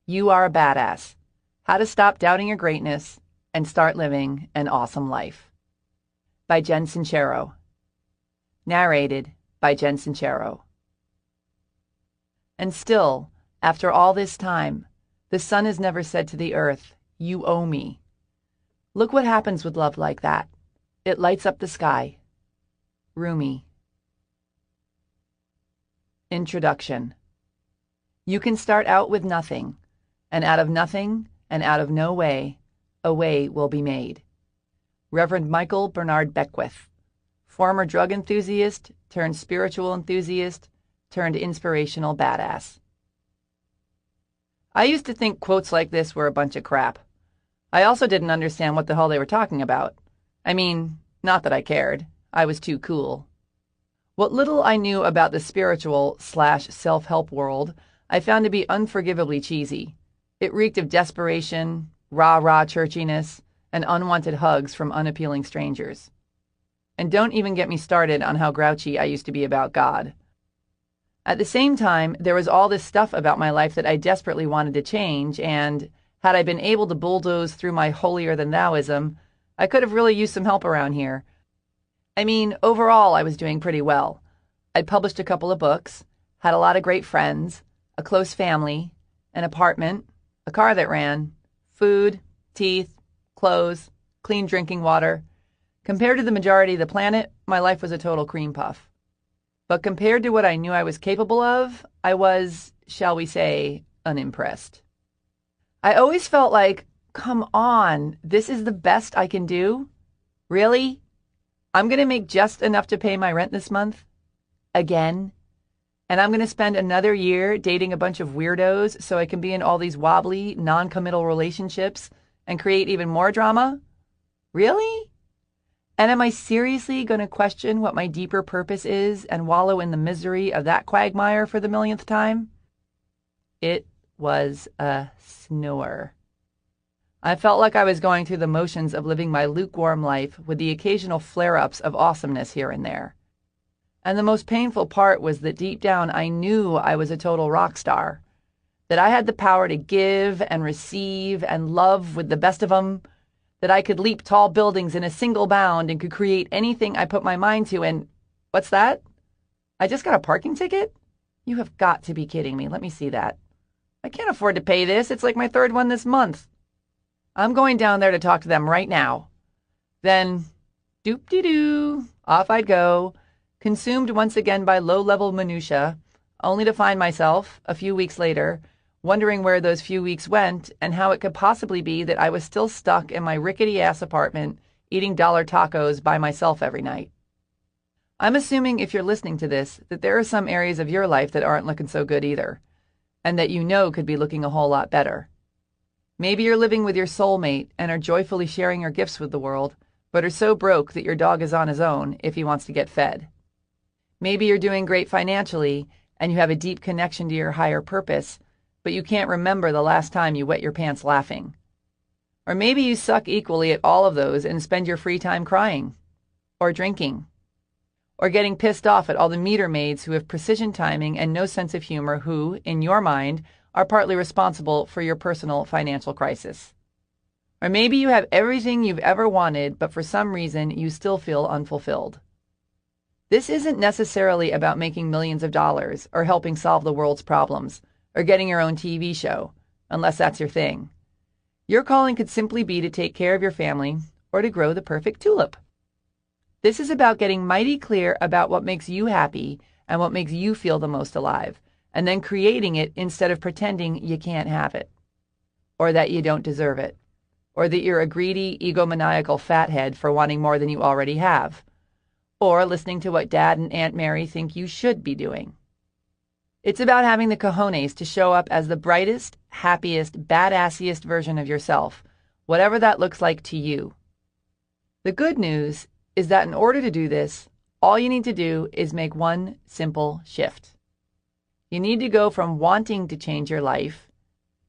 You Are a Badass: How to Stop Doubting Your Greatness and Start Living an Awesome Life by Jenn Sincero. Narrated by Jenn Sincero. And still, after all this time, the sun has never said to the earth, "You owe me." Look what happens with love like that. It lights up the sky. Rumi. Introduction. You can start out with nothing, and out of nothing and out of no way, a way will be made. Reverend Michael Bernard Beckwith, former drug enthusiast turned spiritual enthusiast turned inspirational badass. I used to think quotes like this were a bunch of crap. I also didn't understand what the hell they were talking about. I mean, not that I cared. I was too cool. What little I knew about the spiritual/self-help world, I found to be unforgivably cheesy. It reeked of desperation, rah-rah churchiness, and unwanted hugs from unappealing strangers. And don't even get me started on how grouchy I used to be about God. At the same time, there was all this stuff about my life that I desperately wanted to change, and had I been able to bulldoze through my holier-than-thouism, I could have really used some help around here. I mean, overall, I was doing pretty well. I'd published a couple of books, had a lot of great friends, a close family, an apartment, a car that ran, food, teeth, clothes, clean drinking water. Compared to the majority of the planet, my life was a total cream puff. But compared to what I knew I was capable of, I was, shall we say, unimpressed. I always felt like, come on, this is the best I can do? Really? I'm going to make just enough to pay my rent this month? Again? And I'm going to spend another year dating a bunch of weirdos so I can be in all these wobbly, non-committal relationships and create even more drama? Really? And am I seriously going to question what my deeper purpose is and wallow in the misery of that quagmire for the millionth time? It was a snore. I felt like I was going through the motions of living my lukewarm life with the occasional flare-ups of awesomeness here and there. And the most painful part was that deep down I knew I was a total rock star, that I had the power to give and receive and love with the best of them, that I could leap tall buildings in a single bound and could create anything I put my mind to. And what's that? I just got a parking ticket? You have got to be kidding me. Let me see that. I can't afford to pay this. It's like my third one this month. I'm going down there to talk to them right now. Then, doop-de-doo, off I'd go, consumed once again by low-level minutia, only to find myself, a few weeks later, wondering where those few weeks went and how it could possibly be that I was still stuck in my rickety-ass apartment eating dollar tacos by myself every night. I'm assuming if you're listening to this that there are some areas of your life that aren't looking so good either, and that you know could be looking a whole lot better. Maybe you're living with your soulmate and are joyfully sharing your gifts with the world, but are so broke that your dog is on his own if he wants to get fed. Maybe you're doing great financially and you have a deep connection to your higher purpose, but you can't remember the last time you wet your pants laughing. Or maybe you suck equally at all of those and spend your free time crying, or drinking, or getting pissed off at all the meter maids who have precision timing and no sense of humor who, in your mind, are partly responsible for your personal financial crisis. Or maybe you have everything you've ever wanted, but for some reason you still feel unfulfilled. This isn't necessarily about making millions of dollars or helping solve the world's problems or getting your own TV show, unless that's your thing. Your calling could simply be to take care of your family or to grow the perfect tulip. This is about getting mighty clear about what makes you happy and what makes you feel the most alive, and then creating it instead of pretending you can't have it, or that you don't deserve it, or that you're a greedy, egomaniacal fathead for wanting more than you already have, or listening to what Dad and Aunt Mary think you should be doing. It's about having the cojones to show up as the brightest, happiest, badassiest version of yourself, whatever that looks like to you. The good news is that in order to do this, all you need to do is make one simple shift. You need to go from wanting to change your life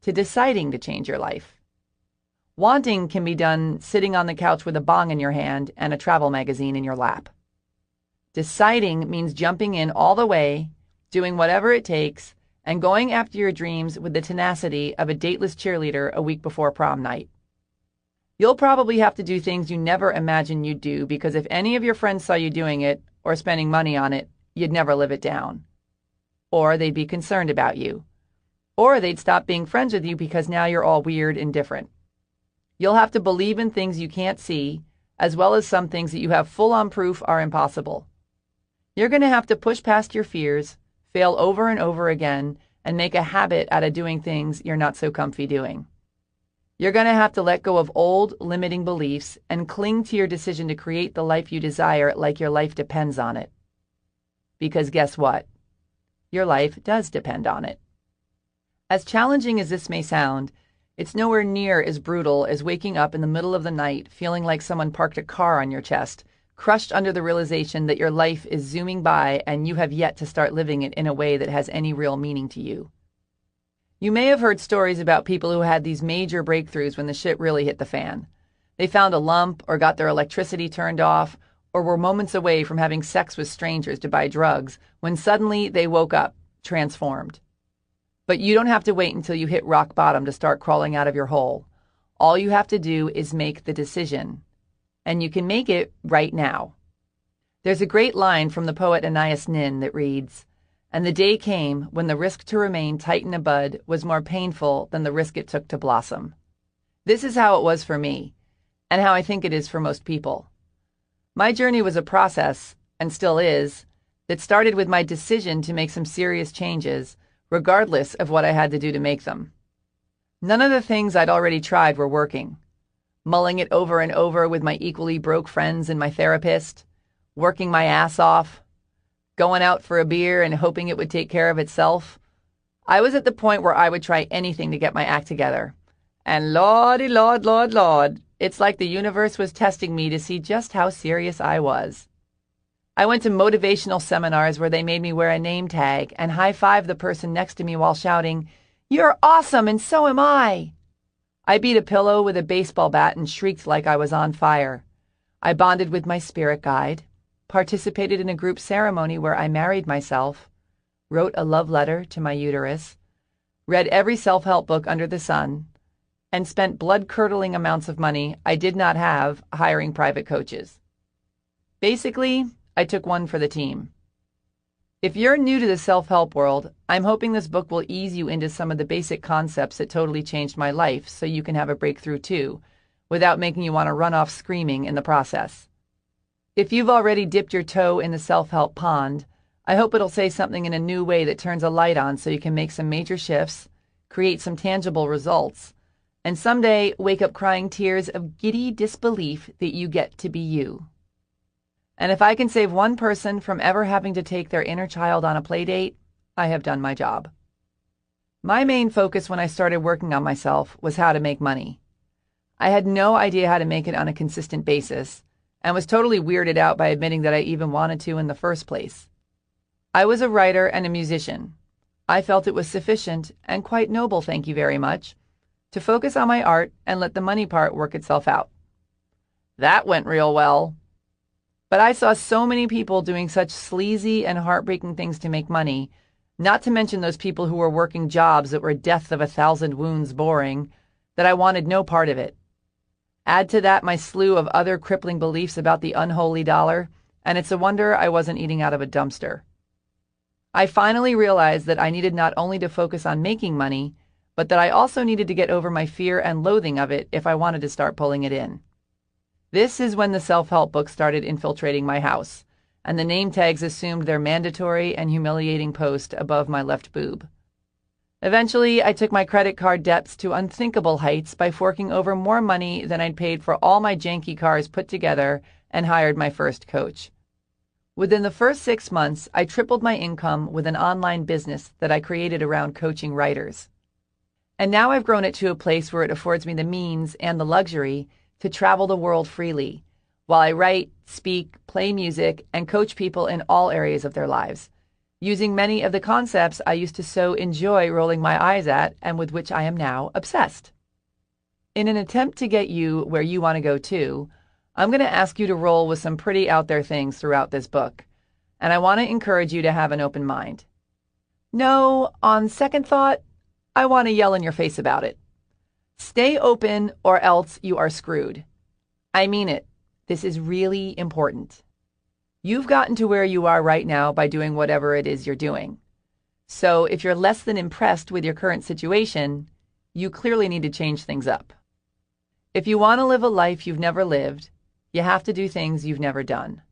to deciding to change your life. Wanting can be done sitting on the couch with a bong in your hand and a travel magazine in your lap. Deciding means jumping in all the way, doing whatever it takes, and going after your dreams with the tenacity of a dateless cheerleader a week before prom night. You'll probably have to do things you never imagined you'd do because if any of your friends saw you doing it or spending money on it, you'd never live it down. Or they'd be concerned about you. Or they'd stop being friends with you because now you're all weird and different. You'll have to believe in things you can't see, as well as some things that you have full-on proof are impossible. You're going to have to push past your fears, fail over and over again, and make a habit out of doing things you're not so comfy doing. You're going to have to let go of old, limiting beliefs and cling to your decision to create the life you desire like your life depends on it. Because guess what? Your life does depend on it. As challenging as this may sound, it's nowhere near as brutal as waking up in the middle of the night feeling like someone parked a car on your chest, crushed under the realization that your life is zooming by and you have yet to start living it in a way that has any real meaning to you. You may have heard stories about people who had these major breakthroughs when the shit really hit the fan. They found a lump or got their electricity turned off or were moments away from having sex with strangers to buy drugs when suddenly they woke up, transformed. But you don't have to wait until you hit rock bottom to start crawling out of your hole. All you have to do is make the decision. And you can make it right now. There's a great line from the poet Anais Nin that reads, "And the day came when the risk to remain tight in a bud was more painful than the risk it took to blossom." This is how it was for me, and how I think it is for most people. My journey was a process, and still is, that started with my decision to make some serious changes, regardless of what I had to do to make them. None of the things I'd already tried were working. Mulling it over and over with my equally broke friends and my therapist, working my ass off, going out for a beer and hoping it would take care of itself. I was at the point where I would try anything to get my act together. And lordy, lord, it's like the universe was testing me to see just how serious I was. I went to motivational seminars where they made me wear a name tag and high-five the person next to me while shouting, "You're awesome and so am I." I beat a pillow with a baseball bat and shrieked like I was on fire. I bonded with my spirit guide, participated in a group ceremony where I married myself, wrote a love letter to my uterus, read every self-help book under the sun, and spent blood-curdling amounts of money I did not have hiring private coaches. Basically, I took one for the team. If you're new to the self-help world, I'm hoping this book will ease you into some of the basic concepts that totally changed my life so you can have a breakthrough too, without making you want to run off screaming in the process. If you've already dipped your toe in the self-help pond, I hope it'll say something in a new way that turns a light on so you can make some major shifts, create some tangible results, and someday wake up crying tears of giddy disbelief that you get to be you. And if I can save one person from ever having to take their inner child on a play date, I have done my job. My main focus when I started working on myself was how to make money. I had no idea how to make it on a consistent basis, and was totally weirded out by admitting that I even wanted to in the first place. I was a writer and a musician. I felt it was sufficient, and quite noble, thank you very much, to focus on my art and let the money part work itself out. That went real well. But I saw so many people doing such sleazy and heartbreaking things to make money, not to mention those people who were working jobs that were death of a thousand wounds boring, that I wanted no part of it. Add to that my slew of other crippling beliefs about the unholy dollar, and it's a wonder I wasn't eating out of a dumpster. I finally realized that I needed not only to focus on making money, but that I also needed to get over my fear and loathing of it if I wanted to start pulling it in. This is when the self-help books started infiltrating my house, and the name tags assumed their mandatory and humiliating post above my left boob. Eventually, I took my credit card debts to unthinkable heights by forking over more money than I'd paid for all my janky cars put together and hired my first coach. Within the first 6 months, I tripled my income with an online business that I created around coaching writers. And now I've grown it to a place where it affords me the means and the luxury to travel the world freely, while I write, speak, play music, and coach people in all areas of their lives, using many of the concepts I used to so enjoy rolling my eyes at and with which I am now obsessed. In an attempt to get you where you want to go too, I'm going to ask you to roll with some pretty out there things throughout this book, and I want to encourage you to have an open mind. No, on second thought, I want to yell in your face about it. Stay open or else you are screwed. I mean it. This is really important. You've gotten to where you are right now by doing whatever it is you're doing. So if you're less than impressed with your current situation, you clearly need to change things up. If you want to live a life you've never lived, you have to do things you've never done.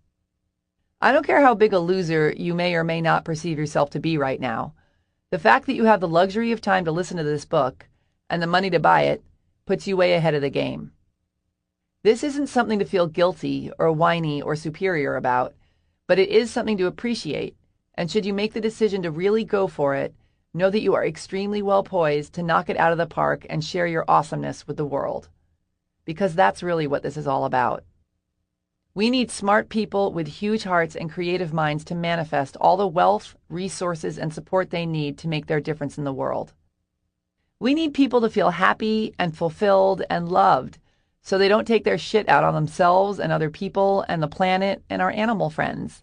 I don't care how big a loser you may or may not perceive yourself to be right now. The fact that you have the luxury of time to listen to this book and the money to buy it puts you way ahead of the game. This isn't something to feel guilty or whiny or superior about, but it is something to appreciate. And should you make the decision to really go for it, know that you are extremely well poised to knock it out of the park and share your awesomeness with the world. Because that's really what this is all about. We need smart people with huge hearts and creative minds to manifest all the wealth, resources, and support they need to make their difference in the world. We need people to feel happy and fulfilled and loved so they don't take their shit out on themselves and other people and the planet and our animal friends.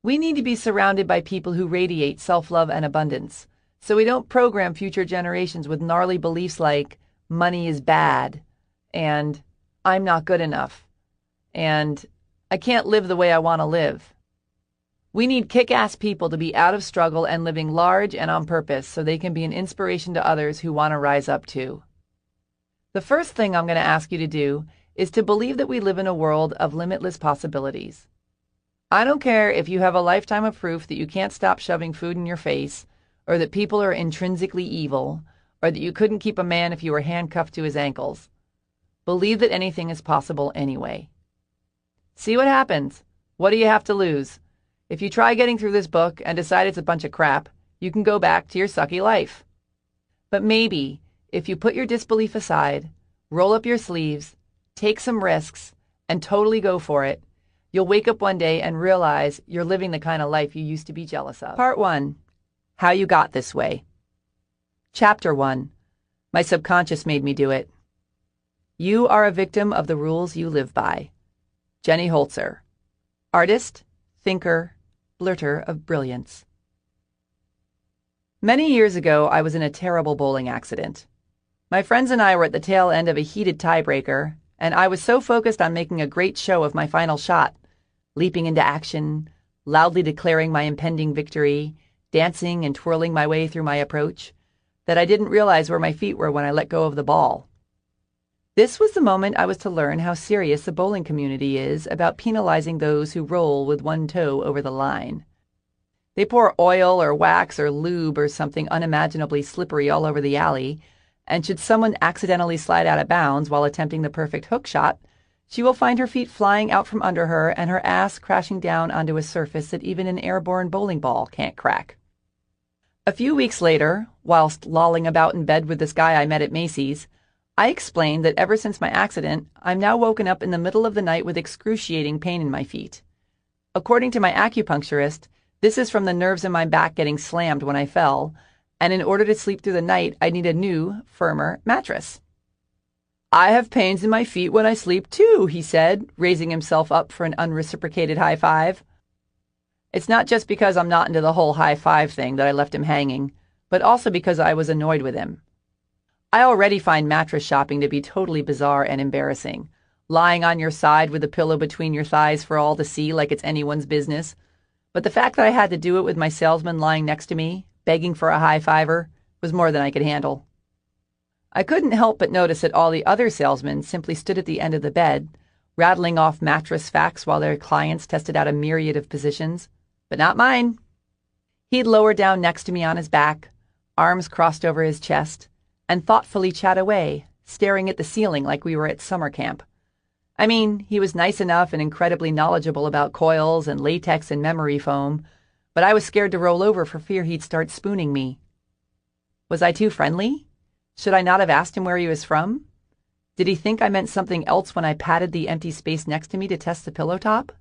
We need to be surrounded by people who radiate self-love and abundance so we don't program future generations with gnarly beliefs like money is bad and I'm not good enough and I can't live the way I want to live. We need kick-ass people to be out of struggle and living large and on purpose so they can be an inspiration to others who want to rise up too. The first thing I'm going to ask you to do is to believe that we live in a world of limitless possibilities. I don't care if you have a lifetime of proof that you can't stop shoving food in your face, or that people are intrinsically evil, or that you couldn't keep a man if you were handcuffed to his ankles. Believe that anything is possible anyway. See what happens. What do you have to lose? If you try getting through this book and decide it's a bunch of crap, you can go back to your sucky life. But maybe, if you put your disbelief aside, roll up your sleeves, take some risks, and totally go for it, you'll wake up one day and realize you're living the kind of life you used to be jealous of. Part 1. How you got this way. Chapter 1. My subconscious made me do it. You are a victim of the rules you live by. Jenny Holzer. Artist, thinker, blurter of brilliance. Many years ago, I was in a terrible bowling accident. My friends and I were at the tail end of a heated tiebreaker, and I was so focused on making a great show of my final shot, leaping into action, loudly declaring my impending victory, dancing and twirling my way through my approach, that I didn't realize where my feet were when I let go of the ball. This was the moment I was to learn how serious the bowling community is about penalizing those who roll with one toe over the line. They pour oil or wax or lube or something unimaginably slippery all over the alley, and should someone accidentally slide out of bounds while attempting the perfect hook shot, she will find her feet flying out from under her and her ass crashing down onto a surface that even an airborne bowling ball can't crack. A few weeks later, whilst lolling about in bed with this guy I met at Macy's, I explained that ever since my accident, I'm now woken up in the middle of the night with excruciating pain in my feet. According to my acupuncturist, this is from the nerves in my back getting slammed when I fell, and in order to sleep through the night, I need a new, firmer mattress. I have pains in my feet when I sleep too, he said, raising himself up for an unreciprocated high five. It's not just because I'm not into the whole high five thing that I left him hanging, but also because I was annoyed with him. I already find mattress shopping to be totally bizarre and embarrassing, lying on your side with a pillow between your thighs for all to see like it's anyone's business. But the fact that I had to do it with my salesman lying next to me, begging for a high fiver, was more than I could handle. I couldn't help but notice that all the other salesmen simply stood at the end of the bed, rattling off mattress facts while their clients tested out a myriad of positions, but not mine. He'd lower down next to me on his back, arms crossed over his chest, and thoughtfully chat away, staring at the ceiling like we were at summer camp. I mean, he was nice enough and incredibly knowledgeable about coils and latex and memory foam, but I was scared to roll over for fear he'd start spooning me. Was I too friendly? Should I not have asked him where he was from? Did he think I meant something else when I patted the empty space next to me to test the pillow top?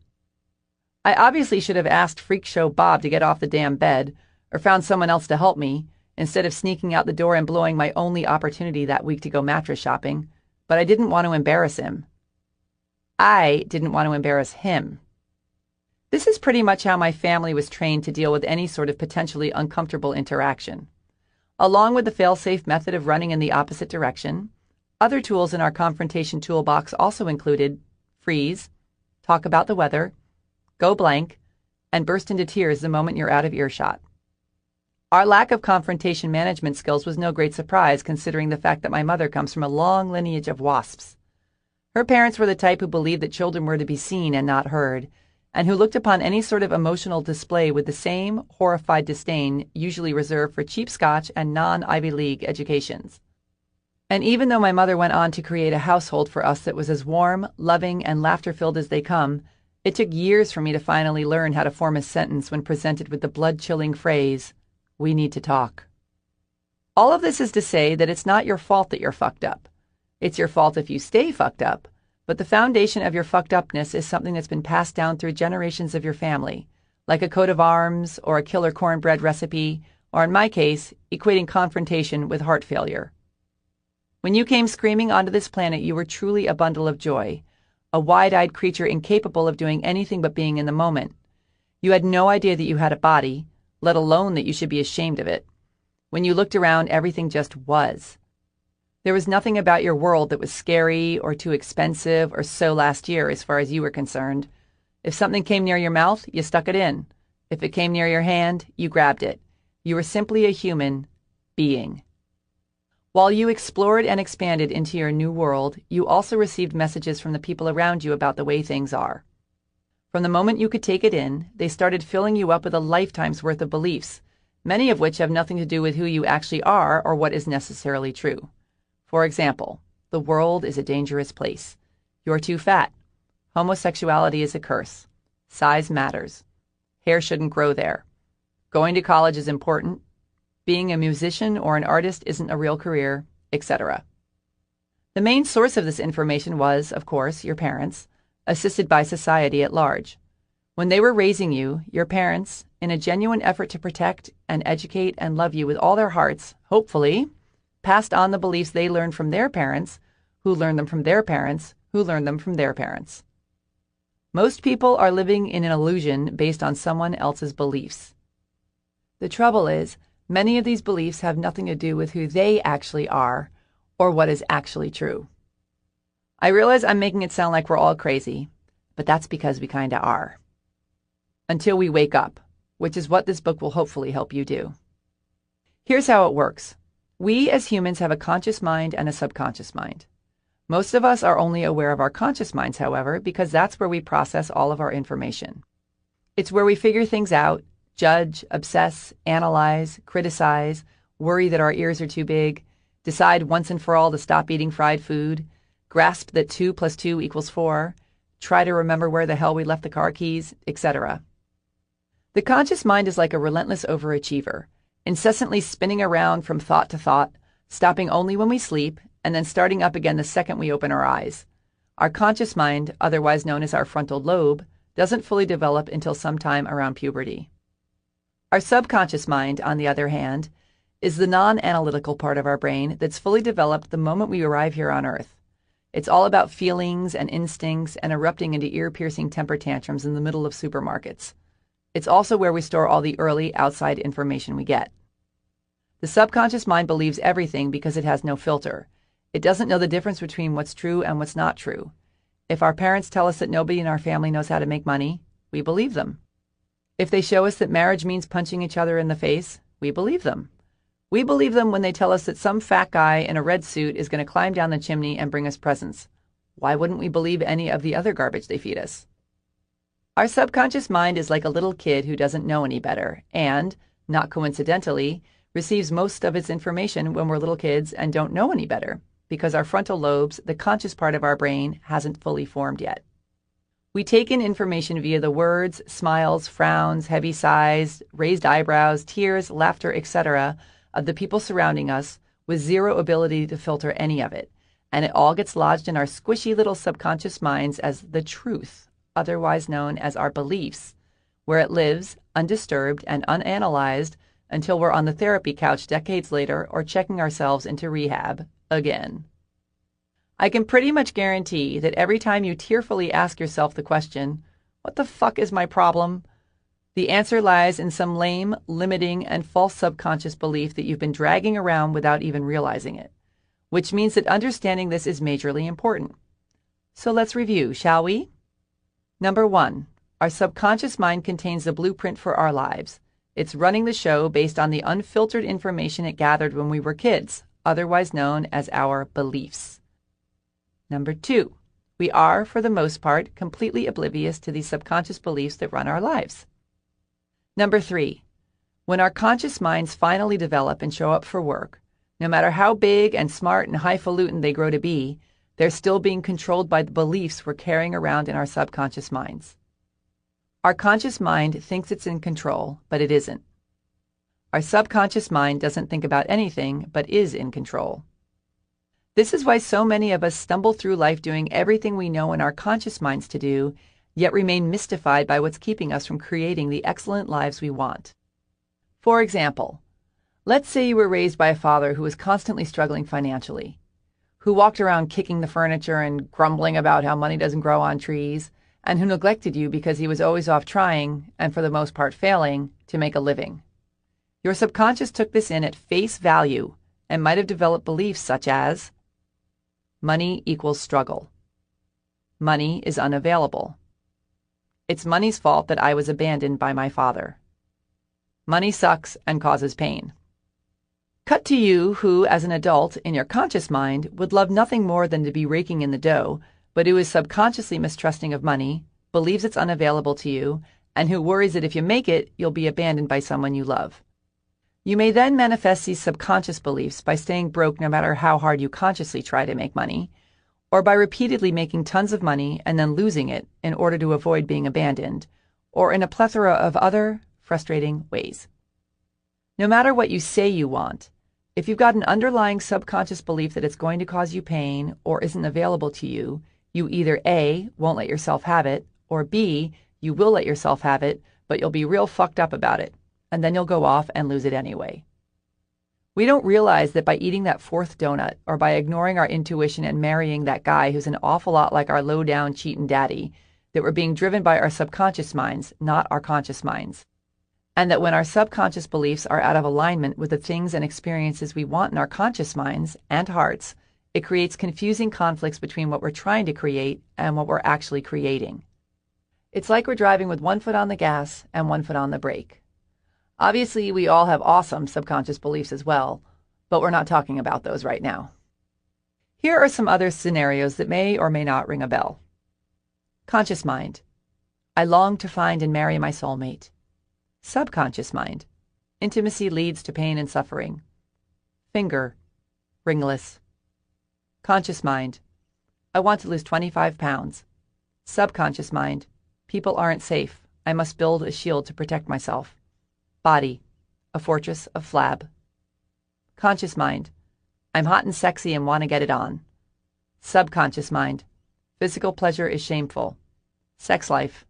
I obviously should have asked Freak Show Bob to get off the damn bed, or found someone else to help me, instead of sneaking out the door and blowing my only opportunity that week to go mattress shopping, but I didn't want to embarrass him. I didn't want to embarrass him. This is pretty much how my family was trained to deal with any sort of potentially uncomfortable interaction. Along with the fail-safe method of running in the opposite direction, other tools in our confrontation toolbox also included freeze, talk about the weather, go blank, and burst into tears the moment you're out of earshot. Our lack of confrontation management skills was no great surprise considering the fact that my mother comes from a long lineage of wasps. Her parents were the type who believed that children were to be seen and not heard, and who looked upon any sort of emotional display with the same horrified disdain usually reserved for cheap Scotch and non-Ivy League educations. And even though my mother went on to create a household for us that was as warm, loving, and laughter-filled as they come, it took years for me to finally learn how to form a sentence when presented with the blood-chilling phrase, "We need to talk." All of this is to say that it's not your fault that you're fucked up. It's your fault if you stay fucked up, but the foundation of your fucked upness is something that's been passed down through generations of your family, like a coat of arms or a killer cornbread recipe, or in my case, equating confrontation with heart failure. When you came screaming onto this planet, you were truly a bundle of joy, a wide-eyed creature incapable of doing anything but being in the moment. You had no idea that you had a body, let alone that you should be ashamed of it. When you looked around, everything just was. There was nothing about your world that was scary or too expensive or so last year as far as you were concerned. If something came near your mouth, you stuck it in. If it came near your hand, you grabbed it. You were simply a human being. While you explored and expanded into your new world, you also received messages from the people around you about the way things are. From the moment you could take it in, they started filling you up with a lifetime's worth of beliefs, many of which have nothing to do with who you actually are or what is necessarily true. For example, the world is a dangerous place. You're too fat. Homosexuality is a curse. Size matters. Hair shouldn't grow there. Going to college is important. Being a musician or an artist isn't a real career, etc. The main source of this information was, of course, your parents, assisted by society at large. When they were raising you, your parents, in a genuine effort to protect and educate and love you with all their hearts, hopefully, passed on the beliefs they learned from their parents, who learned them from their parents, who learned them from their parents. Most people are living in an illusion based on someone else's beliefs. The trouble is, many of these beliefs have nothing to do with who they actually are or what is actually true. I realize I'm making it sound like we're all crazy, but that's because we kinda are. Until we wake up, which is what this book will hopefully help you do. Here's how it works. We as humans have a conscious mind and a subconscious mind. Most of us are only aware of our conscious minds, however, because that's where we process all of our information. It's where we figure things out, judge, obsess, analyze, criticize, worry that our ears are too big, decide once and for all to stop eating fried food, grasp that 2 + 2 = 4, try to remember where the hell we left the car keys, etc. The conscious mind is like a relentless overachiever, incessantly spinning around from thought to thought, stopping only when we sleep, and then starting up again the second we open our eyes. Our conscious mind, otherwise known as our frontal lobe, doesn't fully develop until sometime around puberty. Our subconscious mind, on the other hand, is the non-analytical part of our brain that's fully developed the moment we arrive here on Earth. It's all about feelings and instincts and erupting into ear-piercing temper tantrums in the middle of supermarkets. It's also where we store all the early outside information we get. The subconscious mind believes everything because it has no filter. It doesn't know the difference between what's true and what's not true. If our parents tell us that nobody in our family knows how to make money, we believe them. If they show us that marriage means punching each other in the face, we believe them. We believe them when they tell us that some fat guy in a red suit is going to climb down the chimney and bring us presents. Why wouldn't we believe any of the other garbage they feed us? Our subconscious mind is like a little kid who doesn't know any better and, not coincidentally, receives most of its information when we're little kids and don't know any better, because our frontal lobes, the conscious part of our brain, hasn't fully formed yet. We take in information via the words, smiles, frowns, heavy sighs, raised eyebrows, tears, laughter, etc. of the people surrounding us with zero ability to filter any of it, and it all gets lodged in our squishy little subconscious minds as the truth, otherwise known as our beliefs, where it lives, undisturbed and unanalyzed, until we're on the therapy couch decades later or checking ourselves into rehab again. I can pretty much guarantee that every time you tearfully ask yourself the question, What the fuck is my problem? The answer lies in some lame, limiting, and false subconscious belief that you've been dragging around without even realizing it, which means that understanding this is majorly important. So let's review, shall we? Number 1, our subconscious mind contains the blueprint for our lives. It's running the show based on the unfiltered information it gathered when we were kids, otherwise known as our beliefs. Number 2, we are, for the most part, completely oblivious to these subconscious beliefs that run our lives. Number 3, when our conscious minds finally develop and show up for work, no matter how big and smart and highfalutin they grow to be, they're still being controlled by the beliefs we're carrying around in our subconscious minds. Our conscious mind thinks it's in control, but it isn't. Our subconscious mind doesn't think about anything, but is in control. This is why so many of us stumble through life doing everything we know in our conscious minds to do, yet remain mystified by what's keeping us from creating the excellent lives we want. For example, let's say you were raised by a father who was constantly struggling financially, who walked around kicking the furniture and grumbling about how money doesn't grow on trees, and who neglected you because he was always off trying, and for the most part failing, to make a living. Your subconscious took this in at face value and might have developed beliefs such as, money equals struggle. Money is unavailable. It's money's fault that I was abandoned by my father. Money sucks and causes pain. Cut to you who, as an adult, in your conscious mind, would love nothing more than to be raking in the dough, but who is subconsciously mistrusting of money, believes it's unavailable to you, and who worries that if you make it, you'll be abandoned by someone you love. You may then manifest these subconscious beliefs by staying broke no matter how hard you consciously try to make money, or by repeatedly making tons of money and then losing it in order to avoid being abandoned, or in a plethora of other frustrating ways. No matter what you say you want, if you've got an underlying subconscious belief that it's going to cause you pain or isn't available to you, you either A, won't let yourself have it, or B, you will let yourself have it, but you'll be real fucked up about it, and then you'll go off and lose it anyway. We don't realize that by eating that fourth donut or by ignoring our intuition and marrying that guy who's an awful lot like our low-down cheatin' daddy, that we're being driven by our subconscious minds, not our conscious minds. And that when our subconscious beliefs are out of alignment with the things and experiences we want in our conscious minds and hearts, it creates confusing conflicts between what we're trying to create and what we're actually creating. It's like we're driving with one foot on the gas and one foot on the brake. Obviously, we all have awesome subconscious beliefs as well, but we're not talking about those right now. Here are some other scenarios that may or may not ring a bell. Conscious mind. I long to find and marry my soulmate. Subconscious mind. Intimacy leads to pain and suffering. Finger. Ringless. Conscious mind. I want to lose 25 pounds. Subconscious mind. People aren't safe. I must build a shield to protect myself. Body. A fortress of flab. Conscious mind. I'm hot and sexy and want to get it on. Subconscious mind. Physical pleasure is shameful. Sex life.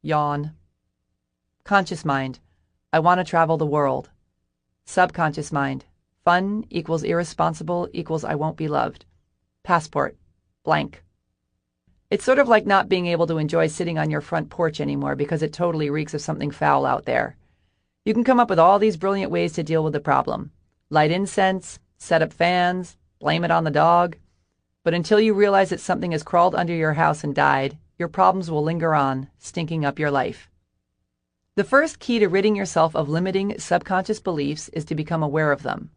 Yawn. Conscious mind. I want to travel the world. Subconscious mind. Fun equals irresponsible equals I won't be loved. Passport. Blank. It's sort of like not being able to enjoy sitting on your front porch anymore because it totally reeks of something foul out there. You can come up with all these brilliant ways to deal with the problem. Light incense, set up fans, blame it on the dog. But until you realize that something has crawled under your house and died, your problems will linger on, stinking up your life. The first key to ridding yourself of limiting subconscious beliefs is to become aware of them.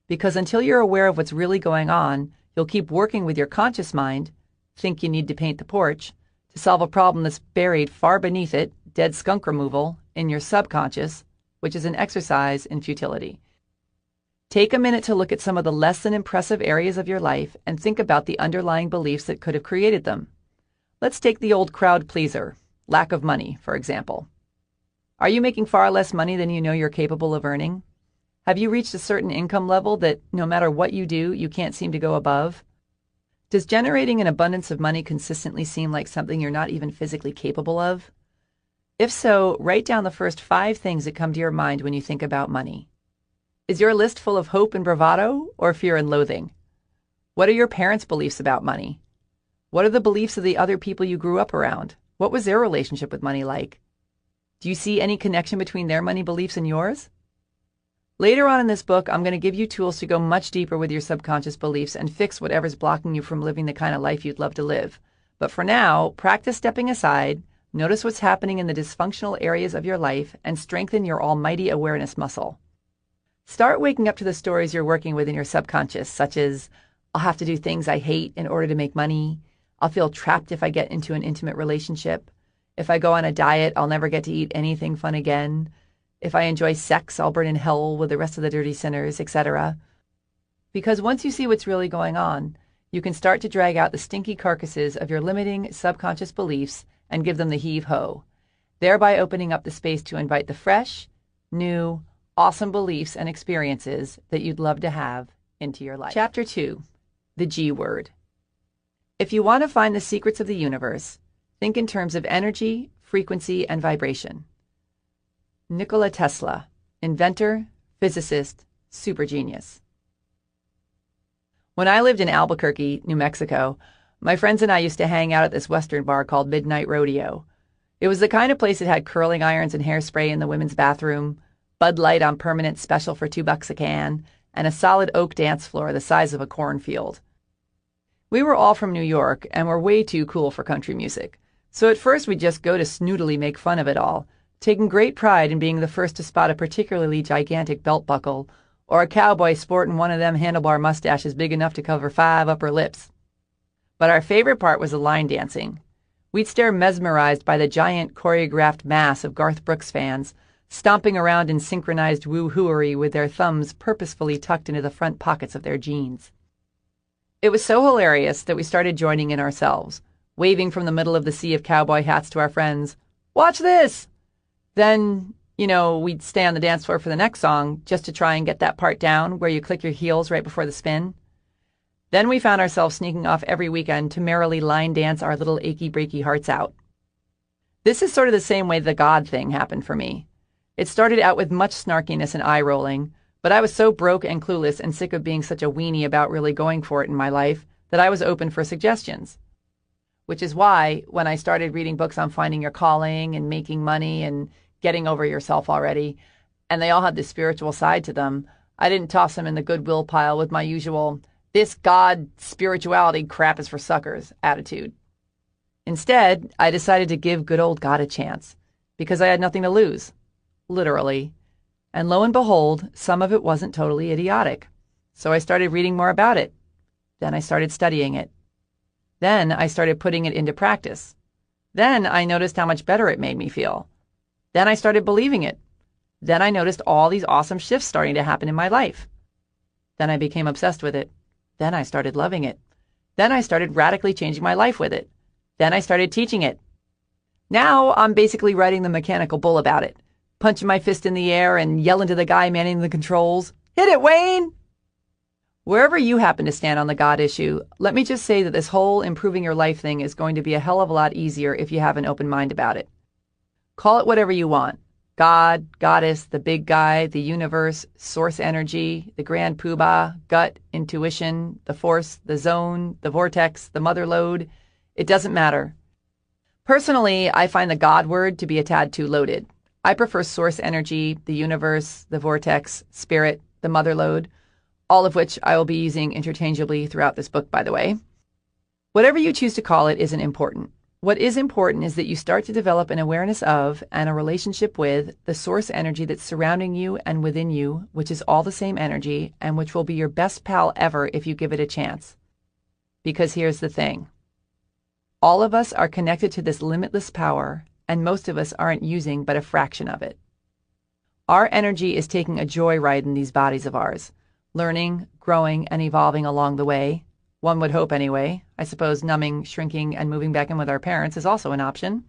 Because until you're aware of what's really going on, you'll keep working with your conscious mind, think you need to paint the porch, to solve a problem that's buried far beneath it, dead skunk removal, in your subconscious, which is an exercise in futility. Take a minute to look at some of the less than impressive areas of your life and think about the underlying beliefs that could have created them. Let's take the old crowd pleaser, lack of money, for example. Are you making far less money than you know you're capable of earning? Have you reached a certain income level that, no matter what you do, you can't seem to go above? Does generating an abundance of money consistently seem like something you're not even physically capable of? If so, write down the first 5 things that come to your mind when you think about money. Is your list full of hope and bravado or fear and loathing? What are your parents' beliefs about money? What are the beliefs of the other people you grew up around? What was their relationship with money like? Do you see any connection between their money beliefs and yours? Later on in this book, I'm going to give you tools to go much deeper with your subconscious beliefs and fix whatever's blocking you from living the kind of life you'd love to live. But for now, practice stepping aside, notice what's happening in the dysfunctional areas of your life, and strengthen your almighty awareness muscle. Start waking up to the stories you're working with in your subconscious, such as, I'll have to do things I hate in order to make money. I'll feel trapped if I get into an intimate relationship. If I go on a diet, I'll never get to eat anything fun again. If I enjoy sex, I'll burn in hell with the rest of the dirty sinners, etc. Because once you see what's really going on, you can start to drag out the stinky carcasses of your limiting subconscious beliefs and give them the heave-ho, thereby opening up the space to invite the fresh, new, awesome beliefs and experiences that you'd love to have into your life. Chapter 2, the G word. If you want to find the secrets of the universe, think in terms of energy, frequency, and vibration. Nikola Tesla, inventor, physicist, super genius. When I lived in Albuquerque, New Mexico, my friends and I used to hang out at this Western bar called Midnight Rodeo. It was the kind of place that had curling irons and hairspray in the women's bathroom, Bud Light on permanent special for $2 a can, and a solid oak dance floor the size of a cornfield. We were all from New York and were way too cool for country music, so at first we'd just go to snootily make fun of it all, taking great pride in being the first to spot a particularly gigantic belt buckle or a cowboy sporting one of them handlebar mustaches big enough to cover 5 upper lips. But our favorite part was the line dancing. We'd stare mesmerized by the giant choreographed mass of Garth Brooks fans, stomping around in synchronized woo-hooery with their thumbs purposefully tucked into the front pockets of their jeans. It was so hilarious that we started joining in ourselves, waving from the middle of the sea of cowboy hats to our friends, "Watch this!" Then, we'd stay on the dance floor for the next song just to try and get that part down where you click your heels right before the spin. Then we found ourselves sneaking off every weekend to merrily line dance our little achy-breaky hearts out. This is sort of the same way the God thing happened for me. It started out with much snarkiness and eye-rolling, but I was so broke and clueless and sick of being such a weenie about really going for it in my life that I was open for suggestions. Which is why, when I started reading books on finding your calling and making money and getting over yourself already, and they all had this spiritual side to them, I didn't toss them in the goodwill pile with my usual, this God spirituality crap is for suckers attitude. Instead, I decided to give good old God a chance, because I had nothing to lose, literally. And lo and behold, some of it wasn't totally idiotic. So I started reading more about it. Then I started studying it. Then I started putting it into practice. Then I noticed how much better it made me feel. Then I started believing it. Then I noticed all these awesome shifts starting to happen in my life. Then I became obsessed with it. Then I started loving it. Then I started radically changing my life with it. Then I started teaching it. Now I'm basically writing the mechanical bull about it, punching my fist in the air and yelling to the guy manning the controls, "Hit it, Wayne!" Wherever you happen to stand on the God issue, let me just say that this whole improving your life thing is going to be a hell of a lot easier if you have an open mind about it. Call it whatever you want. God, Goddess, the big guy, the universe, source energy, the grand poobah, gut, intuition, the force, the zone, the vortex, the mother lode. It doesn't matter. Personally, I find the God word to be a tad too loaded. I prefer source energy, the universe, the vortex, spirit, the mother lode, all of which I will be using interchangeably throughout this book, by the way. Whatever you choose to call it isn't important. What is important is that you start to develop an awareness of and a relationship with the source energy that's surrounding you and within you, which is all the same energy and which will be your best pal ever if you give it a chance. Because here's the thing. All of us are connected to this limitless power, and most of us aren't using but a fraction of it. Our energy is taking a joyride in these bodies of ours, learning, growing, and evolving along the way. One would hope anyway. I suppose numbing, shrinking, and moving back in with our parents is also an option.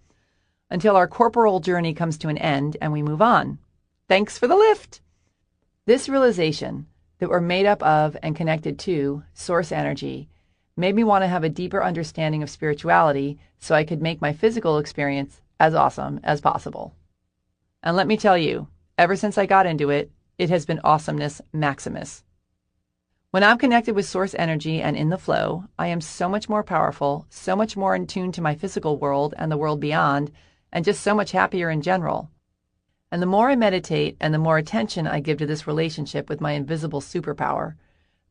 Until our corporal journey comes to an end and we move on. Thanks for the lift! This realization that we're made up of and connected to source energy made me want to have a deeper understanding of spirituality so I could make my physical experience as awesome as possible. And let me tell you, ever since I got into it, it has been awesomeness maximus. When I'm connected with source energy and in the flow, I am so much more powerful, so much more in tune to my physical world and the world beyond, and just so much happier in general. And the more I meditate and the more attention I give to this relationship with my invisible superpower,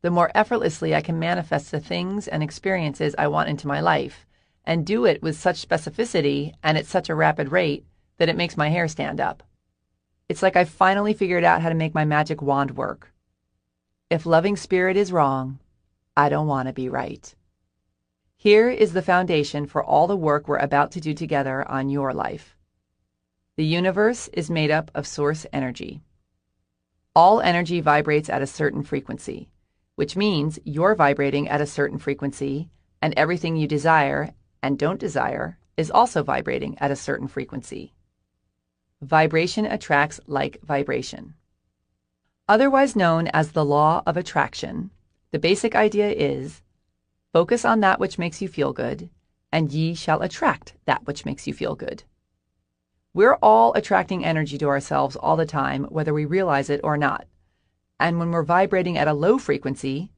the more effortlessly I can manifest the things and experiences I want into my life, and do it with such specificity and at such a rapid rate that it makes my hair stand up. It's like I've finally figured out how to make my magic wand work. If loving spirit is wrong, I don't want to be right. Here is the foundation for all the work we're about to do together on your life. The universe is made up of source energy. All energy vibrates at a certain frequency, which means you're vibrating at a certain frequency, and everything you desire and don't desire is also vibrating at a certain frequency. Vibration attracts like vibration. Otherwise known as the law of attraction, the basic idea is, focus on that which makes you feel good, and ye shall attract that which makes you feel good. We're all attracting energy to ourselves all the time, whether we realize it or not. And when we're vibrating at a low frequency,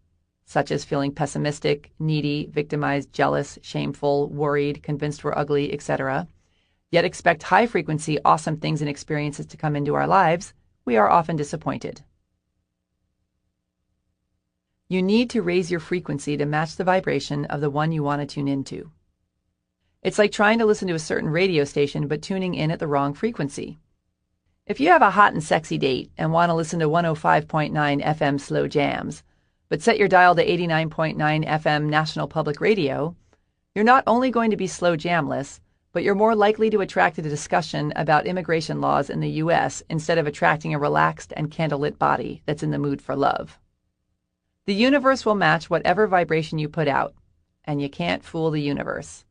such as feeling pessimistic, needy, victimized, jealous, shameful, worried, convinced we're ugly, etc., yet expect high-frequency, awesome things and experiences to come into our lives, we are often disappointed. You need to raise your frequency to match the vibration of the one you want to tune into. It's like trying to listen to a certain radio station but tuning in at the wrong frequency. If you have a hot and sexy date and want to listen to 105.9 FM slow jams, but set your dial to 89.9 FM National Public Radio, you're not only going to be slow jamless, but you're more likely to attract a discussion about immigration laws in the U.S. instead of attracting a relaxed and candlelit body that's in the mood for love. The universe will match whatever vibration you put out, and you can't fool the universe.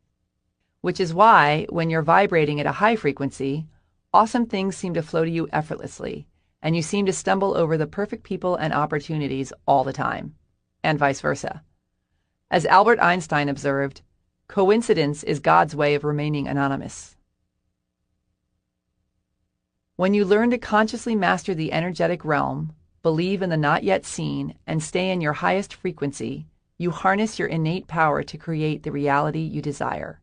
Which is why, when you're vibrating at a high frequency, awesome things seem to flow to you effortlessly, and you seem to stumble over the perfect people and opportunities all the time, and vice versa. As Albert Einstein observed, coincidence is God's way of remaining anonymous. When you learn to consciously master the energetic realm, believe in the not yet seen, and stay in your highest frequency, you harness your innate power to create the reality you desire.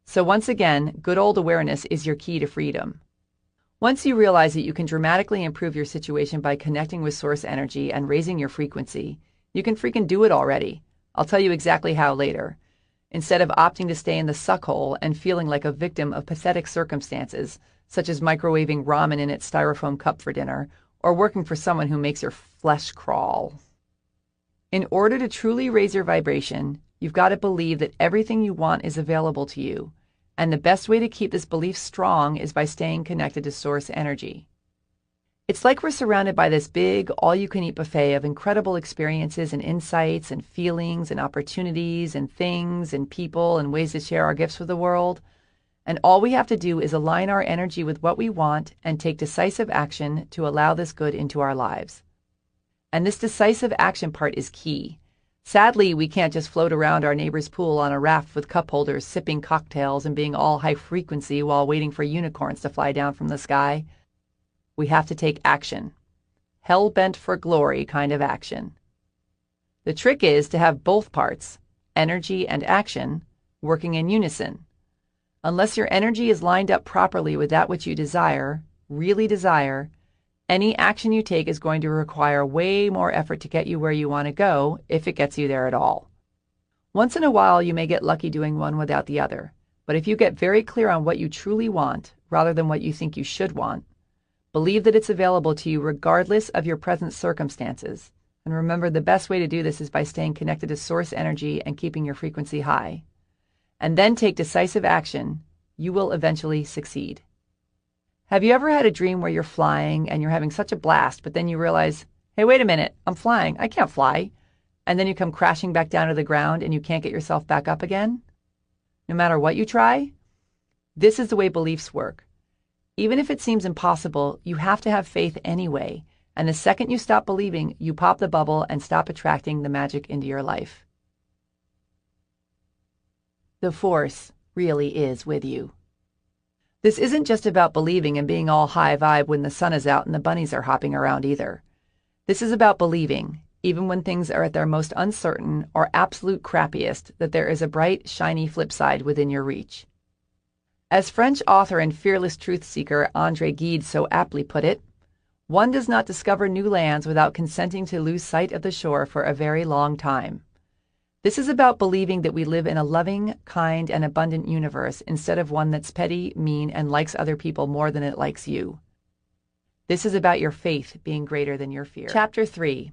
So once again, good old awareness is your key to freedom. Once you realize that you can dramatically improve your situation by connecting with source energy and raising your frequency, you can freaking do it already. I'll tell you exactly how later. Instead of opting to stay in the suckhole and feeling like a victim of pathetic circumstances, such as microwaving ramen in its styrofoam cup for dinner, or working for someone who makes your flesh crawl. In order to truly raise your vibration, you've got to believe that everything you want is available to you, and the best way to keep this belief strong is by staying connected to source energy. It's like we're surrounded by this big, all-you-can-eat buffet of incredible experiences and insights and feelings and opportunities and things and people and ways to share our gifts with the world. And all we have to do is align our energy with what we want and take decisive action to allow this good into our lives. And this decisive action part is key. Sadly, we can't just float around our neighbor's pool on a raft with cup holders, sipping cocktails and being all high frequency while waiting for unicorns to fly down from the sky. We have to take action. Hell-bent for glory kind of action. The trick is to have both parts, energy and action, working in unison. Unless your energy is lined up properly with that which you desire, really desire, any action you take is going to require way more effort to get you where you want to go, if it gets you there at all. Once in a while, you may get lucky doing one without the other, but if you get very clear on what you truly want, rather than what you think you should want, believe that it's available to you regardless of your present circumstances. And remember, the best way to do this is by staying connected to source energy and keeping your frequency high. And then take decisive action, you will eventually succeed. Have you ever had a dream where you're flying and you're having such a blast, but then you realize, hey, wait a minute, I'm flying, I can't fly. And then you come crashing back down to the ground and you can't get yourself back up again? No matter what you try? This is the way beliefs work. Even if it seems impossible, you have to have faith anyway. And the second you stop believing, you pop the bubble and stop attracting the magic into your life. The force really is with you. This isn't just about believing and being all high vibe when the sun is out and the bunnies are hopping around either. This is about believing, even when things are at their most uncertain or absolute crappiest, that there is a bright, shiny flip side within your reach. As French author and fearless truth seeker André Gide so aptly put it, one does not discover new lands without consenting to lose sight of the shore for a very long time. This is about believing that we live in a loving, kind, and abundant universe instead of one that's petty, mean, and likes other people more than it likes you. This is about your faith being greater than your fear. Chapter 3.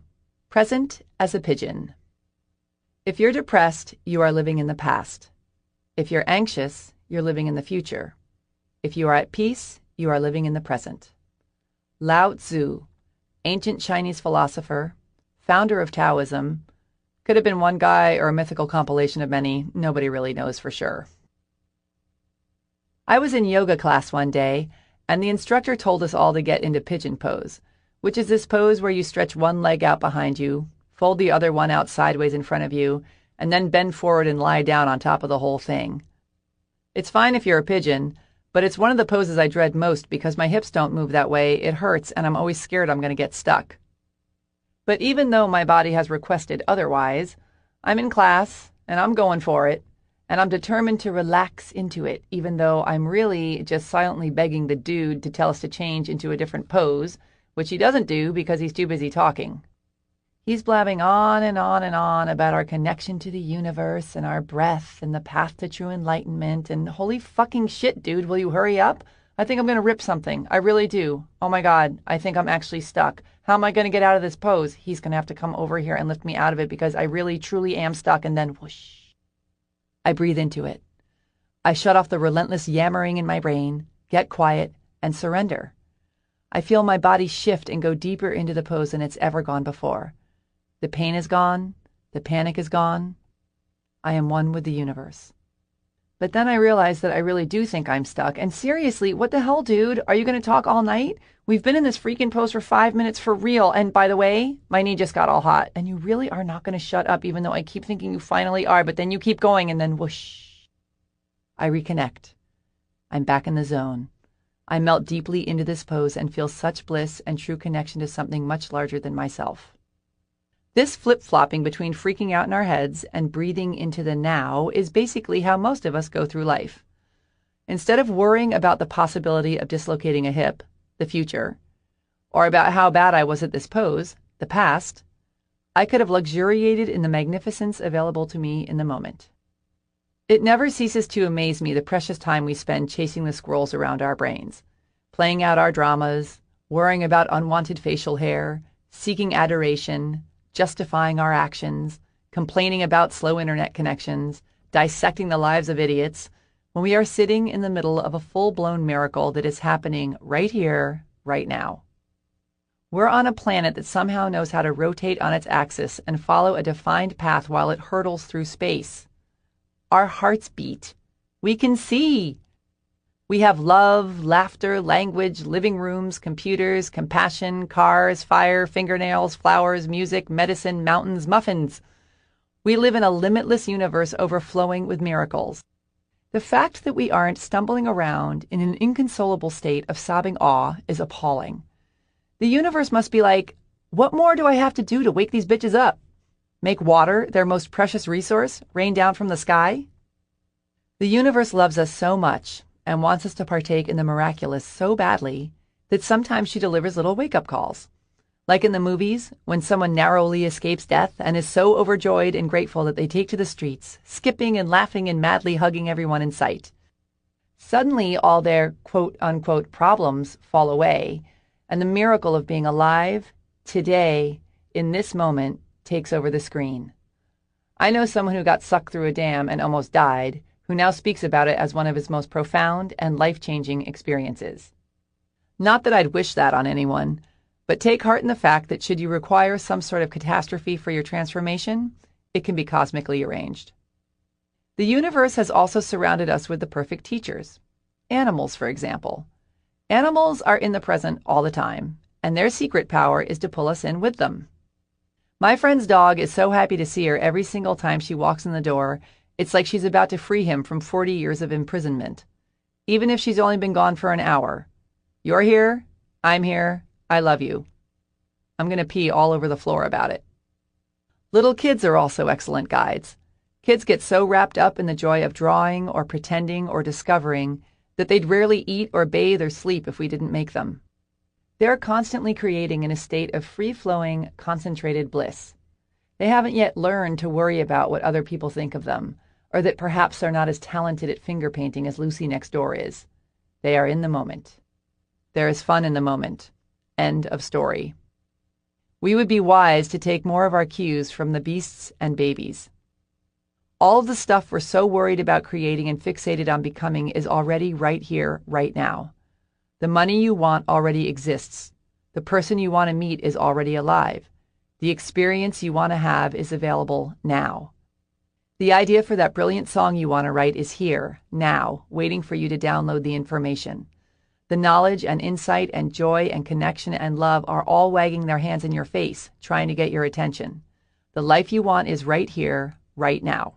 Present as a Pigeon. If you're depressed, you are living in the past. If you're anxious, you're living in the future. If you are at peace, you are living in the present. Lao Tzu, ancient Chinese philosopher, founder of Taoism, could have been one guy or a mythical compilation of many. Nobody really knows for sure. I was in yoga class one day, and the instructor told us all to get into pigeon pose, which is this pose where you stretch one leg out behind you, fold the other one out sideways in front of you, and then bend forward and lie down on top of the whole thing. It's fine if you're a pigeon, but it's one of the poses I dread most because my hips don't move that way, it hurts, and I'm always scared I'm going to get stuck. But even though my body has requested otherwise, I'm in class, and I'm going for it, and I'm determined to relax into it, even though I'm really just silently begging the dude to tell us to change into a different pose, which he doesn't do because he's too busy talking. He's blabbing on and on and on about our connection to the universe and our breath and the path to true enlightenment, and holy fucking shit, dude, will you hurry up? I think I'm going to rip something. I really do. Oh my God, I think I'm actually stuck. How am I going to get out of this pose? He's going to have to come over here and lift me out of it because I really, truly am stuck, and then whoosh. I breathe into it. I shut off the relentless yammering in my brain, get quiet, and surrender. I feel my body shift and go deeper into the pose than it's ever gone before. The pain is gone. The panic is gone. I am one with the universe. But then I realize that I really do think I'm stuck. And seriously, what the hell, dude? Are you going to talk all night? We've been in this freaking pose for 5 minutes for real. And by the way, my knee just got all hot. And you really are not going to shut up, even though I keep thinking you finally are. But then you keep going, and then whoosh. I reconnect. I'm back in the zone. I melt deeply into this pose and feel such bliss and true connection to something much larger than myself. This flip-flopping between freaking out in our heads and breathing into the now is basically how most of us go through life. Instead of worrying about the possibility of dislocating a hip, the future, or about how bad I was at this pose, the past, I could have luxuriated in the magnificence available to me in the moment. It never ceases to amaze me the precious time we spend chasing the squirrels around our brains, playing out our dramas, worrying about unwanted facial hair, seeking adoration, justifying our actions, complaining about slow internet connections, dissecting the lives of idiots, when we are sitting in the middle of a full-blown miracle that is happening right here, right now. We're on a planet that somehow knows how to rotate on its axis and follow a defined path while it hurtles through space. Our hearts beat. We can see. We have love, laughter, language, living rooms, computers, compassion, cars, fire, fingernails, flowers, music, medicine, mountains, muffins. We live in a limitless universe overflowing with miracles. The fact that we aren't stumbling around in an inconsolable state of sobbing awe is appalling. The universe must be like, what more do I have to do to wake these bitches up? Make water, their most precious resource, rain down from the sky? The universe loves us so much and wants us to partake in the miraculous so badly that sometimes she delivers little wake-up calls. Like in the movies, when someone narrowly escapes death and is so overjoyed and grateful that they take to the streets, skipping and laughing and madly hugging everyone in sight. Suddenly, all their quote-unquote problems fall away, and the miracle of being alive, today, in this moment, takes over the screen. I know someone who got sucked through a dam and almost died, who now speaks about it as one of his most profound and life-changing experiences. Not that I'd wish that on anyone, but take heart in the fact that should you require some sort of catastrophe for your transformation, it can be cosmically arranged. The universe has also surrounded us with the perfect teachers. Animals, for example. Animals are in the present all the time, and their secret power is to pull us in with them. My friend's dog is so happy to see her every single time she walks in the door. It's like she's about to free him from 40 years of imprisonment, even if she's only been gone for an hour. You're here. I'm here. I love you. I'm going to pee all over the floor about it. Little kids are also excellent guides. Kids get so wrapped up in the joy of drawing or pretending or discovering that they'd rarely eat or bathe or sleep if we didn't make them. They're constantly creating in a state of free-flowing, concentrated bliss. They haven't yet learned to worry about what other people think of them, or that perhaps they're not as talented at finger painting as Lucy next door is. They are in the moment. There is fun in the moment. End of story. We would be wise to take more of our cues from the beasts and babies. All of the stuff we're so worried about creating and fixated on becoming is already right here, right now. The money you want already exists. The person you want to meet is already alive. The experience you want to have is available now. The idea for that brilliant song you want to write is here, now, waiting for you to download the information. The knowledge and insight and joy and connection and love are all wagging their hands in your face, trying to get your attention. The life you want is right here, right now.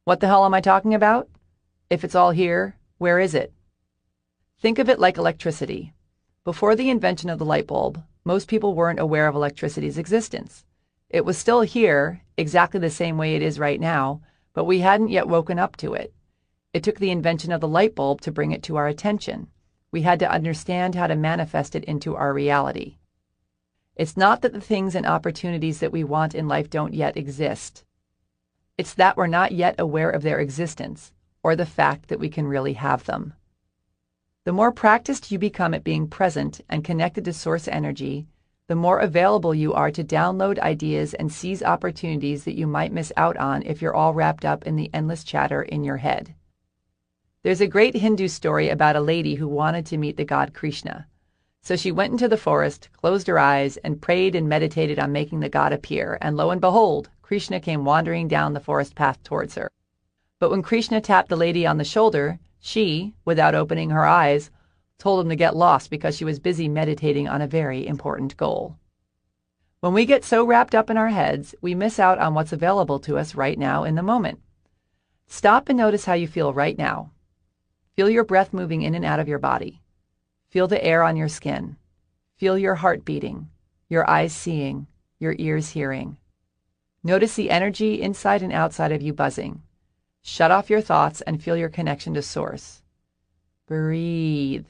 What the hell am I talking about? If it's all here, where is it? Think of it like electricity. Before the invention of the light bulb, most people weren't aware of electricity's existence. It was still here, exactly the same way it is right now, but we hadn't yet woken up to it. It took the invention of the light bulb to bring it to our attention. We had to understand how to manifest it into our reality. It's not that the things and opportunities that we want in life don't yet exist. It's that we're not yet aware of their existence, or the fact that we can really have them. The more practiced you become at being present and connected to source energy, the more available you are to download ideas and seize opportunities that you might miss out on if you're all wrapped up in the endless chatter in your head. There's a great Hindu story about a lady who wanted to meet the god Krishna. So she went into the forest, closed her eyes, and prayed and meditated on making the god appear, and lo and behold, Krishna came wandering down the forest path towards her. But when Krishna tapped the lady on the shoulder, she, without opening her eyes, told him to get lost because she was busy meditating on a very important goal. When we get so wrapped up in our heads, we miss out on what's available to us right now in the moment. Stop and notice how you feel right now. Feel your breath moving in and out of your body. Feel the air on your skin. Feel your heart beating, your eyes seeing, your ears hearing. Notice the energy inside and outside of you buzzing. Shut off your thoughts and feel your connection to source. Breathe.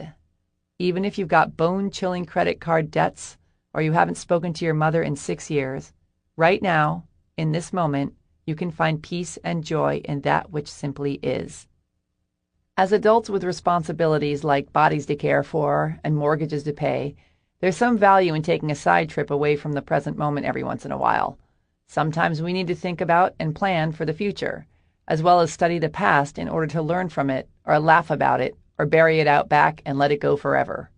Even if you've got bone-chilling credit card debts or you haven't spoken to your mother in 6 years, right now, in this moment, you can find peace and joy in that which simply is. As adults with responsibilities like bodies to care for and mortgages to pay, there's some value in taking a side trip away from the present moment every once in a while. Sometimes we need to think about and plan for the future, as well as study the past in order to learn from it, or laugh about it, or bury it out back and let it go forever.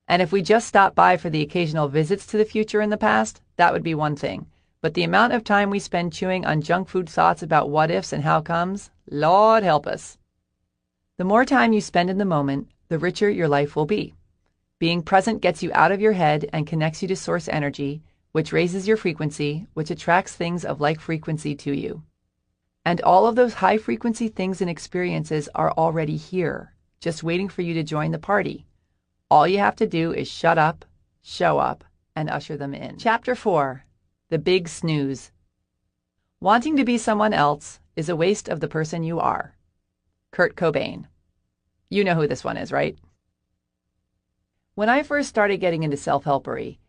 And if we just stop by for the occasional visits to the future and the past, that would be one thing. But the amount of time we spend chewing on junk food thoughts about what ifs and how comes, Lord help us. The more time you spend in the moment, the richer your life will be. Being present gets you out of your head and connects you to source energy, which raises your frequency, which attracts things of like frequency to you. And all of those high-frequency things and experiences are already here, just waiting for you to join the party. All you have to do is shut up, show up, and usher them in. Chapter 4. The Big Snooze. Wanting to be someone else is a waste of the person you are. Kurt Cobain. You know who this one is, right? When I first started getting into self-helpery,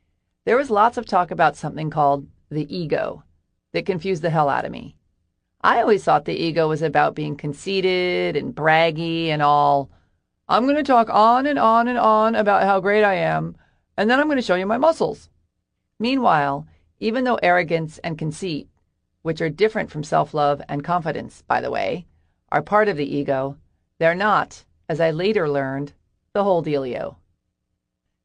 there was lots of talk about something called the ego that confused the hell out of me. I always thought the ego was about being conceited and braggy and all. I'm going to talk on and on and on about how great I am, and then I'm going to show you my muscles. Meanwhile, even though arrogance and conceit, which are different from self-love and confidence, by the way, are part of the ego, they're not, as I later learned, the whole dealio.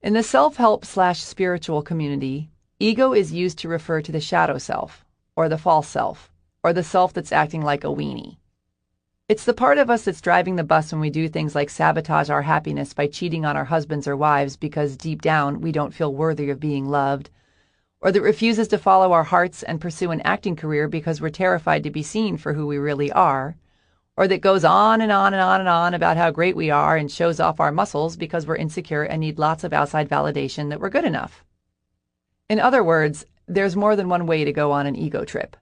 In the self-help/spiritual community, ego is used to refer to the shadow self, or the false self, or the self that's acting like a weenie. It's the part of us that's driving the bus when we do things like sabotage our happiness by cheating on our husbands or wives because deep down we don't feel worthy of being loved, or that refuses to follow our hearts and pursue an acting career because we're terrified to be seen for who we really are, or that goes on and on and on and on about how great we are and shows off our muscles because we're insecure and need lots of outside validation that we're good enough. In other words, there's more than one way to go on an ego trip.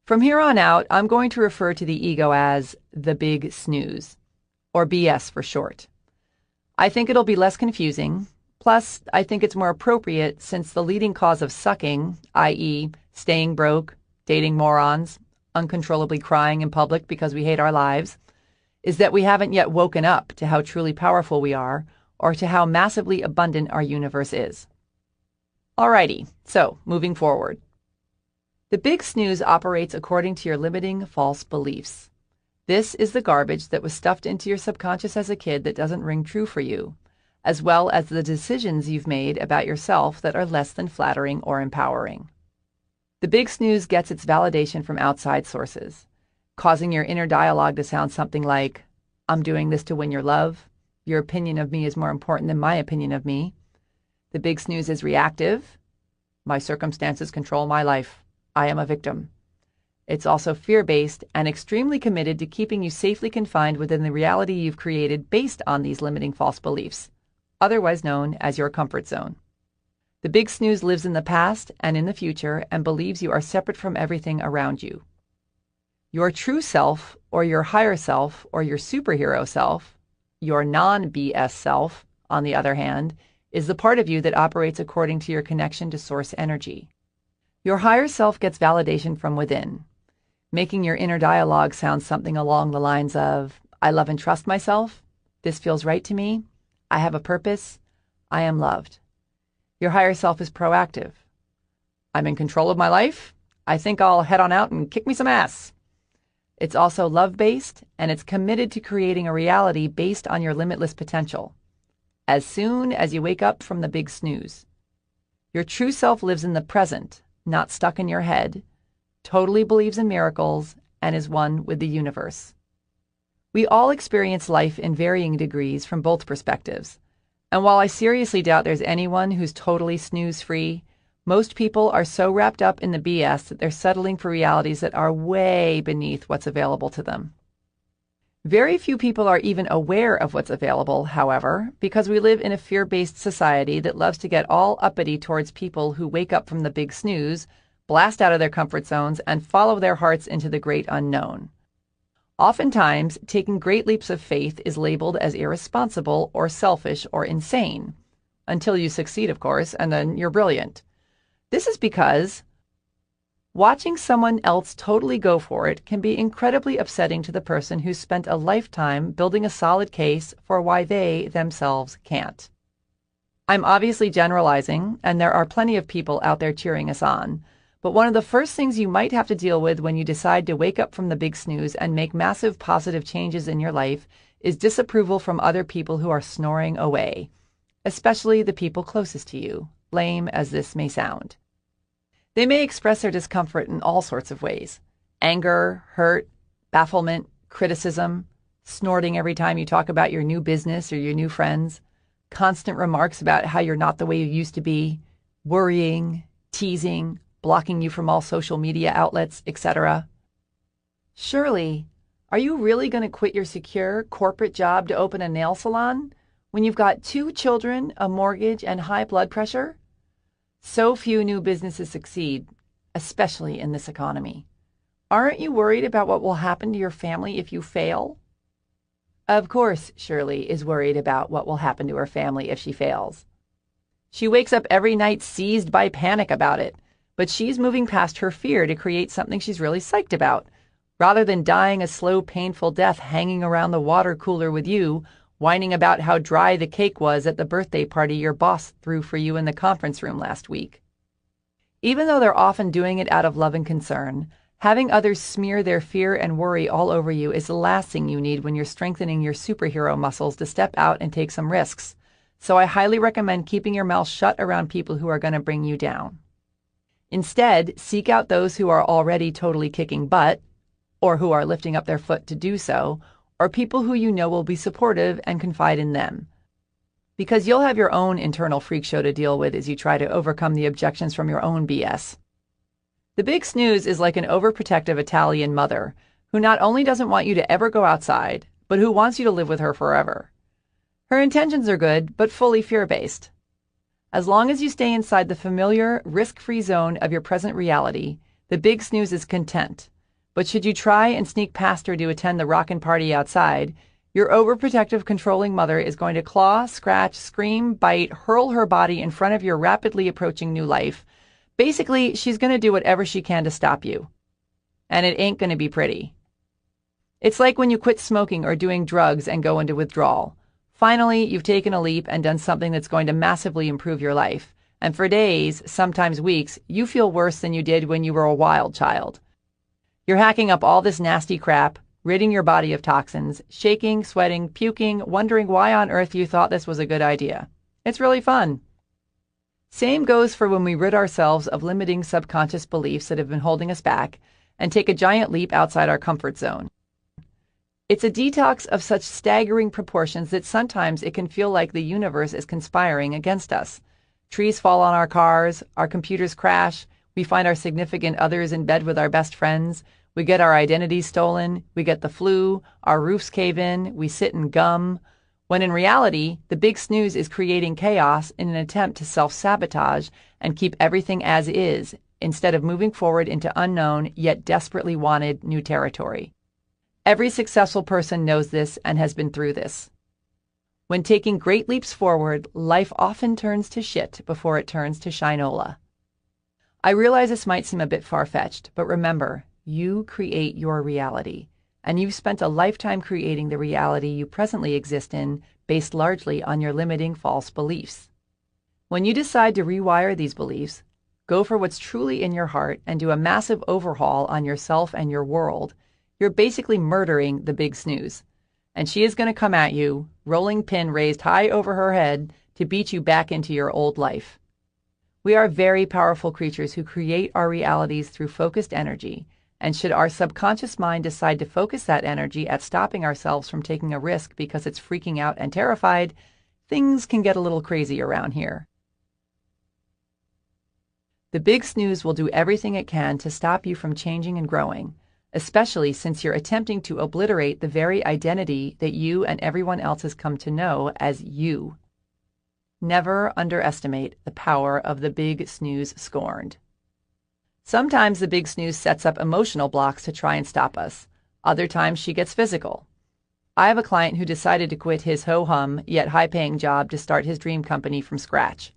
From here on out, I'm going to refer to the ego as the big snooze, or BS for short. I think it'll be less confusing. Plus, I think it's more appropriate since the leading cause of sucking, i.e., staying broke, dating morons, uncontrollably crying in public because we hate our lives, is that we haven't yet woken up to how truly powerful we are or to how massively abundant our universe is. Alrighty, so moving forward. The big snooze operates according to your limiting false beliefs. This is the garbage that was stuffed into your subconscious as a kid that doesn't ring true for you, as well as the decisions you've made about yourself that are less than flattering or empowering. The big snooze gets its validation from outside sources, causing your inner dialogue to sound something like, I'm doing this to win your love. Your opinion of me is more important than my opinion of me. The big snooze is reactive. My circumstances control my life. I am a victim. It's also fear-based and extremely committed to keeping you safely confined within the reality you've created based on these limiting false beliefs, otherwise known as your comfort zone. The big snooze lives in the past and in the future and believes you are separate from everything around you. Your true self, or your higher self, or your superhero self, your non-BS self, on the other hand, is the part of you that operates according to your connection to source energy. Your higher self gets validation from within, making your inner dialogue sound something along the lines of, I love and trust myself. This feels right to me. I have a purpose. I am loved. Your higher self is proactive. I'm in control of my life. I think I'll head on out and kick me some ass. It's also love-based, and it's committed to creating a reality based on your limitless potential, as soon as you wake up from the big snooze. Your true self lives in the present, not stuck in your head, totally believes in miracles, and is one with the universe. We all experience life in varying degrees from both perspectives, and while I seriously doubt there's anyone who's totally snooze-free, most people are so wrapped up in the BS that they're settling for realities that are way beneath what's available to them. Very few people are even aware of what's available, however, because we live in a fear-based society that loves to get all uppity towards people who wake up from the big snooze, blast out of their comfort zones, and follow their hearts into the great unknown. Oftentimes, taking great leaps of faith is labeled as irresponsible or selfish or insane. Until you succeed, of course, and then you're brilliant. This is because watching someone else totally go for it can be incredibly upsetting to the person who's spent a lifetime building a solid case for why they themselves can't. I'm obviously generalizing, and there are plenty of people out there cheering us on, but one of the first things you might have to deal with when you decide to wake up from the big snooze and make massive positive changes in your life is disapproval from other people who are snoring away, especially the people closest to you, lame as this may sound. They may express their discomfort in all sorts of ways: anger, hurt, bafflement, criticism, snorting every time you talk about your new business or your new friends, constant remarks about how you're not the way you used to be, worrying, teasing, blocking you from all social media outlets, etc. Surely, are you really going to quit your secure corporate job to open a nail salon when you've got 2 children, a mortgage, and high blood pressure? So few new businesses succeed, especially in this economy. Aren't you worried about what will happen to your family if you fail? Of course, Shirley is worried about what will happen to her family if she fails. She wakes up every night seized by panic about it, but she's moving past her fear to create something she's really psyched about, rather than dying a slow, painful death hanging around the water cooler with you, whining about how dry the cake was at the birthday party your boss threw for you in the conference room last week. Even though they're often doing it out of love and concern, having others smear their fear and worry all over you is the last thing you need when you're strengthening your superhero muscles to step out and take some risks. So I highly recommend keeping your mouth shut around people who are going to bring you down. Instead, seek out those who are already totally kicking butt, or who are lifting up their foot to do so, or people who you know will be supportive and confide in them. Because you'll have your own internal freak show to deal with as you try to overcome the objections from your own BS. The big snooze is like an overprotective Italian mother who not only doesn't want you to ever go outside, but who wants you to live with her forever. Her intentions are good, but fully fear-based. As long as you stay inside the familiar, risk-free zone of your present reality, the big snooze is content. But should you try and sneak past her to attend the rockin' party outside, your overprotective, controlling mother is going to claw, scratch, scream, bite, hurl her body in front of your rapidly approaching new life. Basically, she's going to do whatever she can to stop you. And it ain't going to be pretty. It's like when you quit smoking or doing drugs and go into withdrawal. Finally, you've taken a leap and done something that's going to massively improve your life. And for days, sometimes weeks, you feel worse than you did when you were a wild child. You're hacking up all this nasty crap, ridding your body of toxins, shaking, sweating, puking, wondering why on earth you thought this was a good idea. It's really fun. Same goes for when we rid ourselves of limiting subconscious beliefs that have been holding us back and take a giant leap outside our comfort zone. It's a detox of such staggering proportions that sometimes it can feel like the universe is conspiring against us. Trees fall on our cars, our computers crash, we find our significant others in bed with our best friends, we get our identities stolen, we get the flu, our roofs cave in, we sit and gum. When in reality, the big snooze is creating chaos in an attempt to self-sabotage and keep everything as is, instead of moving forward into unknown yet desperately wanted new territory. Every successful person knows this and has been through this. When taking great leaps forward, life often turns to shit before it turns to shinola. I realize this might seem a bit far-fetched, but remember, you create your reality, and you've spent a lifetime creating the reality you presently exist in based largely on your limiting false beliefs. When you decide to rewire these beliefs, go for what's truly in your heart and do a massive overhaul on yourself and your world, you're basically murdering the big snooze. And she is going to come at you, rolling pin raised high over her head, to beat you back into your old life. We are very powerful creatures who create our realities through focused energy, and should our subconscious mind decide to focus that energy at stopping ourselves from taking a risk because it's freaking out and terrified, things can get a little crazy around here. The big snooze will do everything it can to stop you from changing and growing, especially since you're attempting to obliterate the very identity that you and everyone else has come to know as you. Never underestimate the power of the big snooze scorned. Sometimes the big snooze sets up emotional blocks to try and stop us. Other times she gets physical. I have a client who decided to quit his ho-hum yet high-paying job to start his dream company from scratch.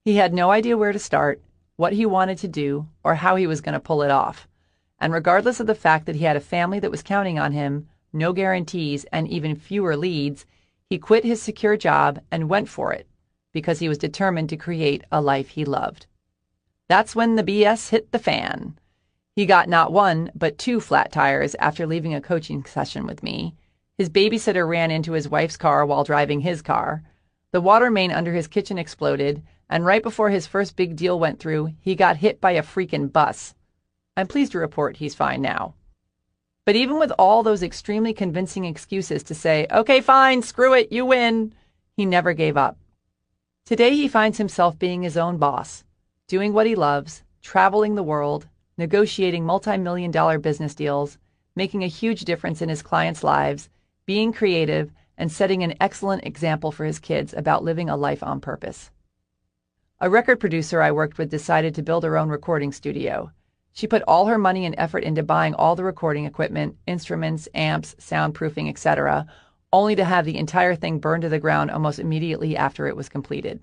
He had no idea where to start, what he wanted to do, or how he was going to pull it off. And regardless of the fact that he had a family that was counting on him, no guarantees, and even fewer leads, he quit his secure job and went for it because he was determined to create a life he loved. That's when the BS hit the fan. He got not one, but 2 flat tires after leaving a coaching session with me. His babysitter ran into his wife's car while driving his car. The water main under his kitchen exploded, and right before his first big deal went through, he got hit by a freaking bus. I'm pleased to report he's fine now. But even with all those extremely convincing excuses to say, okay, fine, screw it, you win, he never gave up. Today he finds himself being his own boss, doing what he loves, traveling the world, negotiating multi-million-dollar business deals, making a huge difference in his clients' lives, being creative, and setting an excellent example for his kids about living a life on purpose. A record producer I worked with decided to build her own recording studio. She put all her money and effort into buying all the recording equipment, instruments, amps, soundproofing, etc., only to have the entire thing burned to the ground almost immediately after it was completed.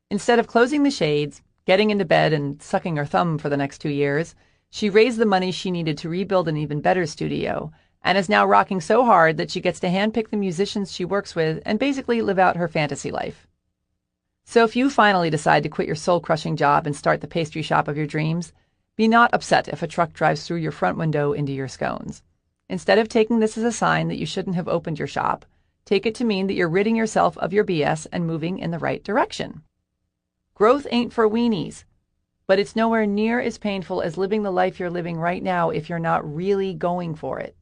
Instead of closing the shades, getting into bed, and sucking her thumb for the next 2 years, she raised the money she needed to rebuild an even better studio, and is now rocking so hard that she gets to handpick the musicians she works with and basically live out her fantasy life. So if you finally decide to quit your soul-crushing job and start the pastry shop of your dreams, be not upset if a truck drives through your front window into your scones. Instead of taking this as a sign that you shouldn't have opened your shop, take it to mean that you're ridding yourself of your BS and moving in the right direction. Growth ain't for weenies, but it's nowhere near as painful as living the life you're living right now if you're not really going for it.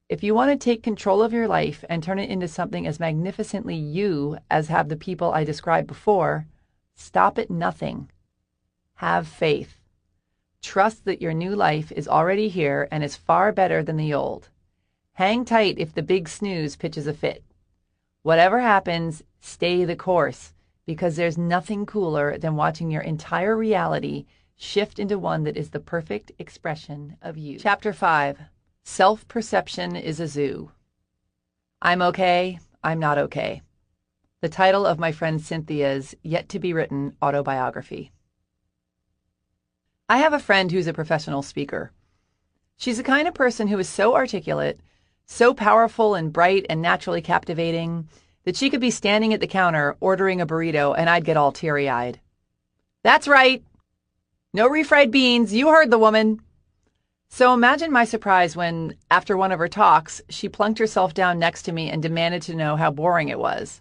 If you want to take control of your life and turn it into something as magnificently you as have the people I described before, stop at nothing. Have faith. Trust that your new life is already here and is far better than the old. Hang tight if the big snooze pitches a fit. Whatever happens, stay the course, because there's nothing cooler than watching your entire reality shift into one that is the perfect expression of you. Chapter 5. Self-Perception is a Zoo. I'm okay, I'm not okay. The title of my friend Cynthia's yet-to-be-written autobiography. I have a friend who's a professional speaker. She's the kind of person who is so articulate, so powerful and bright and naturally captivating that she could be standing at the counter ordering a burrito and I'd get all teary-eyed. That's right. No refried beans. You heard the woman. So imagine my surprise when, after one of her talks, she plunked herself down next to me and demanded to know how boring it was.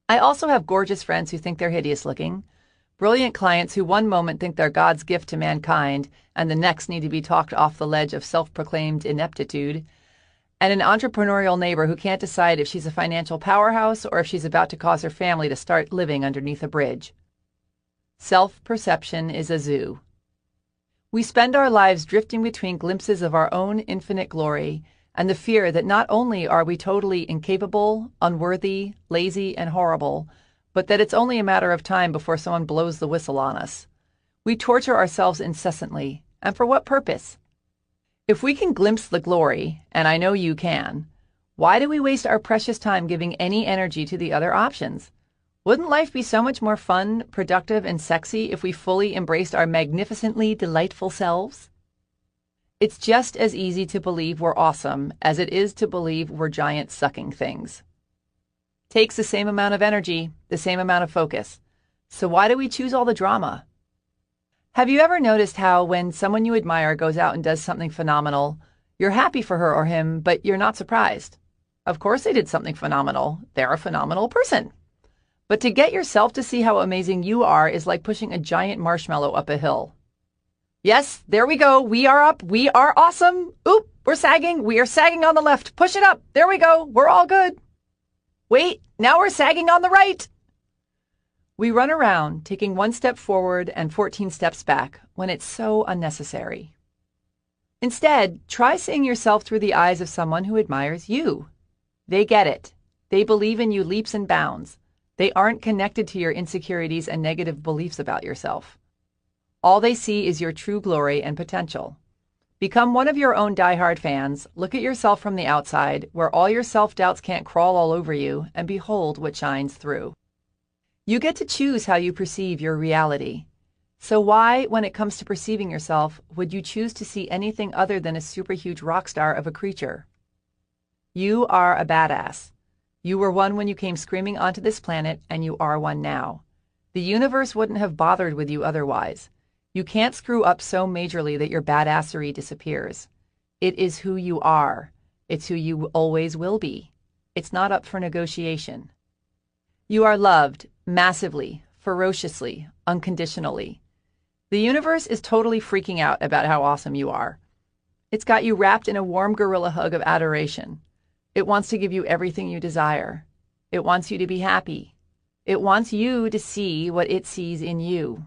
I also have gorgeous friends who think they're hideous looking, brilliant clients who one moment think they're God's gift to mankind and the next need to be talked off the ledge of self-proclaimed ineptitude, and an entrepreneurial neighbor who can't decide if she's a financial powerhouse or if she's about to cause her family to start living underneath a bridge. Self-perception is a zoo. We spend our lives drifting between glimpses of our own infinite glory and the fear that not only are we totally incapable, unworthy, lazy, and horrible, but that it's only a matter of time before someone blows the whistle on us. We torture ourselves incessantly, and for what purpose? If we can glimpse the glory, and I know you can, why do we waste our precious time giving any energy to the other options? Wouldn't life be so much more fun, productive, and sexy if we fully embraced our magnificently delightful selves? It's just as easy to believe we're awesome as it is to believe we're giant sucking things. Takes the same amount of energy, the same amount of focus. So why do we choose all the drama? Have you ever noticed how when someone you admire goes out and does something phenomenal, you're happy for her or him, but you're not surprised? Of course they did something phenomenal. They're a phenomenal person. But to get yourself to see how amazing you are is like pushing a giant marshmallow up a hill. Yes, there we go. We are up. We are awesome. Oop, we're sagging. We are sagging on the left. Push it up. There we go. We're all good. Wait, now we're sagging on the right. We run around, taking one step forward and 14 steps back when it's so unnecessary. Instead, try seeing yourself through the eyes of someone who admires you. They get it. They believe in you leaps and bounds. They aren't connected to your insecurities and negative beliefs about yourself. All they see is your true glory and potential. Become one of your own diehard fans, look at yourself from the outside, where all your self-doubts can't crawl all over you, and behold what shines through. You get to choose how you perceive your reality. So why, when it comes to perceiving yourself, would you choose to see anything other than a super huge rock star of a creature? You are a badass. You were one when you came screaming onto this planet, and you are one now. The universe wouldn't have bothered with you otherwise. You can't screw up so majorly that your badassery disappears. It is who you are. It's who you always will be. It's not up for negotiation. You are loved, massively, ferociously, unconditionally. The universe is totally freaking out about how awesome you are. It's got you wrapped in a warm gorilla hug of adoration. It wants to give you everything you desire. It wants you to be happy. It wants you to see what it sees in you.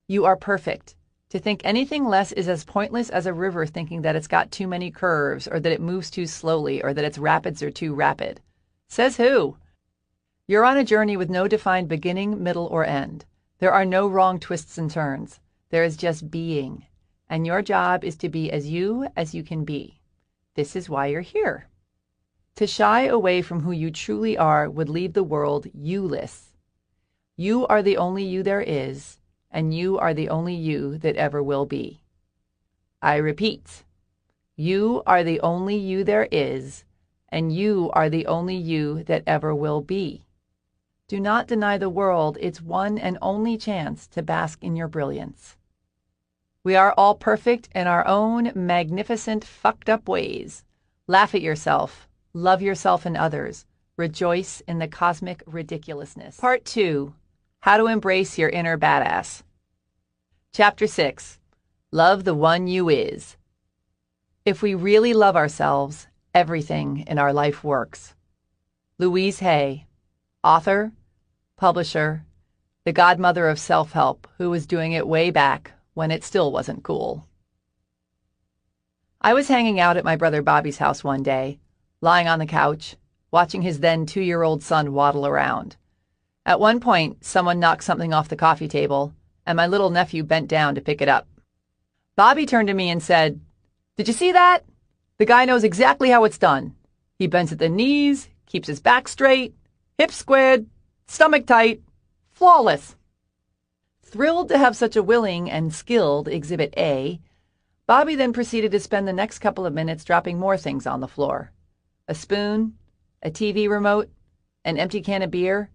You are perfect. To think anything less is as pointless as a river thinking that it's got too many curves or that it moves too slowly or that its rapids are too rapid. Says who? You're on a journey with no defined beginning, middle, or end. There are no wrong twists and turns. There is just being. And your job is to be as you can be. This is why you're here. To shy away from who you truly are would leave the world you-less. You are the only you there is, and you are the only you that ever will be. I repeat, you are the only you there is, and you are the only you that ever will be. Do not deny the world its one and only chance to bask in your brilliance. We are all perfect in our own magnificent, fucked up ways. Laugh at yourself. Love yourself and others. Rejoice in the cosmic ridiculousness. Part 2. How to embrace your inner badass. Chapter 6. Love the one you is. If we really love ourselves, everything in our life works. Louise Hay, author, publisher, the godmother of self-help who was doing it way back when it still wasn't cool. I was hanging out at my brother Bobby's house one day, lying on the couch, watching his then 2-year-old son waddle around. At one point, someone knocked something off the coffee table, and my little nephew bent down to pick it up. Bobby turned to me and said, "Did you see that? The guy knows exactly how it's done. He bends at the knees, keeps his back straight, hips squared, stomach tight, flawless." Thrilled to have such a willing and skilled Exhibit A, Bobby then proceeded to spend the next couple of minutes dropping more things on the floor. A spoon, a TV remote, an empty can of beer,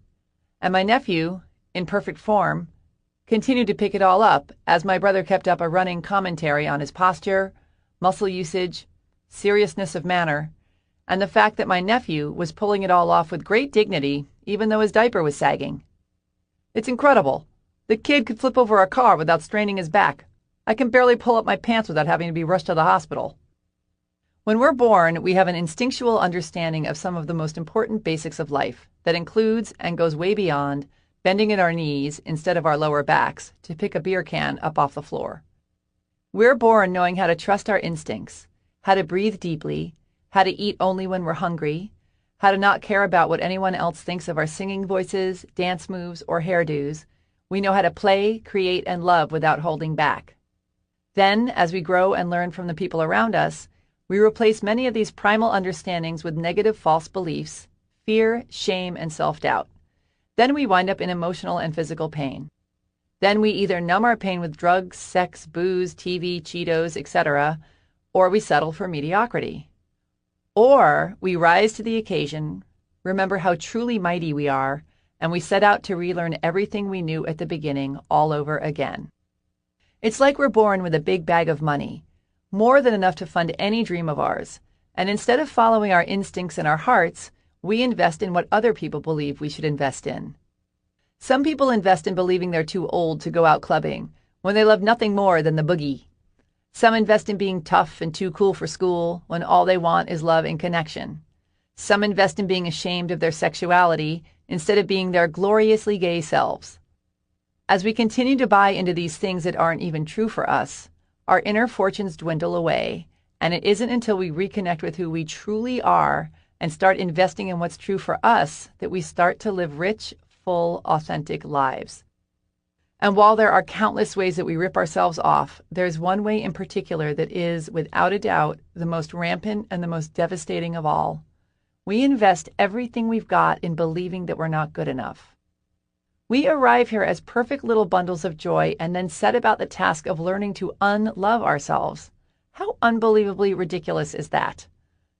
and my nephew, in perfect form, continued to pick it all up as my brother kept up a running commentary on his posture, muscle usage, seriousness of manner, and the fact that my nephew was pulling it all off with great dignity even though his diaper was sagging. "It's incredible. The kid could flip over a car without straining his back. I can barely pull up my pants without having to be rushed to the hospital." When we're born, we have an instinctual understanding of some of the most important basics of life that includes and goes way beyond bending at our knees instead of our lower backs to pick a beer can up off the floor. We're born knowing how to trust our instincts, how to breathe deeply, how to eat only when we're hungry, how to not care about what anyone else thinks of our singing voices, dance moves, or hairdos. We know how to play, create, and love without holding back. Then, as we grow and learn from the people around us, we replace many of these primal understandings with negative false beliefs, fear, shame, and self-doubt. Then we wind up in emotional and physical pain. Then we either numb our pain with drugs, sex, booze, TV, Cheetos, etc., or we settle for mediocrity. Or we rise to the occasion, remember how truly mighty we are, and we set out to relearn everything we knew at the beginning all over again. It's like we're born with a big bag of money, more than enough to fund any dream of ours, and instead of following our instincts and our hearts, we invest in what other people believe we should invest in. Some people invest in believing they're too old to go out clubbing, when they love nothing more than the boogie. Some invest in being tough and too cool for school, when all they want is love and connection. Some invest in being ashamed of their sexuality instead of being their gloriously gay selves. As we continue to buy into these things that aren't even true for us, our inner fortunes dwindle away, and it isn't until we reconnect with who we truly are and start investing in what's true for us that we start to live rich, full, authentic lives. And while there are countless ways that we rip ourselves off, there's one way in particular that is, without a doubt, the most rampant and the most devastating of all. We invest everything we've got in believing that we're not good enough. We arrive here as perfect little bundles of joy and then set about the task of learning to unlove ourselves. How unbelievably ridiculous is that?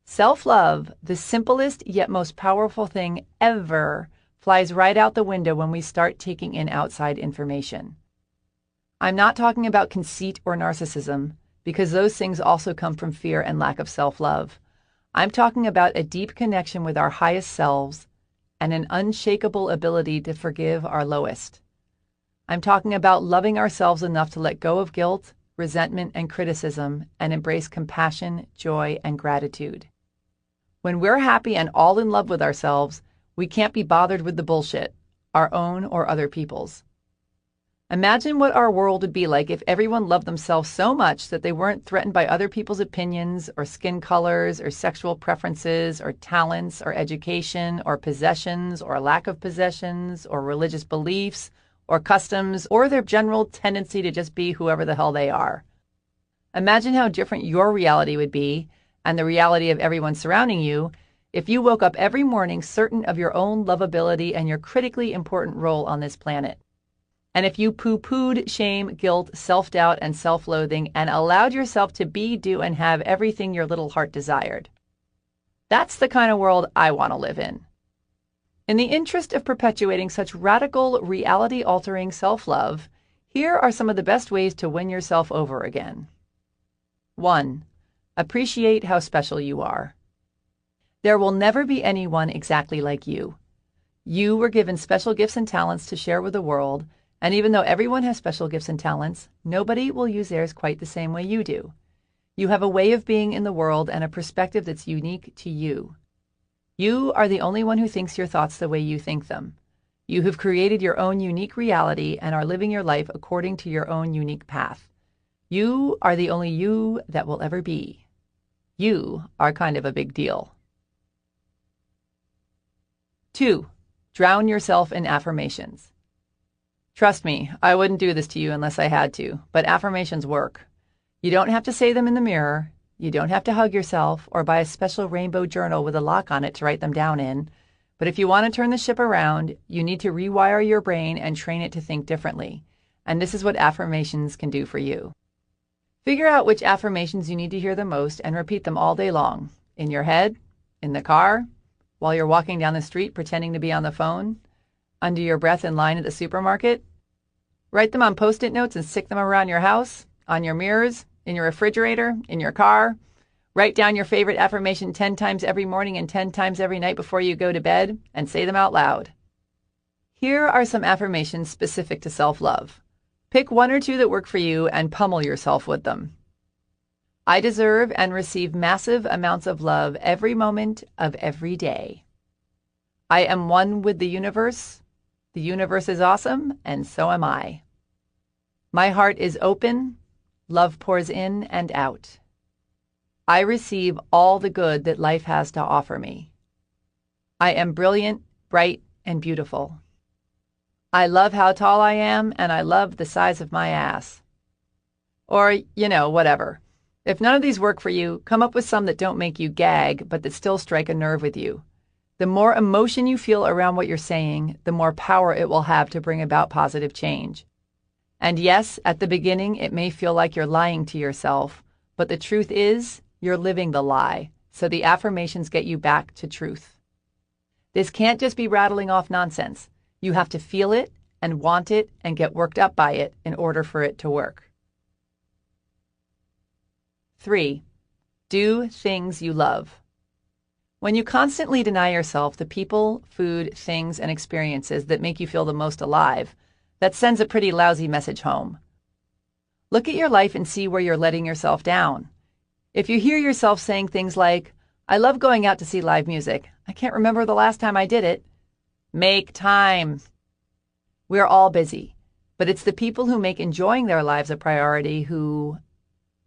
Self-love, the simplest yet most powerful thing ever, flies right out the window when we start taking in outside information. I'm not talking about conceit or narcissism, because those things also come from fear and lack of self-love. I'm talking about a deep connection with our highest selves and an unshakable ability to forgive our lowest. I'm talking about loving ourselves enough to let go of guilt, resentment, and criticism and embrace compassion, joy, and gratitude. When we're happy and all in love with ourselves, we can't be bothered with the bullshit, our own or other people's. Imagine what our world would be like if everyone loved themselves so much that they weren't threatened by other people's opinions or skin colors or sexual preferences or talents or education or possessions or lack of possessions or religious beliefs or customs or their general tendency to just be whoever the hell they are. Imagine how different your reality would be and the reality of everyone surrounding you if you woke up every morning certain of your own lovability and your critically important role on this planet. And if you poo-pooed shame, guilt, self-doubt, and self-loathing and allowed yourself to be, do, and have everything your little heart desired. That's the kind of world I want to live in. In the interest of perpetuating such radical, reality-altering self-love, here are some of the best ways to win yourself over again. 1. Appreciate how special you are. There will never be anyone exactly like you. You were given special gifts and talents to share with the world, and even though everyone has special gifts and talents, nobody will use theirs quite the same way you do. You have a way of being in the world and a perspective that's unique to you. You are the only one who thinks your thoughts the way you think them. You have created your own unique reality and are living your life according to your own unique path. You are the only you that will ever be. You are kind of a big deal. 2. Drown yourself in affirmations. Trust me, I wouldn't do this to you unless I had to, but affirmations work. You don't have to say them in the mirror. You don't have to hug yourself or buy a special rainbow journal with a lock on it to write them down in. But if you want to turn the ship around, you need to rewire your brain and train it to think differently. And this is what affirmations can do for you. Figure out which affirmations you need to hear the most and repeat them all day long. In your head, in the car, while you're walking down the street pretending to be on the phone, under your breath in line at the supermarket. Write them on Post-it notes and stick them around your house, on your mirrors, in your refrigerator, in your car. Write down your favorite affirmation 10 times every morning and 10 times every night before you go to bed, and say them out loud. Here are some affirmations specific to self-love. Pick one or two that work for you and pummel yourself with them. I deserve and receive massive amounts of love every moment of every day. I am one with the universe. The universe is awesome, and so am I. My heart is open. Love pours in and out. I receive all the good that life has to offer me. I am brilliant, bright, and beautiful. I love how tall I am, and I love the size of my ass. Or, whatever. If none of these work for you, come up with some that don't make you gag, but that still strike a nerve with you. The more emotion you feel around what you're saying, the more power it will have to bring about positive change. And yes, at the beginning, it may feel like you're lying to yourself, but the truth is, you're living the lie, so the affirmations get you back to truth. This can't just be rattling off nonsense. You have to feel it and want it and get worked up by it in order for it to work. 3. Do things you love. When you constantly deny yourself the people, food, things, and experiences that make you feel the most alive, that sends a pretty lousy message home. Look at your life and see where you're letting yourself down. If you hear yourself saying things like, I love going out to see live music. I can't remember the last time I did it. Make time. We're all busy, but it's the people who make enjoying their lives a priority who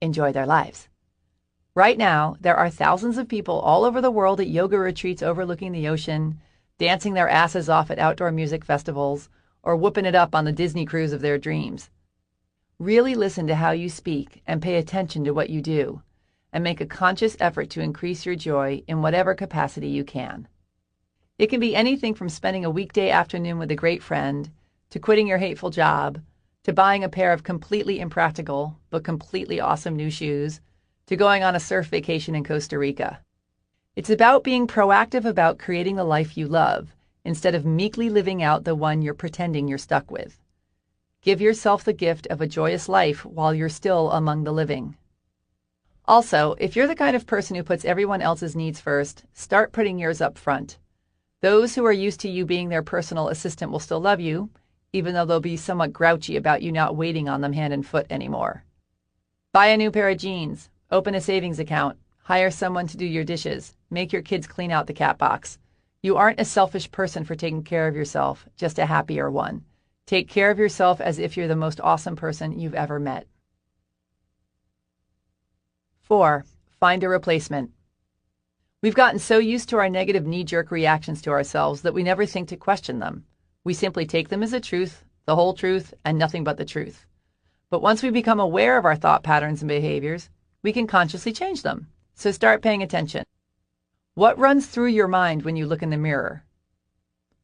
enjoy their lives. Right now, there are thousands of people all over the world at yoga retreats overlooking the ocean, dancing their asses off at outdoor music festivals, or whooping it up on the Disney cruise of their dreams. Really listen to how you speak and pay attention to what you do, and make a conscious effort to increase your joy in whatever capacity you can. It can be anything from spending a weekday afternoon with a great friend, to quitting your hateful job, to buying a pair of completely impractical but completely awesome new shoes, to going on a surf vacation in Costa Rica. It's about being proactive about creating the life you love, instead of meekly living out the one you're pretending you're stuck with. Give yourself the gift of a joyous life while you're still among the living. Also, if you're the kind of person who puts everyone else's needs first, start putting yours up front. Those who are used to you being their personal assistant will still love you, even though they'll be somewhat grouchy about you not waiting on them hand and foot anymore. Buy a new pair of jeans, open a savings account, hire someone to do your dishes, make your kids clean out the cat box. You aren't a selfish person for taking care of yourself, just a happier one. Take care of yourself as if you're the most awesome person you've ever met. 4. Find a replacement. We've gotten so used to our negative knee-jerk reactions to ourselves that we never think to question them. We simply take them as a truth, the whole truth, and nothing but the truth. But once we become aware of our thought patterns and behaviors, we can consciously change them. So start paying attention. What runs through your mind when you look in the mirror?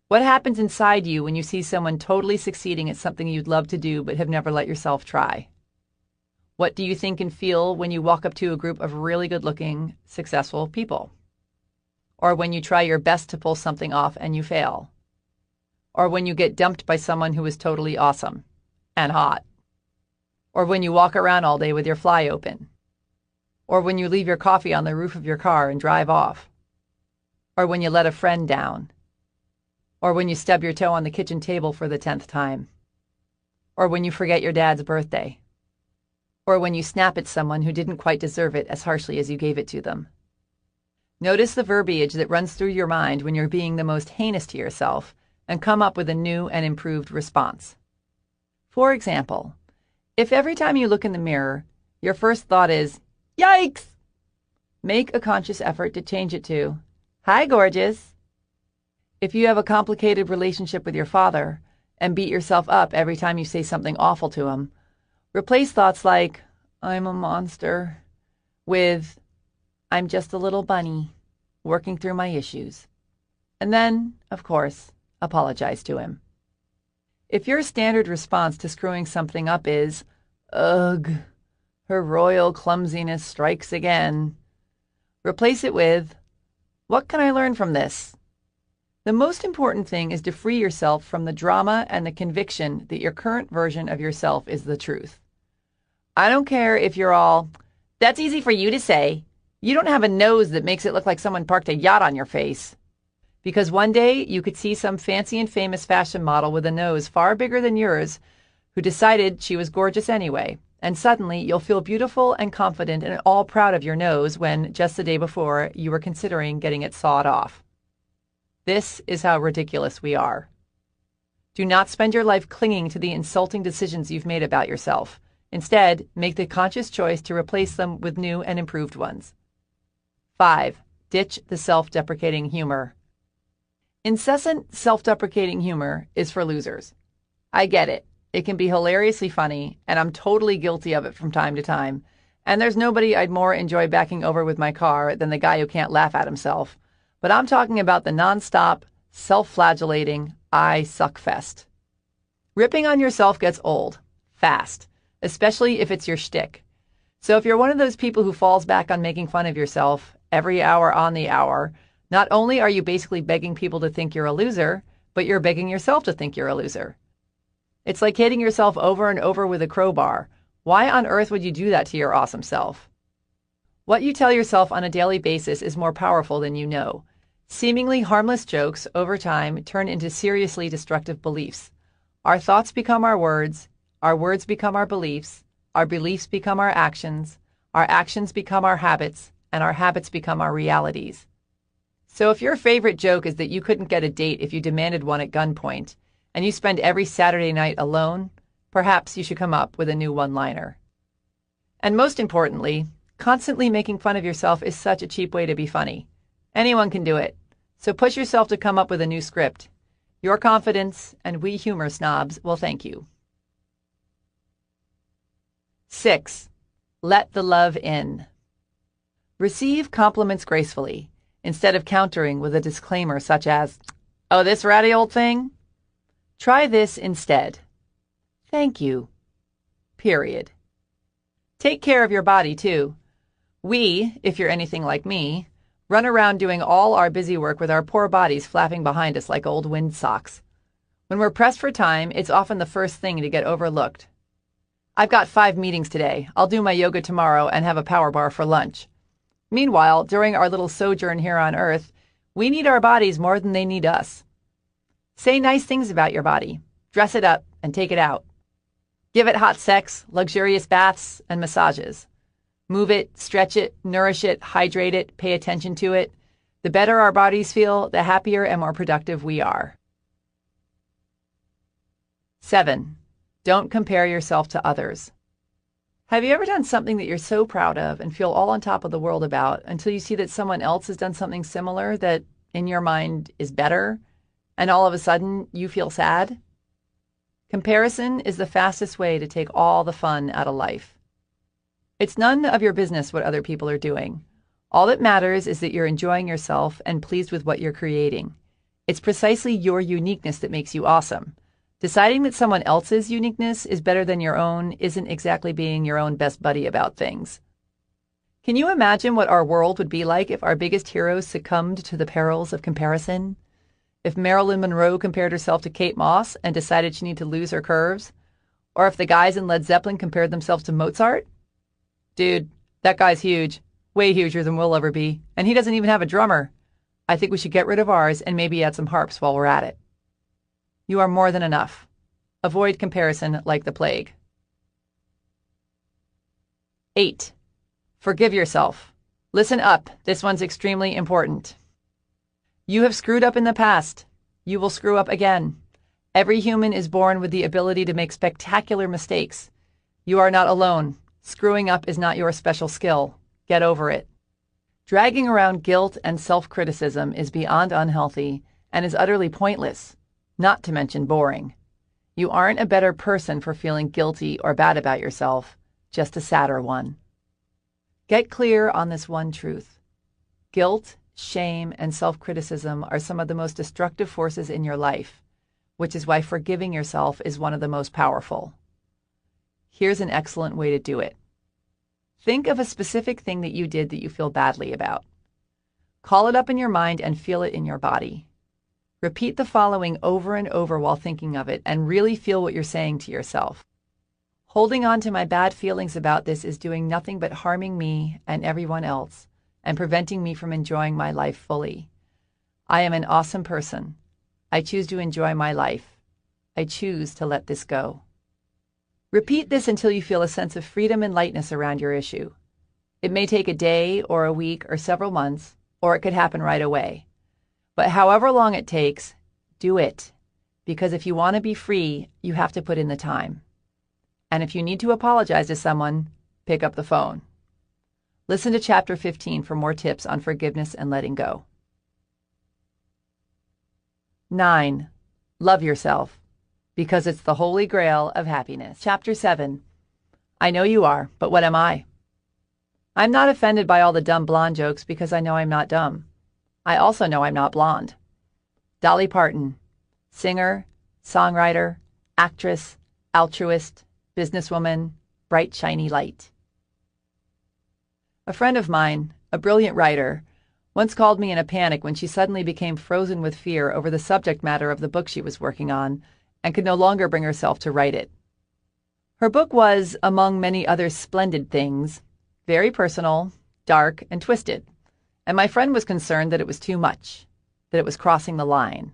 What happens inside you when you see someone totally succeeding at something you'd love to do but have never let yourself try? What do you think and feel when you walk up to a group of really good-looking, successful people? Or when you try your best to pull something off and you fail? Or when you get dumped by someone who is totally awesome and hot? Or when you walk around all day with your fly open? Or when you leave your coffee on the roof of your car and drive off? Or when you let a friend down? Or when you stub your toe on the kitchen table for the 10th time? Or when you forget your dad's birthday? Or when you snap at someone who didn't quite deserve it as harshly as you gave it to them? Notice the verbiage that runs through your mind when you're being the most heinous to yourself, and come up with a new and improved response. For example, if every time you look in the mirror, your first thought is, "Yikes!" make a conscious effort to change it to, "Hi, gorgeous." If you have a complicated relationship with your father and beat yourself up every time you say something awful to him, replace thoughts like, I'm a monster, with, I'm just a little bunny working through my issues. And then, of course, apologize to him. If your standard response to screwing something up is, ugh, her royal clumsiness strikes again, replace it with, what can I learn from this? The most important thing is to free yourself from the drama and the conviction that your current version of yourself is the truth. I don't care if you're all, that's easy for you to say. You don't have a nose that makes it look like someone parked a yacht on your face. Because one day you could see some fancy and famous fashion model with a nose far bigger than yours who decided she was gorgeous anyway. And suddenly you'll feel beautiful and confident and all proud of your nose when, just the day before, you were considering getting it sawed off. This is how ridiculous we are. Do not spend your life clinging to the insulting decisions you've made about yourself. Instead, make the conscious choice to replace them with new and improved ones. 5. Ditch the self-deprecating humor. Incessant self-deprecating humor is for losers. I get it. It can be hilariously funny, and I'm totally guilty of it from time to time. And there's nobody I'd more enjoy backing over with my car than the guy who can't laugh at himself. But I'm talking about the nonstop, self-flagellating, I suck fest. Ripping on yourself gets old, fast, especially if it's your shtick. So if you're one of those people who falls back on making fun of yourself every hour on the hour, not only are you basically begging people to think you're a loser, but you're begging yourself to think you're a loser. It's like hitting yourself over and over with a crowbar. Why on earth would you do that to your awesome self? What you tell yourself on a daily basis is more powerful than you know. Seemingly harmless jokes over time turn into seriously destructive beliefs. Our thoughts become our words become our beliefs become our actions become our habits, and our habits become our realities. So if your favorite joke is that you couldn't get a date if you demanded one at gunpoint, and you spend every Saturday night alone, perhaps you should come up with a new one-liner. And most importantly, constantly making fun of yourself is such a cheap way to be funny. Anyone can do it. So push yourself to come up with a new script. Your confidence and we humor snobs will thank you. 6. Let the love in. Receive compliments gracefully, instead of countering with a disclaimer such as, oh, this ratty old thing? Try this instead. Thank you. Period. Take care of your body, too. We, if you're anything like me, run around doing all our busy work with our poor bodies flapping behind us like old wind socks. When we're pressed for time, it's often the first thing to get overlooked. I've got 5 meetings today. I'll do my yoga tomorrow and have a power bar for lunch. Meanwhile, during our little sojourn here on Earth, we need our bodies more than they need us. Say nice things about your body. Dress it up and take it out. Give it hot sex, luxurious baths, and massages. Move it, stretch it, nourish it, hydrate it, pay attention to it. The better our bodies feel, the happier and more productive we are. 7. Don't compare yourself to others. Have you ever done something that you're so proud of and feel all on top of the world about until you see that someone else has done something similar that, in your mind, is better, and all of a sudden you feel sad? Comparison is the fastest way to take all the fun out of life. It's none of your business what other people are doing. All that matters is that you're enjoying yourself and pleased with what you're creating. It's precisely your uniqueness that makes you awesome. Deciding that someone else's uniqueness is better than your own isn't exactly being your own best buddy about things. Can you imagine what our world would be like if our biggest heroes succumbed to the perils of comparison? If Marilyn Monroe compared herself to Kate Moss and decided she needed to lose her curves? Or if the guys in Led Zeppelin compared themselves to Mozart? Dude, that guy's huge. Way huger than we'll ever be. And he doesn't even have a drummer. I think we should get rid of ours and maybe add some harps while we're at it. You are more than enough. Avoid comparison like the plague. 8. Forgive yourself. Listen up. This one's extremely important. You have screwed up in the past. You will screw up again. Every human is born with the ability to make spectacular mistakes. You are not alone. Screwing up is not your special skill. Get over it. Dragging around guilt and self-criticism is beyond unhealthy and is utterly pointless, not to mention boring. You aren't a better person for feeling guilty or bad about yourself, just a sadder one. Get clear on this one truth. Guilt, shame, and self-criticism are some of the most destructive forces in your life, which is why forgiving yourself is one of the most powerful. Here's an excellent way to do it. Think of a specific thing that you did that you feel badly about. Call it up in your mind and feel it in your body. Repeat the following over and over while thinking of it and really feel what you're saying to yourself. Holding on to my bad feelings about this is doing nothing but harming me and everyone else and preventing me from enjoying my life fully. I am an awesome person. I choose to enjoy my life. I choose to let this go. Repeat this until you feel a sense of freedom and lightness around your issue. It may take a day or a week or several months, or it could happen right away. But however long it takes, do it. Because if you want to be free, you have to put in the time. And if you need to apologize to someone, pick up the phone. Listen to Chapter 15 for more tips on forgiveness and letting go. 9. Love yourself, because it's the holy grail of happiness. Chapter 7. I know you are, but what am I? I'm not offended by all the dumb blonde jokes because I know I'm not dumb. I also know I'm not blonde. Dolly Parton, singer, songwriter, actress, altruist, businesswoman, bright, shiny light. A friend of mine, a brilliant writer, once called me in a panic when she suddenly became frozen with fear over the subject matter of the book she was working on and could no longer bring herself to write it. Her book was, among many other splendid things, very personal, dark, and twisted, and my friend was concerned that it was too much, that it was crossing the line,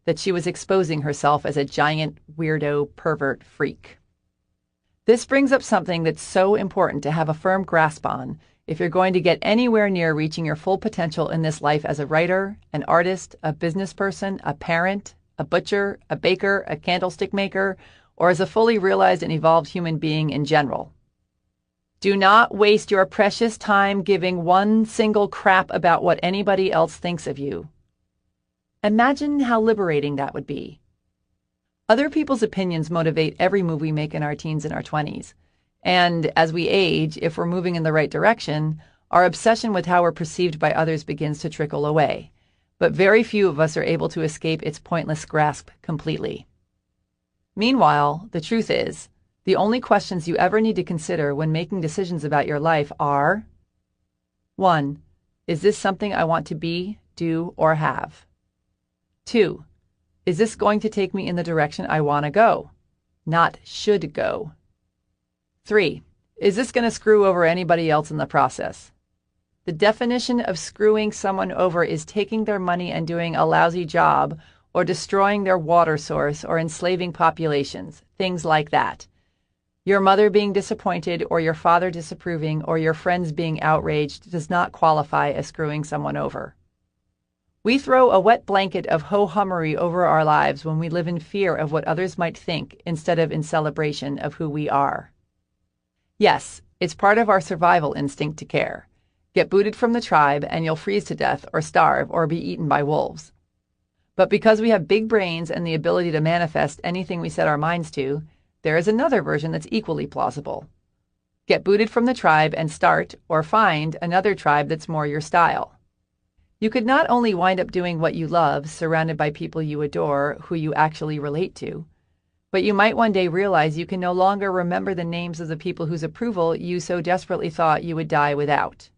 that she was exposing herself as a giant, weirdo, pervert freak. This brings up something that's so important to have a firm grasp on if you're going to get anywhere near reaching your full potential in this life as a writer, an artist, a business person, a parent, a butcher, a baker, a candlestick maker, or as a fully realized and evolved human being in general. Do not waste your precious time giving one single crap about what anybody else thinks of you. Imagine how liberating that would be. Other people's opinions motivate every move we make in our teens and our 20s. And as we age, if we're moving in the right direction, our obsession with how we're perceived by others begins to trickle away. But very few of us are able to escape its pointless grasp completely. Meanwhile, the truth is, the only questions you ever need to consider when making decisions about your life are: 1. Is this something I want to be, do, or have? 2. Is this going to take me in the direction I want to go, not should go? 3. Is this going to screw over anybody else in the process? The definition of screwing someone over is taking their money and doing a lousy job, or destroying their water source, or enslaving populations, things like that. Your mother being disappointed, or your father disapproving, or your friends being outraged does not qualify as screwing someone over. We throw a wet blanket of ho-hummery over our lives when we live in fear of what others might think instead of in celebration of who we are. Yes, it's part of our survival instinct to care. Get booted from the tribe and you'll freeze to death or starve or be eaten by wolves. But because we have big brains and the ability to manifest anything we set our minds to, there is another version that's equally plausible. Get booted from the tribe and start or find another tribe that's more your style. You could not only wind up doing what you love, surrounded by people you adore, who you actually relate to, but you might one day realize you can no longer remember the names of the people whose approval you so desperately thought you would die without.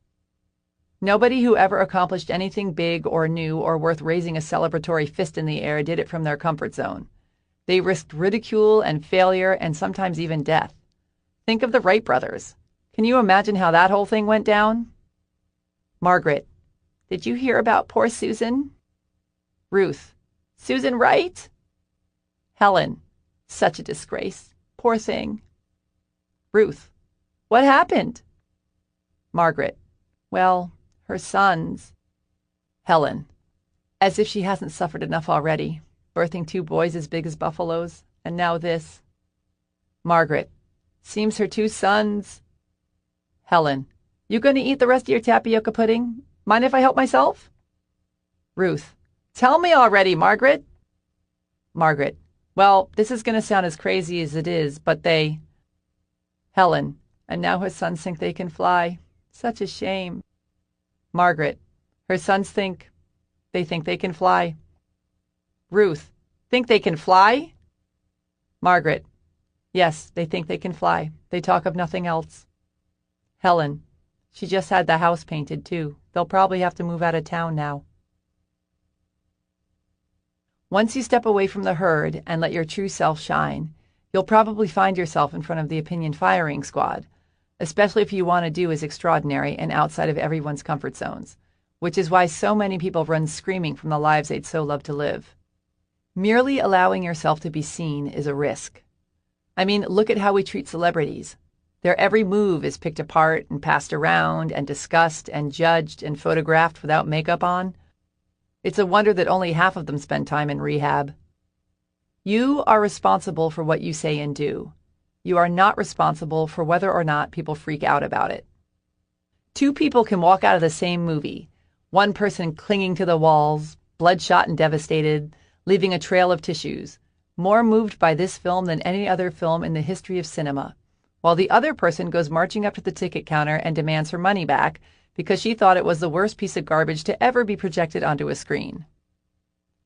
Nobody who ever accomplished anything big or new or worth raising a celebratory fist in the air did it from their comfort zone. They risked ridicule and failure and sometimes even death. Think of the Wright brothers. Can you imagine how that whole thing went down? Margaret: Did you hear about poor Susan? Ruth: Susan Wright? Helen: Such a disgrace. Poor thing. Ruth: What happened? Margaret: Well, her sons. Helen: As if she hasn't suffered enough already, birthing 2 boys as big as buffaloes, and now this. Margaret: Seems her 2 sons. Helen: You going to eat the rest of your tapioca pudding? Mind if I help myself? Ruth: Tell me already, Margaret. Margaret. Well, this is going to sound as crazy as it is, but they... Helen. And now her sons think they can fly. Such a shame. Margaret. Her sons think... They think they can fly. Ruth. Think they can fly? Margaret. Yes, they think they can fly. They talk of nothing else. Helen. She just had the house painted, too. They'll probably have to move out of town now. Once you step away from the herd and let your true self shine, you'll probably find yourself in front of the opinion firing squad, especially if you want to do is extraordinary and outside of everyone's comfort zones, which is why so many people run screaming from the lives they'd so love to live. Merely allowing yourself to be seen is a risk. I mean, look at how we treat celebrities. Their every move is picked apart and passed around and discussed and judged and photographed without makeup on. It's a wonder that only half of them spend time in rehab. You are responsible for what you say and do. You are not responsible for whether or not people freak out about it. Two people can walk out of the same movie, one person clinging to the walls, bloodshot and devastated, leaving a trail of tissues, more moved by this film than any other film in the history of cinema, while the other person goes marching up to the ticket counter and demands her money back because she thought it was the worst piece of garbage to ever be projected onto a screen.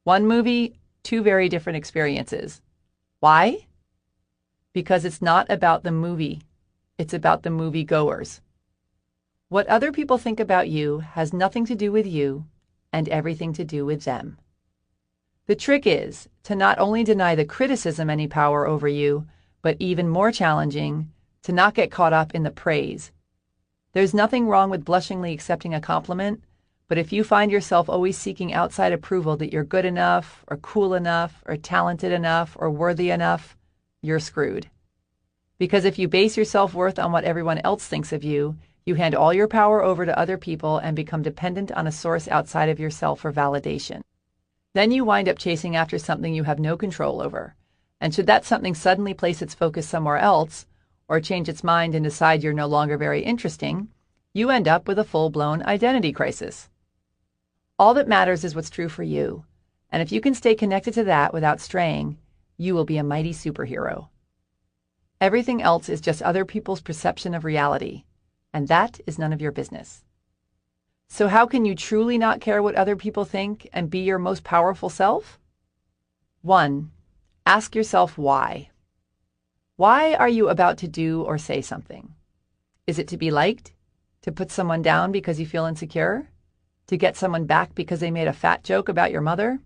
One movie, two very different experiences. Why? Because it's not about the movie. It's about the moviegoers. What other people think about you has nothing to do with you and everything to do with them. The trick is to not only deny the criticism any power over you, but even more challenging, to not get caught up in the praise. There's nothing wrong with blushingly accepting a compliment, but if you find yourself always seeking outside approval that you're good enough, or cool enough, or talented enough, or worthy enough, you're screwed. Because if you base your self-worth on what everyone else thinks of you, you hand all your power over to other people and become dependent on a source outside of yourself for validation. Then you wind up chasing after something you have no control over. And should that something suddenly place its focus somewhere else, or change its mind and decide you're no longer very interesting, you end up with a full-blown identity crisis. All that matters is what's true for you, and if you can stay connected to that without straying, you will be a mighty superhero. Everything else is just other people's perception of reality, and that is none of your business. So how can you truly not care what other people think and be your most powerful self? 1. Ask yourself why. Why are you about to do or say something? Is it to be liked? To put someone down because you feel insecure? To get someone back because they made a fat joke about your mother?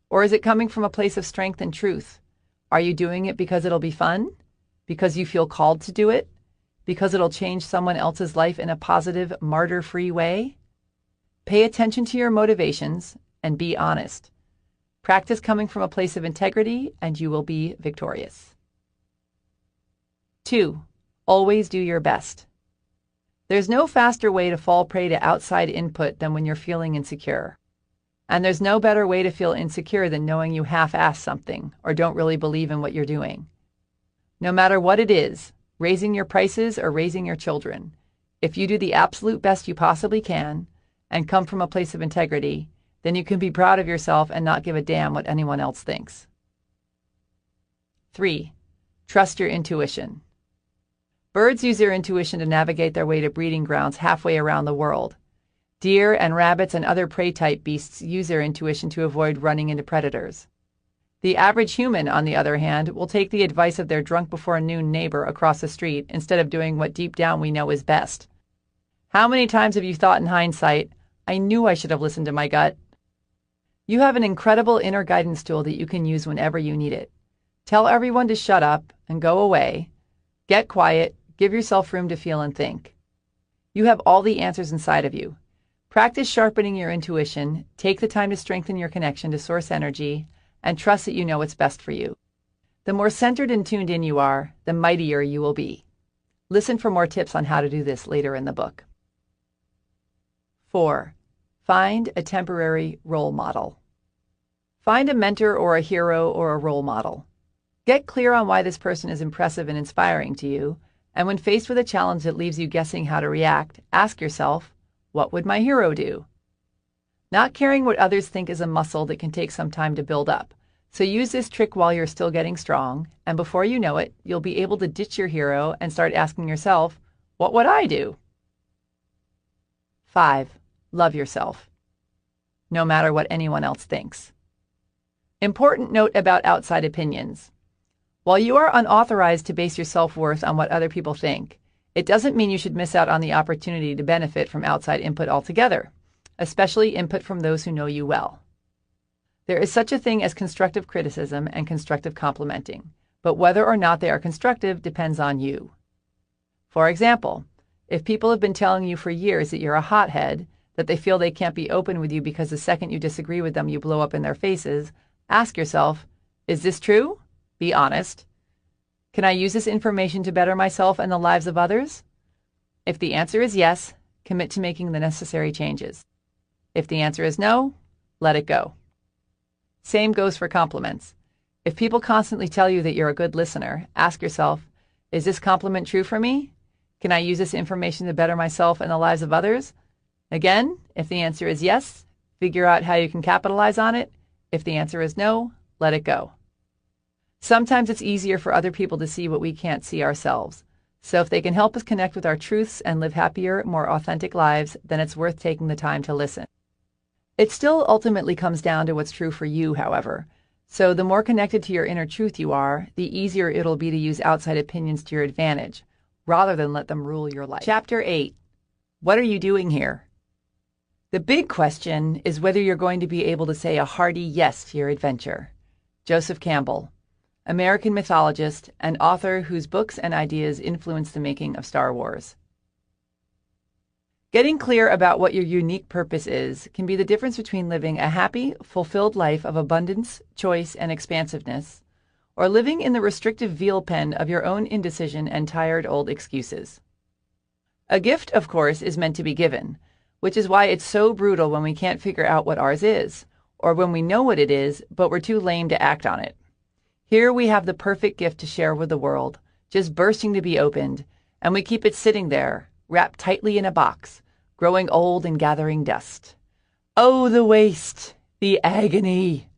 Or is it coming from a place of strength and truth? Are you doing it because it'll be fun? Because you feel called to do it? Because it'll change someone else's life in a positive, martyr-free way? Pay attention to your motivations and be honest. Practice coming from a place of integrity and you will be victorious. 2. Always do your best. There's no faster way to fall prey to outside input than when you're feeling insecure. And there's no better way to feel insecure than knowing you half-assed something or don't really believe in what you're doing. No matter what it is, raising your prices or raising your children, if you do the absolute best you possibly can and come from a place of integrity, then you can be proud of yourself and not give a damn what anyone else thinks. 3. Trust your intuition. Birds use their intuition to navigate their way to breeding grounds halfway around the world. Deer and rabbits and other prey-type beasts use their intuition to avoid running into predators. The average human, on the other hand, will take the advice of their drunk-before-noon neighbor across the street instead of doing what deep down we know is best. How many times have you thought in hindsight, I knew I should have listened to my gut? You have an incredible inner guidance tool that you can use whenever you need it. Tell everyone to shut up and go away. Get quiet. Give yourself room to feel and think. You have all the answers inside of you. Practice sharpening your intuition, take the time to strengthen your connection to source energy, and trust that you know what's best for you. The more centered and tuned in you are, the mightier you will be. Listen for more tips on how to do this later in the book. 4. Find a temporary role model. Find a mentor or a hero or a role model. Get clear on why this person is impressive and inspiring to you, and when faced with a challenge that leaves you guessing how to react, ask yourself, what would my hero do? Not caring what others think is a muscle that can take some time to build up. So use this trick while you're still getting strong, and before you know it, you'll be able to ditch your hero and start asking yourself, what would I do? 5. Love yourself, no matter what anyone else thinks. Important note about outside opinions. While you are unauthorized to base your self-worth on what other people think, it doesn't mean you should miss out on the opportunity to benefit from outside input altogether, especially input from those who know you well. There is such a thing as constructive criticism and constructive complimenting, but whether or not they are constructive depends on you. For example, if people have been telling you for years that you're a hothead, that they feel they can't be open with you because the second you disagree with them you blow up in their faces, ask yourself, is this true? Be honest. Can I use this information to better myself and the lives of others? If the answer is yes, commit to making the necessary changes. If the answer is no, let it go. Same goes for compliments. If people constantly tell you that you're a good listener, ask yourself, is this compliment true for me? Can I use this information to better myself and the lives of others? Again, if the answer is yes, figure out how you can capitalize on it. If the answer is no, let it go. Sometimes it's easier for other people to see what we can't see ourselves. So if they can help us connect with our truths and live happier, more authentic lives, then it's worth taking the time to listen. It still ultimately comes down to what's true for you, however. So the more connected to your inner truth you are, the easier it'll be to use outside opinions to your advantage, rather than let them rule your life. Chapter 8. What are you doing here? The big question is whether you're going to be able to say a hearty yes to your adventure. Joseph Campbell, American mythologist and author whose books and ideas influenced the making of Star Wars. Getting clear about what your unique purpose is can be the difference between living a happy, fulfilled life of abundance, choice, and expansiveness, or living in the restrictive veal pen of your own indecision and tired old excuses. A gift, of course, is meant to be given, which is why it's so brutal when we can't figure out what ours is, or when we know what it is, but we're too lame to act on it. Here we have the perfect gift to share with the world, just bursting to be opened, and we keep it sitting there, wrapped tightly in a box, growing old and gathering dust. Oh, the waste, the agony.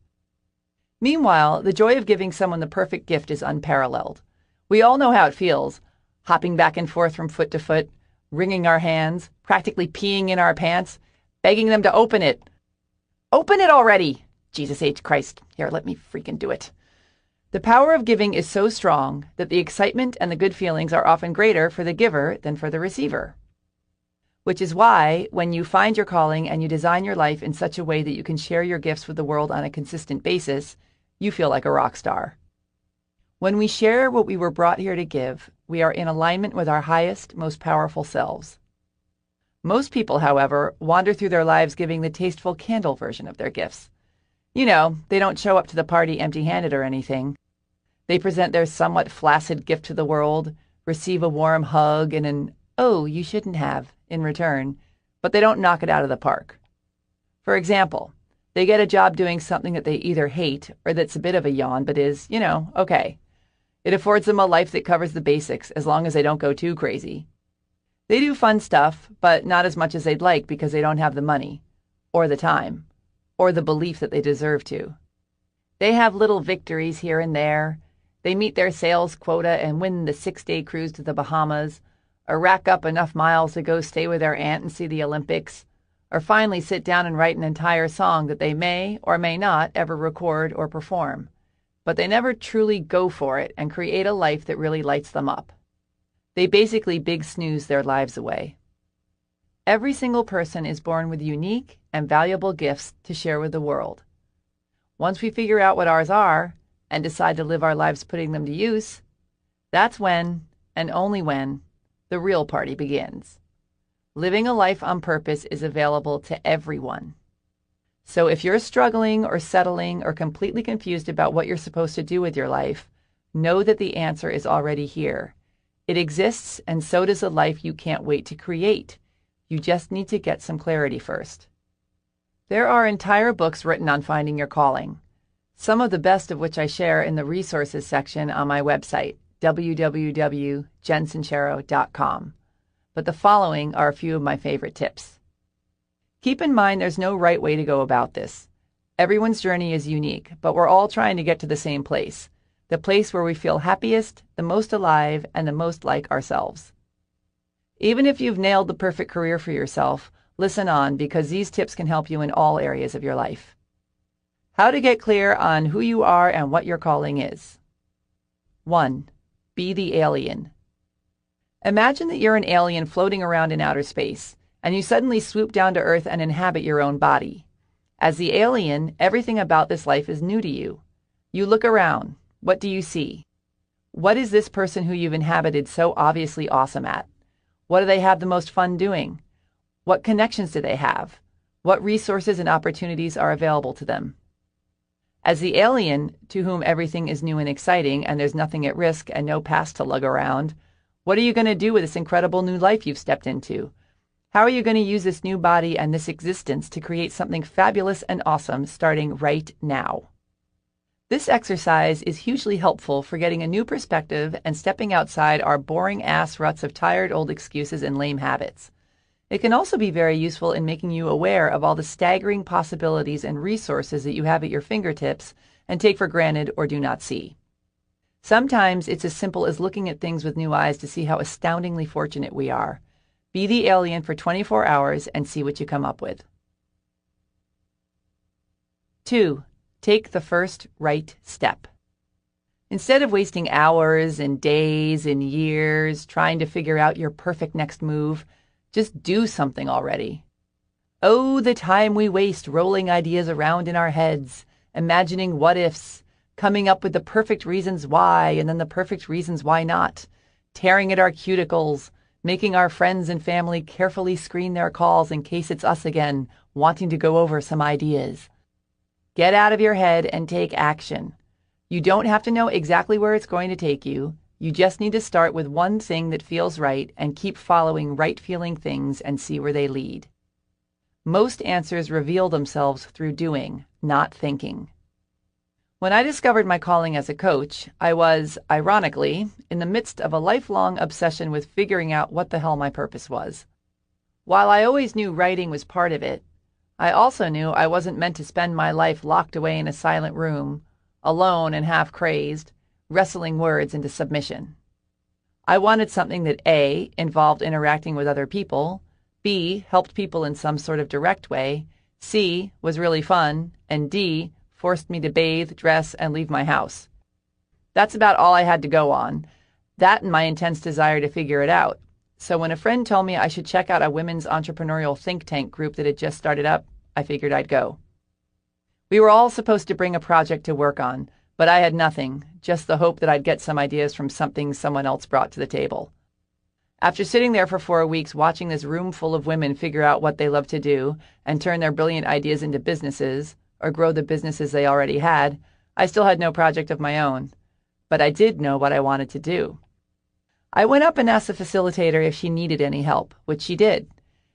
Meanwhile, the joy of giving someone the perfect gift is unparalleled. We all know how it feels, hopping back and forth from foot to foot, wringing our hands, practically peeing in our pants, begging them to open it. Open it already! Jesus H. Christ. Here, let me freaking do it. The power of giving is so strong that the excitement and the good feelings are often greater for the giver than for the receiver. Which is why, when you find your calling and you design your life in such a way that you can share your gifts with the world on a consistent basis, you feel like a rock star. When we share what we were brought here to give, we are in alignment with our highest, most powerful selves. Most people, however, wander through their lives giving the tasteful candle version of their gifts. You know, they don't show up to the party empty-handed or anything. They present their somewhat flaccid gift to the world, receive a warm hug and an, "Oh, you shouldn't have," in return, but they don't knock it out of the park. For example, they get a job doing something that they either hate or that's a bit of a yawn but is, okay. It affords them a life that covers the basics as long as they don't go too crazy. They do fun stuff, but not as much as they'd like because they don't have the money, or the time, or the belief that they deserve to. They have little victories here and there. They meet their sales quota and win the 6-day cruise to the Bahamas, or rack up enough miles to go stay with their aunt and see the Olympics, or finally sit down and write an entire song that they may or may not ever record or perform. But they never truly go for it and create a life that really lights them up. They basically big snooze their lives away. Every single person is born with unique and valuable gifts to share with the world. Once we figure out what ours are and decide to live our lives putting them to use, that's when, and only when, the real party begins. Living a life on purpose is available to everyone. So if you're struggling or settling or completely confused about what you're supposed to do with your life, know that the answer is already here. It exists, and so does a life you can't wait to create. You just need to get some clarity first. There are entire books written on finding your calling, some of the best of which I share in the resources section on my website, www.jennsincero.com. But the following are a few of my favorite tips. Keep in mind there's no right way to go about this. Everyone's journey is unique, but we're all trying to get to the same place, the place where we feel happiest, the most alive, and the most like ourselves. Even if you've nailed the perfect career for yourself, listen on because these tips can help you in all areas of your life. How to get clear on who you are and what your calling is. 1. Be the alien. Imagine that you're an alien floating around in outer space, and you suddenly swoop down to Earth and inhabit your own body. As the alien, everything about this life is new to you. You look around. What do you see? What is this person who you've inhabited so obviously awesome at? What do they have the most fun doing? What connections do they have? What resources and opportunities are available to them? As the alien, to whom everything is new and exciting and there's nothing at risk and no past to lug around, what are you going to do with this incredible new life you've stepped into? How are you going to use this new body and this existence to create something fabulous and awesome starting right now? This exercise is hugely helpful for getting a new perspective and stepping outside our boring-ass ruts of tired old excuses and lame habits. It can also be very useful in making you aware of all the staggering possibilities and resources that you have at your fingertips and take for granted or do not see. Sometimes it's as simple as looking at things with new eyes to see how astoundingly fortunate we are. Be the alien for 24 hours and see what you come up with. 2. Take the first right step. Instead of wasting hours and days and years trying to figure out your perfect next move, just do something already. Oh, the time we waste rolling ideas around in our heads, imagining what-ifs, coming up with the perfect reasons why and then the perfect reasons why not, tearing at our cuticles, making our friends and family carefully screen their calls in case it's us again, wanting to go over some ideas. Get out of your head and take action. You don't have to know exactly where it's going to take you. You just need to start with one thing that feels right and keep following right-feeling things and see where they lead. Most answers reveal themselves through doing, not thinking. When I discovered my calling as a coach, I was, ironically, in the midst of a lifelong obsession with figuring out what the hell my purpose was. While I always knew writing was part of it, I also knew I wasn't meant to spend my life locked away in a silent room, alone and half-crazed, wrestling words into submission. I wanted something that A, involved interacting with other people, B, helped people in some sort of direct way, C, was really fun, and D, forced me to bathe, dress, and leave my house. That's about all I had to go on. That and my intense desire to figure it out. So when a friend told me I should check out a women's entrepreneurial think tank group that had just started up, I figured I'd go. We were all supposed to bring a project to work on, but I had nothing, just the hope that I'd get some ideas from something someone else brought to the table. After sitting there for 4 weeks watching this room full of women figure out what they love to do and turn their brilliant ideas into businesses, or grow the businesses they already had, I still had no project of my own. But I did know what I wanted to do. I went up and asked the facilitator if she needed any help, which she did.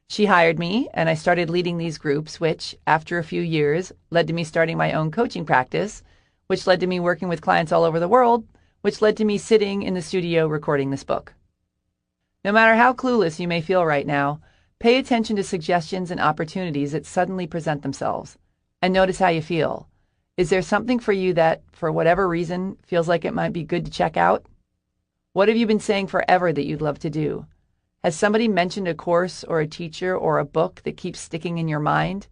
She hired me, and I started leading these groups, which, after a few years, led to me starting my own coaching practice, which led to me working with clients all over the world, which led to me sitting in the studio recording this book. No matter how clueless you may feel right now, pay attention to suggestions and opportunities that suddenly present themselves, and notice how you feel. Is there something for you that, for whatever reason, feels like it might be good to check out? What have you been saying forever that you'd love to do? Has somebody mentioned a course or a teacher or a book that keeps sticking in your mind?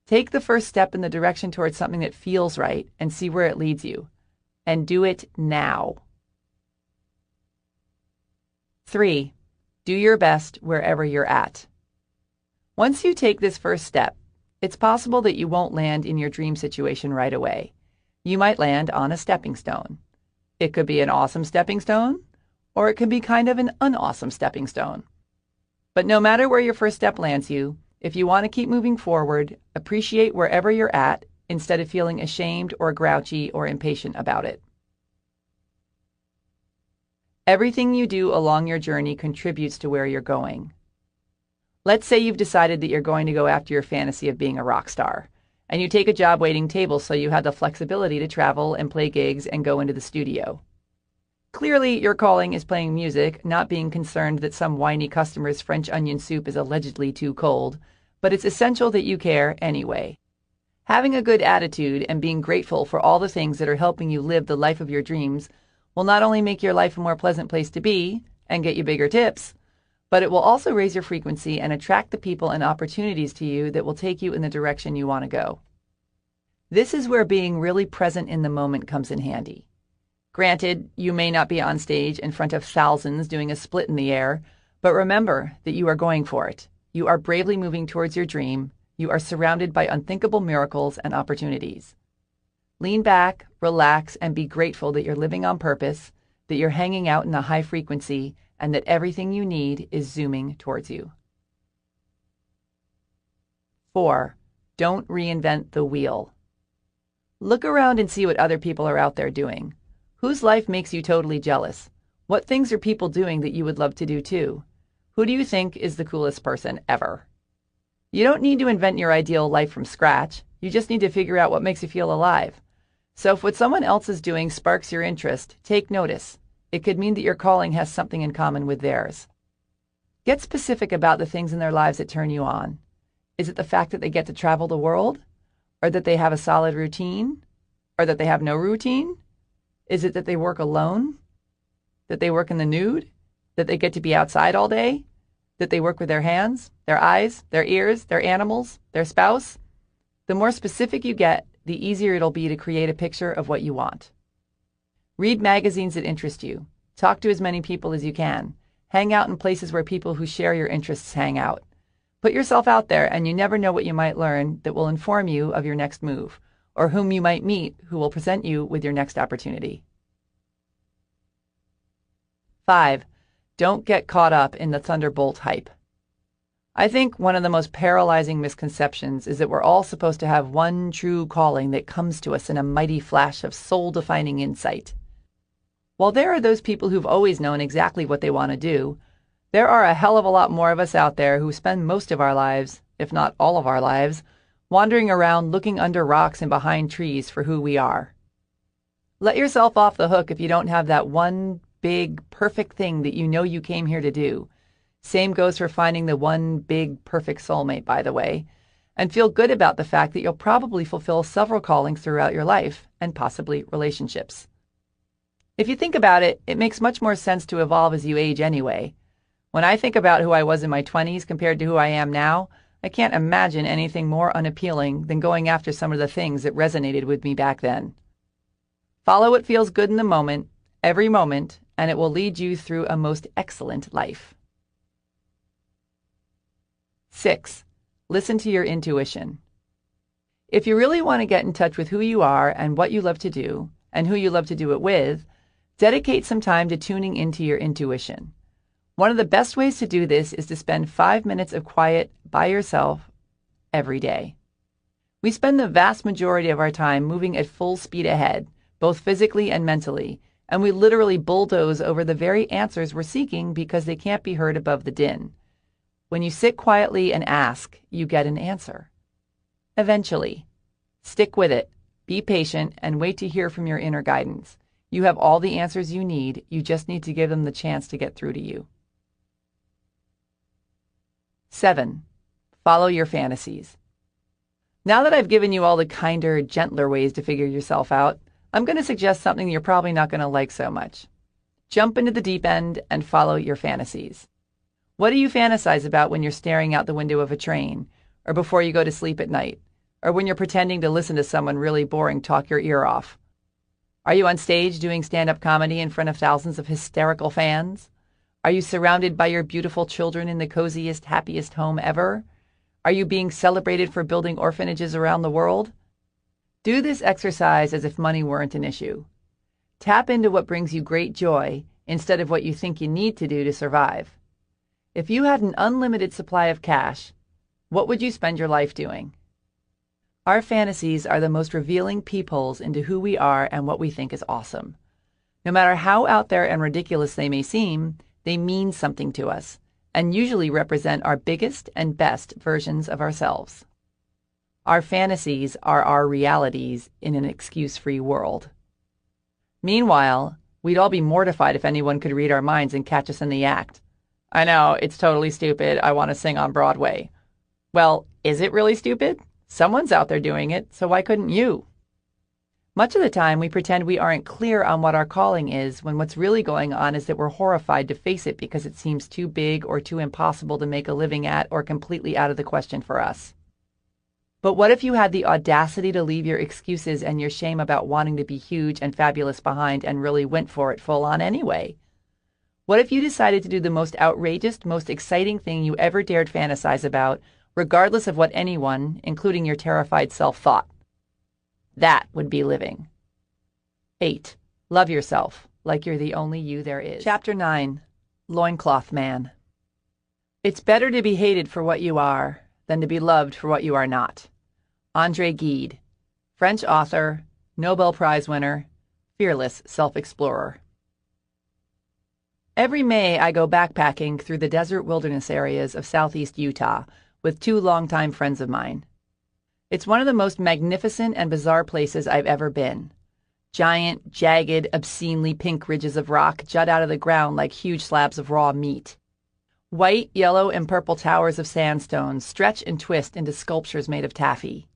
Take the first step in the direction towards something that feels right and see where it leads you. And do it now. 3. Do your best wherever you're at. Once you take this first step, it's possible that you won't land in your dream situation right away. You might land on a stepping stone. It could be an awesome stepping stone, or it could be kind of an unawesome stepping stone. But no matter where your first step lands you, if you want to keep moving forward, appreciate wherever you're at instead of feeling ashamed or grouchy or impatient about it. Everything you do along your journey contributes to where you're going. Let's say you've decided that you're going to go after your fantasy of being a rock star, and you take a job waiting tables so you have the flexibility to travel and play gigs and go into the studio. Clearly, your calling is playing music, not being concerned that some whiny customer's French onion soup is allegedly too cold, but it's essential that you care anyway. Having a good attitude and being grateful for all the things that are helping you live the life of your dreams will not only make your life a more pleasant place to be and get you bigger tips, but it will also raise your frequency and attract the people and opportunities to you that will take you in the direction you want to go. This is where being really present in the moment comes in handy. Granted, you may not be on stage in front of thousands doing a split in the air, but remember that you are going for it. You are bravely moving towards your dream. You are surrounded by unthinkable miracles and opportunities. Lean back, relax, and be grateful that you're living on purpose, that you're hanging out in a high frequency, and that everything you need is zooming towards you. 4. Don't reinvent the wheel. Look around and see what other people are out there doing. Whose life makes you totally jealous? What things are people doing that you would love to do too? Who do you think is the coolest person ever? You don't need to invent your ideal life from scratch. You just need to figure out what makes you feel alive. So if what someone else is doing sparks your interest, take notice. It could mean that your calling has something in common with theirs. Get specific about the things in their lives that turn you on. Is it the fact that they get to travel the world? Or that they have a solid routine? Or that they have no routine? Is it that they work alone? That they work in the nude? That they get to be outside all day? That they work with their hands, their eyes, their ears, their animals, their spouse? The more specific you get, the easier it'll be to create a picture of what you want. Read magazines that interest you. Talk to as many people as you can. Hang out in places where people who share your interests hang out. Put yourself out there, and you never know what you might learn that will inform you of your next move, or whom you might meet who will present you with your next opportunity. 5. Don't get caught up in the thunderbolt hype. I think one of the most paralyzing misconceptions is that we're all supposed to have one true calling that comes to us in a mighty flash of soul-defining insight. While there are those people who've always known exactly what they want to do, there are a hell of a lot more of us out there who spend most of our lives, if not all of our lives, wandering around looking under rocks and behind trees for who we are. Let yourself off the hook if you don't have that one big, perfect thing that you know you came here to do. Same goes for finding the one big, perfect soulmate, by the way, and feel good about the fact that you'll probably fulfill several callings throughout your life and possibly relationships. If you think about it, it makes much more sense to evolve as you age anyway. When I think about who I was in my 20s compared to who I am now, I can't imagine anything more unappealing than going after some of the things that resonated with me back then. Follow what feels good in the moment, every moment, and it will lead you through a most excellent life. 6. Listen to your intuition. If you really want to get in touch with who you are and what you love to do, and who you love to do it with, dedicate some time to tuning into your intuition. One of the best ways to do this is to spend 5 minutes of quiet by yourself every day. We spend the vast majority of our time moving at full speed ahead, both physically and mentally, and we literally bulldoze over the very answers we're seeking because they can't be heard above the din. When you sit quietly and ask, you get an answer. Eventually. Stick with it, be patient, and wait to hear from your inner guidance. You have all the answers you need, you just need to give them the chance to get through to you. 7. Follow your fantasies. Now that I've given you all the kinder, gentler ways to figure yourself out, I'm going to suggest something you're probably not going to like so much. Jump into the deep end and follow your fantasies. What do you fantasize about when you're staring out the window of a train, or before you go to sleep at night, or when you're pretending to listen to someone really boring talk your ear off? Are you on stage doing stand-up comedy in front of thousands of hysterical fans? Are you surrounded by your beautiful children in the coziest, happiest home ever? Are you being celebrated for building orphanages around the world? Do this exercise as if money weren't an issue. Tap into what brings you great joy instead of what you think you need to do to survive. If you had an unlimited supply of cash, what would you spend your life doing? Our fantasies are the most revealing peepholes into who we are and what we think is awesome. No matter how out there and ridiculous they may seem, they mean something to us, and usually represent our biggest and best versions of ourselves. Our fantasies are our realities in an excuse-free world. Meanwhile, we'd all be mortified if anyone could read our minds and catch us in the act. I know, it's totally stupid. I want to sing on Broadway. Well, is it really stupid? Someone's out there doing it, so why couldn't you? Much of the time, we pretend we aren't clear on what our calling is when what's really going on is that we're horrified to face it because it seems too big or too impossible to make a living at or completely out of the question for us. But what if you had the audacity to leave your excuses and your shame about wanting to be huge and fabulous behind and really went for it full on anyway? What if you decided to do the most outrageous, most exciting thing you ever dared fantasize about, regardless of what anyone, including your terrified self, thought? That would be living. 8. Love yourself like you're the only you there is. Chapter 9. Loincloth Man. It's better to be hated for what you are than to be loved for what you are not. André Gide, French author, Nobel Prize winner, fearless self-explorer. Every May, I go backpacking through the desert wilderness areas of southeast Utah with 2 longtime friends of mine. It's one of the most magnificent and bizarre places I've ever been. Giant, jagged, obscenely pink ridges of rock jut out of the ground like huge slabs of raw meat. White, yellow, and purple towers of sandstone stretch and twist into sculptures made of taffy.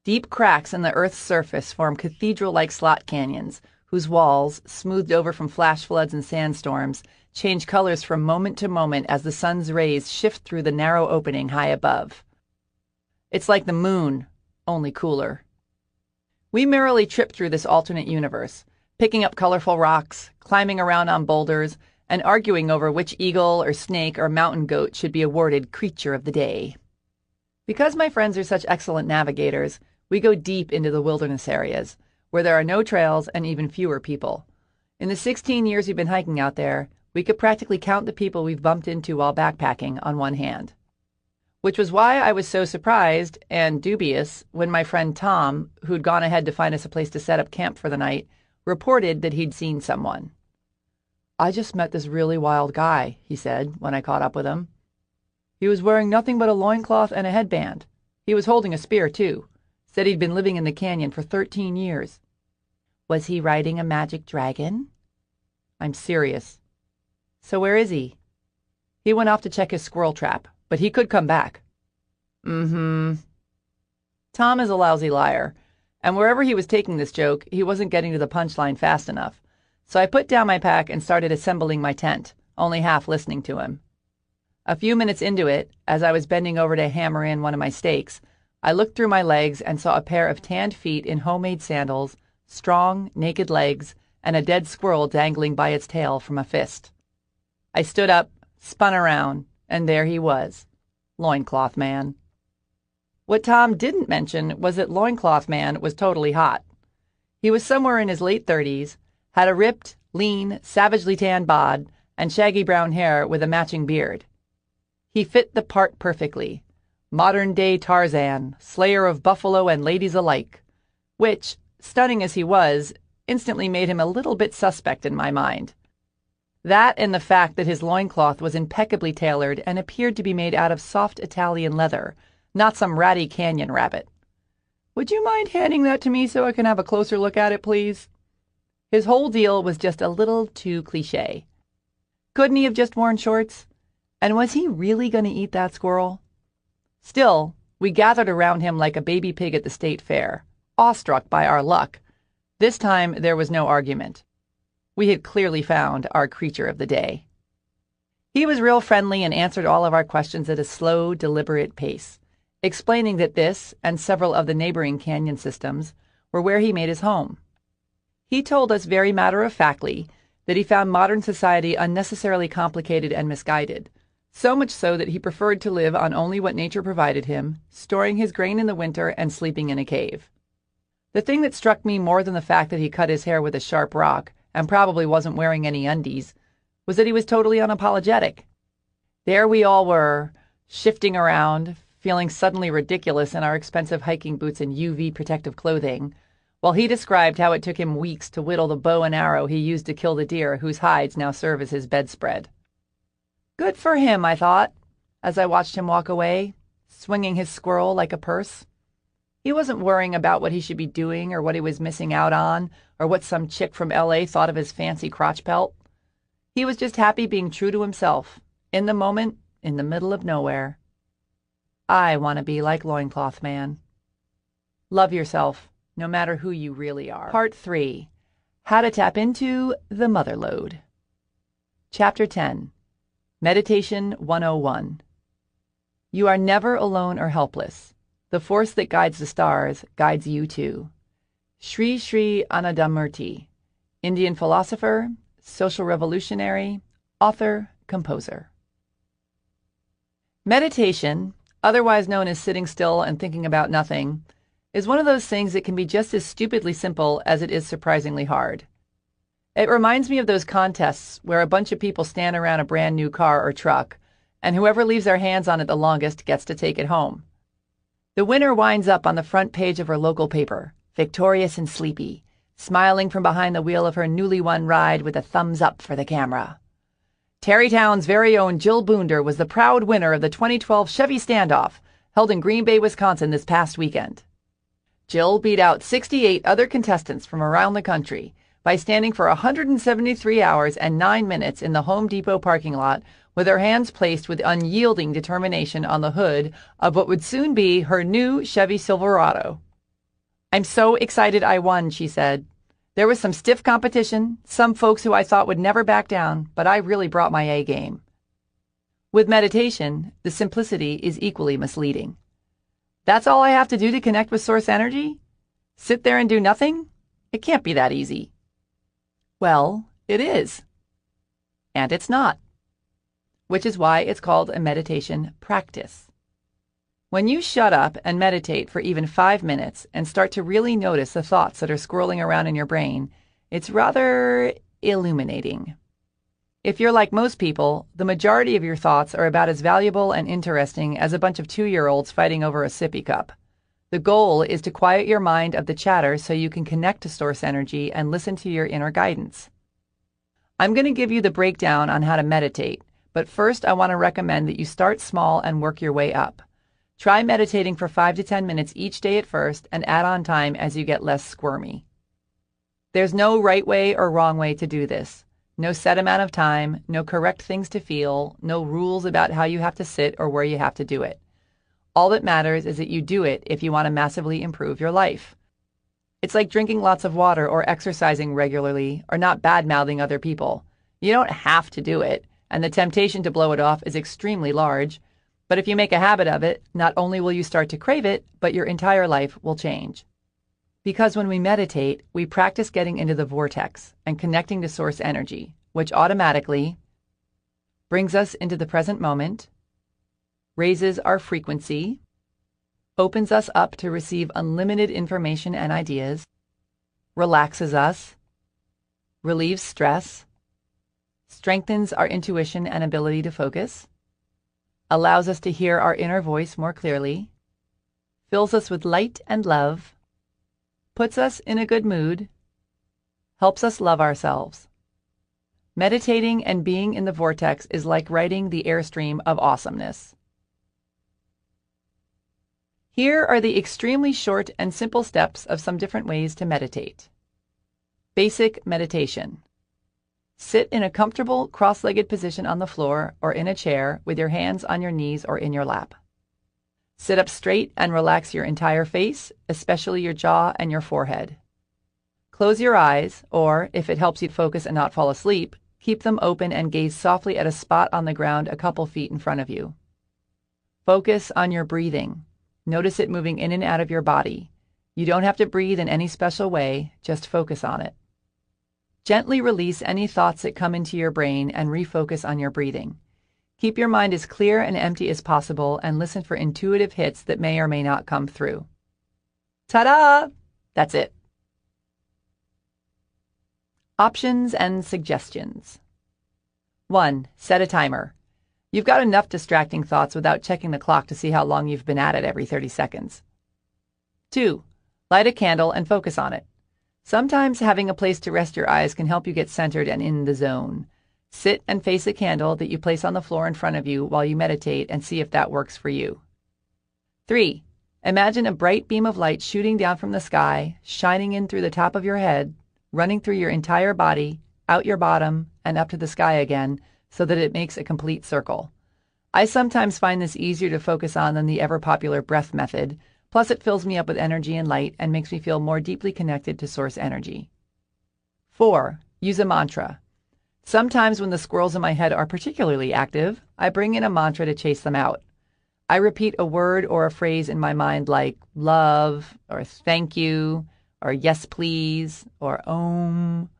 Deep cracks in the earth's surface form cathedral-like slot canyons, whose walls, smoothed over from flash floods and sandstorms, change colors from moment to moment as the sun's rays shift through the narrow opening high above. It's like the moon, only cooler. We merrily trip through this alternate universe, picking up colorful rocks, climbing around on boulders, and arguing over which eagle or snake or mountain goat should be awarded Creature of the Day. Because my friends are such excellent navigators, we go deep into the wilderness areas, where there are no trails and even fewer people. In the 16 years we've been hiking out there, we could practically count the people we've bumped into while backpacking on one hand. Which was why I was so surprised and dubious when my friend Tom, who'd gone ahead to find us a place to set up camp for the night, reported that he'd seen someone. "I just met this really wild guy," he said when I caught up with him. "He was wearing nothing but a loincloth and a headband. He was holding a spear, too. Said he'd been living in the canyon for 13 years. Was he riding a magic dragon?" "I'm serious." "So where is he?" "He went off to check his squirrel trap, but he could come back." "Mm-hmm." Tom is a lousy liar, and wherever he was taking this joke, he wasn't getting to the punchline fast enough. So I put down my pack and started assembling my tent, only half listening to him. A few minutes into it, as I was bending over to hammer in one of my stakes, I looked through my legs and saw a pair of tanned feet in homemade sandals, strong, naked legs, and a dead squirrel dangling by its tail from a fist. I stood up, spun around, and there he was, Loincloth Man. What Tom didn't mention was that Loincloth Man was totally hot. He was somewhere in his late 30s, had a ripped, lean, savagely tanned bod, and shaggy brown hair with a matching beard. He fit the part perfectly. Modern-day Tarzan, slayer of buffalo and ladies alike, which, stunning as he was, instantly made him a little bit suspect in my mind. That and the fact that his loincloth was impeccably tailored and appeared to be made out of soft Italian leather, not some ratty canyon rabbit. "Would you mind handing that to me so I can have a closer look at it, please?" His whole deal was just a little too cliché. Couldn't he have just worn shorts? And was he really going to eat that squirrel? Still, we gathered around him like a baby pig at the state fair, awestruck by our luck. This time there was no argument. We had clearly found our creature of the day. He was real friendly and answered all of our questions at a slow, deliberate pace, explaining that this and several of the neighboring canyon systems were where he made his home. He told us very matter-of-factly that he found modern society unnecessarily complicated and misguided, so much so that he preferred to live on only what nature provided him, storing his grain in the winter and sleeping in a cave. The thing that struck me more than the fact that he cut his hair with a sharp rock and probably wasn't wearing any undies was that he was totally unapologetic. There we all were, shifting around, feeling suddenly ridiculous in our expensive hiking boots and UV protective clothing, while he described how it took him weeks to whittle the bow and arrow he used to kill the deer whose hides now serve as his bedspread. Good for him, I thought, as I watched him walk away, swinging his squirrel like a purse. He wasn't worrying about what he should be doing or what he was missing out on or what some chick from L.A. thought of his fancy crotch pelt. He was just happy being true to himself, in the moment, in the middle of nowhere. I want to be like Loincloth Man. Love yourself, no matter who you really are. Part 3. How to Tap into the Motherlode. Chapter 10. Meditation 101. You are never alone or helpless. The force that guides the stars guides you too. Sri Sri Anandamurti, Indian philosopher, social revolutionary, author, composer. Meditation, otherwise known as sitting still and thinking about nothing, is one of those things that can be just as stupidly simple as it is surprisingly hard. It reminds me of those contests where a bunch of people stand around a brand new car or truck, and whoever leaves their hands on it the longest gets to take it home. The winner winds up on the front page of her local paper, victorious and sleepy, smiling from behind the wheel of her newly won ride with a thumbs up for the camera. Tarrytown's very own Jill Boonder was the proud winner of the 2012 Chevy Standoff, held in Green Bay, Wisconsin this past weekend. Jill beat out 68 other contestants from around the country by standing for 173 hours and 9 minutes in the Home Depot parking lot with her hands placed with unyielding determination on the hood of what would soon be her new Chevy Silverado. "I'm so excited I won," she said. "There was some stiff competition, some folks who I thought would never back down, but I really brought my A game." With meditation, the simplicity is equally misleading. That's all I have to do to connect with source energy? Sit there and do nothing? It can't be that easy. Well, it is. And it's not. Which is why it's called a meditation practice. When you shut up and meditate for even 5 minutes and start to really notice the thoughts that are swirling around in your brain, it's rather illuminating. If you're like most people, the majority of your thoughts are about as valuable and interesting as a bunch of 2-year-olds fighting over a sippy cup. The goal is to quiet your mind of the chatter so you can connect to source energy and listen to your inner guidance. I'm going to give you the breakdown on how to meditate, but first I want to recommend that you start small and work your way up. Try meditating for 5 to 10 minutes each day at first and add on time as you get less squirmy. There's no right way or wrong way to do this. No set amount of time, no correct things to feel, no rules about how you have to sit or where you have to do it. All that matters is that you do it if you want to massively improve your life. It's like drinking lots of water or exercising regularly or not bad-mouthing other people. You don't have to do it, and the temptation to blow it off is extremely large. But if you make a habit of it, not only will you start to crave it, but your entire life will change. Because when we meditate, we practice getting into the vortex and connecting to source energy, which automatically brings us into the present moment, raises our frequency, opens us up to receive unlimited information and ideas, relaxes us, relieves stress, strengthens our intuition and ability to focus, allows us to hear our inner voice more clearly, fills us with light and love, puts us in a good mood, helps us love ourselves. Meditating and being in the vortex is like riding the airstream of awesomeness. Here are the extremely short and simple steps of some different ways to meditate. Basic meditation. Sit in a comfortable cross-legged position on the floor or in a chair with your hands on your knees or in your lap. Sit up straight and relax your entire face, especially your jaw and your forehead. Close your eyes, or, if it helps you focus and not fall asleep, keep them open and gaze softly at a spot on the ground a couple feet in front of you. Focus on your breathing. Notice it moving in and out of your body. You don't have to breathe in any special way, just focus on it. Gently release any thoughts that come into your brain and refocus on your breathing. Keep your mind as clear and empty as possible and listen for intuitive hits that may or may not come through. Ta-da! That's it. Options and suggestions. 1. Set a timer. You've got enough distracting thoughts without checking the clock to see how long you've been at it every 30 seconds. 2. Light a candle and focus on it. Sometimes having a place to rest your eyes can help you get centered and in the zone. Sit and face a candle that you place on the floor in front of you while you meditate and see if that works for you. 3. Imagine a bright beam of light shooting down from the sky, shining in through the top of your head, running through your entire body, out your bottom, and up to the sky again, so that it makes a complete circle. I sometimes find this easier to focus on than the ever-popular breath method, plus it fills me up with energy and light and makes me feel more deeply connected to source energy. 4. Use a mantra. Sometimes when the squirrels in my head are particularly active, I bring in a mantra to chase them out. I repeat a word or a phrase in my mind like love, or thank you, or yes please, or om.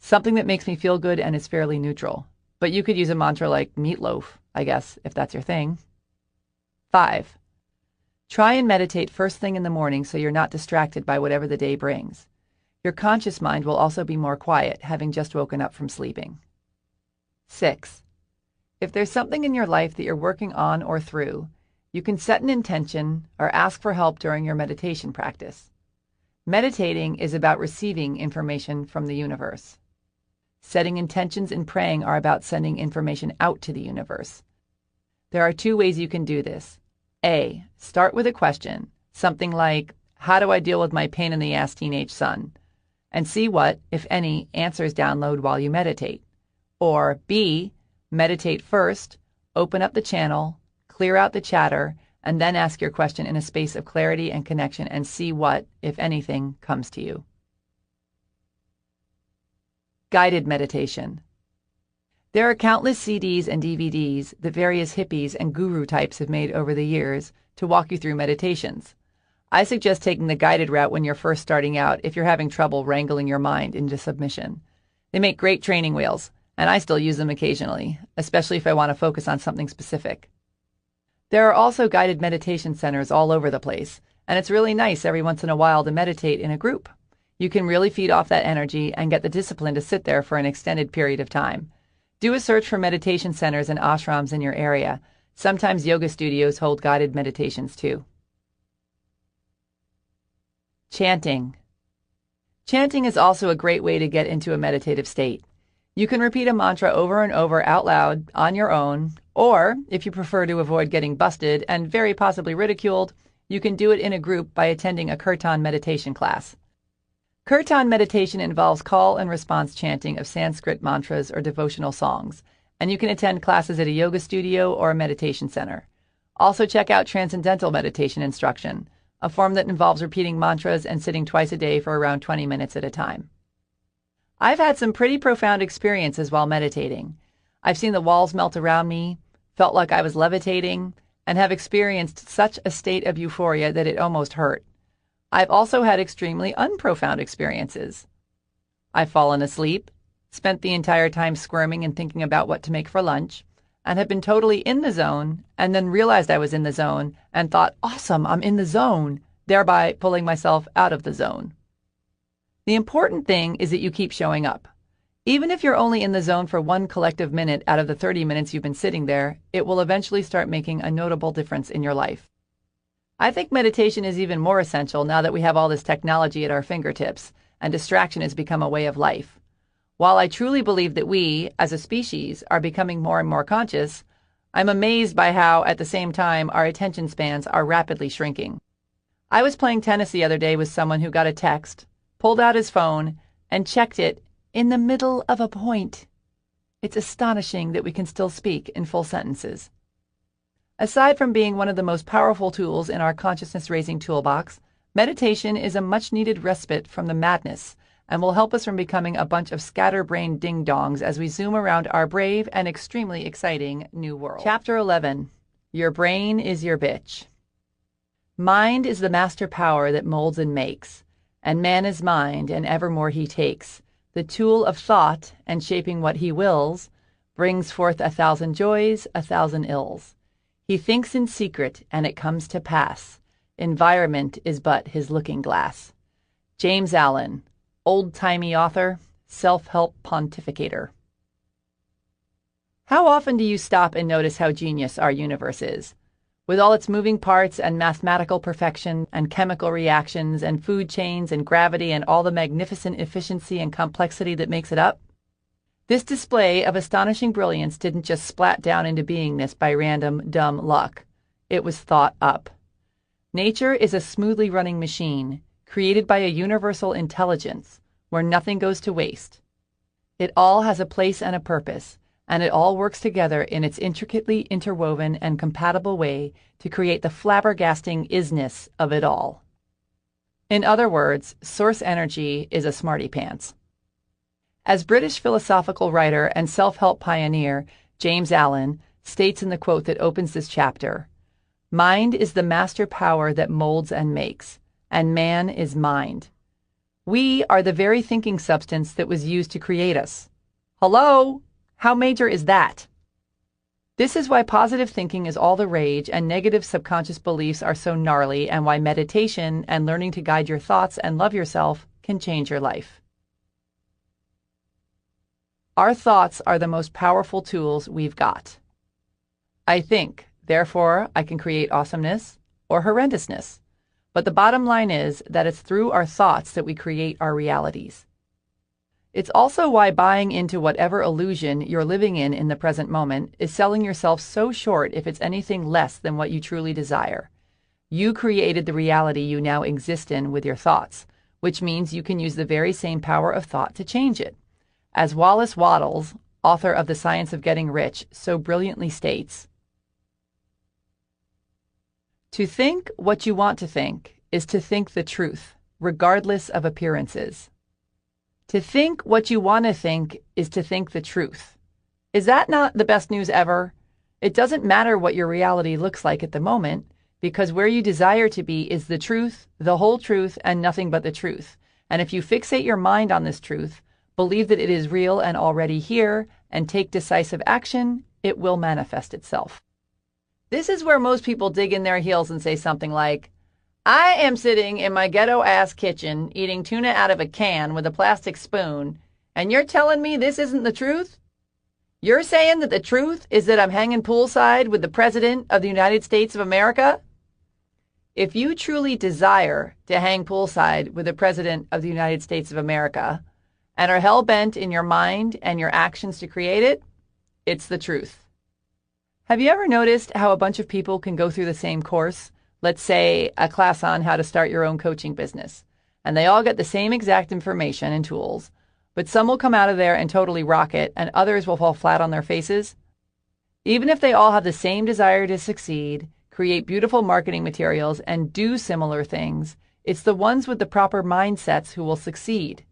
Something that makes me feel good and is fairly neutral. But you could use a mantra like meatloaf, I guess, if that's your thing. 5. Try and meditate first thing in the morning so you're not distracted by whatever the day brings. Your conscious mind will also be more quiet, having just woken up from sleeping. 6. If there's something in your life that you're working on or through, you can set an intention or ask for help during your meditation practice. Meditating is about receiving information from the universe. Setting intentions and praying are about sending information out to the universe. There are 2 ways you can do this. A. Start with a question, something like, how do I deal with my pain-in-the-ass teenage son? And see what, if any, answers download while you meditate. Or B. Meditate first, open up the channel, clear out the chatter, and then ask your question in a space of clarity and connection and see what, if anything, comes to you. Guided meditation. There are countless CDs and DVDs that various hippies and guru types have made over the years to walk you through meditations. I suggest taking the guided route when you're first starting out if you're having trouble wrangling your mind into submission. They make great training wheels, and I still use them occasionally, especially if I want to focus on something specific. There are also guided meditation centers all over the place, and it's really nice every once in a while to meditate in a group. You can really feed off that energy and get the discipline to sit there for an extended period of time. Do a search for meditation centers and ashrams in your area. Sometimes yoga studios hold guided meditations too. Chanting. Chanting is also a great way to get into a meditative state. You can repeat a mantra over and over out loud on your own, or, if you prefer to avoid getting busted and very possibly ridiculed, you can do it in a group by attending a kirtan meditation class. Kirtan meditation involves call and response chanting of Sanskrit mantras or devotional songs, and you can attend classes at a yoga studio or a meditation center. Also check out Transcendental Meditation Instruction, a form that involves repeating mantras and sitting twice a day for around 20 minutes at a time. I've had some pretty profound experiences while meditating. I've seen the walls melt around me, felt like I was levitating, and have experienced such a state of euphoria that it almost hurt. I've also had extremely unprofound experiences. I've fallen asleep, spent the entire time squirming and thinking about what to make for lunch, and have been totally in the zone, and then realized I was in the zone and thought, awesome, I'm in the zone, thereby pulling myself out of the zone. The important thing is that you keep showing up. Even if you're only in the zone for one collective minute out of the 30 minutes you've been sitting there, it will eventually start making a notable difference in your life. I think meditation is even more essential now that we have all this technology at our fingertips, and distraction has become a way of life. While I truly believe that we, as a species, are becoming more and more conscious, I'm amazed by how, at the same time, our attention spans are rapidly shrinking. I was playing tennis the other day with someone who got a text, pulled out his phone, and checked it in the middle of a point. It's astonishing that we can still speak in full sentences. Aside from being one of the most powerful tools in our consciousness-raising toolbox, meditation is a much-needed respite from the madness and will help us from becoming a bunch of scatterbrained ding-dongs as we zoom around our brave and extremely exciting new world. Chapter 11. Your brain is your bitch. Mind is the master power that molds and makes, and man is mind, and evermore he takes. The tool of thought, and shaping what he wills, brings forth 1,000 joys, 1,000 ills. He thinks in secret, and it comes to pass. Environment is but his looking glass. James Allen, old-timey author, self-help pontificator. How often do you stop and notice how genius our universe is? With all its moving parts and mathematical perfection and chemical reactions and food chains and gravity and all the magnificent efficiency and complexity that makes it up? This display of astonishing brilliance didn't just splat down into beingness by random, dumb luck. It was thought up. Nature is a smoothly running machine, created by a universal intelligence, where nothing goes to waste. It all has a place and a purpose, and it all works together in its intricately interwoven and compatible way to create the flabbergasting isness of it all. In other words, source energy is a smarty pants. As British philosophical writer and self-help pioneer James Allen states in the quote that opens this chapter, "Mind is the master power that molds and makes, and man is mind. We are the very thinking substance that was used to create us." Hello? How major is that? This is why positive thinking is all the rage and negative subconscious beliefs are so gnarly, and why meditation and learning to guide your thoughts and love yourself can change your life. Our thoughts are the most powerful tools we've got. I think, therefore I can create awesomeness or horrendousness. But the bottom line is that it's through our thoughts that we create our realities. It's also why buying into whatever illusion you're living in the present moment is selling yourself so short if it's anything less than what you truly desire. You created the reality you now exist in with your thoughts, which means you can use the very same power of thought to change it. As Wallace Wattles, author of The Science of Getting Rich, so brilliantly states, "To think what you want to think is to think the truth, regardless of appearances." To think what you want to think is to think the truth. Is that not the best news ever? It doesn't matter what your reality looks like at the moment, because where you desire to be is the truth, the whole truth, and nothing but the truth. And if you fixate your mind on this truth, believe that it is real and already here, and take decisive action, it will manifest itself. This is where most people dig in their heels and say something like, "I am sitting in my ghetto-ass kitchen eating tuna out of a can with a plastic spoon, and you're telling me this isn't the truth? You're saying that the truth is that I'm hanging poolside with the President of the United States of America?" If you truly desire to hang poolside with the President of the United States of America and are hell-bent in your mind and your actions to create it, it's the truth. Have you ever noticed how a bunch of people can go through the same course? Let's say a class on how to start your own coaching business, and they all get the same exact information and tools, but some will come out of there and totally rock it, and others will fall flat on their faces. Even if they all have the same desire to succeed, create beautiful marketing materials, and do similar things, it's the ones with the proper mindsets who will succeed.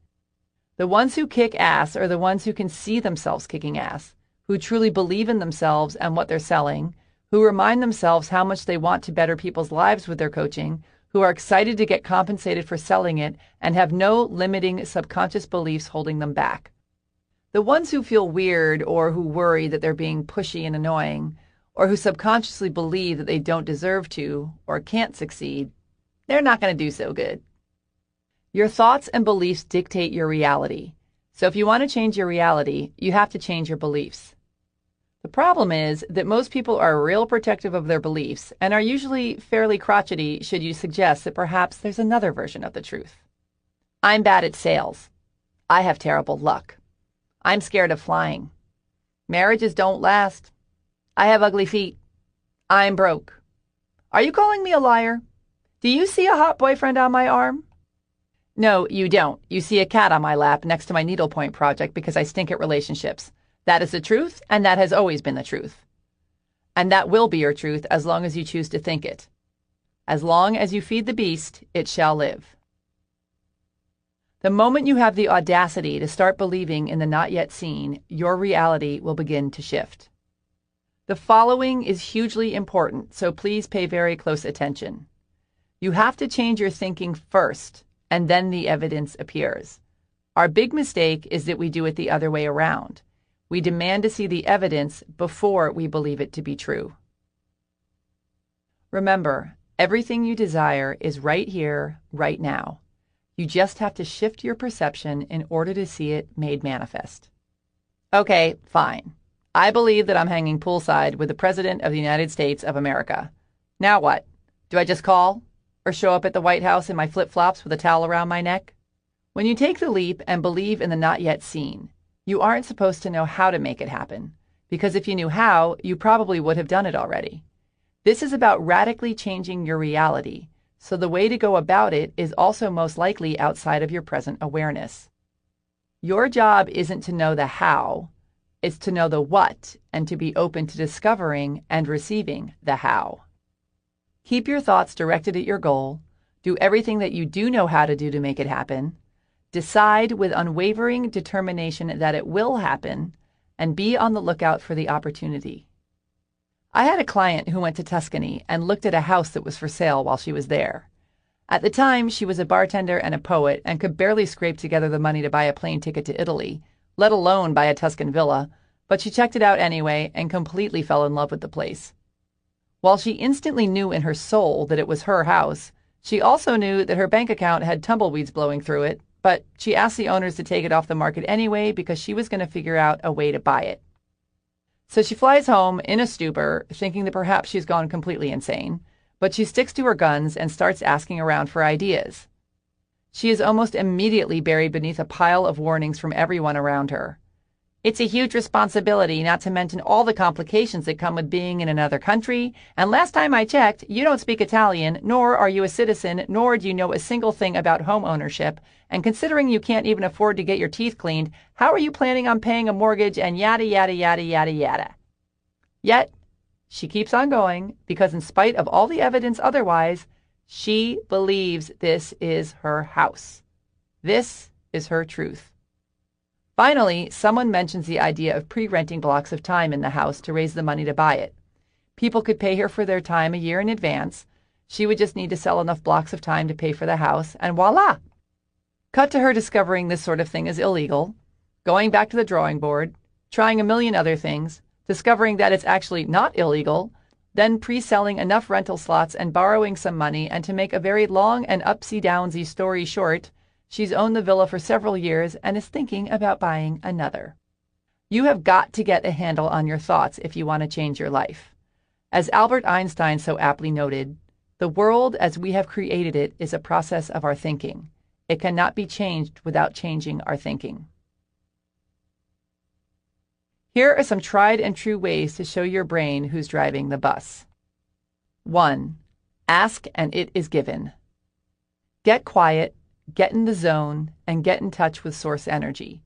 The ones who kick ass are the ones who can see themselves kicking ass, who truly believe in themselves and what they're selling, who remind themselves how much they want to better people's lives with their coaching, who are excited to get compensated for selling it, and have no limiting subconscious beliefs holding them back. The ones who feel weird or who worry that they're being pushy and annoying, or who subconsciously believe that they don't deserve to or can't succeed, they're not going to do so good. Your thoughts and beliefs dictate your reality. So if you want to change your reality, you have to change your beliefs. The problem is that most people are real protective of their beliefs and are usually fairly crotchety should you suggest that perhaps there's another version of the truth. I'm bad at sales. I have terrible luck. I'm scared of flying. Marriages don't last. I have ugly feet. I'm broke. Are you calling me a liar? Do you see a hot boyfriend on my arm? No, you don't. You see a cat on my lap next to my needlepoint project because I stink at relationships. That is the truth, and that has always been the truth. And that will be your truth as long as you choose to think it. As long as you feed the beast, it shall live. The moment you have the audacity to start believing in the not yet seen, your reality will begin to shift. The following is hugely important, so please pay very close attention. You have to change your thinking first, and then the evidence appears. Our big mistake is that we do it the other way around. We demand to see the evidence before we believe it to be true. Remember, everything you desire is right here, right now. You just have to shift your perception in order to see it made manifest. Okay, fine. I believe that I'm hanging poolside with the President of the United States of America. Now what? Do I just call? Or show up at the White House in my flip-flops with a towel around my neck? When you take the leap and believe in the not yet seen, you aren't supposed to know how to make it happen, because if you knew how, you probably would have done it already. This is about radically changing your reality, so the way to go about it is also most likely outside of your present awareness. Your job isn't to know the how, It's to know the what and to be open to discovering and receiving the how. Keep your thoughts directed at your goal. Do everything that you do know how to do to make it happen. Decide with unwavering determination that it will happen, and be on the lookout for the opportunity. I had a client who went to Tuscany and looked at a house that was for sale while she was there. At the time, she was a bartender and a poet and could barely scrape together the money to buy a plane ticket to Italy, let alone buy a Tuscan villa, but she checked it out anyway and completely fell in love with the place. While she instantly knew in her soul that it was her house, she also knew that her bank account had tumbleweeds blowing through it, but she asked the owners to take it off the market anyway because she was going to figure out a way to buy it. So she flies home in a stupor, thinking that perhaps she's gone completely insane, but she sticks to her guns and starts asking around for ideas. She is almost immediately buried beneath a pile of warnings from everyone around her. It's a huge responsibility, not to mention all the complications that come with being in another country, and last time I checked, you don't speak Italian, nor are you a citizen, nor do you know a single thing about home ownership, and considering you can't even afford to get your teeth cleaned, how are you planning on paying a mortgage, and yada, yada, yada, yada, yada. Yet, she keeps on going, because in spite of all the evidence otherwise, she believes this is her house. This is her truth. Finally, someone mentions the idea of pre-renting blocks of time in the house to raise the money to buy it. People could pay her for their time a year in advance. She would just need to sell enough blocks of time to pay for the house, and voila! Cut to her discovering this sort of thing is illegal, going back to the drawing board, trying a million other things, discovering that it's actually not illegal, then pre-selling enough rental slots and borrowing some money, and to make a very long and upsy-downsy story short, she's owned the villa for several years and is thinking about buying another. You have got to get a handle on your thoughts if you want to change your life. As Albert Einstein so aptly noted, the world as we have created it is a process of our thinking. It cannot be changed without changing our thinking. Here are some tried and true ways to show your brain who's driving the bus. 1. Ask and it is given. Get quiet, get in the zone, and get in touch with source energy.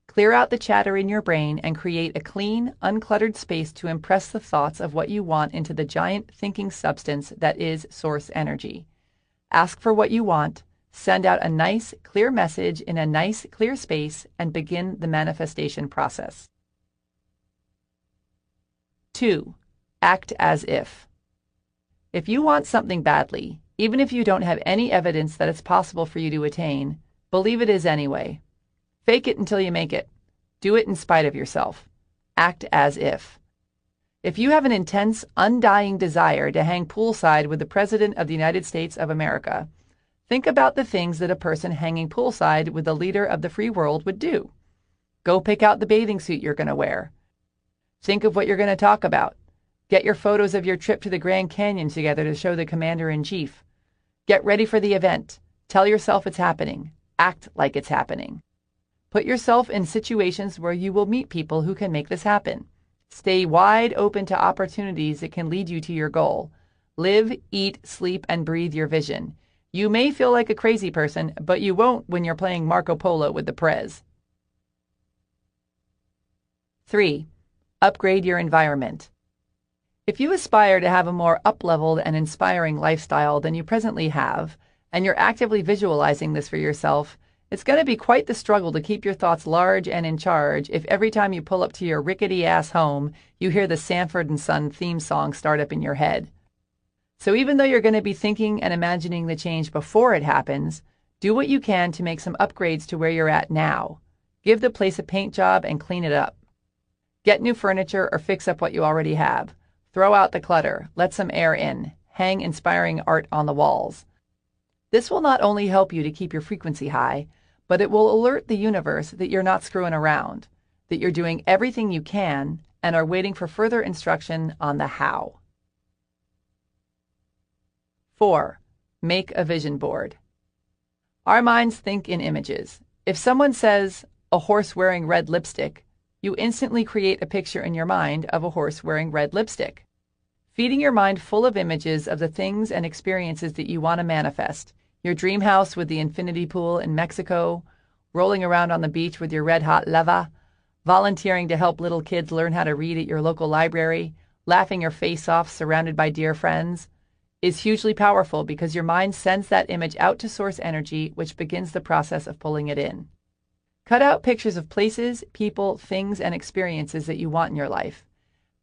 Clear out the chatter in your brain and create a clean, uncluttered space to impress the thoughts of what you want into the giant thinking substance that is source energy. Ask for what you want, send out a nice, clear message in a nice, clear space, and begin the manifestation process. 2. Act as if. If you want something badly, even if you don't have any evidence that it's possible for you to attain, believe it is anyway. Fake it until you make it. Do it in spite of yourself. Act as if. If you have an intense, undying desire to hang poolside with the President of the United States of America, think about the things that a person hanging poolside with the leader of the free world would do. Go pick out the bathing suit you're going to wear. Think of what you're going to talk about. Get your photos of your trip to the Grand Canyon together to show the commander-in-chief. Get ready for the event. Tell yourself it's happening. Act like it's happening. Put yourself in situations where you will meet people who can make this happen. Stay wide open to opportunities that can lead you to your goal. Live, eat, sleep, and breathe your vision. You may feel like a crazy person, but you won't when you're playing Marco Polo with the Prez. 3. Upgrade your environment. If you aspire to have a more up-leveled and inspiring lifestyle than you presently have, and you're actively visualizing this for yourself, it's going to be quite the struggle to keep your thoughts large and in charge if every time you pull up to your rickety-ass home, you hear the Sanford & Son theme song start up in your head. So even though you're going to be thinking and imagining the change before it happens, do what you can to make some upgrades to where you're at now. Give the place a paint job and clean it up. Get new furniture or fix up what you already have. Throw out the clutter, let some air in, hang inspiring art on the walls. This will not only help you to keep your frequency high, but it will alert the universe that you're not screwing around, that you're doing everything you can and are waiting for further instruction on the how. 4. Make a vision board. Our minds think in images. If someone says, a horse wearing red lipstick, you instantly create a picture in your mind of a horse wearing red lipstick. Feeding your mind full of images of the things and experiences that you want to manifest. Your dream house with the infinity pool in Mexico, rolling around on the beach with your red-hot lava, volunteering to help little kids learn how to read at your local library, laughing your face off surrounded by dear friends, is hugely powerful because your mind sends that image out to source energy, which begins the process of pulling it in. Cut out pictures of places, people, things, and experiences that you want in your life.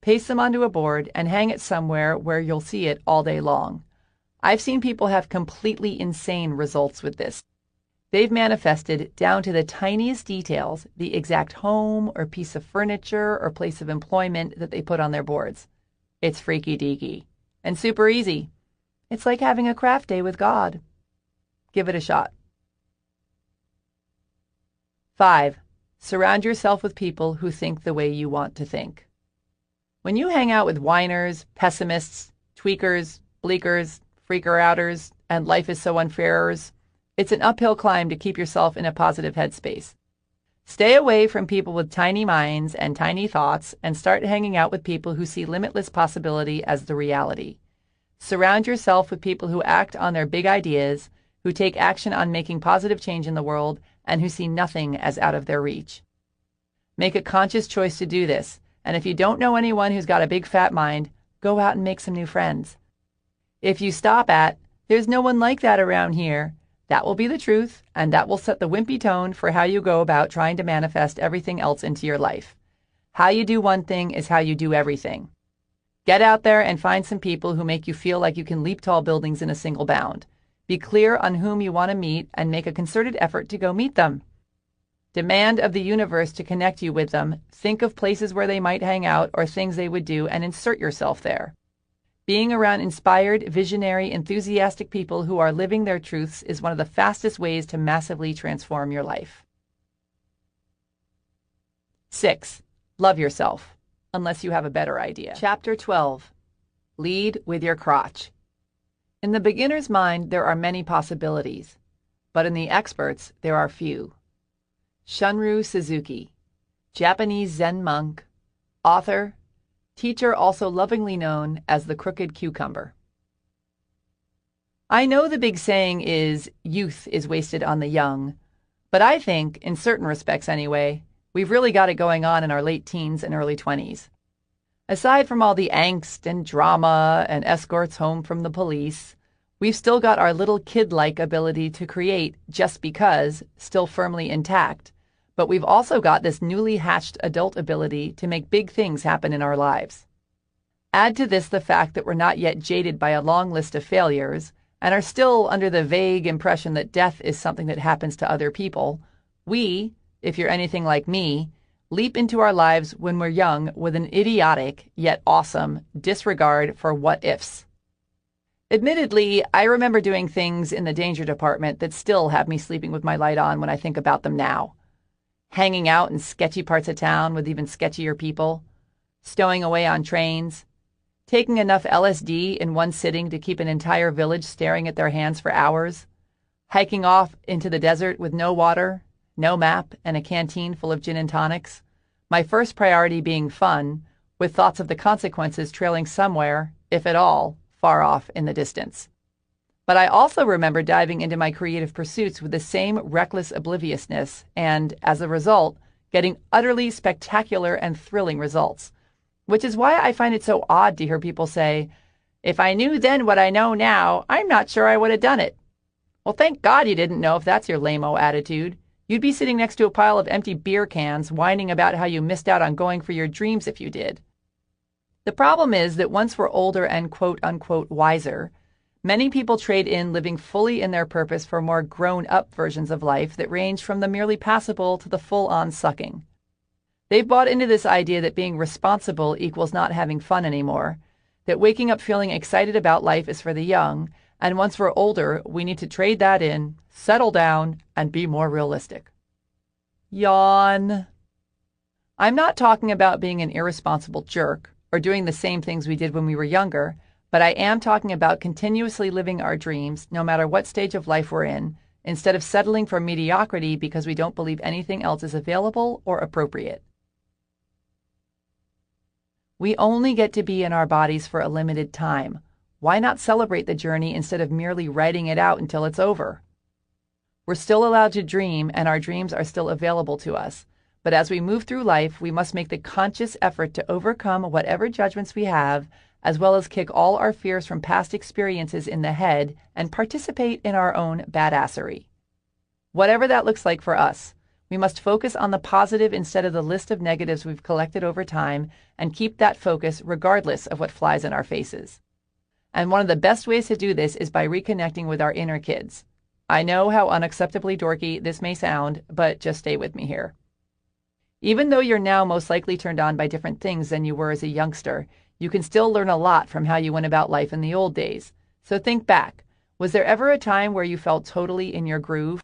Paste them onto a board and hang it somewhere where you'll see it all day long. I've seen people have completely insane results with this. They've manifested down to the tiniest details the exact home or piece of furniture or place of employment that they put on their boards. It's freaky deaky and super easy. It's like having a craft day with God. Give it a shot. 5. Surround yourself with people who think the way you want to think. When you hang out with whiners, pessimists, tweakers, bleakers, freaker-outers, and life is so unfairers, it's an uphill climb to keep yourself in a positive headspace. Stay away from people with tiny minds and tiny thoughts and start hanging out with people who see limitless possibility as the reality. Surround yourself with people who act on their big ideas, who take action on making positive change in the world, and who see nothing as out of their reach. Make a conscious choice to do this, and if you don't know anyone who's got a big fat mind, go out and make some new friends. If you stop at, "There's no one like that around here," that will be the truth, and that will set the wimpy tone for how you go about trying to manifest everything else into your life. How you do one thing is how you do everything. Get out there and find some people who make you feel like you can leap tall buildings in a single bound. Be clear on whom you want to meet and make a concerted effort to go meet them. Demand of the universe to connect you with them. Think of places where they might hang out or things they would do and insert yourself there. Being around inspired, visionary, enthusiastic people who are living their truths is one of the fastest ways to massively transform your life. 6. Love yourself, unless you have a better idea. Chapter 12. Lead with your crotch. In the beginner's mind, there are many possibilities, but in the expert's, there are few. Shunryu Suzuki, Japanese Zen monk, author, teacher also lovingly known as the crooked cucumber. I know the big saying is, youth is wasted on the young, but I think, in certain respects anyway, we've really got it going on in our late teens and early 20s. Aside from all the angst and drama and escorts home from the police, we've still got our little kid-like ability to create just because still firmly intact, but we've also got this newly hatched adult ability to make big things happen in our lives. Add to this the fact that we're not yet jaded by a long list of failures and are still under the vague impression that death is something that happens to other people. We, if you're anything like me, leap into our lives when we're young with an idiotic, yet awesome, disregard for what-ifs. Admittedly, I remember doing things in the danger department that still have me sleeping with my light on when I think about them now. Hanging out in sketchy parts of town with even sketchier people, stowing away on trains, taking enough LSD in one sitting to keep an entire village staring at their hands for hours, hiking off into the desert with no water, no map, and a canteen full of gin and tonics, my first priority being fun, with thoughts of the consequences trailing somewhere, if at all, far off in the distance. But I also remember diving into my creative pursuits with the same reckless obliviousness and, as a result, getting utterly spectacular and thrilling results. Which is why I find it so odd to hear people say, "If I knew then what I know now, I'm not sure I would have done it." Well, thank God you didn't know if that's your lame-o attitude. You'd be sitting next to a pile of empty beer cans whining about how you missed out on going for your dreams if you did. The problem is that once we're older and quote-unquote wiser, many people trade in living fully in their purpose for more grown-up versions of life that range from the merely passable to the full-on sucking. They've bought into this idea that being responsible equals not having fun anymore, that waking up feeling excited about life is for the young, and once we're older, we need to trade that in, settle down, and be more realistic. Yawn. I'm not talking about being an irresponsible jerk or doing the same things we did when we were younger, but I am talking about continuously living our dreams, no matter what stage of life we're in, instead of settling for mediocrity because we don't believe anything else is available or appropriate. We only get to be in our bodies for a limited time. Why not celebrate the journey instead of merely writing it out until it's over? We're still allowed to dream, and our dreams are still available to us, but as we move through life, we must make the conscious effort to overcome whatever judgments we have, as well as kick all our fears from past experiences in the head and participate in our own badassery. Whatever that looks like for us, we must focus on the positive instead of the list of negatives we've collected over time and keep that focus regardless of what flies in our faces. And one of the best ways to do this is by reconnecting with our inner kids. I know how unacceptably dorky this may sound, but just stay with me here. Even though you're now most likely turned on by different things than you were as a youngster, you can still learn a lot from how you went about life in the old days. So think back. Was there ever a time where you felt totally in your groove?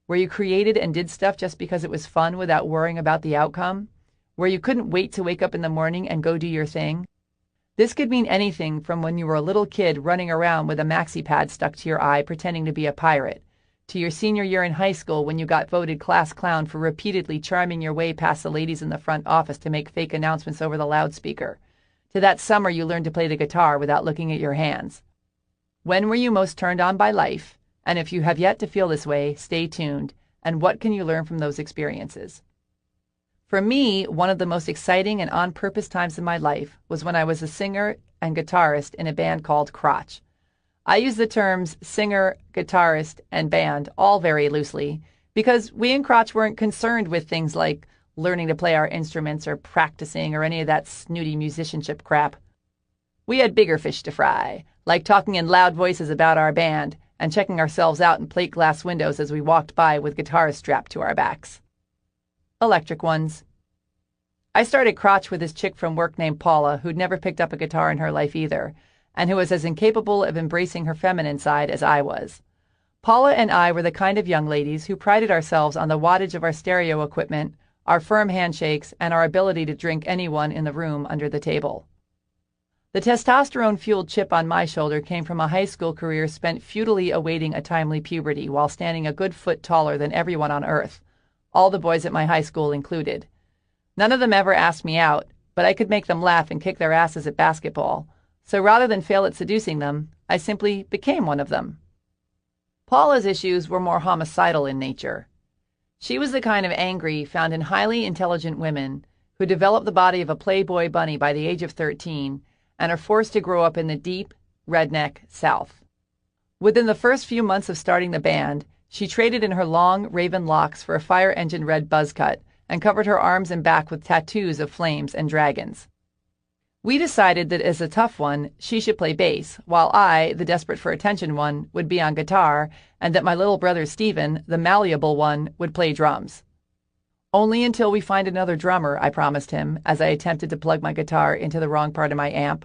Where you created and did stuff just because it was fun without worrying about the outcome? Where you couldn't wait to wake up in the morning and go do your thing? This could mean anything from when you were a little kid running around with a maxi pad stuck to your eye pretending to be a pirate, to your senior year in high school when you got voted class clown for repeatedly charming your way past the ladies in the front office to make fake announcements over the loudspeaker, to that summer you learned to play the guitar without looking at your hands. When were you most turned on by life? And if you have yet to feel this way, stay tuned. And what can you learn from those experiences? For me, one of the most exciting and on-purpose times in my life was when I was a singer and guitarist in a band called Crotch. I use the terms singer, guitarist, and band all very loosely because we in Crotch weren't concerned with things like learning to play our instruments or practicing or any of that snooty musicianship crap. We had bigger fish to fry, like talking in loud voices about our band and checking ourselves out in plate glass windows as we walked by with guitars strapped to our backs. Electric ones. I started Crotch with this chick from work named Paula who'd never picked up a guitar in her life either, and who was as incapable of embracing her feminine side as I was. Paula and I were the kind of young ladies who prided ourselves on the wattage of our stereo equipment, our firm handshakes, and our ability to drink anyone in the room under the table. The testosterone-fueled chip on my shoulder came from a high school career spent futilely awaiting a timely puberty while standing a good foot taller than everyone on earth, all the boys at my high school included. None of them ever asked me out, but I could make them laugh and kick their asses at basketball. So rather than fail at seducing them, I simply became one of them. Paula's issues were more homicidal in nature. She was the kind of angry found in highly intelligent women who develop the body of a Playboy bunny by the age of 13 and are forced to grow up in the deep, redneck South. Within the first few months of starting the band, she traded in her long, raven locks for a fire engine red buzz cut and covered her arms and back with tattoos of flames and dragons. We decided that as a tough one, she should play bass, while I, the desperate for attention one, would be on guitar, and that my little brother Stephen, the malleable one, would play drums. Only until we find another drummer, I promised him, as I attempted to plug my guitar into the wrong part of my amp.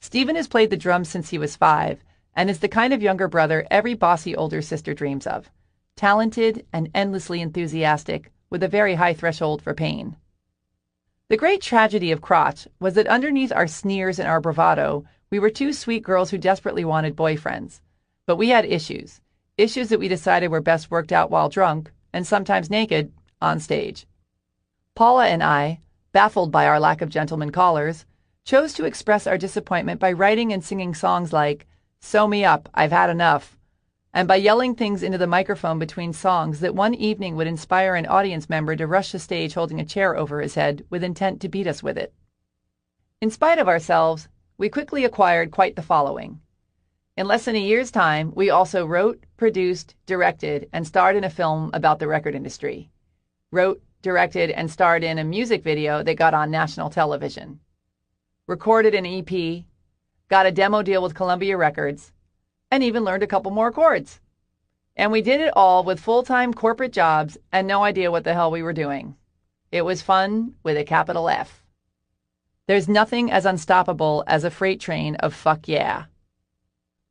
Stephen has played the drums since he was 5, and is the kind of younger brother every bossy older sister dreams of. Talented and endlessly enthusiastic, with a very high threshold for pain. The great tragedy of Crotch was that underneath our sneers and our bravado, we were two sweet girls who desperately wanted boyfriends. But we had issues that we decided were best worked out while drunk, and sometimes naked, on stage. Paula and I, baffled by our lack of gentleman callers, chose to express our disappointment by writing and singing songs like "Sew Me Up, I've Had Enough," and by yelling things into the microphone between songs that one evening would inspire an audience member to rush the stage holding a chair over his head with intent to beat us with it. In spite of ourselves, we quickly acquired quite the following. In less than a year's time, we also wrote, produced, directed, and starred in a film about the record industry. Wrote, directed, and starred in a music video that got on national television. Recorded an EP, got a demo deal with Columbia Records, and even learned a couple more chords. And we did it all with full-time corporate jobs and no idea what the hell we were doing. It was fun with a capital F. There's nothing as unstoppable as a freight train of fuck yeah.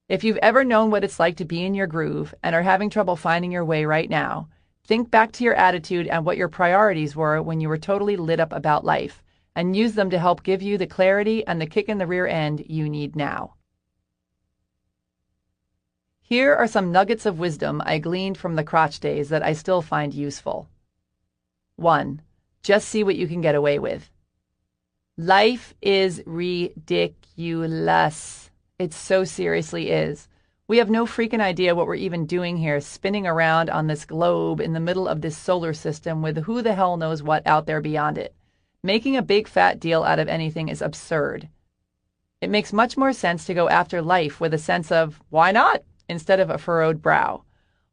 If you've ever known what it's like to be in your groove and are having trouble finding your way right now, think back to your attitude and what your priorities were when you were totally lit up about life, and use them to help give you the clarity and the kick in the rear end you need now. Here are some nuggets of wisdom I gleaned from the Crotch days that I still find useful. 1. Just see what you can get away with. Life is ridiculous. It so seriously is. We have no freaking idea what we're even doing here, spinning around on this globe in the middle of this solar system with who the hell knows what out there beyond it. Making a big fat deal out of anything is absurd. It makes much more sense to go after life with a sense of, why not, instead of a furrowed brow.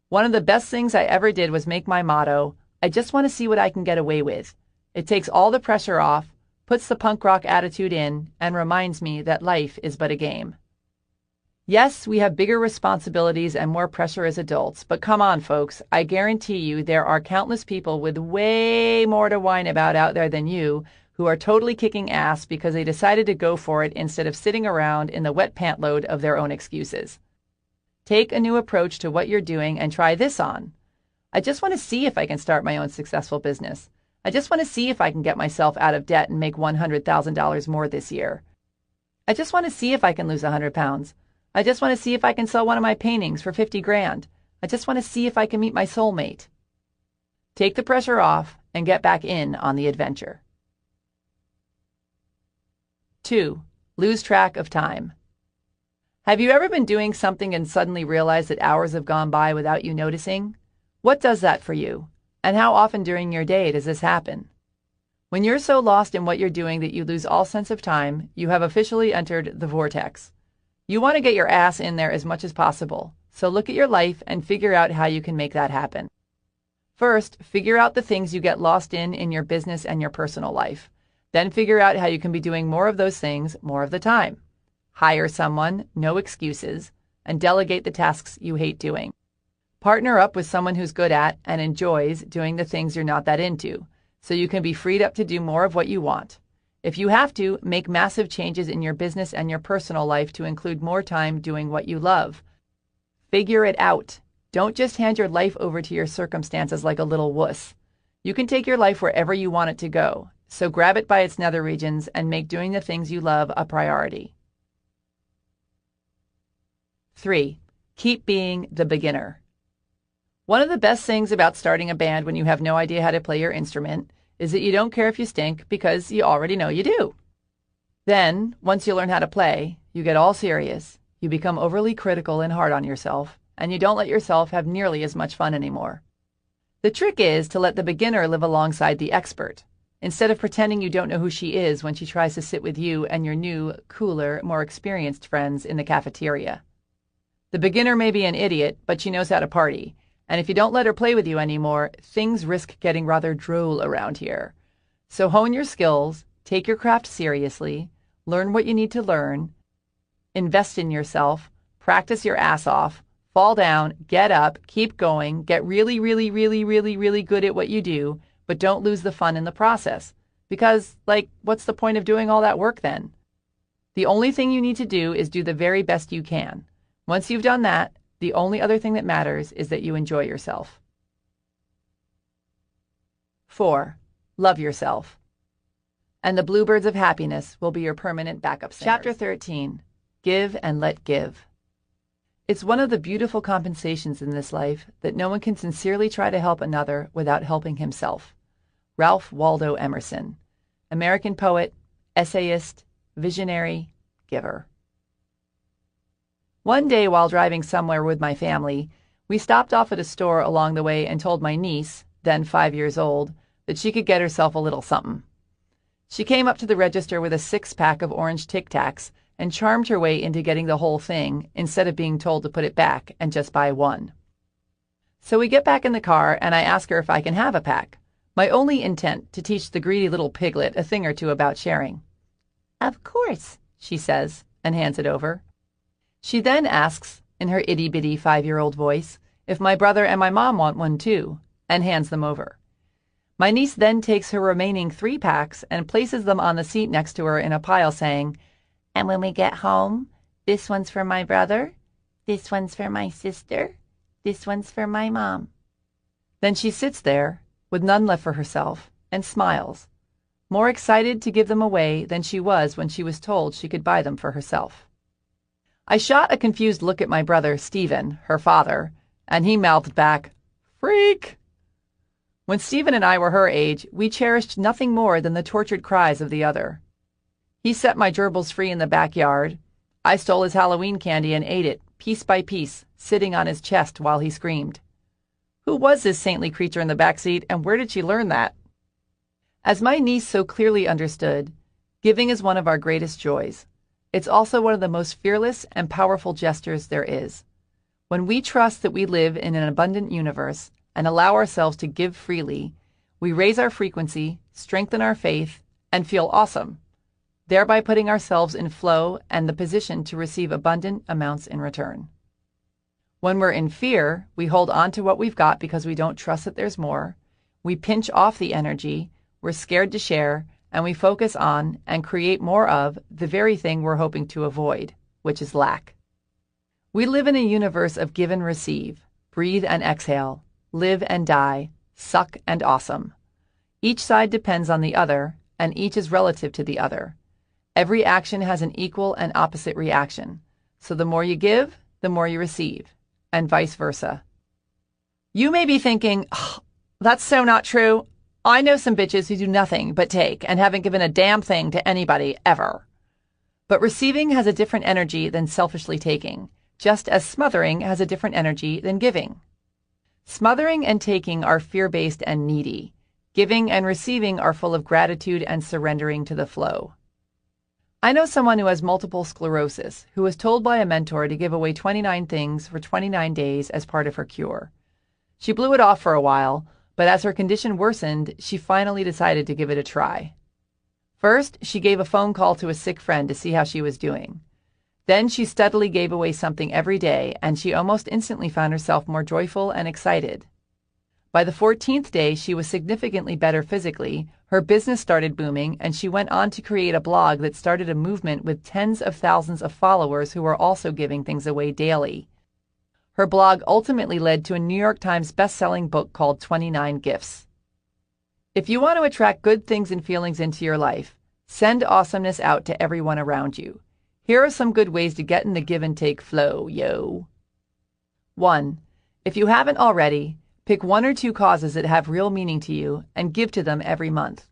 One of the best things I ever did was make my motto, I just want to see what I can get away with. It takes all the pressure off, puts the punk rock attitude in, and reminds me that life is but a game. Yes, we have bigger responsibilities and more pressure as adults, but come on, folks. I guarantee you there are countless people with way more to whine about out there than you who are totally kicking ass because they decided to go for it instead of sitting around in the wet pant load of their own excuses. Take a new approach to what you're doing and try this on. I just want to see if I can start my own successful business. I just want to see if I can get myself out of debt and make $100,000 more this year. I just want to see if I can lose 100 pounds. I just want to see if I can sell one of my paintings for 50 grand. I just want to see if I can meet my soulmate. Take the pressure off and get back in on the adventure. 2. Lose track of time. Have you ever been doing something and suddenly realized that hours have gone by without you noticing? What does that for you? And how often during your day does this happen? When you're so lost in what you're doing that you lose all sense of time, you have officially entered the vortex. You want to get your ass in there as much as possible, so look at your life and figure out how you can make that happen. First, figure out the things you get lost in your business and your personal life. Then figure out how you can be doing more of those things more of the time. Hire someone, no excuses, and delegate the tasks you hate doing. Partner up with someone who's good at and enjoys doing the things you're not that into, so you can be freed up to do more of what you want. If you have to, make massive changes in your business and your personal life to include more time doing what you love. Figure it out. Don't just hand your life over to your circumstances like a little wuss. You can take your life wherever you want it to go, so grab it by its nether regions and make doing the things you love a priority. 3. Keep being the beginner. One of the best things about starting a band when you have no idea how to play your instrument is that you don't care if you stink because you already know you do. Then, once you learn how to play, you get all serious, you become overly critical and hard on yourself, and you don't let yourself have nearly as much fun anymore. The trick is to let the beginner live alongside the expert, instead of pretending you don't know who she is when she tries to sit with you and your new, cooler, more experienced friends in the cafeteria. The beginner may be an idiot, but she knows how to party. And if you don't let her play with you anymore, things risk getting rather droll around here. So hone your skills, take your craft seriously, learn what you need to learn, invest in yourself, practice your ass off, fall down, get up, keep going, get really, really, really, really, really good at what you do, but don't lose the fun in the process. Because, what's the point of doing all that work then? The only thing you need to do is do the very best you can. Once you've done that, the only other thing that matters is that you enjoy yourself. 4. Love yourself. And the bluebirds of happiness will be your permanent backup singers. Chapter 13. Give and let give. It's one of the beautiful compensations in this life that no one can sincerely try to help another without helping himself. Ralph Waldo Emerson, American poet, essayist, visionary, giver. One day while driving somewhere with my family, we stopped off at a store along the way and told my niece, then 5 years old, that she could get herself a little something. She came up to the register with a 6-pack of orange Tic Tacs and charmed her way into getting the whole thing instead of being told to put it back and just buy one. So we get back in the car and I ask her if I can have a pack, my only intent to teach the greedy little piglet a thing or two about sharing. "Of course," she says, and hands it over. She then asks, in her itty-bitty 5-year-old voice, if my brother and my mom want one too, and hands them over. My niece then takes her remaining 3 packs and places them on the seat next to her in a pile, saying, "And when we get home, this one's for my brother, this one's for my sister, this one's for my mom." Then she sits there, with none left for herself, and smiles, more excited to give them away than she was when she was told she could buy them for herself. I shot a confused look at my brother, Stephen, her father, and he mouthed back, "Freak!" When Stephen and I were her age, we cherished nothing more than the tortured cries of the other. He set my gerbils free in the backyard. I stole his Halloween candy and ate it, piece by piece, sitting on his chest while he screamed. Who was this saintly creature in the back seat, and where did she learn that? As my niece so clearly understood, giving is one of our greatest joys. It's also one of the most fearless and powerful gestures there is. When we trust that we live in an abundant universe and allow ourselves to give freely, we raise our frequency, strengthen our faith, and feel awesome, thereby putting ourselves in flow and the position to receive abundant amounts in return. When we're in fear, we hold on to what we've got because we don't trust that there's more. We pinch off the energy, we're scared to share, and we focus on and create more of the very thing we're hoping to avoid, which is lack. We live in a universe of give and receive, breathe and exhale, live and die, suck and awesome. Each side depends on the other, and each is relative to the other. Every action has an equal and opposite reaction, so the more you give, the more you receive, and vice versa. You may be thinking, oh, that's so not true. I know some bitches who do nothing but take and haven't given a damn thing to anybody ever. But receiving has a different energy than selfishly taking, just as smothering has a different energy than giving. Smothering and taking are fear-based and needy. Giving and receiving are full of gratitude and surrendering to the flow. I know someone who has multiple sclerosis who was told by a mentor to give away 29 things for 29 days as part of her cure. She blew it off for a while, but as her condition worsened, she finally decided to give it a try. First, she gave a phone call to a sick friend to see how she was doing. Then she steadily gave away something every day, and she almost instantly found herself more joyful and excited. By the 14th day, she was significantly better physically, her business started booming, and she went on to create a blog that started a movement with tens of thousands of followers who were also giving things away daily. Her blog ultimately led to a New York Times best-selling book called 29 Gifts. If you want to attract good things and feelings into your life, send awesomeness out to everyone around you. Here are some good ways to get in the give and take flow, yo. 1. If you haven't already, pick 1 or 2 causes that have real meaning to you and give to them every month.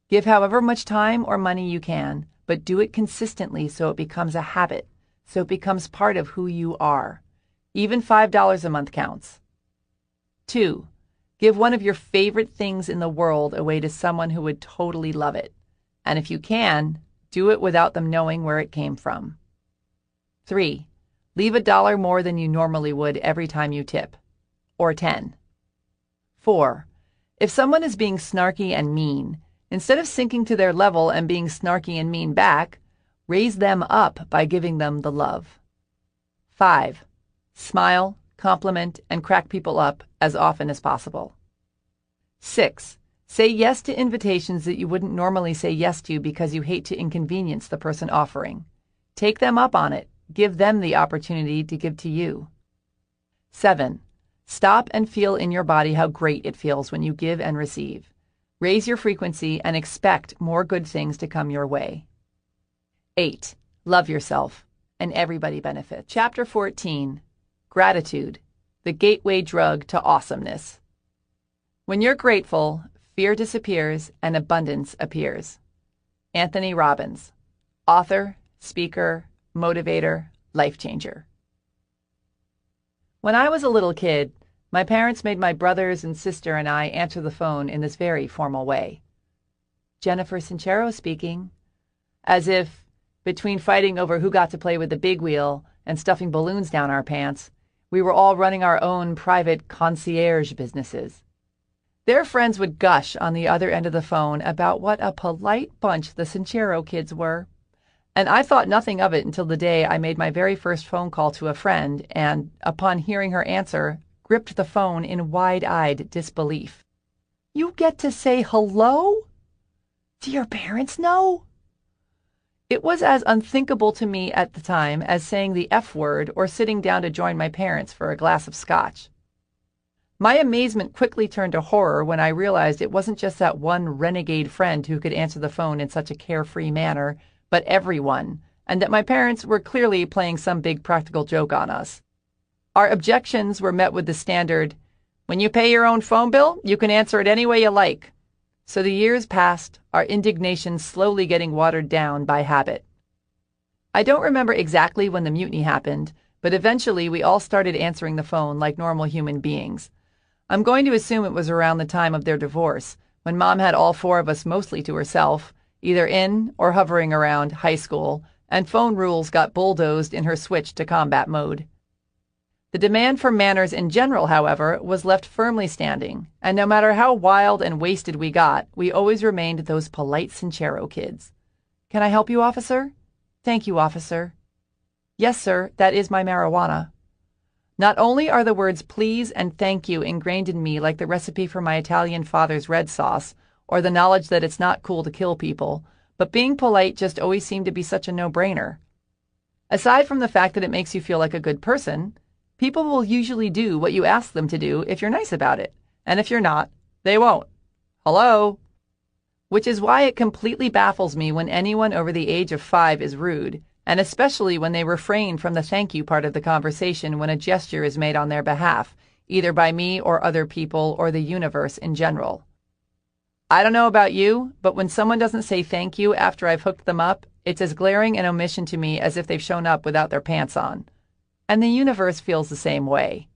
Give however much time or money you can, but do it consistently so it becomes a habit, so it becomes part of who you are. Even $5 a month counts. 2. Give one of your favorite things in the world away to someone who would totally love it. And if you can, do it without them knowing where it came from. 3. Leave $1 more than you normally would every time you tip. Or 10. 4. If someone is being snarky and mean, instead of sinking to their level and being snarky and mean back, raise them up by giving them the love. 5. Smile, compliment, and crack people up as often as possible. 6. Say yes to invitations that you wouldn't normally say yes to because you hate to inconvenience the person offering. Take them up on it. Give them the opportunity to give to you. 7. Stop and feel in your body how great it feels when you give and receive. Raise your frequency and expect more good things to come your way. 8. Love yourself, and everybody benefits. Chapter 14. Gratitude, the gateway drug to awesomeness. When you're grateful, fear disappears and abundance appears. Anthony Robbins, author, speaker, motivator, life changer. When I was a little kid, my parents made my brothers and sister and I answer the phone in this very formal way. Jennifer Sincero speaking. As if, between fighting over who got to play with the big wheel and stuffing balloons down our pants, we were all running our own private concierge businesses. Their friends would gush on the other end of the phone about what a polite bunch the Sincero kids were. And I thought nothing of it until the day I made my very first phone call to a friend and, upon hearing her answer, gripped the phone in wide-eyed disbelief. You get to say hello? Do your parents know? It was as unthinkable to me at the time as saying the F word or sitting down to join my parents for a glass of scotch. My amazement quickly turned to horror when I realized it wasn't just that one renegade friend who could answer the phone in such a carefree manner, but everyone, and that my parents were clearly playing some big practical joke on us. Our objections were met with the standard, "When you pay your own phone bill, you can answer it any way you like." So the years passed, our indignation slowly getting watered down by habit. I don't remember exactly when the mutiny happened, but eventually we all started answering the phone like normal human beings. I'm going to assume it was around the time of their divorce, when Mom had all four of us mostly to herself, either in or hovering around high school, and phone rules got bulldozed in her switch to combat mode. The demand for manners in general, however, was left firmly standing, and no matter how wild and wasted we got, we always remained those polite Sincero kids. "Can I help you, officer?" "Thank you, officer." "Yes, sir, that is my marijuana." Not only are the words please and thank you ingrained in me like the recipe for my Italian father's red sauce, or the knowledge that it's not cool to kill people, but being polite just always seemed to be such a no-brainer. Aside from the fact that it makes you feel like a good person, people will usually do what you ask them to do if you're nice about it, and if you're not, they won't. Hello? Which is why it completely baffles me when anyone over the age of 5 is rude, and especially when they refrain from the thank you part of the conversation when a gesture is made on their behalf, either by me or other people or the universe in general. I don't know about you, but when someone doesn't say thank you after I've hooked them up, it's as glaring an omission to me as if they've shown up without their pants on. And the universe feels the same way.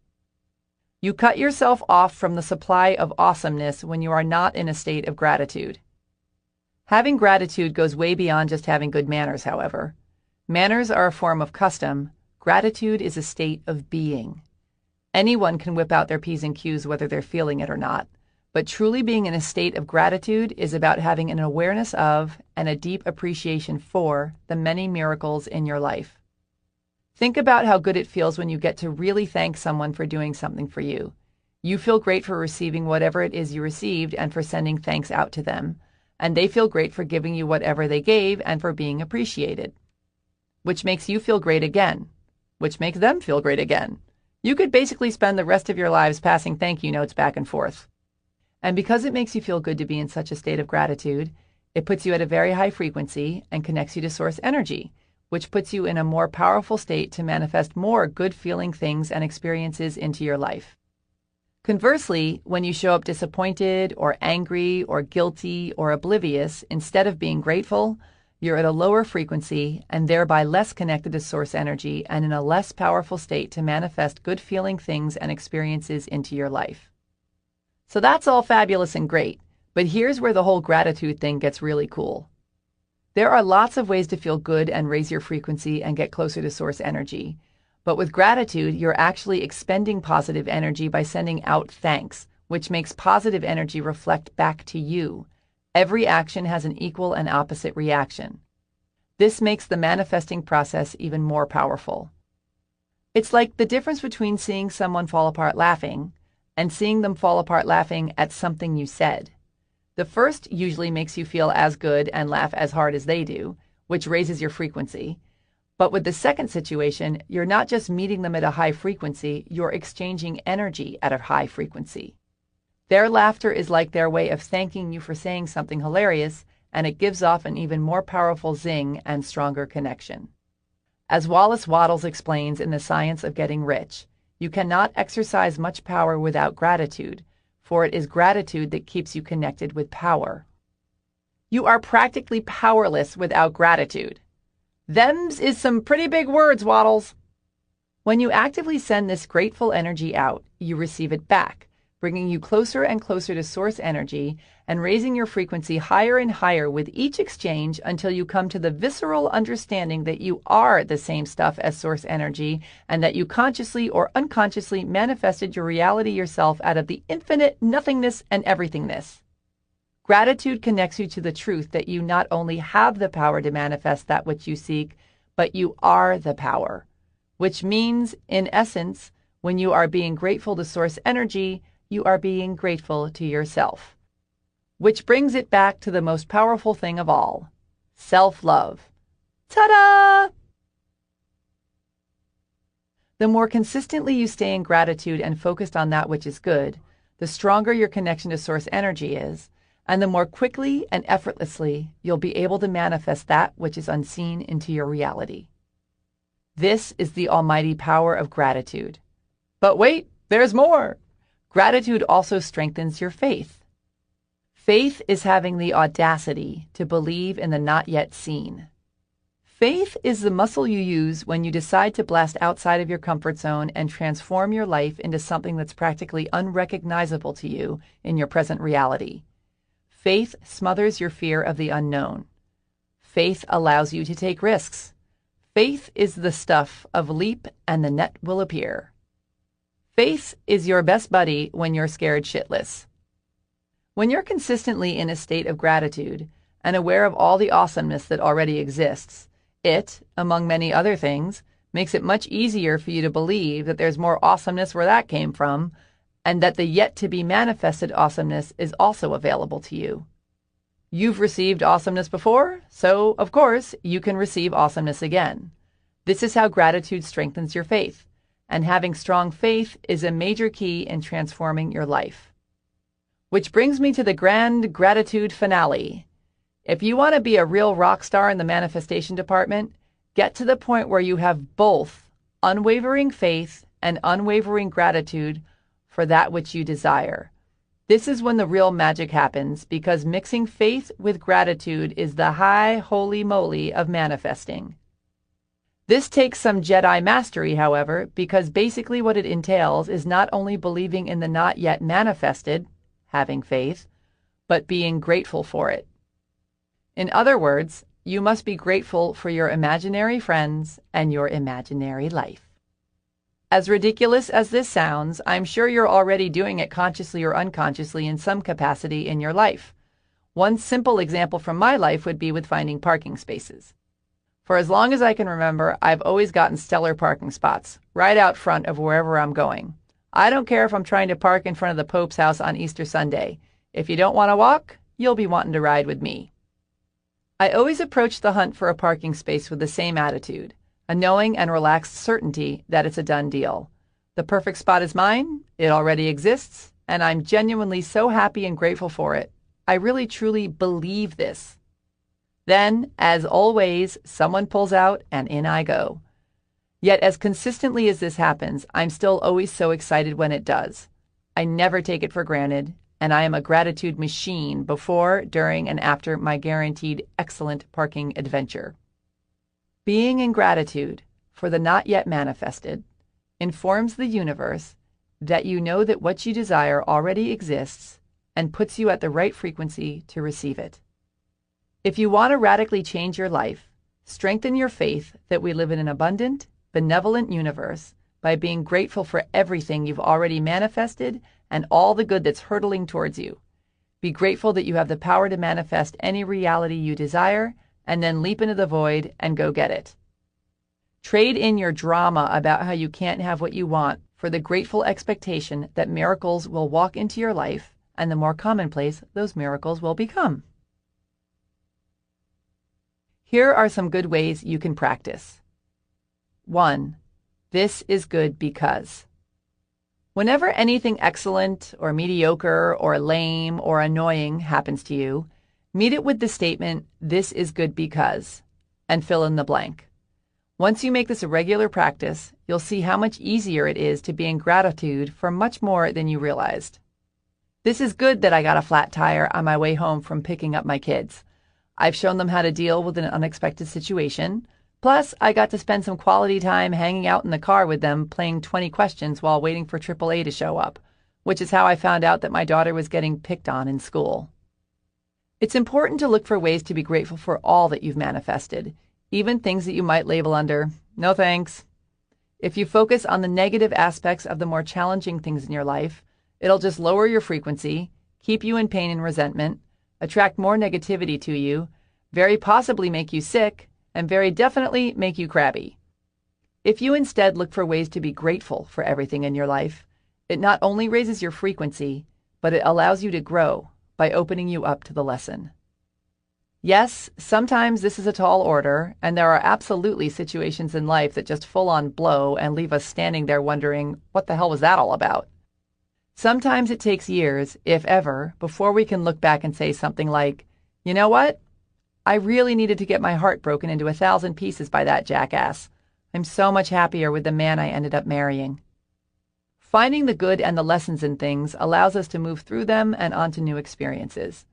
You cut yourself off from the supply of awesomeness when you are not in a state of gratitude. Having gratitude goes way beyond just having good manners, however. Manners are a form of custom. Gratitude is a state of being. Anyone can whip out their P's and Q's whether they're feeling it or not, but truly being in a state of gratitude is about having an awareness of and a deep appreciation for the many miracles in your life. Think about how good it feels when you get to really thank someone for doing something for you. You feel great for receiving whatever it is you received and for sending thanks out to them, and they feel great for giving you whatever they gave and for being appreciated. Which makes you feel great again, which makes them feel great again. You could basically spend the rest of your lives passing thank you notes back and forth. And because it makes you feel good to be in such a state of gratitude, it puts you at a very high frequency and connects you to source energy, which puts you in a more powerful state to manifest more good-feeling things and experiences into your life. Conversely, when you show up disappointed or angry or guilty or oblivious, instead of being grateful, you're at a lower frequency and thereby less connected to source energy and in a less powerful state to manifest good-feeling things and experiences into your life. So that's all fabulous and great, but here's where the whole gratitude thing gets really cool. There are lots of ways to feel good and raise your frequency and get closer to source energy. But with gratitude, you're actually expending positive energy by sending out thanks, which makes positive energy reflect back to you. Every action has an equal and opposite reaction. This makes the manifesting process even more powerful. It's like the difference between seeing someone fall apart laughing and seeing them fall apart laughing at something you said. The first usually makes you feel as good and laugh as hard as they do, which raises your frequency. But with the second situation, you're not just meeting them at a high frequency, you're exchanging energy at a high frequency. Their laughter is like their way of thanking you for saying something hilarious, and it gives off an even more powerful zing and stronger connection. As Wallace Wattles explains in The Science of Getting Rich, you cannot exercise much power without gratitude, for it is gratitude that keeps you connected with power. You are practically powerless without gratitude. Them's is some pretty big words, Wattles. When you actively send this grateful energy out, you receive it back, bringing you closer and closer to source energy and raising your frequency higher and higher with each exchange until you come to the visceral understanding that you are the same stuff as source energy and that you consciously or unconsciously manifested your reality yourself out of the infinite nothingness and everythingness. Gratitude connects you to the truth that you not only have the power to manifest that which you seek, but you are the power, which means, in essence, when you are being grateful to source energy, you are being grateful to yourself. Which brings it back to the most powerful thing of all, self-love. Ta-da! The more consistently you stay in gratitude and focused on that which is good, the stronger your connection to source energy is, and the more quickly and effortlessly you'll be able to manifest that which is unseen into your reality. This is the almighty power of gratitude. But wait, there's more! Gratitude also strengthens your faith. Faith is having the audacity to believe in the not yet seen. Faith is the muscle you use when you decide to blast outside of your comfort zone and transform your life into something that's practically unrecognizable to you in your present reality. Faith smothers your fear of the unknown. Faith allows you to take risks. Faith is the stuff of leap and the net will appear. Faith is your best buddy when you're scared shitless. When you're consistently in a state of gratitude and aware of all the awesomeness that already exists, it, among many other things, makes it much easier for you to believe that there's more awesomeness where that came from, and that the yet-to-be-manifested awesomeness is also available to you. You've received awesomeness before, so, of course, you can receive awesomeness again. This is how gratitude strengthens your faith, and having strong faith is a major key in transforming your life. Which brings me to the grand gratitude finale. If you want to be a real rock star in the manifestation department, get to the point where you have both unwavering faith and unwavering gratitude for that which you desire. This is when the real magic happens, because mixing faith with gratitude is the high holy moly of manifesting. This takes some Jedi mastery, however, because basically what it entails is not only believing in the not yet manifested, having faith, but being grateful for it. In other words, you must be grateful for your imaginary friends and your imaginary life. As ridiculous as this sounds, I'm sure you're already doing it consciously or unconsciously in some capacity in your life. One simple example from my life would be with finding parking spaces. For as long as I can remember, I've always gotten stellar parking spots, right out front of wherever I'm going. I don't care if I'm trying to park in front of the Pope's house on Easter Sunday. If you don't want to walk, you'll be wanting to ride with me. I always approach the hunt for a parking space with the same attitude, a knowing and relaxed certainty that it's a done deal. The perfect spot is mine, it already exists, and I'm genuinely so happy and grateful for it. I really truly believe this. Then, as always, someone pulls out and in I go. Yet as consistently as this happens, I'm still always so excited when it does. I never take it for granted, and I am a gratitude machine before, during, and after my guaranteed excellent parking adventure. Being in gratitude for the not yet manifested informs the universe that you know that what you desire already exists and puts you at the right frequency to receive it. If you want to radically change your life, strengthen your faith that we live in an abundant, benevolent universe by being grateful for everything you've already manifested and all the good that's hurtling towards you. Be grateful that you have the power to manifest any reality you desire, and then leap into the void and go get it. Trade in your drama about how you can't have what you want for the grateful expectation that miracles will walk into your life, and the more commonplace those miracles will become. Here are some good ways you can practice. 1. This is good because. Whenever anything excellent or mediocre or lame or annoying happens to you, meet it with the statement, "This is good because," and fill in the blank. Once you make this a regular practice, you'll see how much easier it is to be in gratitude for much more than you realized. This is good that I got a flat tire on my way home from picking up my kids. I've shown them how to deal with an unexpected situation. Plus, I got to spend some quality time hanging out in the car with them playing 20 questions while waiting for AAA to show up, which is how I found out that my daughter was getting picked on in school. It's important to look for ways to be grateful for all that you've manifested, even things that you might label under, "No thanks." If you focus on the negative aspects of the more challenging things in your life, it'll just lower your frequency, keep you in pain and resentment, attract more negativity to you, very possibly make you sick, and very definitely make you crabby. If you instead look for ways to be grateful for everything in your life, it not only raises your frequency, but it allows you to grow by opening you up to the lesson. Yes, sometimes this is a tall order, and there are absolutely situations in life that just full-on blow and leave us standing there wondering, what the hell was that all about? Sometimes it takes years, if ever, before we can look back and say something like, "You know what? I really needed to get my heart broken into 1,000 pieces by that jackass. I'm so much happier with the man I ended up marrying." Finding the good and the lessons in things allows us to move through them and onto new experiences.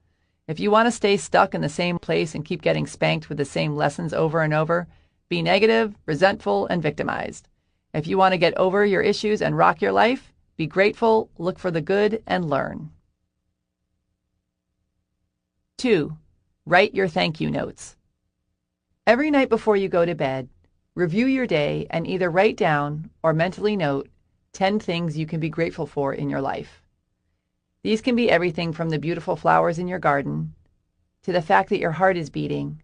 If you want to stay stuck in the same place and keep getting spanked with the same lessons over and over, be negative, resentful, and victimized. If you want to get over your issues and rock your life, be grateful, look for the good, and learn. 2. Write your thank you notes. Every night before you go to bed, review your day and either write down or mentally note 10 things you can be grateful for in your life. These can be everything from the beautiful flowers in your garden, to the fact that your heart is beating,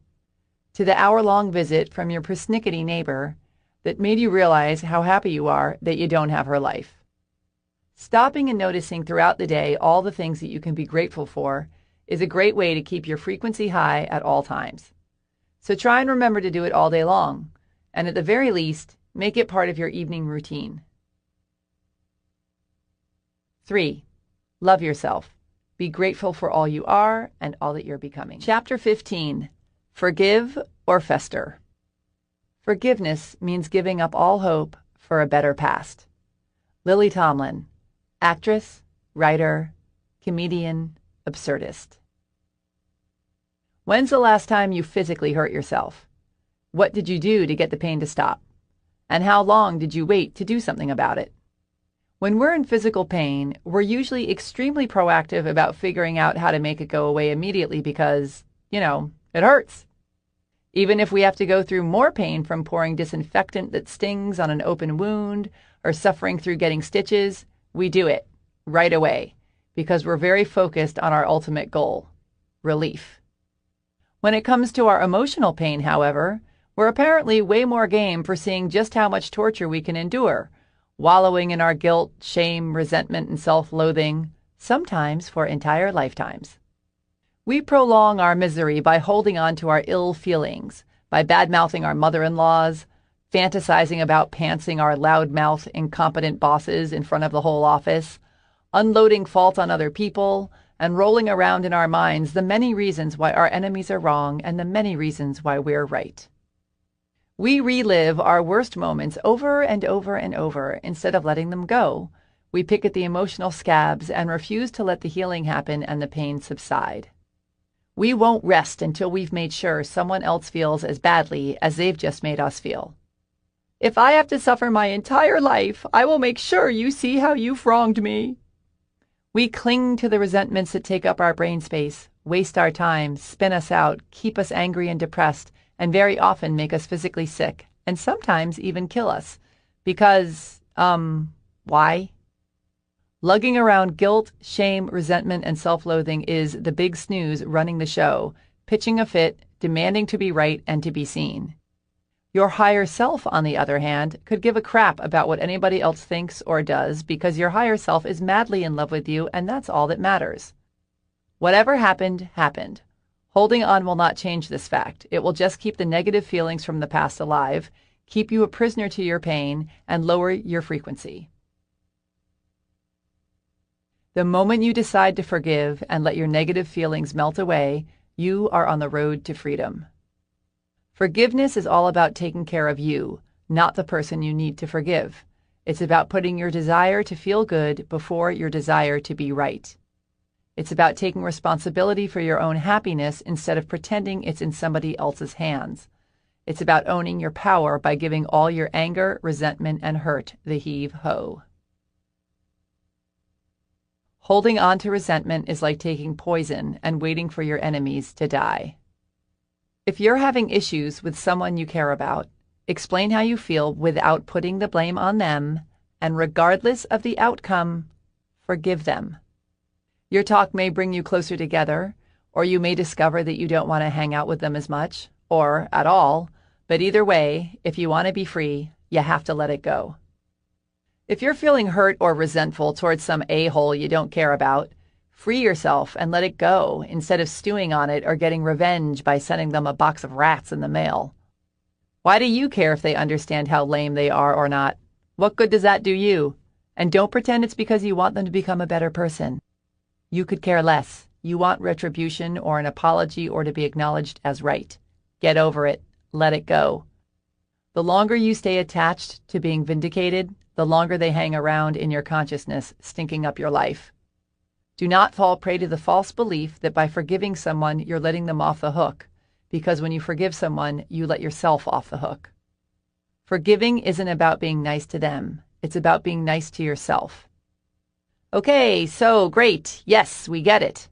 to the hour-long visit from your persnickety neighbor that made you realize how happy you are that you don't have her life. Stopping and noticing throughout the day all the things that you can be grateful for is a great way to keep your frequency high at all times. So try and remember to do it all day long, and at the very least, make it part of your evening routine. 3. Love yourself. Be grateful for all you are and all that you're becoming. Chapter 15. Forgive or fester. Forgiveness means giving up all hope for a better past. Lily Tomlin, actress, writer, comedian, absurdist. When's the last time you physically hurt yourself? What did you do to get the pain to stop? And how long did you wait to do something about it? When we're in physical pain, we're usually extremely proactive about figuring out how to make it go away immediately because, it hurts. Even if we have to go through more pain from pouring disinfectant that stings on an open wound or suffering through getting stitches, we do it right away because we're very focused on our ultimate goal, relief. When it comes to our emotional pain, however, we're apparently way more game for seeing just how much torture we can endure, wallowing in our guilt, shame, resentment, and self-loathing, sometimes for entire lifetimes. We prolong our misery by holding on to our ill feelings, by bad-mouthing our mother-in-laws, fantasizing about pantsing our loud-mouthed, incompetent bosses in front of the whole office, unloading fault on other people, and rolling around in our minds the many reasons why our enemies are wrong and the many reasons why we're right. We relive our worst moments over and over and over instead of letting them go. We pick at the emotional scabs and refuse to let the healing happen and the pain subside. We won't rest until we've made sure someone else feels as badly as they've just made us feel. If I have to suffer my entire life, I will make sure you see how you've wronged me. We cling to the resentments that take up our brain space, waste our time, spin us out, keep us angry and depressed, and very often make us physically sick, and sometimes even kill us. Because, why? Lugging around guilt, shame, resentment, and self-loathing is the big snooze running the show, pitching a fit, demanding to be right and to be seen. Your higher self, on the other hand, could give a crap about what anybody else thinks or does because your higher self is madly in love with you, and that's all that matters. Whatever happened, happened. Holding on will not change this fact. It will just keep the negative feelings from the past alive, keep you a prisoner to your pain, and lower your frequency. The moment you decide to forgive and let your negative feelings melt away, you are on the road to freedom. Forgiveness is all about taking care of you, not the person you need to forgive. It's about putting your desire to feel good before your desire to be right. It's about taking responsibility for your own happiness instead of pretending it's in somebody else's hands. It's about owning your power by giving all your anger, resentment, and hurt the heave-ho. Holding on to resentment is like taking poison and waiting for your enemies to die. If you're having issues with someone you care about, explain how you feel without putting the blame on them, and regardless of the outcome, forgive them. Your talk may bring you closer together, or you may discover that you don't want to hang out with them as much, or at all, but either way, if you want to be free, you have to let it go. If you're feeling hurt or resentful towards some a-hole you don't care about, free yourself and let it go instead of stewing on it or getting revenge by sending them a box of rats in the mail. Why do you care if they understand how lame they are or not? What good does that do you? And don't pretend it's because you want them to become a better person. You could care less. You want retribution or an apology or to be acknowledged as right. Get over it. Let it go. The longer you stay attached to being vindicated, the longer they hang around in your consciousness, stinking up your life. Do not fall prey to the false belief that by forgiving someone, you're letting them off the hook, because when you forgive someone, you let yourself off the hook. Forgiving isn't about being nice to them. It's about being nice to yourself. Okay, so great. Yes, we get it.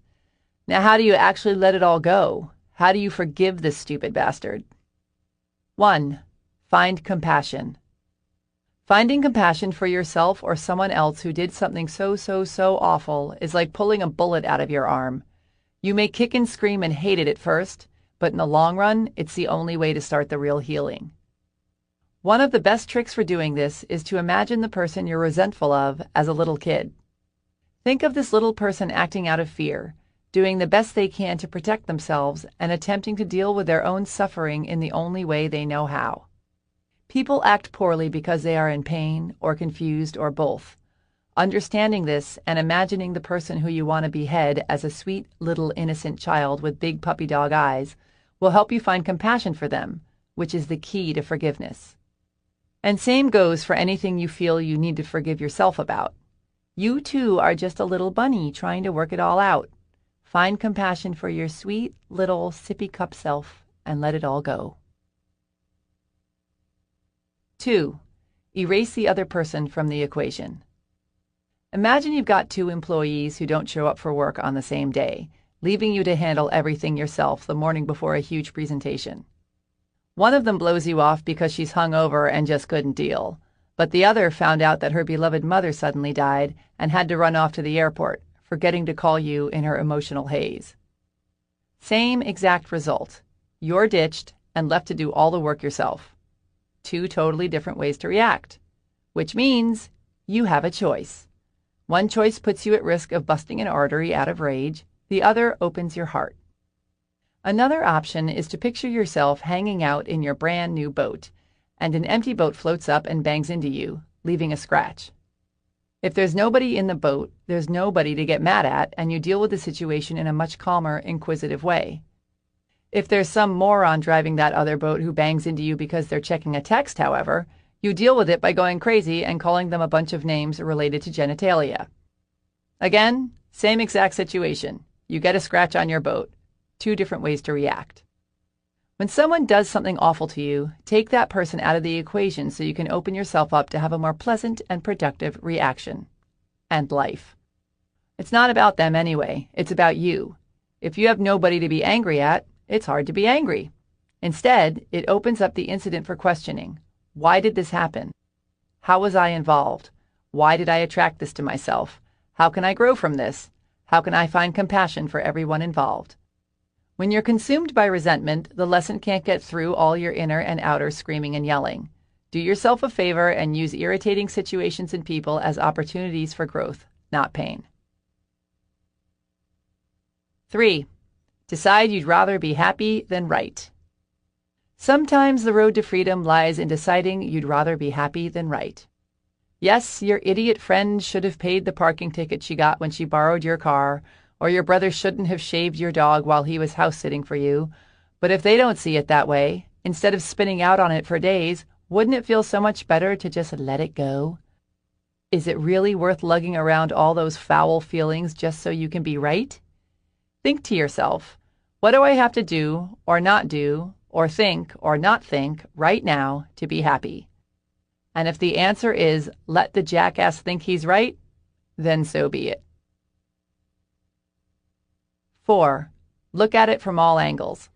Now, how do you actually let it all go? How do you forgive this stupid bastard? 1. Find compassion. Finding compassion for yourself or someone else who did something so awful is like pulling a bullet out of your arm. You may kick and scream and hate it at first, but in the long run, it's the only way to start the real healing. One of the best tricks for doing this is to imagine the person you're resentful of as a little kid. Think of this little person acting out of fear, doing the best they can to protect themselves and attempting to deal with their own suffering in the only way they know how. People act poorly because they are in pain or confused or both. Understanding this and imagining the person who you want to behead as a sweet little innocent child with big puppy dog eyes will help you find compassion for them, which is the key to forgiveness. And same goes for anything you feel you need to forgive yourself about. You too are just a little bunny trying to work it all out. Find compassion for your sweet little sippy cup self and let it all go. 2. Erase the other person from the equation. Imagine you've got 2 employees who don't show up for work on the same day, leaving you to handle everything yourself the morning before a huge presentation. One of them blows you off because she's hungover and just couldn't deal, but the other found out that her beloved mother suddenly died and had to run off to the airport, forgetting to call you in her emotional haze. Same exact result. You're ditched and left to do all the work yourself. 2 totally different ways to react, which means you have a choice. One choice puts you at risk of busting an artery out of rage. The other opens your heart. Another option is to picture yourself hanging out in your brand new boat, and an empty boat floats up and bangs into you, leaving a scratch. If there's nobody in the boat, there's nobody to get mad at, and you deal with the situation in a much calmer, inquisitive way. If there's some moron driving that other boat who bangs into you because they're checking a text, however, you deal with it by going crazy and calling them a bunch of names related to genitalia. Again, same exact situation. You get a scratch on your boat. 2 different ways to react. When someone does something awful to you, take that person out of the equation so you can open yourself up to have a more pleasant and productive reaction. And life. It's not about them anyway. It's about you. If you have nobody to be angry at, it's hard to be angry. Instead, it opens up the incident for questioning. Why did this happen? How was I involved? Why did I attract this to myself? How can I grow from this? How can I find compassion for everyone involved? When you're consumed by resentment, the lesson can't get through all your inner and outer screaming and yelling. Do yourself a favor and use irritating situations and people as opportunities for growth, not pain. 3. Decide you'd rather be happy than right. Sometimes the road to freedom lies in deciding you'd rather be happy than right. Yes, your idiot friend should have paid the parking ticket she got when she borrowed your car, or your brother shouldn't have shaved your dog while he was house-sitting for you. But if they don't see it that way, instead of spinning out on it for days, wouldn't it feel so much better to just let it go? Is it really worth lugging around all those foul feelings just so you can be right? Think to yourself, what do I have to do, or not do, or think, or not think right now to be happy? And if the answer is, let the jackass think he's right, then so be it. 4. Look at it from all angles.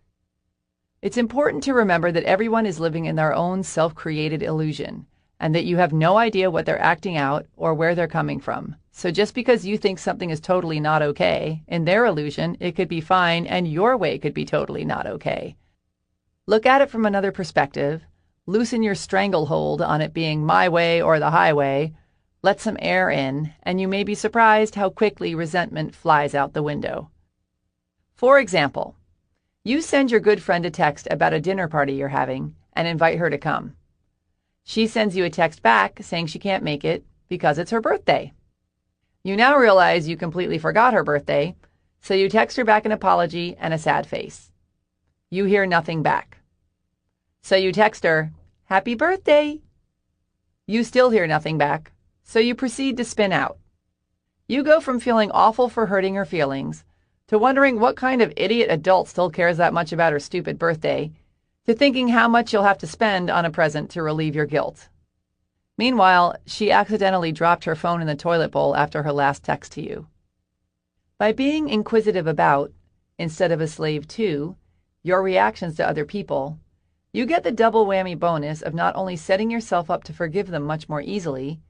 It's important to remember that everyone is living in their own self-created illusion, and that you have no idea what they're acting out or where they're coming from. So just because you think something is totally not okay, in their illusion, it could be fine, and your way could be totally not okay. Look at it from another perspective. Loosen your stranglehold on it being my way or the highway. Let some air in, and you may be surprised how quickly resentment flies out the window. For example, you send your good friend a text about a dinner party you're having and invite her to come. She sends you a text back saying she can't make it because it's her birthday. You now realize you completely forgot her birthday, so you text her back an apology and a sad face. You hear nothing back. So you text her, "Happy birthday!" You still hear nothing back, so you proceed to spin out. You go from feeling awful for hurting her feelings, to wondering what kind of idiot adult still cares that much about her stupid birthday, to thinking how much you'll have to spend on a present to relieve your guilt. Meanwhile, she accidentally dropped her phone in the toilet bowl after her last text to you. By being inquisitive about, instead of a slave to, your reactions to other people, you get the double whammy bonus of not only setting yourself up to forgive them much more easily,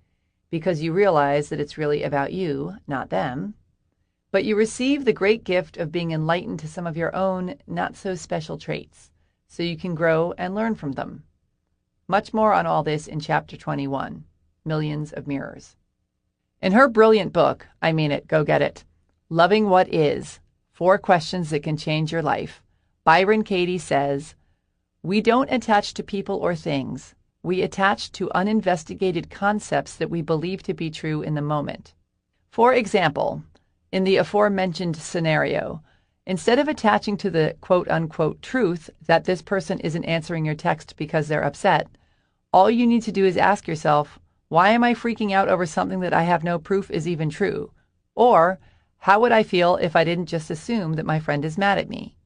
because you realize that it's really about you, not them, but you receive the great gift of being enlightened to some of your own not-so-special traits, so you can grow and learn from them. Much more on all this in Chapter 21, Millions of Mirrors. In her brilliant book, I mean it, go get it, Loving What Is, 4 Questions That Can Change Your Life, Byron Katie says, "We don't attach to people or things. We attach to uninvestigated concepts that we believe to be true in the moment. For example, in the aforementioned scenario, instead of attaching to the quote-unquote truth that this person isn't answering your text because they're upset, all you need to do is ask yourself, why am I freaking out over something that I have no proof is even true? Or, how would I feel if I didn't just assume that my friend is mad at me?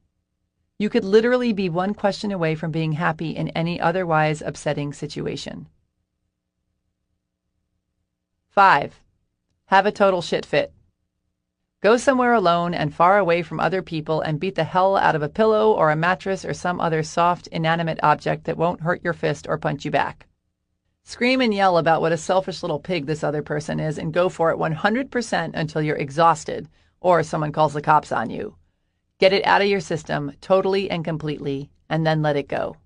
You could literally be one question away from being happy in any otherwise upsetting situation. 5. Have a total shit fit. Go somewhere alone and far away from other people and beat the hell out of a pillow or a mattress or some other soft, inanimate object that won't hurt your fist or punch you back. Scream and yell about what a selfish little pig this other person is and go for it 100% until you're exhausted or someone calls the cops on you. Get it out of your system totally and completely, and then let it go.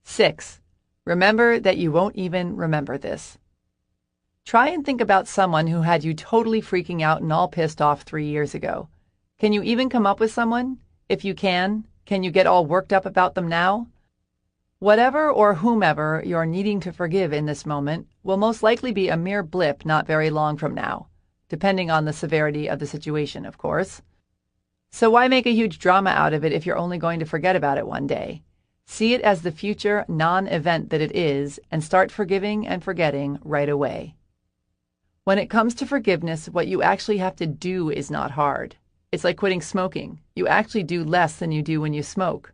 6. Remember that you won't even remember this. Try and think about someone who had you totally freaking out and all pissed off 3 years ago. Can you even come up with someone? If you can you get all worked up about them now? Whatever or whomever you're needing to forgive in this moment will most likely be a mere blip not very long from now, depending on the severity of the situation, of course. So why make a huge drama out of it if you're only going to forget about it one day? See it as the future non-event that it is and start forgiving and forgetting right away. When it comes to forgiveness, what you actually have to do is not hard. It's like quitting smoking. You actually do less than you do when you smoke.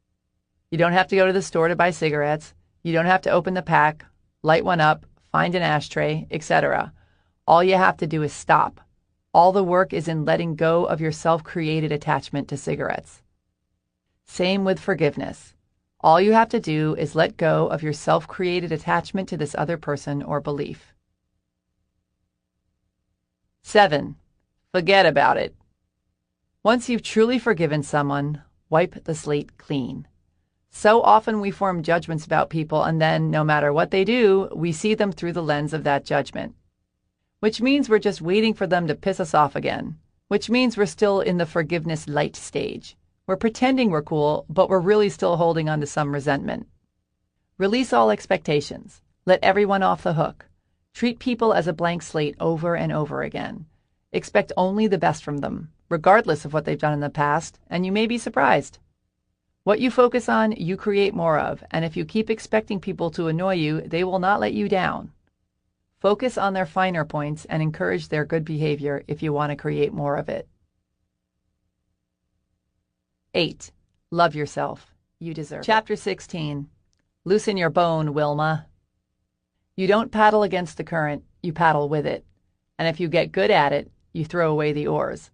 You don't have to go to the store to buy cigarettes. You don't have to open the pack, light one up, find an ashtray, etc. All you have to do is stop. All the work is in letting go of your self-created attachment to cigarettes. Same with forgiveness. All you have to do is let go of your self-created attachment to this other person or belief. 7. Forget about it. Once you've truly forgiven someone, wipe the slate clean. So often we form judgments about people and then, no matter what they do, we see them through the lens of that judgment. Which means we're just waiting for them to piss us off again. Which means we're still in the forgiveness light stage. We're pretending we're cool, but we're really still holding on to some resentment. Release all expectations. Let everyone off the hook. Treat people as a blank slate over and over again. Expect only the best from them, regardless of what they've done in the past, and you may be surprised. What you focus on, you create more of, and if you keep expecting people to annoy you, they will not let you down. Focus on their finer points and encourage their good behavior if you want to create more of it. 8. Love yourself. You deserve it. Chapter 16. Loosen your bone, Wilma. You don't paddle against the current, you paddle with it. And if you get good at it, you throw away the oars.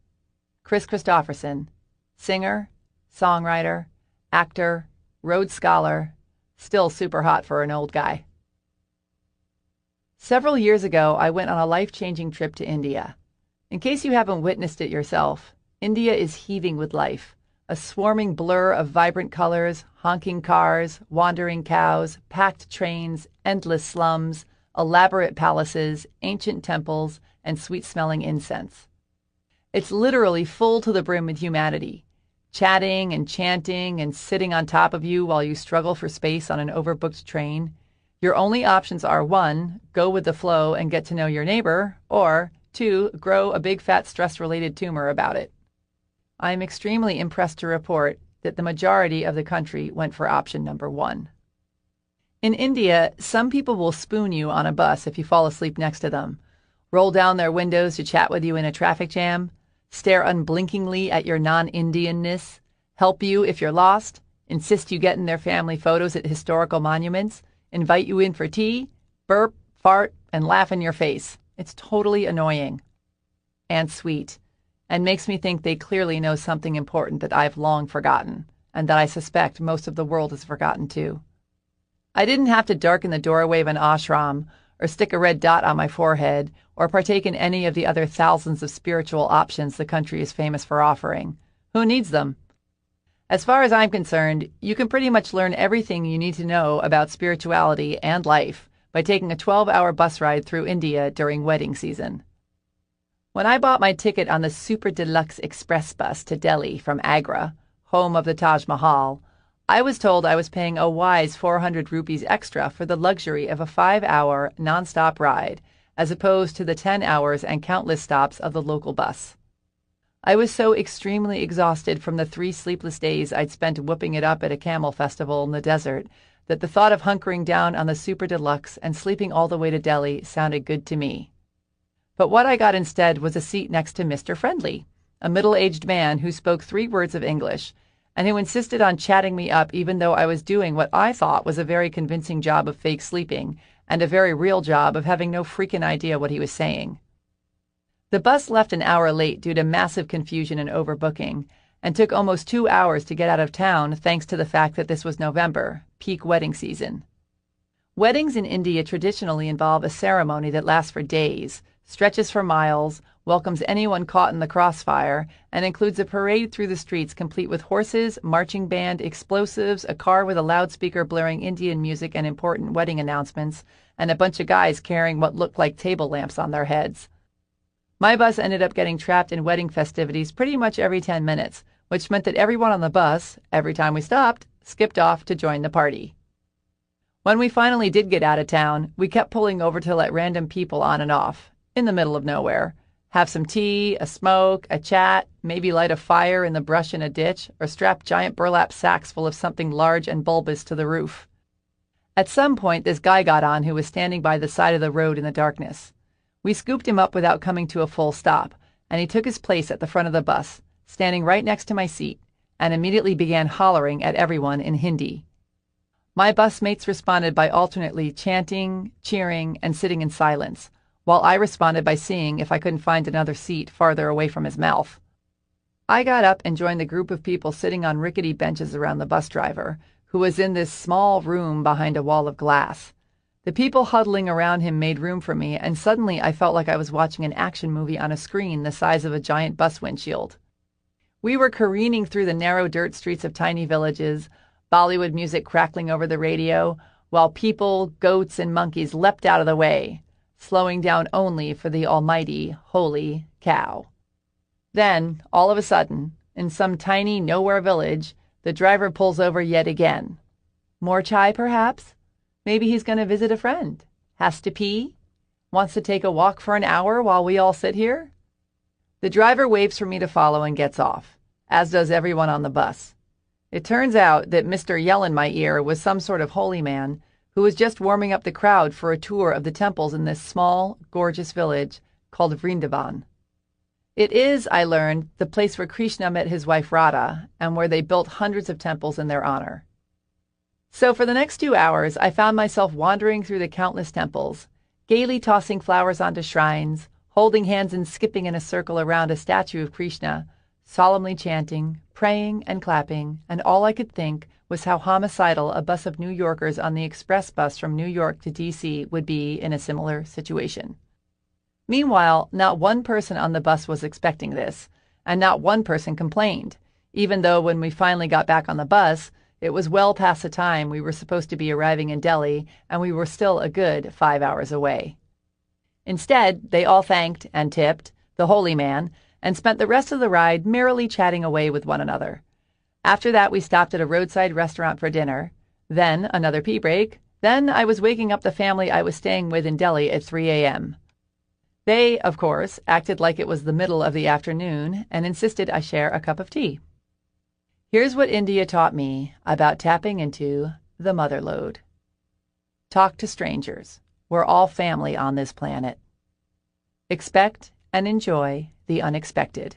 Chris Christopherson, singer, songwriter, actor, Rhodes Scholar, still super hot for an old guy. Several years ago, I went on a life-changing trip to India. In case you haven't witnessed it yourself, India is heaving with life. A swarming blur of vibrant colors, honking cars, wandering cows, packed trains, endless slums, elaborate palaces, ancient temples, and sweet-smelling incense. It's literally full to the brim with humanity, chatting and chanting and sitting on top of you while you struggle for space on an overbooked train. Your only options are 1, go with the flow and get to know your neighbor, or 2, grow a big fat stress-related tumor about it. I am extremely impressed to report that the majority of the country went for option number 1. In India, some people will spoon you on a bus if you fall asleep next to them, roll down their windows to chat with you in a traffic jam, stare unblinkingly at your non-Indianness, help you if you're lost, insist you get in their family photos at historical monuments, invite you in for tea, burp, fart, and laugh in your face. It's totally annoying and sweet, and makes me think they clearly know something important that I've long forgotten, and that I suspect most of the world has forgotten too. I didn't have to darken the doorway of an ashram, or stick a red dot on my forehead, or partake in any of the other thousands of spiritual options the country is famous for offering. Who needs them? As far as I'm concerned, you can pretty much learn everything you need to know about spirituality and life by taking a 12-hour bus ride through India during wedding season. When I bought my ticket on the Super Deluxe Express bus to Delhi from Agra, home of the Taj Mahal, I was told I was paying a wise 400 rupees extra for the luxury of a 5-hour nonstop ride, as opposed to the 10 hours and countless stops of the local bus. I was so extremely exhausted from the 3 sleepless days I'd spent whooping it up at a camel festival in the desert that the thought of hunkering down on the Super Deluxe and sleeping all the way to Delhi sounded good to me. But what I got instead was a seat next to Mr. Friendly, a middle-aged man who spoke 3 words of English, and who insisted on chatting me up even though I was doing what I thought was a very convincing job of fake sleeping and a very real job of having no freaking idea what he was saying. The bus left an hour late due to massive confusion and overbooking, and took almost 2 hours to get out of town thanks to the fact that this was November, peak wedding season. Weddings in India traditionally involve a ceremony that lasts for days, stretches for miles, welcomes anyone caught in the crossfire, and includes a parade through the streets complete with horses, marching band, explosives, a car with a loudspeaker blaring Indian music and important wedding announcements, and a bunch of guys carrying what looked like table lamps on their heads. My bus ended up getting trapped in wedding festivities pretty much every 10 minutes, which meant that everyone on the bus, every time we stopped, skipped off to join the party. When we finally did get out of town, we kept pulling over to let random people on and off, in the middle of nowhere, have some tea, a smoke, a chat, maybe light a fire in the brush in a ditch, or strap giant burlap sacks full of something large and bulbous to the roof. At some point, this guy got on who was standing by the side of the road in the darkness. We scooped him up without coming to a full stop, and he took his place at the front of the bus, standing right next to my seat, and immediately began hollering at everyone in Hindi. My busmates responded by alternately chanting, cheering, and sitting in silence, while I responded by seeing if I couldn't find another seat farther away from his mouth. I got up and joined the group of people sitting on rickety benches around the bus driver, who was in this small room behind a wall of glass. The people huddling around him made room for me, and suddenly I felt like I was watching an action movie on a screen the size of a giant bus windshield. We were careening through the narrow dirt streets of tiny villages, Bollywood music crackling over the radio, while people, goats, and monkeys leapt out of the way, slowing down only for the almighty, holy cow. Then, all of a sudden, in some tiny nowhere village, the driver pulls over yet again. More chai, perhaps? Maybe he's going to visit a friend. Has to pee? Wants to take a walk for an hour while we all sit here? The driver waves for me to follow and gets off, as does everyone on the bus. It turns out that Mr. Yell in my ear was some sort of holy man who was just warming up the crowd for a tour of the temples in this small, gorgeous village called Vrindavan. It is, I learned, the place where Krishna met his wife Radha, and where they built hundreds of temples in their honor. So for the next 2 hours, I found myself wandering through the countless temples, gaily tossing flowers onto shrines, holding hands and skipping in a circle around a statue of Krishna, solemnly chanting, praying, and clapping, and all I could think was how homicidal a bus of New Yorkers on the express bus from New York to D.C. would be in a similar situation. Meanwhile, not one person on the bus was expecting this, and not one person complained, even though when we finally got back on the bus, it was well past the time we were supposed to be arriving in Delhi, and we were still a good 5 hours away. Instead, they all thanked and tipped the holy man and spent the rest of the ride merrily chatting away with one another. After that, we stopped at a roadside restaurant for dinner, then another pee break, then I was waking up the family I was staying with in Delhi at 3 a.m. They, of course, acted like it was the middle of the afternoon and insisted I share a cup of tea. Here's what India taught me about tapping into the mother lode. Talk to strangers. We're all family on this planet. Expect and enjoy the unexpected.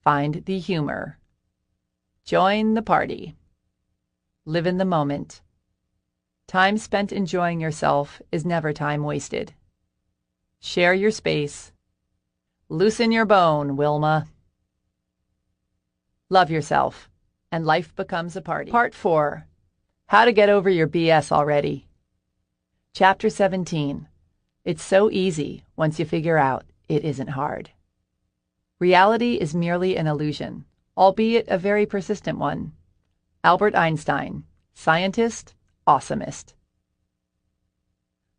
Find the humor. Join the party. Live in the moment. Time spent enjoying yourself is never time wasted. Share your space. Loosen your bone, Wilma. Love yourself, and life becomes a party. Part 4. How to get over your BS already. Chapter 17. It's so easy once you figure out it isn't hard. Reality is merely an illusion, albeit a very persistent one. Albert Einstein, scientist, awesomest.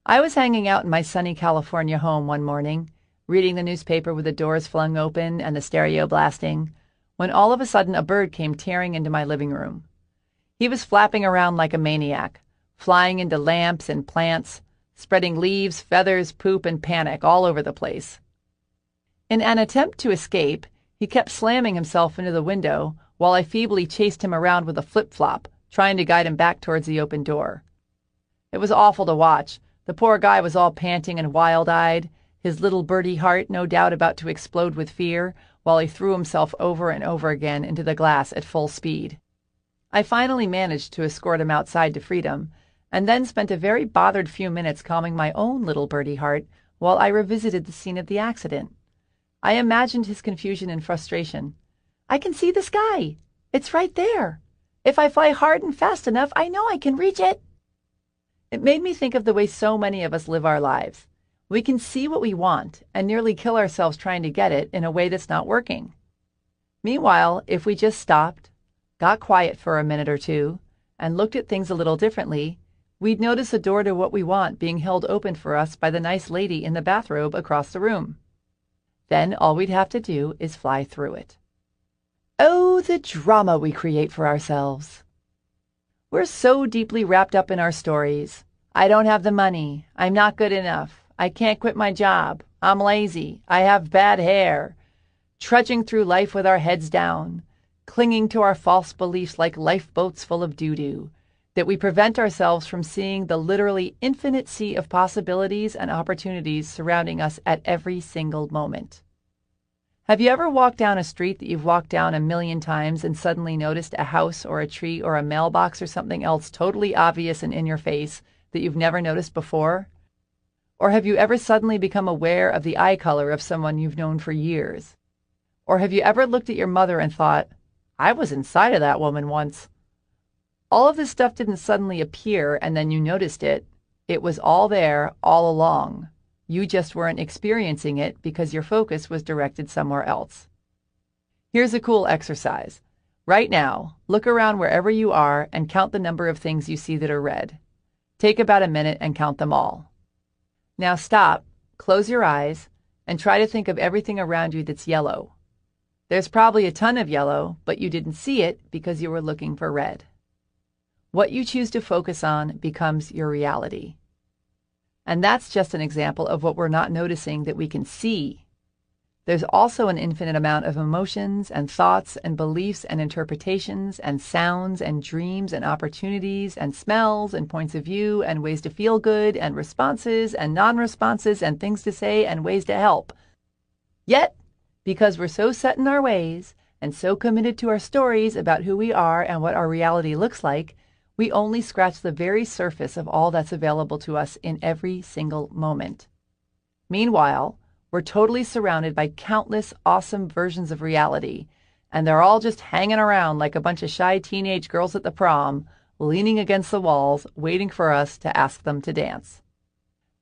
I was hanging out in my sunny California home one morning, reading the newspaper with the doors flung open and the stereo blasting, when all of a sudden a bird came tearing into my living room. He was flapping around like a maniac, flying into lamps and plants, spreading leaves, feathers, poop, and panic all over the place. In an attempt to escape, he kept slamming himself into the window while I feebly chased him around with a flip-flop, trying to guide him back towards the open door. It was awful to watch. The poor guy was all panting and wild-eyed, his little birdie heart no doubt about to explode with fear, while he threw himself over and over again into the glass at full speed. I finally managed to escort him outside to freedom, and then spent a very bothered few minutes calming my own little birdie heart while I revisited the scene of the accident. I imagined his confusion and frustration. I can see the sky. It's right there. If I fly hard and fast enough, I know I can reach it. It made me think of the way so many of us live our lives. We can see what we want and nearly kill ourselves trying to get it in a way that's not working. Meanwhile, if we just stopped, got quiet for a minute or two, and looked at things a little differently, we'd notice a door to what we want being held open for us by the nice lady in the bathrobe across the room. Then all we'd have to do is fly through it. Oh, the drama we create for ourselves. We're so deeply wrapped up in our stories. I don't have the money. I'm not good enough. I can't quit my job. I'm lazy. I have bad hair. Trudging through life with our heads down, clinging to our false beliefs like lifeboats full of doo-doo, that we prevent ourselves from seeing the literally infinite sea of possibilities and opportunities surrounding us at every single moment. Have you ever walked down a street that you've walked down a million times and suddenly noticed a house or a tree or a mailbox or something else totally obvious and in your face that you've never noticed before? Or have you ever suddenly become aware of the eye color of someone you've known for years? Or have you ever looked at your mother and thought, I was inside of that woman once? All of this stuff didn't suddenly appear and then you noticed it. It was all there all along. You just weren't experiencing it because your focus was directed somewhere else. Here's a cool exercise. Right now, look around wherever you are and count the number of things you see that are red. Take about a minute and count them all. Now stop, close your eyes, and try to think of everything around you that's yellow. There's probably a ton of yellow, but you didn't see it because you were looking for red. What you choose to focus on becomes your reality. And that's just an example of what we're not noticing that we can see. There's also an infinite amount of emotions and thoughts and beliefs and interpretations and sounds and dreams and opportunities and smells and points of view and ways to feel good and responses and non-responses and things to say and ways to help. Yet, because we're so set in our ways and so committed to our stories about who we are and what our reality looks like, we only scratch the very surface of all that's available to us in every single moment. Meanwhile, we're totally surrounded by countless awesome versions of reality, and they're all just hanging around like a bunch of shy teenage girls at the prom, leaning against the walls, waiting for us to ask them to dance.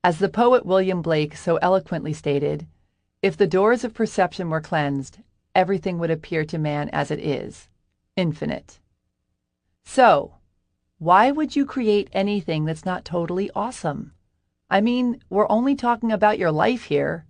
As the poet William Blake so eloquently stated, if the doors of perception were cleansed, everything would appear to man as it is, infinite. So, why would you create anything that's not totally awesome? I mean, we're only talking about your life here.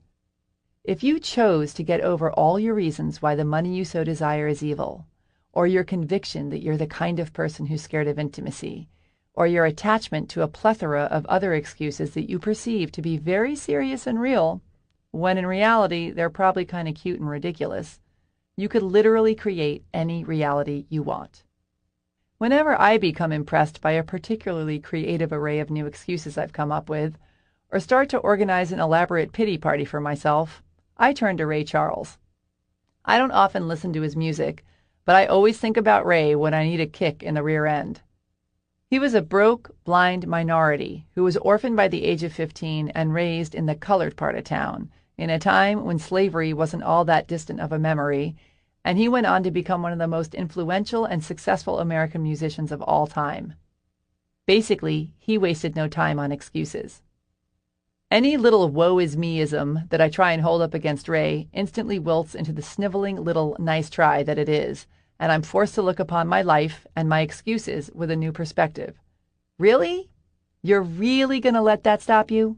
If you chose to get over all your reasons why the money you so desire is evil, or your conviction that you're the kind of person who's scared of intimacy, or your attachment to a plethora of other excuses that you perceive to be very serious and real, when in reality they're probably kind of cute and ridiculous, you could literally create any reality you want. Whenever I become impressed by a particularly creative array of new excuses I've come up with, or start to organize an elaborate pity party for myself, I turn to Ray Charles. I don't often listen to his music, but I always think about Ray when I need a kick in the rear end. He was a broke, blind minority who was orphaned by the age of 15 and raised in the colored part of town, in a time when slavery wasn't all that distant of a memory, and he went on to become one of the most influential and successful American musicians of all time. Basically, he wasted no time on excuses. Any little woe-is-me-ism that I try and hold up against Ray instantly wilts into the sniveling little nice try that it is, and I'm forced to look upon my life and my excuses with a new perspective. Really? You're really going to let that stop you?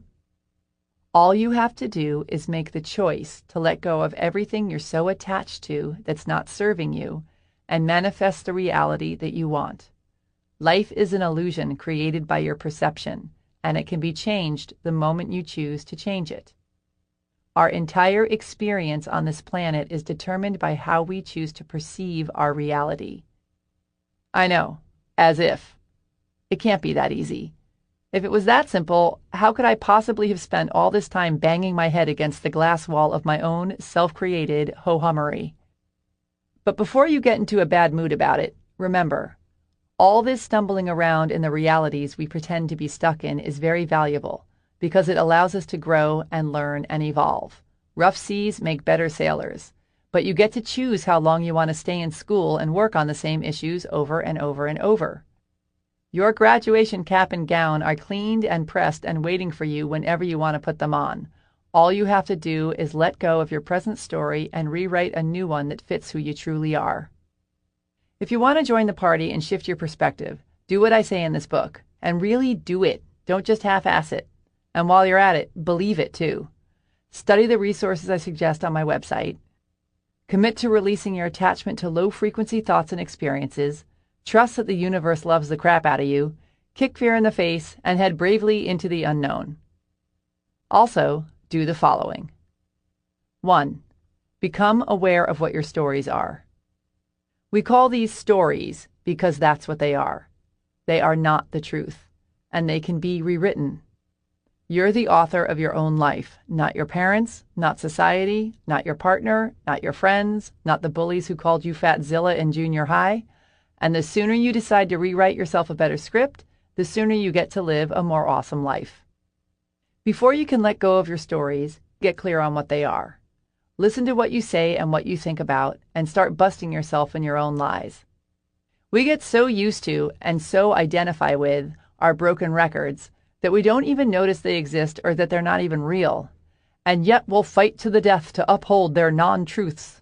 All you have to do is make the choice to let go of everything you're so attached to that's not serving you and manifest the reality that you want. Life is an illusion created by your perception, and it can be changed the moment you choose to change it. Our entire experience on this planet is determined by how we choose to perceive our reality. I know, as if. It can't be that easy. If it was that simple, how could I possibly have spent all this time banging my head against the glass wall of my own self-created ho-hummery? But before you get into a bad mood about it, remember, all this stumbling around in the realities we pretend to be stuck in is very valuable, because it allows us to grow and learn and evolve. Rough seas make better sailors, but you get to choose how long you want to stay in school and work on the same issues over and over and over. Your graduation cap and gown are cleaned and pressed and waiting for you whenever you want to put them on. All you have to do is let go of your present story and rewrite a new one that fits who you truly are. If you want to join the party and shift your perspective, do what I say in this book, and really do it. Don't just half-ass it. And while you're at it, believe it too. Study the resources I suggest on my website. Commit to releasing your attachment to low-frequency thoughts and experiences. Trust that the universe loves the crap out of you. Kick fear in the face and head bravely into the unknown. Also, do the following. 1. Become aware of what your stories are. We call these stories because that's what they are. They are not the truth, and they can be rewritten. You're the author of your own life, not your parents, not society, not your partner, not your friends, not the bullies who called you Fatzilla in junior high. And the sooner you decide to rewrite yourself a better script, the sooner you get to live a more awesome life. Before you can let go of your stories, get clear on what they are. Listen to what you say and what you think about, and start busting yourself in your own lies. We get so used to and so identify with our broken records that we don't even notice they exist or that they're not even real, and yet we'll fight to the death to uphold their non-truths.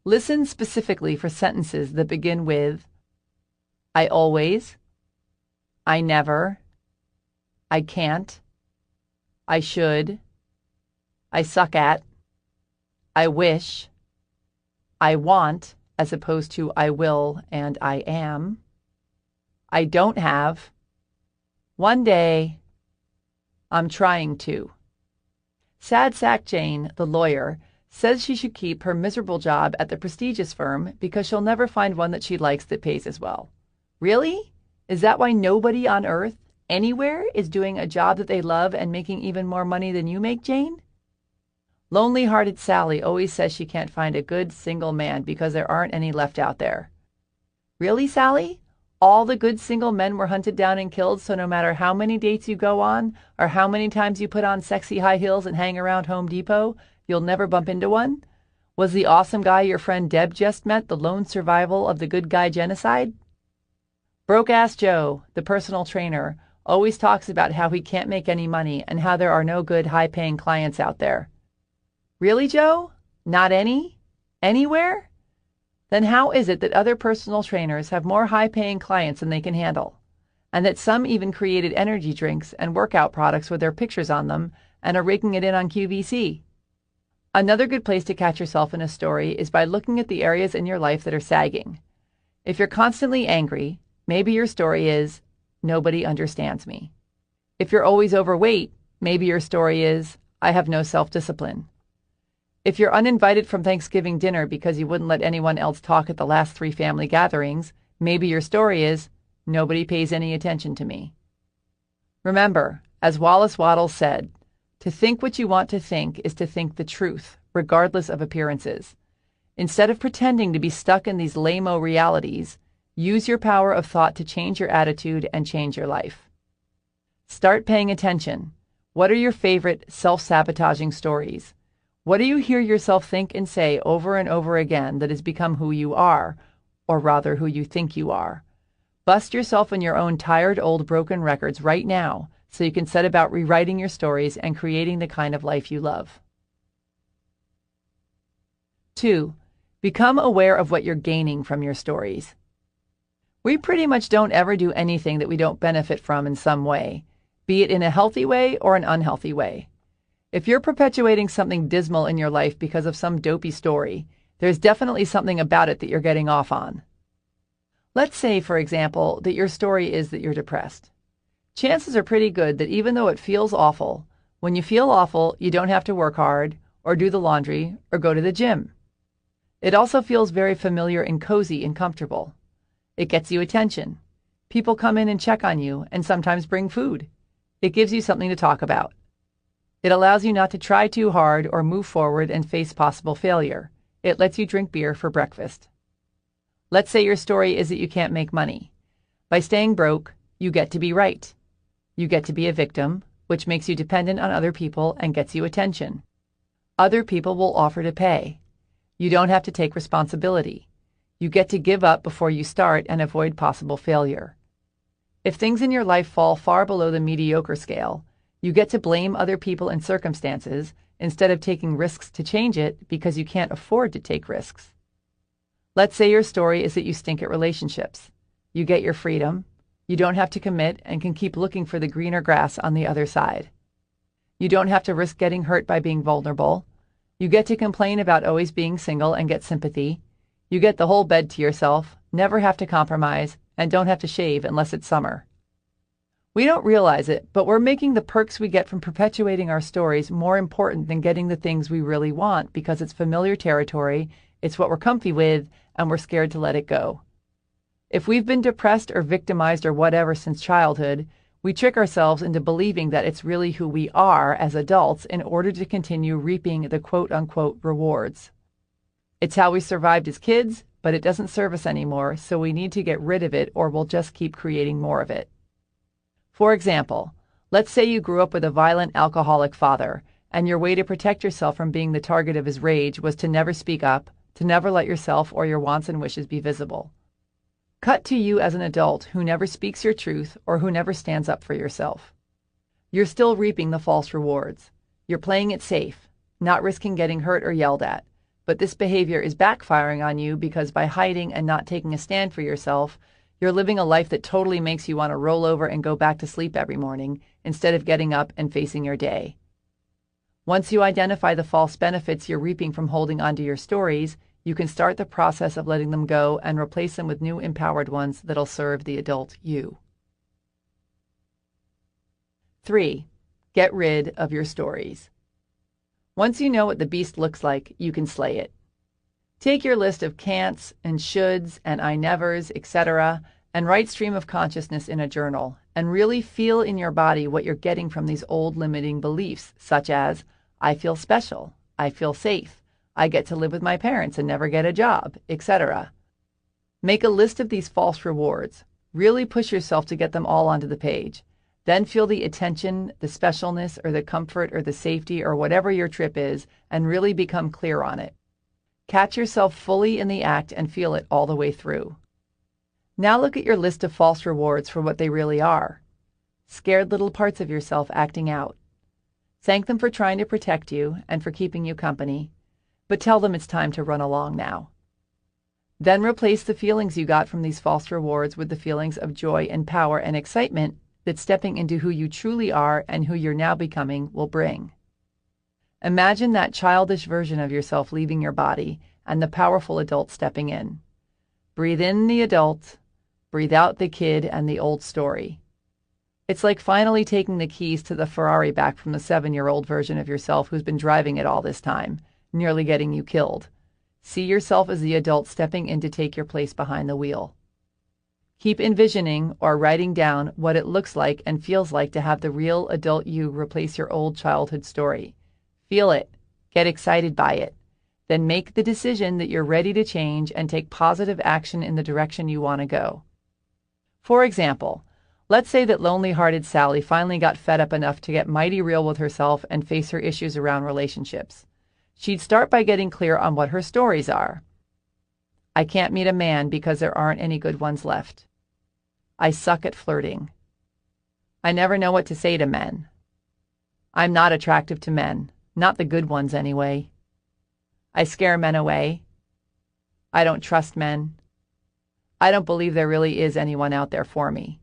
Listen specifically for sentences that begin with, I always, I never, I can't, I should, I suck at, I wish, I want, as opposed to I will and I am, I don't have, one day, I'm trying to. Sad Sack Jane, the lawyer, says she should keep her miserable job at the prestigious firm because she'll never find one that she likes that pays as well. Really? Is that why nobody on earth, anywhere, is doing a job that they love and making even more money than you make, Jane? Lonely-hearted Sally always says she can't find a good single man because there aren't any left out there. Really, Sally? All the good single men were hunted down and killed, so no matter how many dates you go on, or how many times you put on sexy high heels and hang around Home Depot, you'll never bump into one? Was the awesome guy your friend Deb just met the lone survival of the good guy genocide? Broke-ass Joe, the personal trainer, always talks about how he can't make any money and how there are no good high-paying clients out there. Really, Joe? Not any? Anywhere? Then how is it that other personal trainers have more high-paying clients than they can handle? And that some even created energy drinks and workout products with their pictures on them and are raking it in on QVC? Another good place to catch yourself in a story is by looking at the areas in your life that are sagging. If you're constantly angry, maybe your story is, nobody understands me. If you're always overweight, maybe your story is, I have no self-discipline. If you're uninvited from Thanksgiving dinner because you wouldn't let anyone else talk at the last 3 family gatherings, maybe your story is, nobody pays any attention to me. Remember, As Wallace Wattles said, to think what you want to think is to think the truth, regardless of appearances. Instead of pretending to be stuck in these lame-o realities, use your power of thought to change your attitude and change your life. Start paying attention. What are your favorite self-sabotaging stories? What do you hear yourself think and say over and over again that has become who you are, or rather who you think you are? Bust yourself in your own tired old broken records right now so you can set about rewriting your stories and creating the kind of life you love. 2. Become aware of what you're gaining from your stories. We pretty much don't ever do anything that we don't benefit from in some way, be it in a healthy way or an unhealthy way. If you're perpetuating something dismal in your life because of some dopey story, there's definitely something about it that you're getting off on. Let's say, for example, that your story is that you're depressed. Chances are pretty good that even though it feels awful, when you feel awful, you don't have to work hard, or do the laundry, or go to the gym. It also feels very familiar and cozy and comfortable. It gets you attention. People come in and check on you, and sometimes bring food. It gives you something to talk about. It allows you not to try too hard or move forward and face possible failure. It lets you drink beer for breakfast. Let's say your story is that you can't make money. By staying broke, you get to be right. You get to be a victim, which makes you dependent on other people and gets you attention. Other people will offer to pay. You don't have to take responsibility. You get to give up before you start and avoid possible failure. If things in your life fall far below the mediocre scale, you get to blame other people and circumstances instead of taking risks to change it because you can't afford to take risks. Let's say your story is that you stink at relationships. You get your freedom. You don't have to commit and can keep looking for the greener grass on the other side. You don't have to risk getting hurt by being vulnerable. You get to complain about always being single and get sympathy. You get the whole bed to yourself, never have to compromise, and don't have to shave unless it's summer. We don't realize it, but we're making the perks we get from perpetuating our stories more important than getting the things we really want because it's familiar territory, it's what we're comfy with, and we're scared to let it go. If we've been depressed or victimized or whatever since childhood, we trick ourselves into believing that it's really who we are as adults in order to continue reaping the quote-unquote rewards. It's how we survived as kids, but it doesn't serve us anymore, so we need to get rid of it or we'll just keep creating more of it. For example, let's say you grew up with a violent alcoholic father, and your way to protect yourself from being the target of his rage was to never speak up, to never let yourself or your wants and wishes be visible. Cut to you as an adult who never speaks your truth or who never stands up for yourself. You're still reaping the false rewards. You're playing it safe, not risking getting hurt or yelled at. But this behavior is backfiring on you because by hiding and not taking a stand for yourself, you're living a life that totally makes you want to roll over and go back to sleep every morning instead of getting up and facing your day. Once you identify the false benefits you're reaping from holding onto your stories, you can start the process of letting them go and replace them with new empowered ones that'll serve the adult you. 3. Get rid of your stories. Once you know what the beast looks like, you can slay it. Take your list of can'ts and shoulds and I nevers, etc., and write stream of consciousness in a journal, and really feel in your body what you're getting from these old limiting beliefs, such as, I feel special, I feel safe, I get to live with my parents and never get a job, etc. Make a list of these false rewards. Really push yourself to get them all onto the page. Then feel the attention, the specialness, or the comfort, or the safety, or whatever your trip is, and really become clear on it. Catch yourself fully in the act and feel it all the way through. Now look at your list of false rewards for what they really are. Scared little parts of yourself acting out. Thank them for trying to protect you and for keeping you company, but tell them it's time to run along now. Then replace the feelings you got from these false rewards with the feelings of joy and power and excitement that stepping into who you truly are and who you're now becoming will bring. Imagine that childish version of yourself leaving your body and the powerful adult stepping in. Breathe in the adult, breathe out the kid and the old story. It's like finally taking the keys to the Ferrari back from the 7-year-old version of yourself who's been driving it all this time, nearly getting you killed. See yourself as the adult stepping in to take your place behind the wheel. Keep envisioning or writing down what it looks like and feels like to have the real adult you replace your old childhood story. Feel it. Get excited by it. Then make the decision that you're ready to change and take positive action in the direction you want to go. For example, let's say that lonely-hearted Sally finally got fed up enough to get mighty real with herself and face her issues around relationships. She'd start by getting clear on what her stories are. I can't meet a man because there aren't any good ones left. I suck at flirting. I never know what to say to men. I'm not attractive to men, not the good ones anyway. I scare men away. I don't trust men. I don't believe there really is anyone out there for me.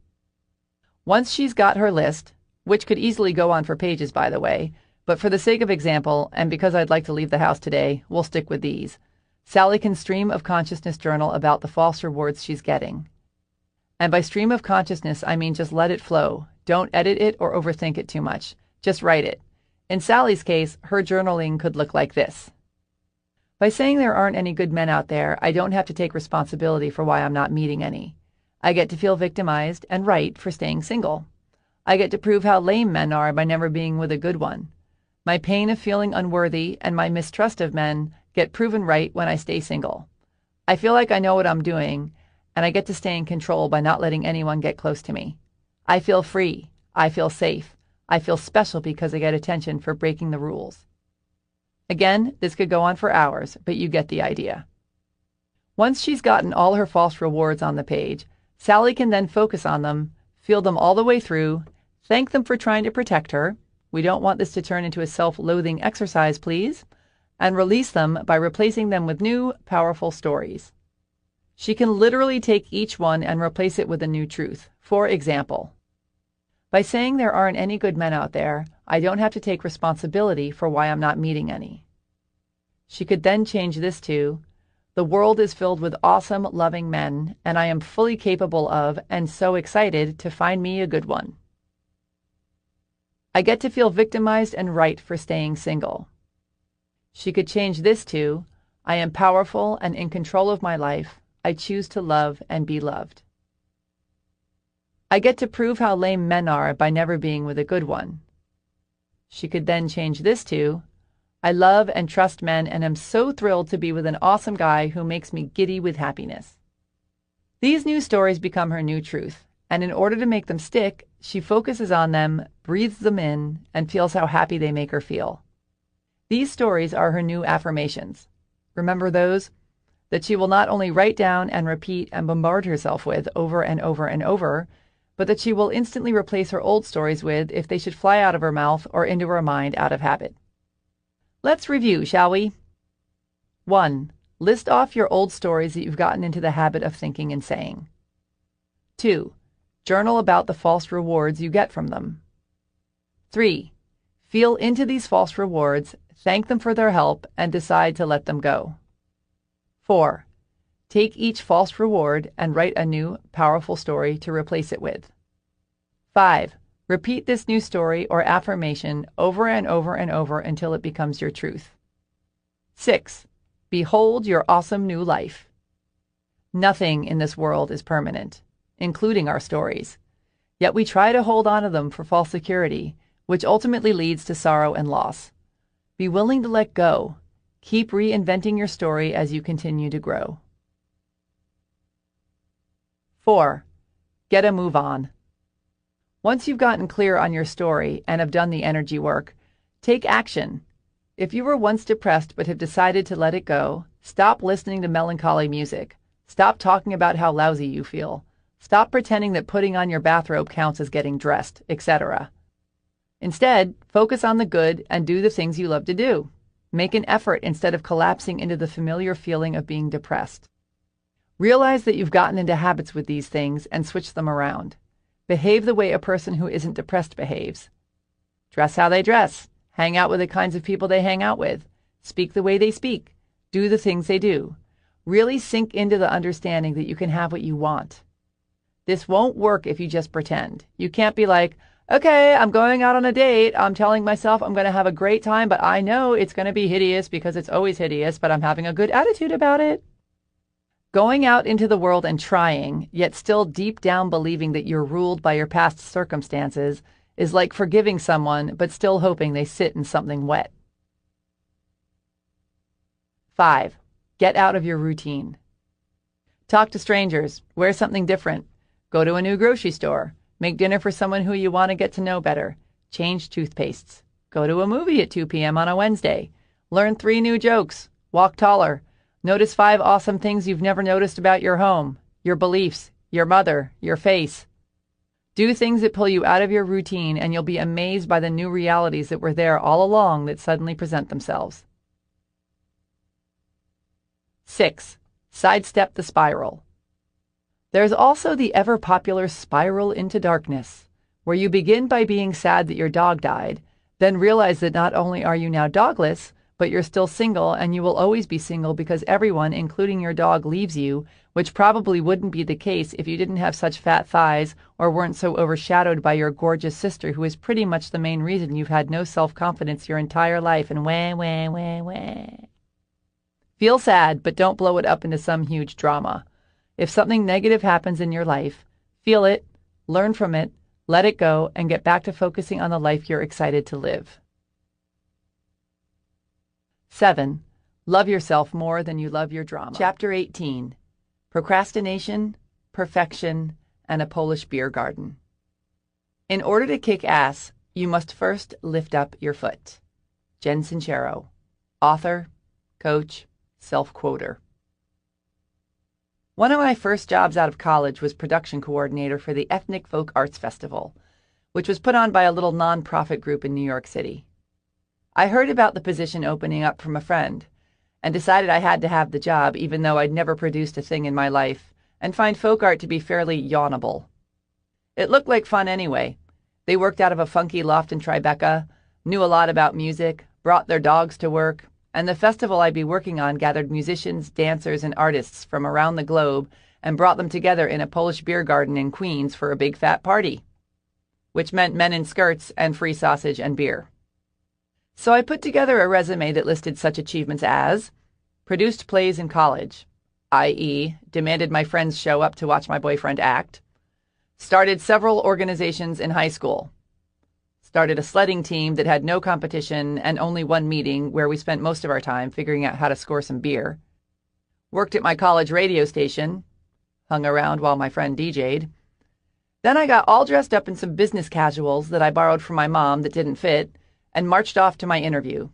Once she's got her list, which could easily go on for pages, by the way, but for the sake of example, and because I'd like to leave the house today, we'll stick with these. Sally can stream of consciousness journal about the false rewards she's getting. And by stream of consciousness, I mean just let it flow. Don't edit it or overthink it too much. Just write it. In Sally's case, her journaling could look like this. By saying there aren't any good men out there, I don't have to take responsibility for why I'm not meeting any. I get to feel victimized and right for staying single. I get to prove how lame men are by never being with a good one. My pain of feeling unworthy and my mistrust of men get proven right when I stay single. I feel like I know what I'm doing, and I get to stay in control by not letting anyone get close to me. I feel free. I feel safe. I feel special because I get attention for breaking the rules. Again, this could go on for hours, but you get the idea. Once she's gotten all her false rewards on the page, Sally can then focus on them, feel them all the way through, thank them for trying to protect her. We don't want this to turn into a self-loathing exercise, please. And release them by replacing them with new, powerful stories. She can literally take each one and replace it with a new truth. For example, by saying there aren't any good men out there, I don't have to take responsibility for why I'm not meeting any. She could then change this to, the world is filled with awesome, loving men, and I am fully capable of and so excited to find me a good one. I get to feel victimized and right for staying single. She could change this to, I am powerful and in control of my life. I choose to love and be loved. I get to prove how lame men are by never being with a good one. She could then change this to, I love and trust men and am so thrilled to be with an awesome guy who makes me giddy with happiness. These new stories become her new truth, and in order to make them stick, she focuses on them, breathes them in, and feels how happy they make her feel. These stories are her new affirmations. Remember those? That she will not only write down and repeat and bombard herself with over and over and over, but that she will instantly replace her old stories with if they should fly out of her mouth or into her mind out of habit. Let's review, shall we? 1. List off your old stories that you've gotten into the habit of thinking and saying. 2. Journal about the false rewards you get from them. 3. Feel into these false rewards, thank them for their help, and decide to let them go. 4. Take each false reward and write a new, powerful story to replace it with. 5. Repeat this new story or affirmation over and over and over until it becomes your truth. 6. Behold your awesome new life. Nothing in this world is permanent, including our stories. Yet we try to hold on to them for false security, which ultimately leads to sorrow and loss. Be willing to let go. Keep reinventing your story as you continue to grow. 4. Get a move on. Once you've gotten clear on your story and have done the energy work, take action. If you were once depressed but have decided to let it go, stop listening to melancholy music. Stop talking about how lousy you feel. Stop pretending that putting on your bathrobe counts as getting dressed, etc. Instead, focus on the good and do the things you love to do. Make an effort instead of collapsing into the familiar feeling of being depressed. Realize that you've gotten into habits with these things and switch them around. Behave the way a person who isn't depressed behaves. Dress how they dress. Hang out with the kinds of people they hang out with. Speak the way they speak. Do the things they do. Really sink into the understanding that you can have what you want. This won't work if you just pretend. You can't be like, okay, I'm going out on a date. I'm telling myself I'm going to have a great time, but I know it's going to be hideous because it's always hideous, but I'm having a good attitude about it. Going out into the world and trying, yet still deep down believing that you're ruled by your past circumstances, is like forgiving someone but still hoping they sit in something wet. 5. Get out of your routine. Talk to strangers. Wear something different. Go to a new grocery store. Make dinner for someone who you want to get to know better. Change toothpastes. Go to a movie at 2 p.m. on a Wednesday. Learn 3 new jokes. Walk taller. Notice 5 awesome things you've never noticed about your home, your beliefs, your mother, your face. Do things that pull you out of your routine, and you'll be amazed by the new realities that were there all along that suddenly present themselves. 6. Sidestep the spiral. There's also the ever-popular spiral into darkness, where you begin by being sad that your dog died, then realize that not only are you now dogless, but you're still single, and you will always be single because everyone, including your dog, leaves you, which probably wouldn't be the case if you didn't have such fat thighs or weren't so overshadowed by your gorgeous sister, who is pretty much the main reason you've had no self-confidence your entire life, and wah. Feel sad, but don't blow it up into some huge drama. If something negative happens in your life, feel it, learn from it, let it go, and get back to focusing on the life you're excited to live. 7. Love yourself more than you love your drama. Chapter 18. Procrastination, Perfection, and a Polish Beer Garden. In order to kick ass, you must first lift up your foot. Jenn Sincero, author, coach, self-quoter. One of my first jobs out of college was production coordinator for the Ethnic Folk Arts Festival, which was put on by a little nonprofit group in New York City. I heard about the position opening up from a friend and decided I had to have the job, even though I'd never produced a thing in my life, and find folk art to be fairly yawnable. It looked like fun anyway. They worked out of a funky loft in Tribeca, knew a lot about music, brought their dogs to work, and the festival I'd be working on gathered musicians, dancers, and artists from around the globe and brought them together in a Polish beer garden in Queens for a big fat party, which meant men in skirts and free sausage and beer. So I put together a resume that listed such achievements as produced plays in college, i.e., demanded my friends show up to watch my boyfriend act, started several organizations in high school, started a sledding team that had no competition and only one meeting where we spent most of our time figuring out how to score some beer, worked at my college radio station, hung around while my friend DJ'd. Then I got all dressed up in some business casuals that I borrowed from my mom that didn't fit, and marched off to my interview.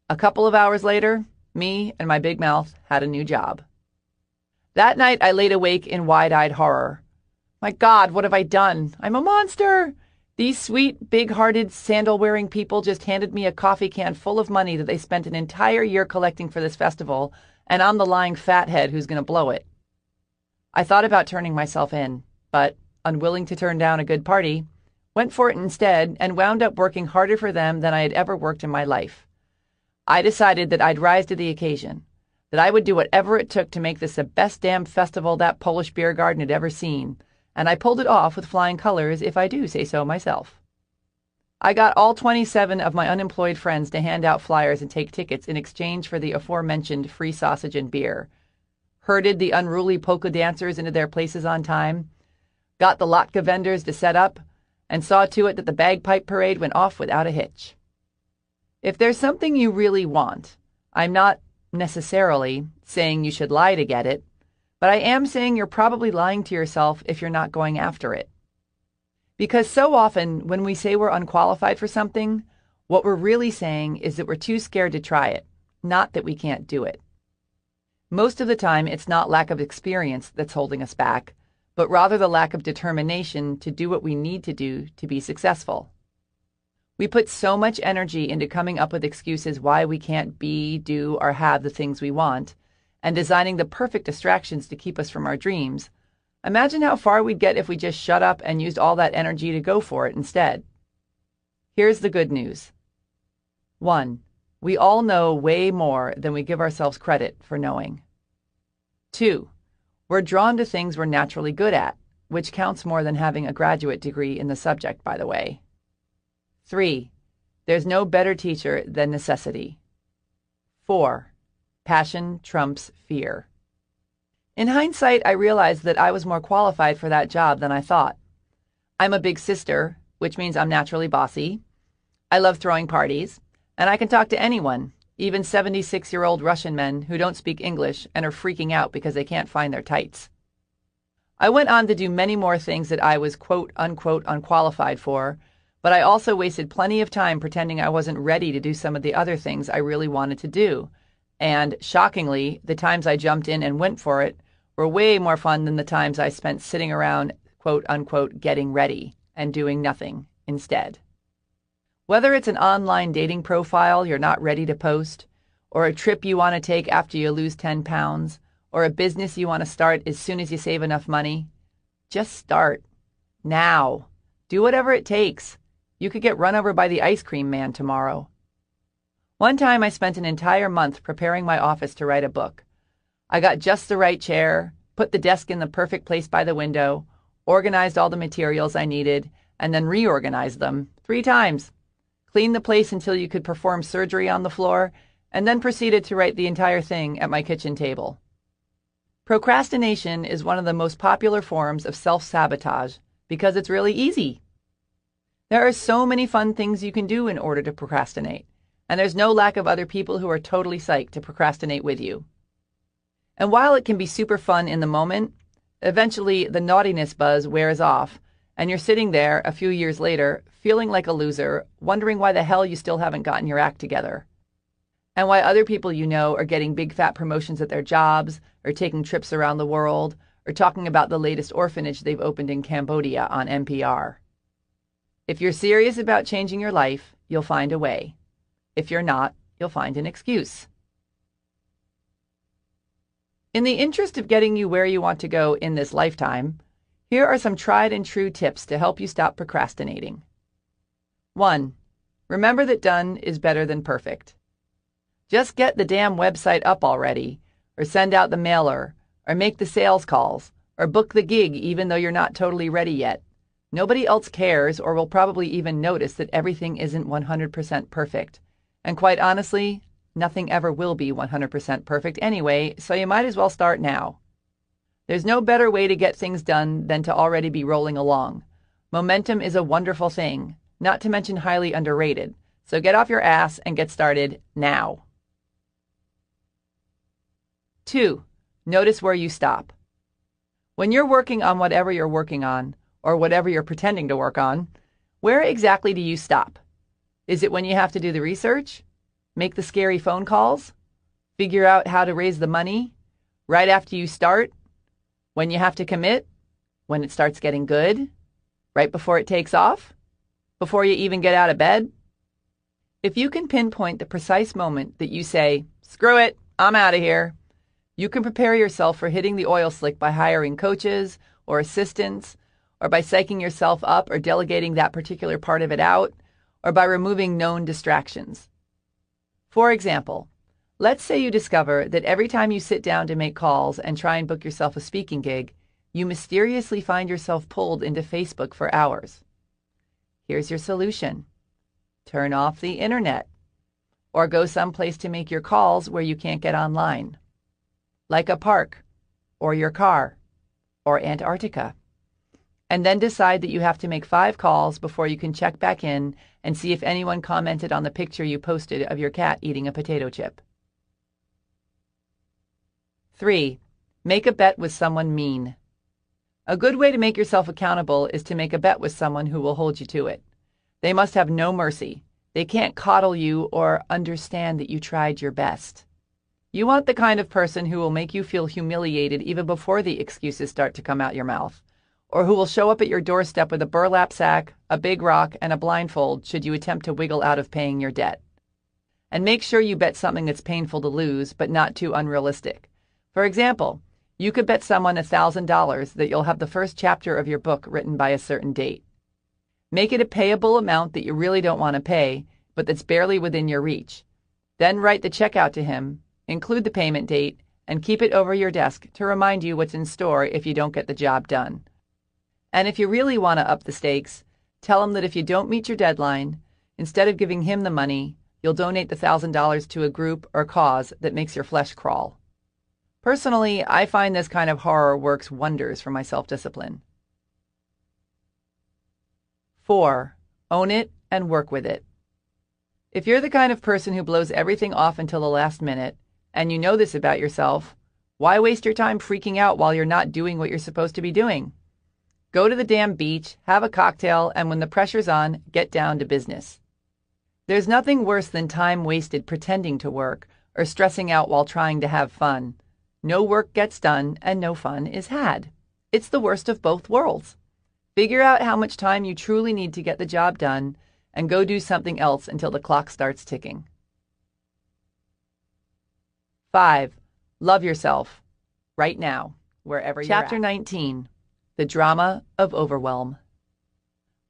A couple of hours later, me and my big mouth had a new job. That night, I laid awake in wide-eyed horror. My God, what have I done? I'm a monster! These sweet, big-hearted, sandal-wearing people just handed me a coffee can full of money that they spent an entire year collecting for this festival, and I'm the lying fathead who's going to blow it. I thought about turning myself in, but, unwilling to turn down a good party, went for it instead and wound up working harder for them than I had ever worked in my life. I decided that I'd rise to the occasion, that I would do whatever it took to make this the best damn festival that Polish beer garden had ever seen, and I pulled it off with flying colors, if I do say so myself. I got all 27 of my unemployed friends to hand out flyers and take tickets in exchange for the aforementioned free sausage and beer, herded the unruly polka dancers into their places on time, got the latke vendors to set up, and saw to it that the bagpipe parade went off without a hitch. If there's something you really want, I'm not necessarily saying you should lie to get it, but I am saying you're probably lying to yourself if you're not going after it. Because so often when we say we're unqualified for something, what we're really saying is that we're too scared to try it, not that we can't do it. Most of the time, it's not lack of experience that's holding us back, but rather the lack of determination to do what we need to do to be successful. We put so much energy into coming up with excuses why we can't be, do, or have the things we want, and designing the perfect distractions to keep us from our dreams. Imagine how far we'd get if we just shut up and used all that energy to go for it instead. Here's the good news. 1. We all know way more than we give ourselves credit for knowing. 2. We're drawn to things we're naturally good at, which counts more than having a graduate degree in the subject, by the way. 3. There's no better teacher than necessity. 4. Passion trumps fear. In hindsight, I realized that I was more qualified for that job than I thought. I'm a big sister, which means I'm naturally bossy. I love throwing parties, and I can talk to anyone, even 76-year-old Russian men who don't speak English and are freaking out because they can't find their tights. I went on to do many more things that I was quote-unquote unqualified for, but I also wasted plenty of time pretending I wasn't ready to do some of the other things I really wanted to do. And, shockingly, the times I jumped in and went for it were way more fun than the times I spent sitting around quote-unquote getting ready and doing nothing instead. Whether it's an online dating profile you're not ready to post, or a trip you want to take after you lose 10 pounds, or a business you want to start as soon as you save enough money, just start. Now. Do whatever it takes. You could get run over by the ice cream man tomorrow. One time I spent an entire month preparing my office to write a book. I got just the right chair, put the desk in the perfect place by the window, organized all the materials I needed, and then reorganized them 3 times. Cleaned the place until you could perform surgery on the floor, and then proceeded to write the entire thing at my kitchen table. Procrastination is one of the most popular forms of self-sabotage because it's really easy. There are so many fun things you can do in order to procrastinate, and there's no lack of other people who are totally psyched to procrastinate with you. And while it can be super fun in the moment, eventually the naughtiness buzz wears off, and you're sitting there a few years later, feeling like a loser, wondering why the hell you still haven't gotten your act together. And why other people you know are getting big fat promotions at their jobs, or taking trips around the world, or talking about the latest orphanage they've opened in Cambodia on NPR. If you're serious about changing your life, you'll find a way. If you're not, you'll find an excuse. In the interest of getting you where you want to go in this lifetime, here are some tried and true tips to help you stop procrastinating. 1. Remember that done is better than perfect. Just get the damn website up already, or send out the mailer, or make the sales calls, or book the gig even though you're not totally ready yet. Nobody else cares or will probably even notice that everything isn't 100% perfect. And quite honestly, nothing ever will be 100% perfect anyway, so you might as well start now. There's no better way to get things done than to already be rolling along. Momentum is a wonderful thing, not to mention highly underrated, so get off your ass and get started now. 2. Notice where you stop. When you're working on whatever you're working on, or whatever you're pretending to work on, where exactly do you stop? Is it when you have to do the research? Make the scary phone calls? Figure out how to raise the money? Right after you start? When you have to commit? When it starts getting good? Right before it takes off? Before you even get out of bed? If you can pinpoint the precise moment that you say, "Screw it, I'm out of here," you can prepare yourself for hitting the oil slick by hiring coaches or assistants, or by psyching yourself up or delegating that particular part of it out, or by removing known distractions. For example, let's say you discover that every time you sit down to make calls and try and book yourself a speaking gig, you mysteriously find yourself pulled into Facebook for hours. Here's your solution. Turn off the internet, or go someplace to make your calls where you can't get online, like a park, or your car, or Antarctica. And then decide that you have to make 5 calls before you can check back in and see if anyone commented on the picture you posted of your cat eating a potato chip. 3. Make a bet with someone mean. A good way to make yourself accountable is to make a bet with someone who will hold you to it. They must have no mercy. They can't coddle you or understand that you tried your best. You want the kind of person who will make you feel humiliated even before the excuses start to come out your mouth, or who will show up at your doorstep with a burlap sack, a big rock, and a blindfold should you attempt to wiggle out of paying your debt. And make sure you bet something that's painful to lose, but not too unrealistic. For example, you could bet someone $1,000 that you'll have the first chapter of your book written by a certain date. Make it a payable amount that you really don't want to pay, but that's barely within your reach. Then write the check out to him, include the payment date, and keep it over your desk to remind you what's in store if you don't get the job done. And if you really want to up the stakes, tell him that if you don't meet your deadline, instead of giving him the money, you'll donate the $1,000 to a group or cause that makes your flesh crawl. Personally, I find this kind of horror works wonders for my self-discipline. 4. Own it and work with it. If you're the kind of person who blows everything off until the last minute, and you know this about yourself, why waste your time freaking out while you're not doing what you're supposed to be doing? Go to the damn beach, have a cocktail, and when the pressure's on, get down to business. There's nothing worse than time wasted pretending to work or stressing out while trying to have fun. No work gets done and no fun is had. It's the worst of both worlds. Figure out how much time you truly need to get the job done and go do something else until the clock starts ticking. 5. Love yourself. Right now, wherever you're at. Chapter 19. The Drama of Overwhelm.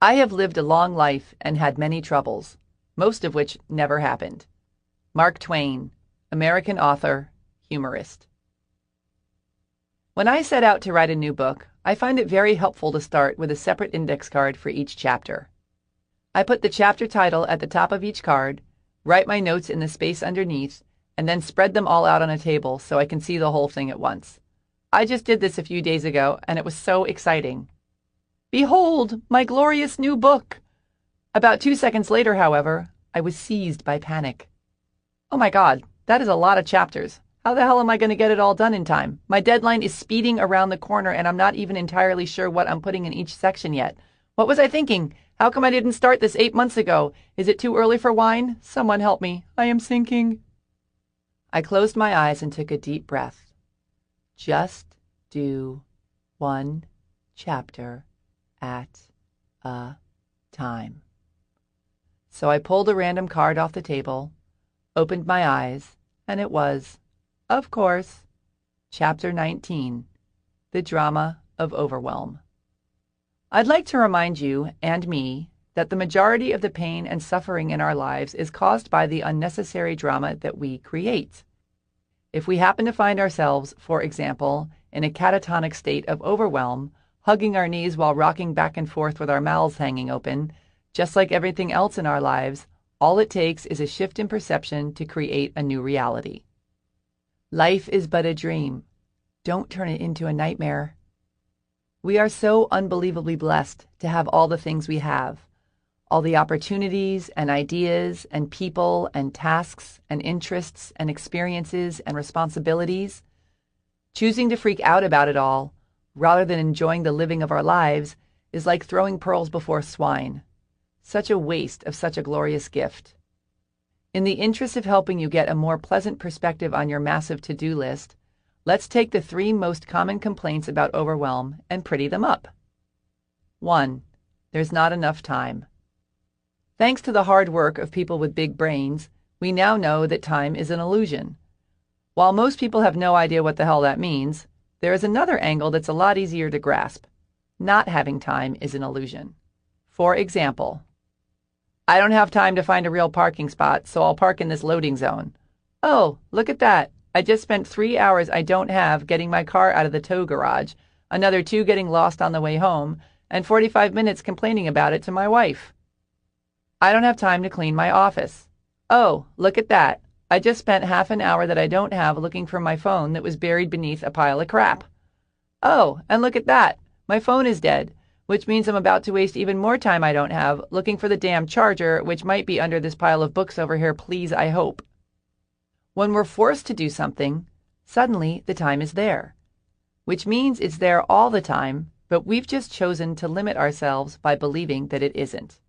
I have lived a long life and had many troubles, most of which never happened. Mark Twain, American author, humorist. When I set out to write a new book, I find it very helpful to start with a separate index card for each chapter. I put the chapter title at the top of each card, write my notes in the space underneath, and then spread them all out on a table so I can see the whole thing at once. I just did this a few days ago, and it was so exciting. Behold, my glorious new book! About 2 seconds later, however, I was seized by panic. Oh my God, that is a lot of chapters. How the hell am I going to get it all done in time? My deadline is speeding around the corner, and I'm not even entirely sure what I'm putting in each section yet. What was I thinking? How come I didn't start this 8 months ago? Is it too early for wine? Someone help me. I am sinking. I closed my eyes and took a deep breath. Just do one chapter at a time. So I pulled a random card off the table, opened my eyes, and it was, of course, Chapter 19, The Drama of Overwhelm. I'd like to remind you, and me, that the majority of the pain and suffering in our lives is caused by the unnecessary drama that we create. If we happen to find ourselves, for example, in a catatonic state of overwhelm, hugging our knees while rocking back and forth with our mouths hanging open, just like everything else in our lives, all it takes is a shift in perception to create a new reality. Life is but a dream. Don't turn it into a nightmare. We are so unbelievably blessed to have all the things we have, all the opportunities and ideas and people and tasks and interests and experiences and responsibilities. Choosing to freak out about it all, rather than enjoying the living of our lives, is like throwing pearls before swine. Such a waste of such a glorious gift. In the interest of helping you get a more pleasant perspective on your massive to-do list, let's take the 3 most common complaints about overwhelm and pretty them up. 1. There's not enough time. Thanks to the hard work of people with big brains, we now know that time is an illusion. While most people have no idea what the hell that means, there is another angle that's a lot easier to grasp. Not having time is an illusion. For example, I don't have time to find a real parking spot, so I'll park in this loading zone. Oh, look at that. I just spent 3 hours I don't have getting my car out of the tow garage, another 2 getting lost on the way home, and 45 minutes complaining about it to my wife. I don't have time to clean my office. Oh, look at that. I just spent half an hour that I don't have looking for my phone that was buried beneath a pile of crap. Oh, and look at that. My phone is dead, which means I'm about to waste even more time I don't have looking for the damn charger, which might be under this pile of books over here, please, I hope. When we're forced to do something, suddenly the time is there, which means it's there all the time, but we've just chosen to limit ourselves by believing that it isn't.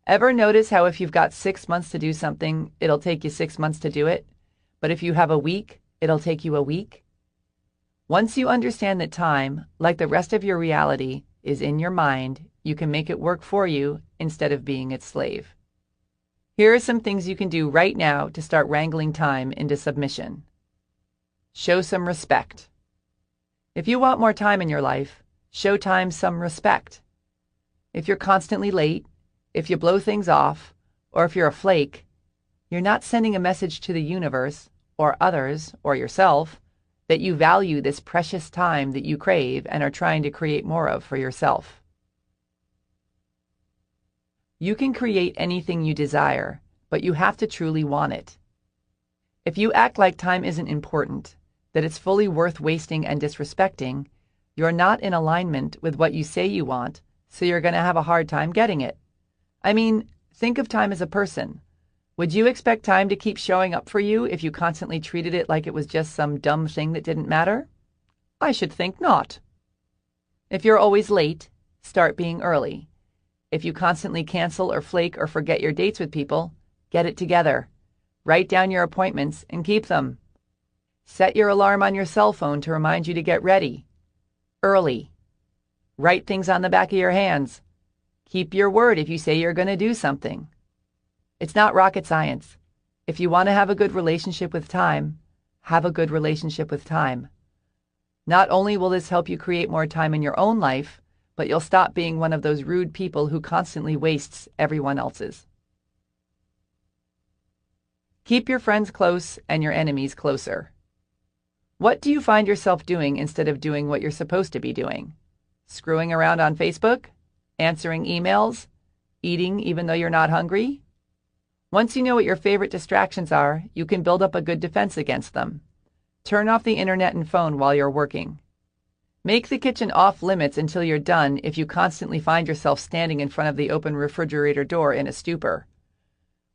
Ever notice how if you've got 6 months to do something, it'll take you 6 months to do it? But if you have a week, it'll take you a week? Once you understand that time, like the rest of your reality, is in your mind, you can make it work for you instead of being its slave. Here are some things you can do right now to start wrangling time into submission. Show some respect. If you want more time in your life, show time some respect. If you're constantly late, if you blow things off, or if you're a flake, you're not sending a message to the universe, or others, or yourself, that you value this precious time that you crave and are trying to create more of for yourself. You can create anything you desire, but you have to truly want it. If you act like time isn't important, that it's fully worth wasting and disrespecting, you're not in alignment with what you say you want, so you're going to have a hard time getting it. I mean, think of time as a person. Would you expect time to keep showing up for you if you constantly treated it like it was just some dumb thing that didn't matter? I should think not. If you're always late, start being early. If you constantly cancel or flake or forget your dates with people, get it together. Write down your appointments and keep them. Set your alarm on your cell phone to remind you to get ready. Early. Write things on the back of your hands. Keep your word if you say you're going to do something. It's not rocket science. If you want to have a good relationship with time, have a good relationship with time. Not only will this help you create more time in your own life, but you'll stop being one of those rude people who constantly wastes everyone else's. Keep your friends close and your enemies closer. What do you find yourself doing instead of doing what you're supposed to be doing? Screwing around on Facebook? Answering emails? Eating even though you're not hungry? Once you know what your favorite distractions are, you can build up a good defense against them. Turn off the internet and phone while you're working. Make the kitchen off limits until you're done if you constantly find yourself standing in front of the open refrigerator door in a stupor.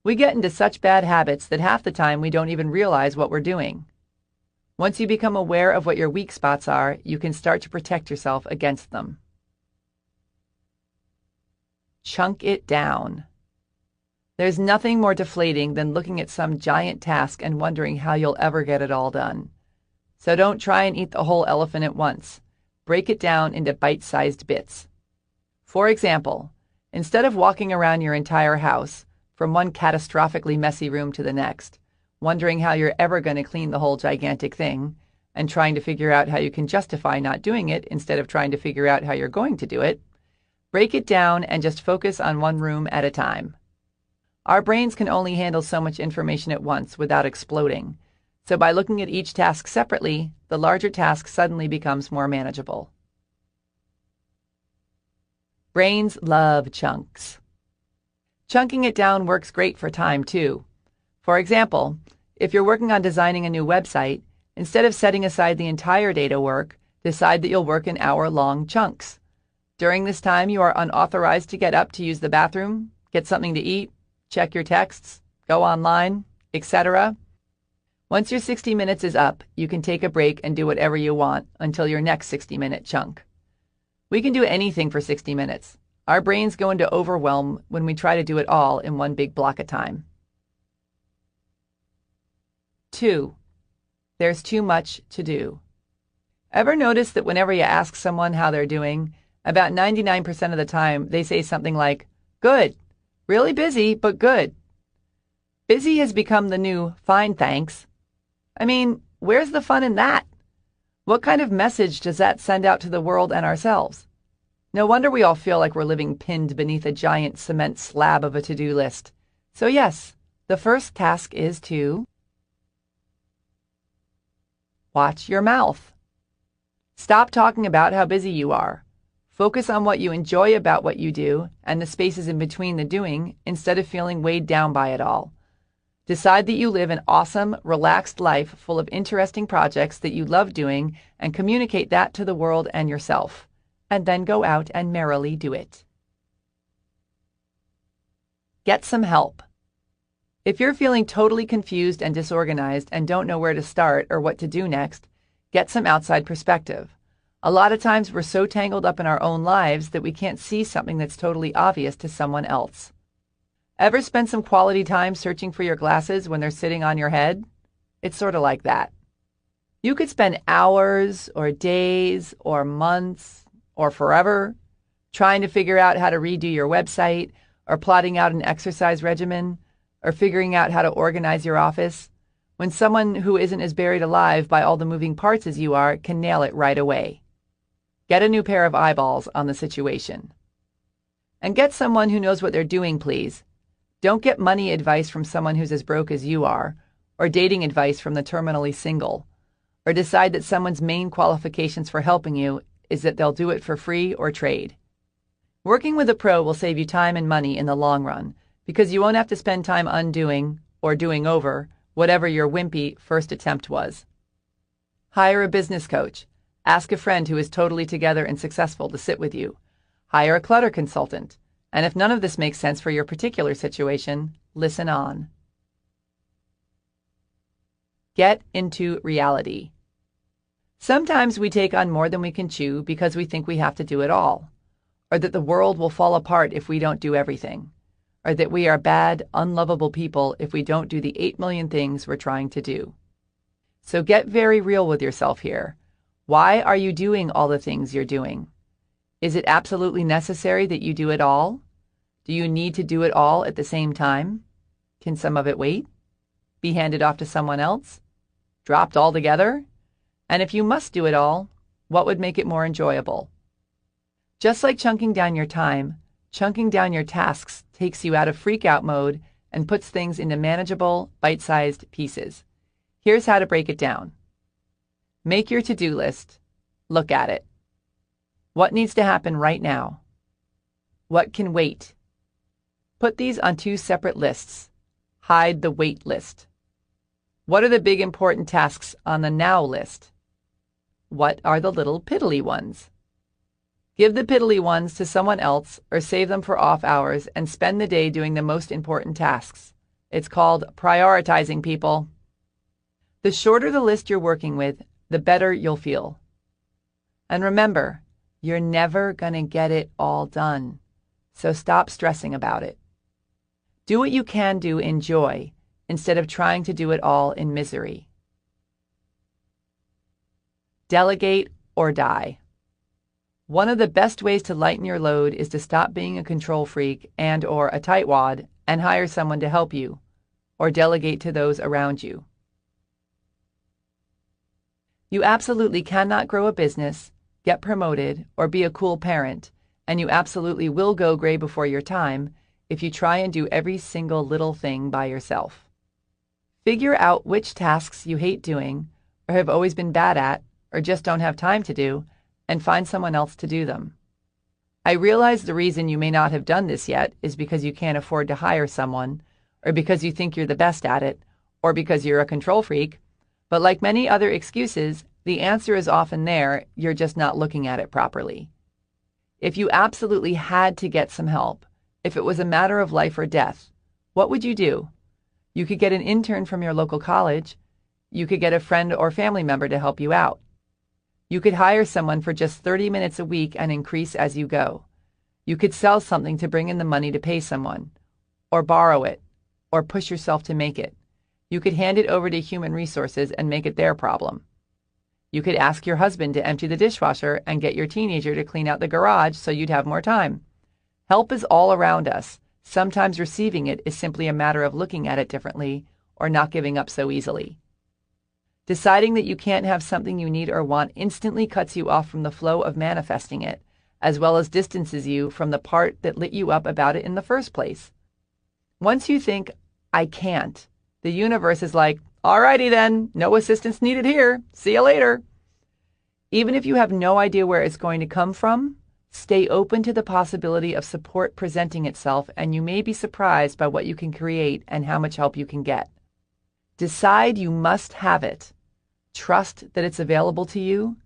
We get into such bad habits that half the time we don't even realize what we're doing. Once you become aware of what your weak spots are, you can start to protect yourself against them. Chunk it down. There's nothing more deflating than looking at some giant task and wondering how you'll ever get it all done. So don't try and eat the whole elephant at once. Break it down into bite-sized bits. For example, instead of walking around your entire house, from one catastrophically messy room to the next, wondering how you're ever going to clean the whole gigantic thing, and trying to figure out how you can justify not doing it instead of trying to figure out how you're going to do it, break it down and just focus on one room at a time. Our brains can only handle so much information at once without exploding, so by looking at each task separately, the larger task suddenly becomes more manageable. Brains love chunks. Chunking it down works great for time, too. For example, if you're working on designing a new website, instead of setting aside the entire day to work, decide that you'll work in hour-long chunks. During this time, you are unauthorized to get up to use the bathroom, get something to eat, check your texts, go online, etc. Once your 60 minutes is up, you can take a break and do whatever you want until your next 60-minute chunk. We can do anything for 60 minutes. Our brains go into overwhelm when we try to do it all in one big block of time. 2. There's too much to do. Ever notice that whenever you ask someone how they're doing, about 99% of the time they say something like, "Good. Really busy, but good." Busy has become the new "fine, thanks." I mean, where's the fun in that? What kind of message does that send out to the world and ourselves? No wonder we all feel like we're living pinned beneath a giant cement slab of a to-do list. So yes, the first task is to watch your mouth. Stop talking about how busy you are. Focus on what you enjoy about what you do and the spaces in between the doing instead of feeling weighed down by it all. Decide that you live an awesome, relaxed life full of interesting projects that you love doing and communicate that to the world and yourself. And then go out and merrily do it. Get some help. If you're feeling totally confused and disorganized and don't know where to start or what to do next, get some outside perspective. A lot of times we're so tangled up in our own lives that we can't see something that's totally obvious to someone else. Ever spend some quality time searching for your glasses when they're sitting on your head? It's sort of like that. You could spend hours or days or months or forever trying to figure out how to redo your website or plotting out an exercise regimen or figuring out how to organize your office when someone who isn't as buried alive by all the moving parts as you are can nail it right away. Get a new pair of eyeballs on the situation. And get someone who knows what they're doing, please. Don't get money advice from someone who's as broke as you are, or dating advice from the terminally single, or decide that someone's main qualifications for helping you is that they'll do it for free or trade. Working with a pro will save you time and money in the long run, because you won't have to spend time undoing or doing over whatever your wimpy first attempt was. Hire a business coach. Ask a friend who is totally together and successful to sit with you. Hire a clutter consultant. And if none of this makes sense for your particular situation, listen on. Get into reality. Sometimes we take on more than we can chew because we think we have to do it all, or that the world will fall apart if we don't do everything, or that we are bad, unlovable people if we don't do the 8 million things we're trying to do. So get very real with yourself here. Why are you doing all the things you're doing? Is it absolutely necessary that you do it all? Do you need to do it all at the same time? Can some of it wait? Be handed off to someone else? Dropped altogether? And if you must do it all, what would make it more enjoyable? Just like chunking down your time, chunking down your tasks takes you out of freak-out mode and puts things into manageable, bite-sized pieces. Here's how to break it down. Make your to-do list. Look at it. What needs to happen right now? What can wait? Put these on 2 separate lists. Hide the wait list. What are the big important tasks on the now list? What are the little piddly ones? Give the piddly ones to someone else or save them for off hours and spend the day doing the most important tasks. It's called prioritizing, people. The shorter the list you're working with, the better you'll feel. And remember, you're never going to get it all done, so stop stressing about it. Do what you can do in joy instead of trying to do it all in misery. Delegate or die. One of the best ways to lighten your load is to stop being a control freak and/or a tightwad and hire someone to help you, or delegate to those around you. You absolutely cannot grow a business, get promoted, or be a cool parent, and you absolutely will go gray before your time if you try and do every single little thing by yourself. Figure out which tasks you hate doing, or have always been bad at, or just don't have time to do, and find someone else to do them. I realize the reason you may not have done this yet is because you can't afford to hire someone, or because you think you're the best at it, or because you're a control freak, but like many other excuses, the answer is often there, you're just not looking at it properly. If you absolutely had to get some help, if it was a matter of life or death, what would you do? You could get an intern from your local college. You could get a friend or family member to help you out. You could hire someone for just 30 minutes a week and increase as you go. You could sell something to bring in the money to pay someone, or borrow it, or push yourself to make it. You could hand it over to human resources and make it their problem. You could ask your husband to empty the dishwasher and get your teenager to clean out the garage so you'd have more time. Help is all around us. Sometimes receiving it is simply a matter of looking at it differently or not giving up so easily. Deciding that you can't have something you need or want instantly cuts you off from the flow of manifesting it, as well as distances you from the part that lit you up about it in the first place. Once you think, I can't, the universe is like, alrighty then, no assistance needed here. See you later. Even if you have no idea where it's going to come from, stay open to the possibility of support presenting itself, and you may be surprised by what you can create and how much help you can get. Decide you must have it. Trust that it's available to you.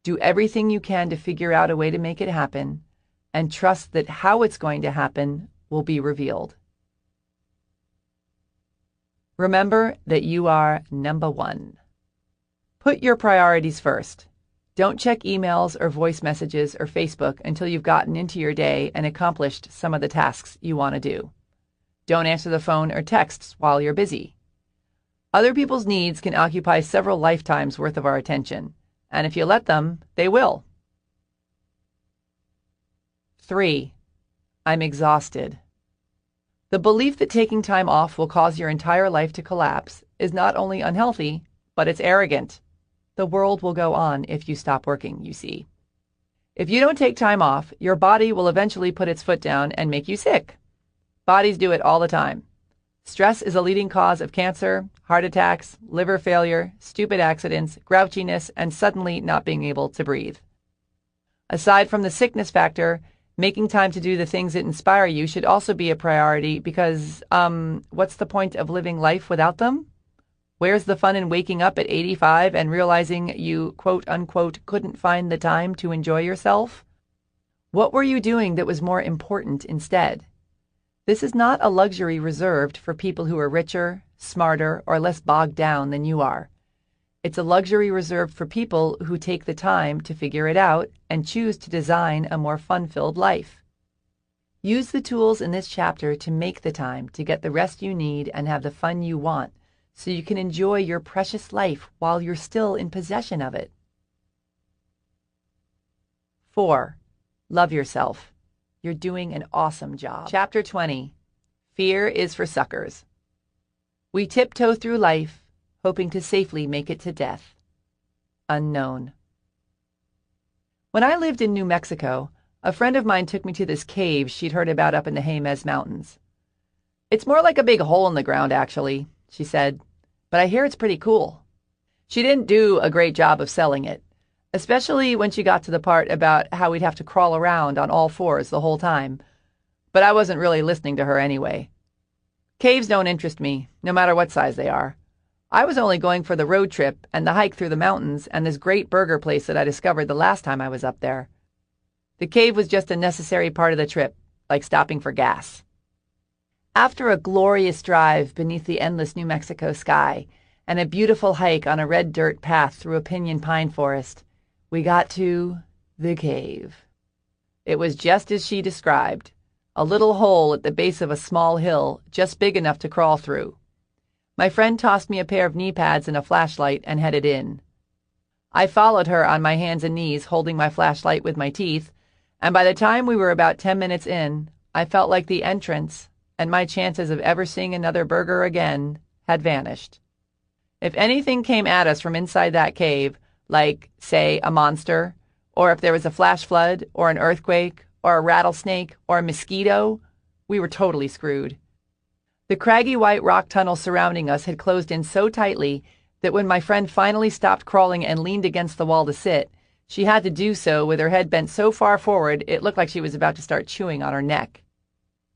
Do everything you can to figure out a way to make it happen, and trust that how it's going to happen will be revealed. Remember that you are number one. Put your priorities first. Don't check emails or voice messages or Facebook until you've gotten into your day and accomplished some of the tasks you want to do. Don't answer the phone or texts while you're busy. Other people's needs can occupy several lifetimes worth of our attention, and if you let them, they will. 3. I'm exhausted. The belief that taking time off will cause your entire life to collapse is not only unhealthy, but it's arrogant. The world will go on if you stop working, you see. If you don't take time off, your body will eventually put its foot down and make you sick. Bodies do it all the time. Stress is a leading cause of cancer, heart attacks, liver failure, stupid accidents, grouchiness, and suddenly not being able to breathe. Aside from the sickness factor, making time to do the things that inspire you should also be a priority because, what's the point of living life without them? Where's the fun in waking up at 85 and realizing you, quote unquote, couldn't find the time to enjoy yourself? What were you doing that was more important instead? This is not a luxury reserved for people who are richer, smarter, or less bogged down than you are. It's a luxury reserved for people who take the time to figure it out and choose to design a more fun-filled life. Use the tools in this chapter to make the time to get the rest you need and have the fun you want, so you can enjoy your precious life while you're still in possession of it. 4. Love yourself. You're doing an awesome job. Chapter 20. Fear is for suckers. We tiptoe through life, hoping to safely make it to death. Unknown. When I lived in New Mexico, a friend of mine took me to this cave she'd heard about up in the Jemez Mountains. "It's more like a big hole in the ground, actually," she said, "but I hear it's pretty cool." She didn't do a great job of selling it, especially when she got to the part about how we'd have to crawl around on all fours the whole time. But I wasn't really listening to her anyway. Caves don't interest me, no matter what size they are. I was only going for the road trip and the hike through the mountains and this great burger place that I discovered the last time I was up there. The cave was just a necessary part of the trip, like stopping for gas. After a glorious drive beneath the endless New Mexico sky and a beautiful hike on a red dirt path through a pinyon pine forest, we got to the cave. It was just as she described, a little hole at the base of a small hill, just big enough to crawl through. My friend tossed me a pair of knee pads and a flashlight and headed in. I followed her on my hands and knees, holding my flashlight with my teeth, and by the time we were about 10 minutes in, I felt like the entrance and my chances of ever seeing another burger again had vanished. If anything came at us from inside that cave, like, say, a monster, or if there was a flash flood, or an earthquake, or a rattlesnake, or a mosquito, we were totally screwed. The craggy white rock tunnel surrounding us had closed in so tightly that when my friend finally stopped crawling and leaned against the wall to sit, she had to do so with her head bent so far forward it looked like she was about to start chewing on her neck.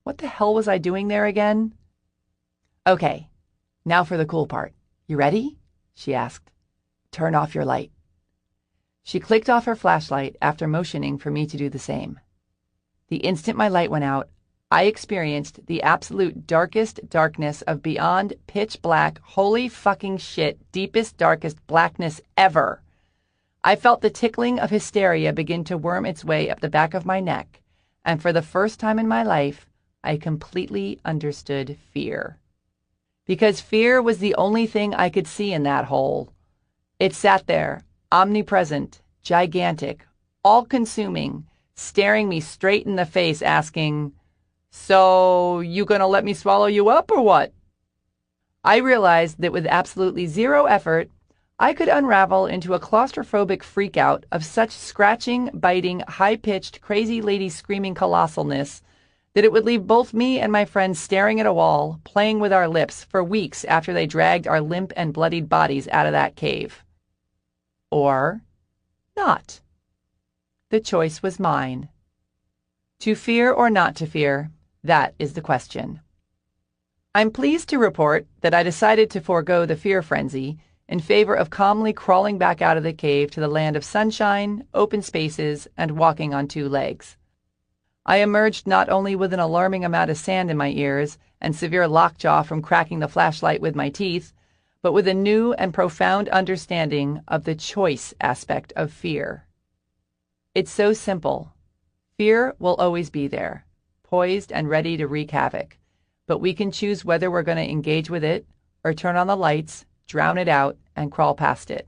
What the hell was I doing there again? "Okay, now for the cool part. You ready?" she asked. "Turn off your light." She clicked off her flashlight after motioning for me to do the same. The instant my light went out, I experienced the absolute darkest darkness of beyond pitch black, holy fucking shit, deepest, darkest blackness ever. I felt the tickling of hysteria begin to worm its way up the back of my neck, and for the first time in my life, I completely understood fear. Because fear was the only thing I could see in that hole. It sat there, omnipresent, gigantic, all-consuming, staring me straight in the face, asking, "So, you gonna let me swallow you up or what?" I realized that with absolutely zero effort, I could unravel into a claustrophobic freakout of such scratching, biting, high-pitched, crazy lady screaming colossalness that it would leave both me and my friends staring at a wall, playing with our lips for weeks after they dragged our limp and bloodied bodies out of that cave. Or not. The choice was mine. To fear or not to fear, that is the question. I'm pleased to report that I decided to forego the fear frenzy in favor of calmly crawling back out of the cave to the land of sunshine, open spaces, and walking on two legs. I emerged not only with an alarming amount of sand in my ears and severe lockjaw from cracking the flashlight with my teeth, but with a new and profound understanding of the choice aspect of fear. It's so simple. Fear will always be there, poised and ready to wreak havoc, but we can choose whether we're going to engage with it or turn on the lights, drown it out, and crawl past it.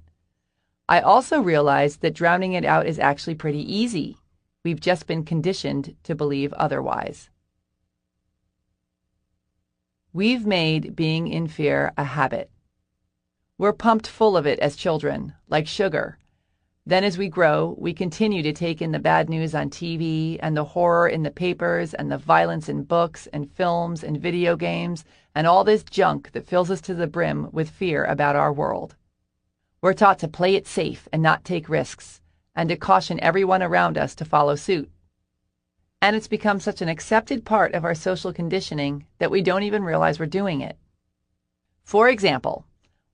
I also realized that drowning it out is actually pretty easy. We've just been conditioned to believe otherwise. We've made being in fear a habit. We're pumped full of it as children, like sugar. Then as we grow, we continue to take in the bad news on TV and the horror in the papers and the violence in books and films and video games and all this junk that fills us to the brim with fear about our world. We're taught to play it safe and not take risks, and to caution everyone around us to follow suit. And it's become such an accepted part of our social conditioning that we don't even realize we're doing it. For example,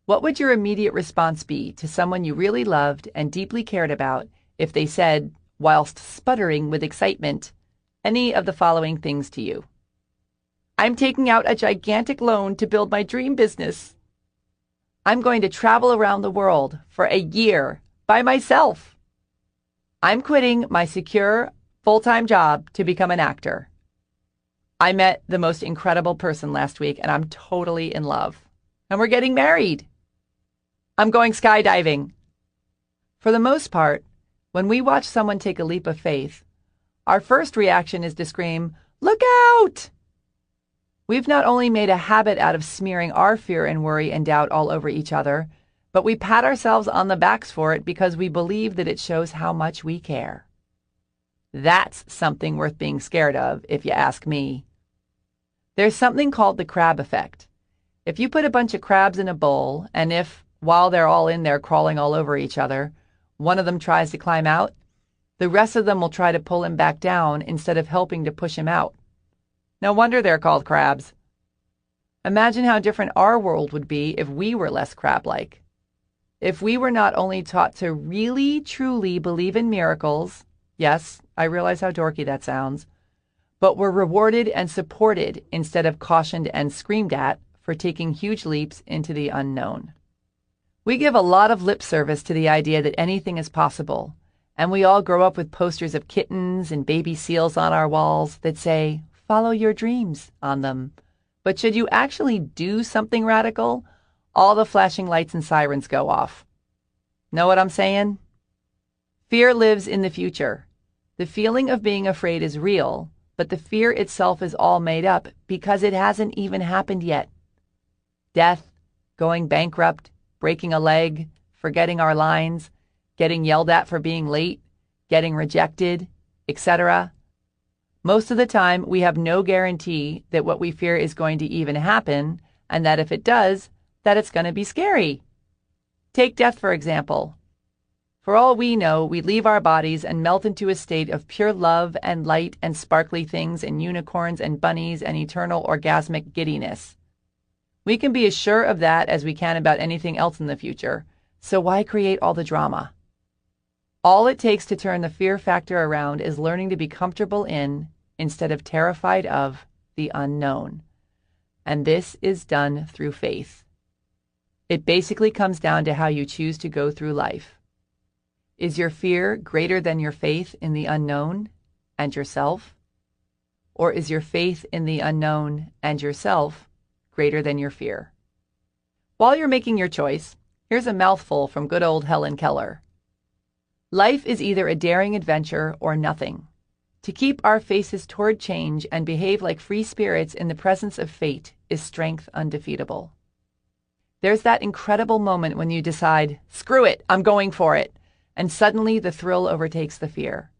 What would your immediate response be to someone you really loved and deeply cared about if they said, whilst sputtering with excitement, any of the following things to you? I'm taking out a gigantic loan to build my dream business. I'm going to travel around the world for a year by myself. I'm quitting my secure, full-time job to become an actor. I met the most incredible person last week and I'm totally in love. And we're getting married. I'm going skydiving. For the most part, when we watch someone take a leap of faith, our first reaction is to scream, "Look out!" We've not only made a habit out of smearing our fear and worry and doubt all over each other, but we pat ourselves on the backs for it because we believe that it shows how much we care. That's something worth being scared of, if you ask me. There's something called the crab effect. If you put a bunch of crabs in a bowl, and if, while they're all in there crawling all over each other, one of them tries to climb out, the rest of them will try to pull him back down instead of helping to push him out. No wonder they're called crabs. Imagine how different our world would be if we were less crab-like. If we were not only taught to really, truly believe in miracles, yes, I realize how dorky that sounds, but were rewarded and supported instead of cautioned and screamed at for taking huge leaps into the unknown. We give a lot of lip service to the idea that anything is possible, and we all grow up with posters of kittens and baby seals on our walls that say, "Follow your dreams" on them. But should you actually do something radical, all the flashing lights and sirens go off. Know what I'm saying? Fear lives in the future. The feeling of being afraid is real, but the fear itself is all made up because it hasn't even happened yet. Death, going bankrupt, breaking a leg, forgetting our lines, getting yelled at for being late, getting rejected, etc. Most of the time, we have no guarantee that what we fear is going to even happen, and that if it does, that it's going to be scary. Take death, for example. For all we know, we leave our bodies and melt into a state of pure love and light and sparkly things and unicorns and bunnies and eternal orgasmic giddiness. We can be as sure of that as we can about anything else in the future, so why create all the drama? All it takes to turn the fear factor around is learning to be comfortable in, instead of terrified of, the unknown. And this is done through faith. It basically comes down to how you choose to go through life. Is your fear greater than your faith in the unknown and yourself? Or is your faith in the unknown and yourself greater than your fear? While you're making your choice, here's a mouthful from good old Helen Keller. Life is either a daring adventure or nothing. To keep our faces toward change and behave like free spirits in the presence of fate is strength undefeatable. There's that incredible moment when you decide, screw it, I'm going for it, and suddenly the thrill overtakes the fear.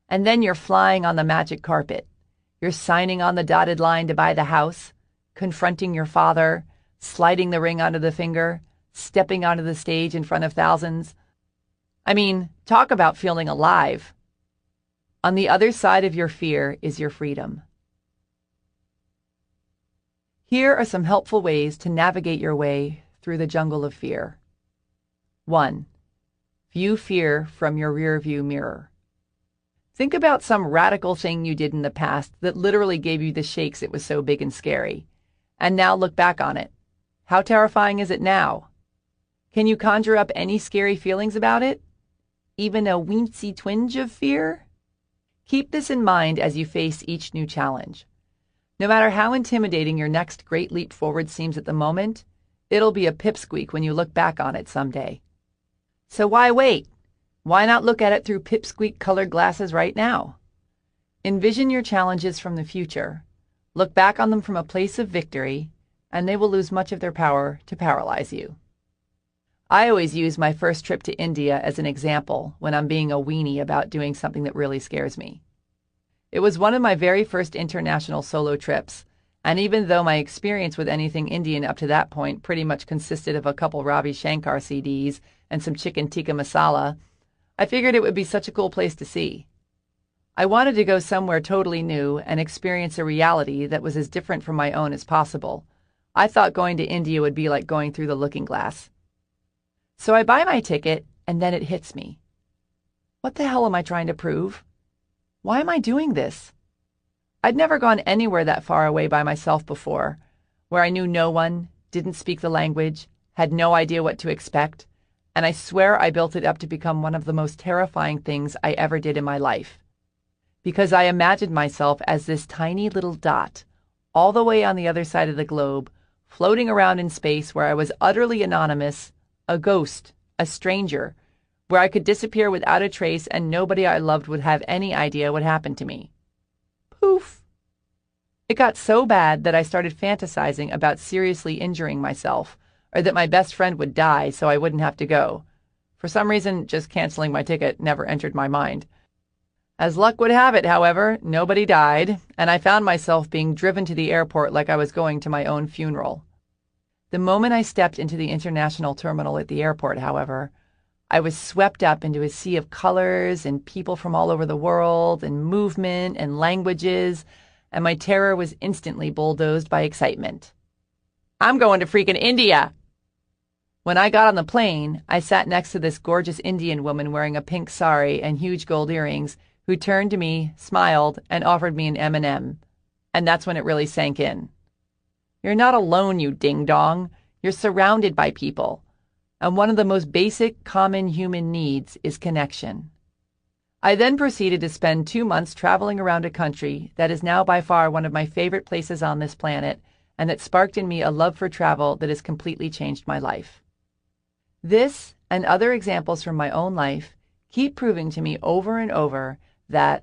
And then you're flying on the magic carpet. You're signing on the dotted line to buy the house, confronting your father, sliding the ring onto the finger, stepping onto the stage in front of thousands. I mean, talk about feeling alive. On the other side of your fear is your freedom. Here are some helpful ways to navigate your way through the jungle of fear. 1. View fear from your rearview mirror. Think about some radical thing you did in the past that literally gave you the shakes. It was so big and scary. And now look back on it. How terrifying is it now? Can you conjure up any scary feelings about it? Even a weensy twinge of fear? Keep this in mind as you face each new challenge. No matter how intimidating your next great leap forward seems at the moment, it'll be a pipsqueak when you look back on it someday. So why wait? Why not look at it through pipsqueak-colored glasses right now? Envision your challenges from the future. Look back on them from a place of victory, and they will lose much of their power to paralyze you. I always use my first trip to India as an example when I'm being a weenie about doing something that really scares me. It was one of my very first international solo trips, and even though my experience with anything Indian up to that point pretty much consisted of a couple Ravi Shankar CDs and some chicken tikka masala, I figured it would be such a cool place to see. I wanted to go somewhere totally new and experience a reality that was as different from my own as possible. I thought going to India would be like going through the looking glass. So I buy my ticket, and then it hits me. What the hell am I trying to prove? Why am I doing this? I'd never gone anywhere that far away by myself before, where I knew no one, didn't speak the language, had no idea what to expect, and I swear I built it up to become one of the most terrifying things I ever did in my life. Because I imagined myself as this tiny little dot, all the way on the other side of the globe, floating around in space where I was utterly anonymous, a ghost, a stranger, where I could disappear without a trace and nobody I loved would have any idea what happened to me. Poof! It got so bad that I started fantasizing about seriously injuring myself, or that my best friend would die so I wouldn't have to go. For some reason, just canceling my ticket never entered my mind. As luck would have it, however, nobody died, and I found myself being driven to the airport like I was going to my own funeral. The moment I stepped into the international terminal at the airport, however, I was swept up into a sea of colors and people from all over the world and movement and languages, and my terror was instantly bulldozed by excitement. I'm going to freaking India! When I got on the plane, I sat next to this gorgeous Indian woman wearing a pink sari and huge gold earrings who turned to me, smiled, and offered me an M&M. And that's when it really sank in. You're not alone, you ding-dong. You're surrounded by people. And one of the most basic, common human needs is connection. I then proceeded to spend 2 months traveling around a country that is now by far one of my favorite places on this planet, and that sparked in me a love for travel that has completely changed my life. This, and other examples from my own life, keep proving to me over and over that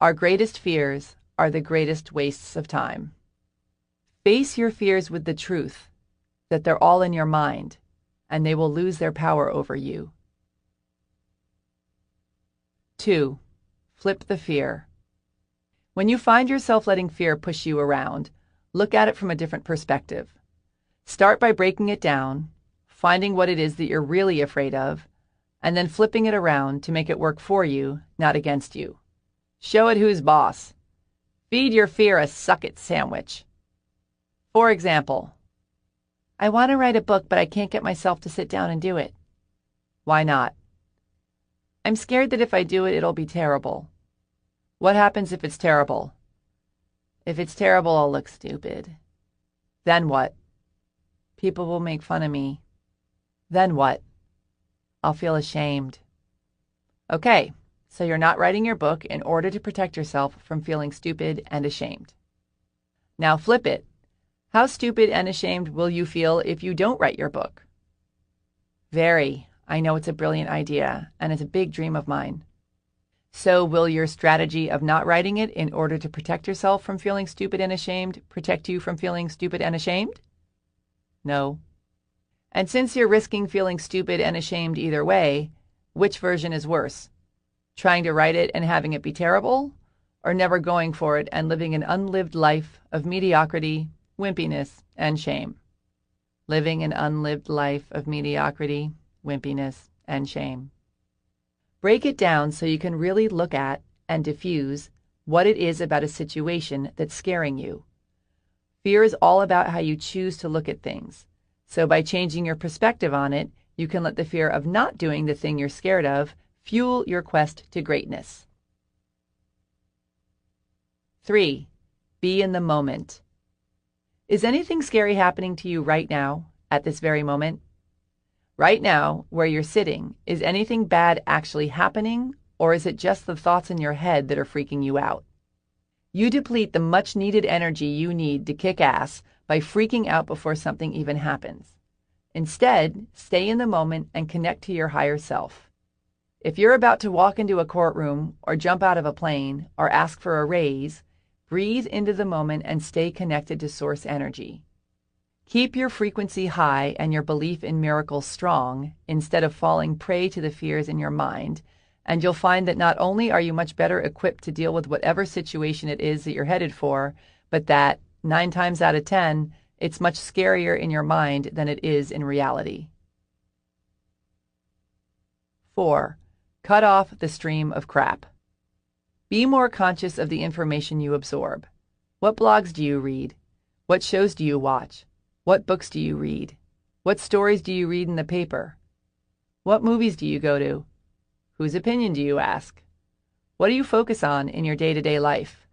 our greatest fears are the greatest wastes of time. Face your fears with the truth that they're all in your mind, and they will lose their power over you. 2. Flip the fear. When you find yourself letting fear push you around, look at it from a different perspective. Start by breaking it down, finding what it is that you're really afraid of, and then flipping it around to make it work for you, not against you. Show it who's boss. Feed your fear a suck-it sandwich. For example, I want to write a book, but I can't get myself to sit down and do it. Why not? I'm scared that if I do it, it'll be terrible. What happens if it's terrible? If it's terrible, I'll look stupid. Then what? People will make fun of me. Then what? I'll feel ashamed. Okay, so you're not writing your book in order to protect yourself from feeling stupid and ashamed. Now flip it. How stupid and ashamed will you feel if you don't write your book? Very. I know it's a brilliant idea, and it's a big dream of mine. So will your strategy of not writing it in order to protect yourself from feeling stupid and ashamed protect you from feeling stupid and ashamed? No. And since you're risking feeling stupid and ashamed either way, which version is worse? Trying to write it and having it be terrible, or never going for it and living an unlived life of mediocrity, wimpiness, and shame? Living an unlived life of mediocrity, wimpiness, and shame. Break it down so you can really look at and diffuse what it is about a situation that's scaring you. Fear is all about how you choose to look at things. So by changing your perspective on it, you can let the fear of not doing the thing you're scared of fuel your quest to greatness. 3. Be in the moment. Is anything scary happening to you right now, at this very moment? Right now, where you're sitting, is anything bad actually happening, or is it just the thoughts in your head that are freaking you out? You deplete the much-needed energy you need to kick ass by freaking out before something even happens. Instead, stay in the moment and connect to your higher self. If you're about to walk into a courtroom or jump out of a plane or ask for a raise, breathe into the moment and stay connected to source energy. Keep your frequency high and your belief in miracles strong instead of falling prey to the fears in your mind, and you'll find that not only are you much better equipped to deal with whatever situation it is that you're headed for, but that, 9 times out of 10, it's much scarier in your mind than it is in reality. 4. Cut off the stream of crap. Be more conscious of the information you absorb. What blogs do you read? What shows do you watch? What books do you read? What stories do you read in the paper? What movies do you go to? Whose opinion do you ask? What do you focus on in your day-to-day life?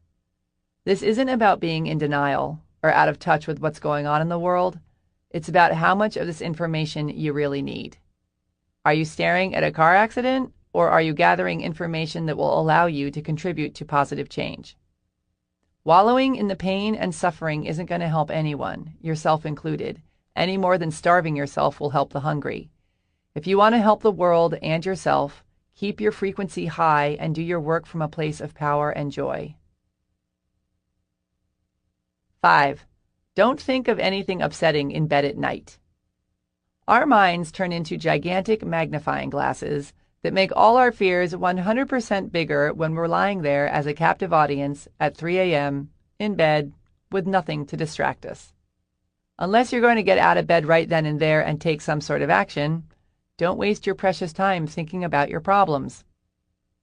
This isn't about being in denial or out of touch with what's going on in the world. It's about how much of this information you really need. Are you staring at a car accident, or are you gathering information that will allow you to contribute to positive change? Wallowing in the pain and suffering isn't going to help anyone, yourself included, any more than starving yourself will help the hungry. If you want to help the world and yourself, keep your frequency high and do your work from a place of power and joy. 5. Don't think of anything upsetting in bed at night. Our minds turn into gigantic magnifying glasses that make all our fears 100% bigger when we're lying there as a captive audience at 3 a.m. in bed with nothing to distract us. Unless you're going to get out of bed right then and there and take some sort of action, don't waste your precious time thinking about your problems.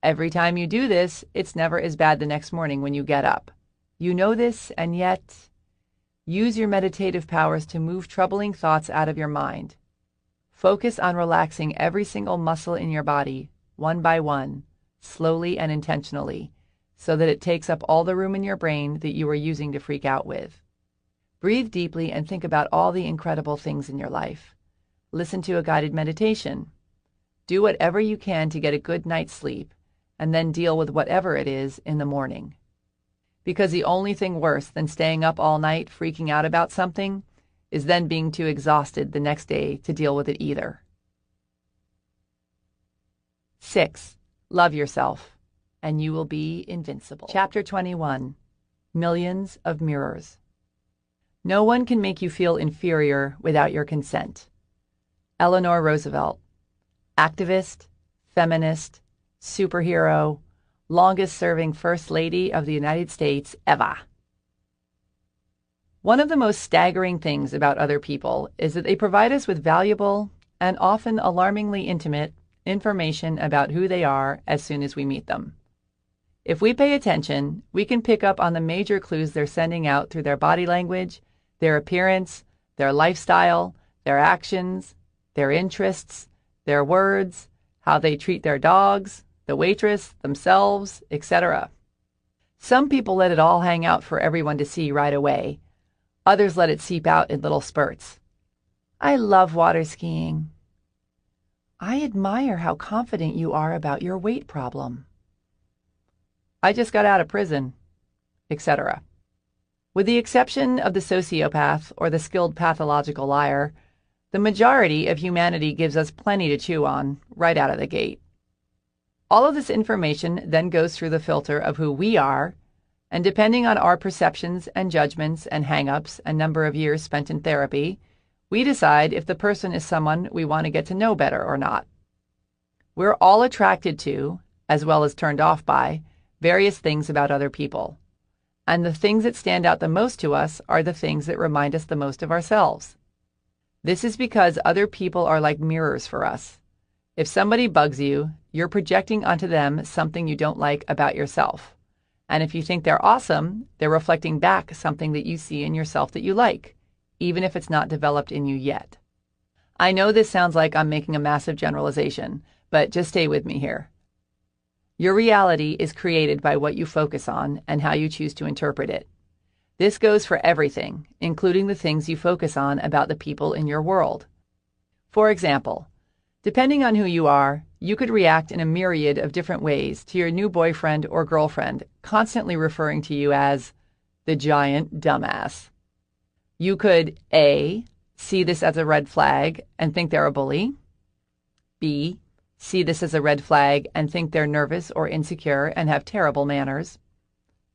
Every time you do this, it's never as bad the next morning when you get up. You know this, and yet, use your meditative powers to move troubling thoughts out of your mind. Focus on relaxing every single muscle in your body, one by one, slowly and intentionally, so that it takes up all the room in your brain that you are using to freak out with. Breathe deeply and think about all the incredible things in your life. Listen to a guided meditation. Do whatever you can to get a good night's sleep, and then deal with whatever it is in the morning. Because the only thing worse than staying up all night freaking out about something is then being too exhausted the next day to deal with it either. 6. Love yourself, and you will be invincible. Chapter 21. Millions of Mirrors. No one can make you feel inferior without your consent. Eleanor Roosevelt. Activist, feminist, superhero, longest-serving First Lady of the United States ever. One of the most staggering things about other people is that they provide us with valuable and often alarmingly intimate information about who they are as soon as we meet them. If we pay attention, we can pick up on the major clues they're sending out through their body language, their appearance, their lifestyle, their actions, their interests, their words, how they treat their dogs, the waitress, themselves, etc. Some people let it all hang out for everyone to see right away. Others let it seep out in little spurts. I love water skiing. I admire how confident you are about your weight problem. I just got out of prison, etc. With the exception of the sociopath or the skilled pathological liar, the majority of humanity gives us plenty to chew on right out of the gate. All of this information then goes through the filter of who we are, and depending on our perceptions and judgments and hang-ups and number of years spent in therapy, we decide if the person is someone we want to get to know better or not. We're all attracted to, as well as turned off by, various things about other people. And the things that stand out the most to us are the things that remind us the most of ourselves. This is because other people are like mirrors for us. If somebody bugs you, you're projecting onto them something you don't like about yourself. And if you think they're awesome, they're reflecting back something that you see in yourself that you like, even if it's not developed in you yet. I know this sounds like I'm making a massive generalization, but just stay with me here. Your reality is created by what you focus on and how you choose to interpret it. This goes for everything, including the things you focus on about the people in your world. For example, depending on who you are, you could react in a myriad of different ways to your new boyfriend or girlfriend constantly referring to you as the giant dumbass. You could A, see this as a red flag and think they're a bully. B, see this as a red flag and think they're nervous or insecure and have terrible manners.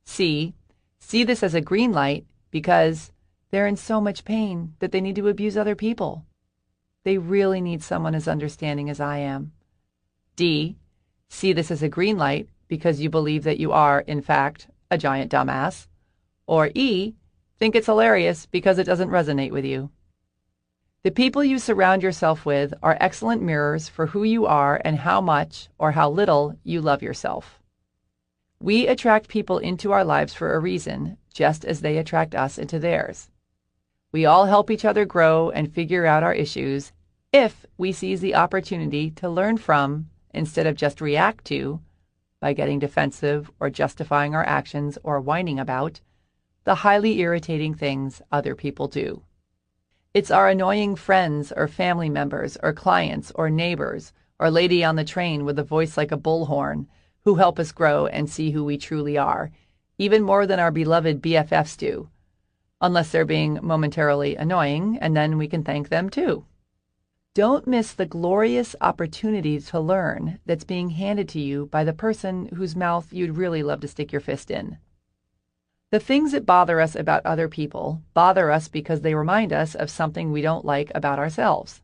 C, see this as a green light because they're in so much pain that they need to abuse other people. They really need someone as understanding as I am. D, see this as a green light because you believe that you are, in fact, a giant dumbass. Or E, think it's hilarious because it doesn't resonate with you. The people you surround yourself with are excellent mirrors for who you are and how much or how little you love yourself. We attract people into our lives for a reason, just as they attract us into theirs. We all help each other grow and figure out our issues if we seize the opportunity to learn from instead of just react to, by getting defensive or justifying our actions or whining about, the highly irritating things other people do. It's our annoying friends or family members or clients or neighbors or lady on the train with a voice like a bullhorn who help us grow and see who we truly are, even more than our beloved BFFs do, unless they're being momentarily annoying, and then we can thank them too. Don't miss the glorious opportunity to learn that's being handed to you by the person whose mouth you'd really love to stick your fist in. The things that bother us about other people bother us because they remind us of something we don't like about ourselves.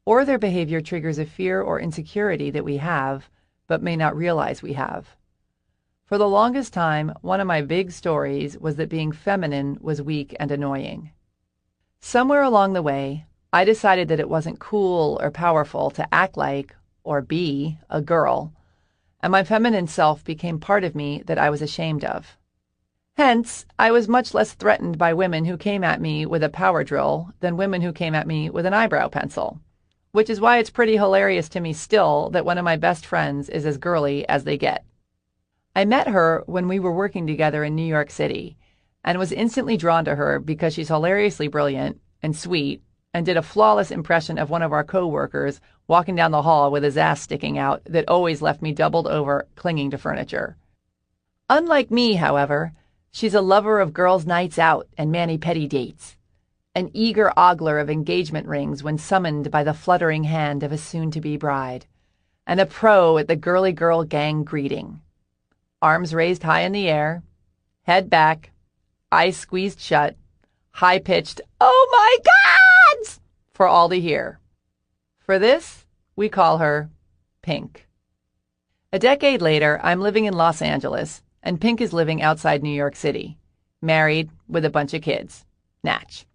Or their behavior triggers a fear or insecurity that we have, but may not realize we have. For the longest time, one of my big stories was that being feminine was weak and annoying. Somewhere along the way, I decided that it wasn't cool or powerful to act like, or be, a girl, and my feminine self became part of me that I was ashamed of. Hence, I was much less threatened by women who came at me with a power drill than women who came at me with an eyebrow pencil, which is why it's pretty hilarious to me still that one of my best friends is as girly as they get. I met her when we were working together in New York City and was instantly drawn to her because she's hilariously brilliant and sweet and did a flawless impression of one of our co-workers walking down the hall with his ass sticking out that always left me doubled over, clinging to furniture. Unlike me, however, she's a lover of girls' nights out and mani-pedi dates, an eager ogler of engagement rings when summoned by the fluttering hand of a soon-to-be bride, and a pro at the girly girl gang greeting. Arms raised high in the air, head back, eyes squeezed shut, high-pitched, "Oh my God!" for all to hear. For this, we call her Pink. A decade later, I'm living in Los Angeles, and Pink is living outside New York City, married with a bunch of kids. Natch.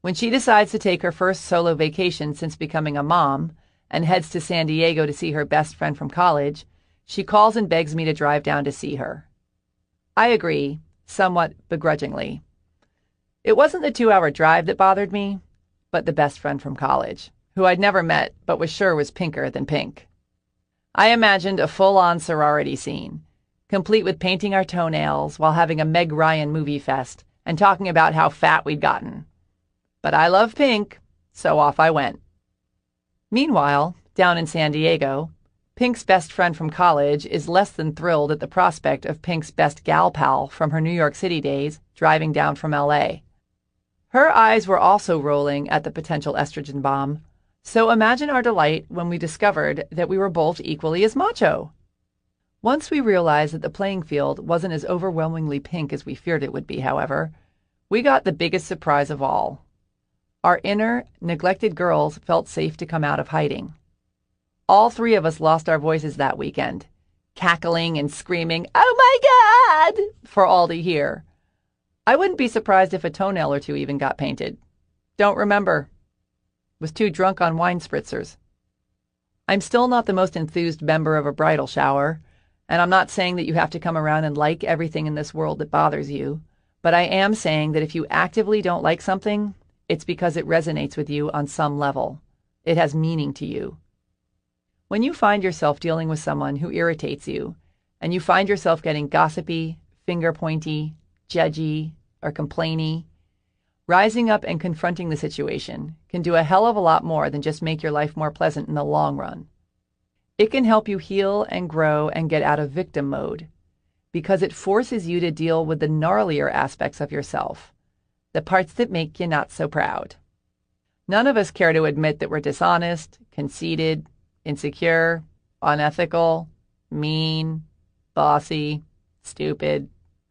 When she decides to take her first solo vacation since becoming a mom and heads to San Diego to see her best friend from college, she calls and begs me to drive down to see her. I agree, somewhat begrudgingly. It wasn't the 2-hour drive that bothered me, but the best friend from college, who I'd never met but was sure was pinker than Pink. I imagined a full-on sorority scene, complete with painting our toenails while having a Meg Ryan movie fest and talking about how fat we'd gotten. But I love Pink, so off I went. Meanwhile, down in San Diego, Pink's best friend from college is less than thrilled at the prospect of Pink's best gal pal from her New York City days driving down from L.A. Her eyes were also rolling at the potential estrogen bomb, so imagine our delight when we discovered that we were both equally as macho. Once we realized that the playing field wasn't as overwhelmingly pink as we feared it would be, however, we got the biggest surprise of all. Our inner, neglected girls felt safe to come out of hiding. All three of us lost our voices that weekend, cackling and screaming, "Oh my God!" for all to hear. I wouldn't be surprised if a toenail or two even got painted. Don't remember. Was too drunk on wine spritzers. I'm still not the most enthused member of a bridal shower, and I'm not saying that you have to come around and like everything in this world that bothers you, but I am saying that if you actively don't like something, it's because it resonates with you on some level. It has meaning to you. When you find yourself dealing with someone who irritates you, and you find yourself getting gossipy, finger-pointy, judgy, or complainy, rising up and confronting the situation can do a hell of a lot more than just make your life more pleasant in the long run. It can help you heal and grow and get out of victim mode, because it forces you to deal with the gnarlier aspects of yourself, the parts that make you not so proud. None of us care to admit that we're dishonest, conceited, insecure, unethical, mean, bossy, stupid,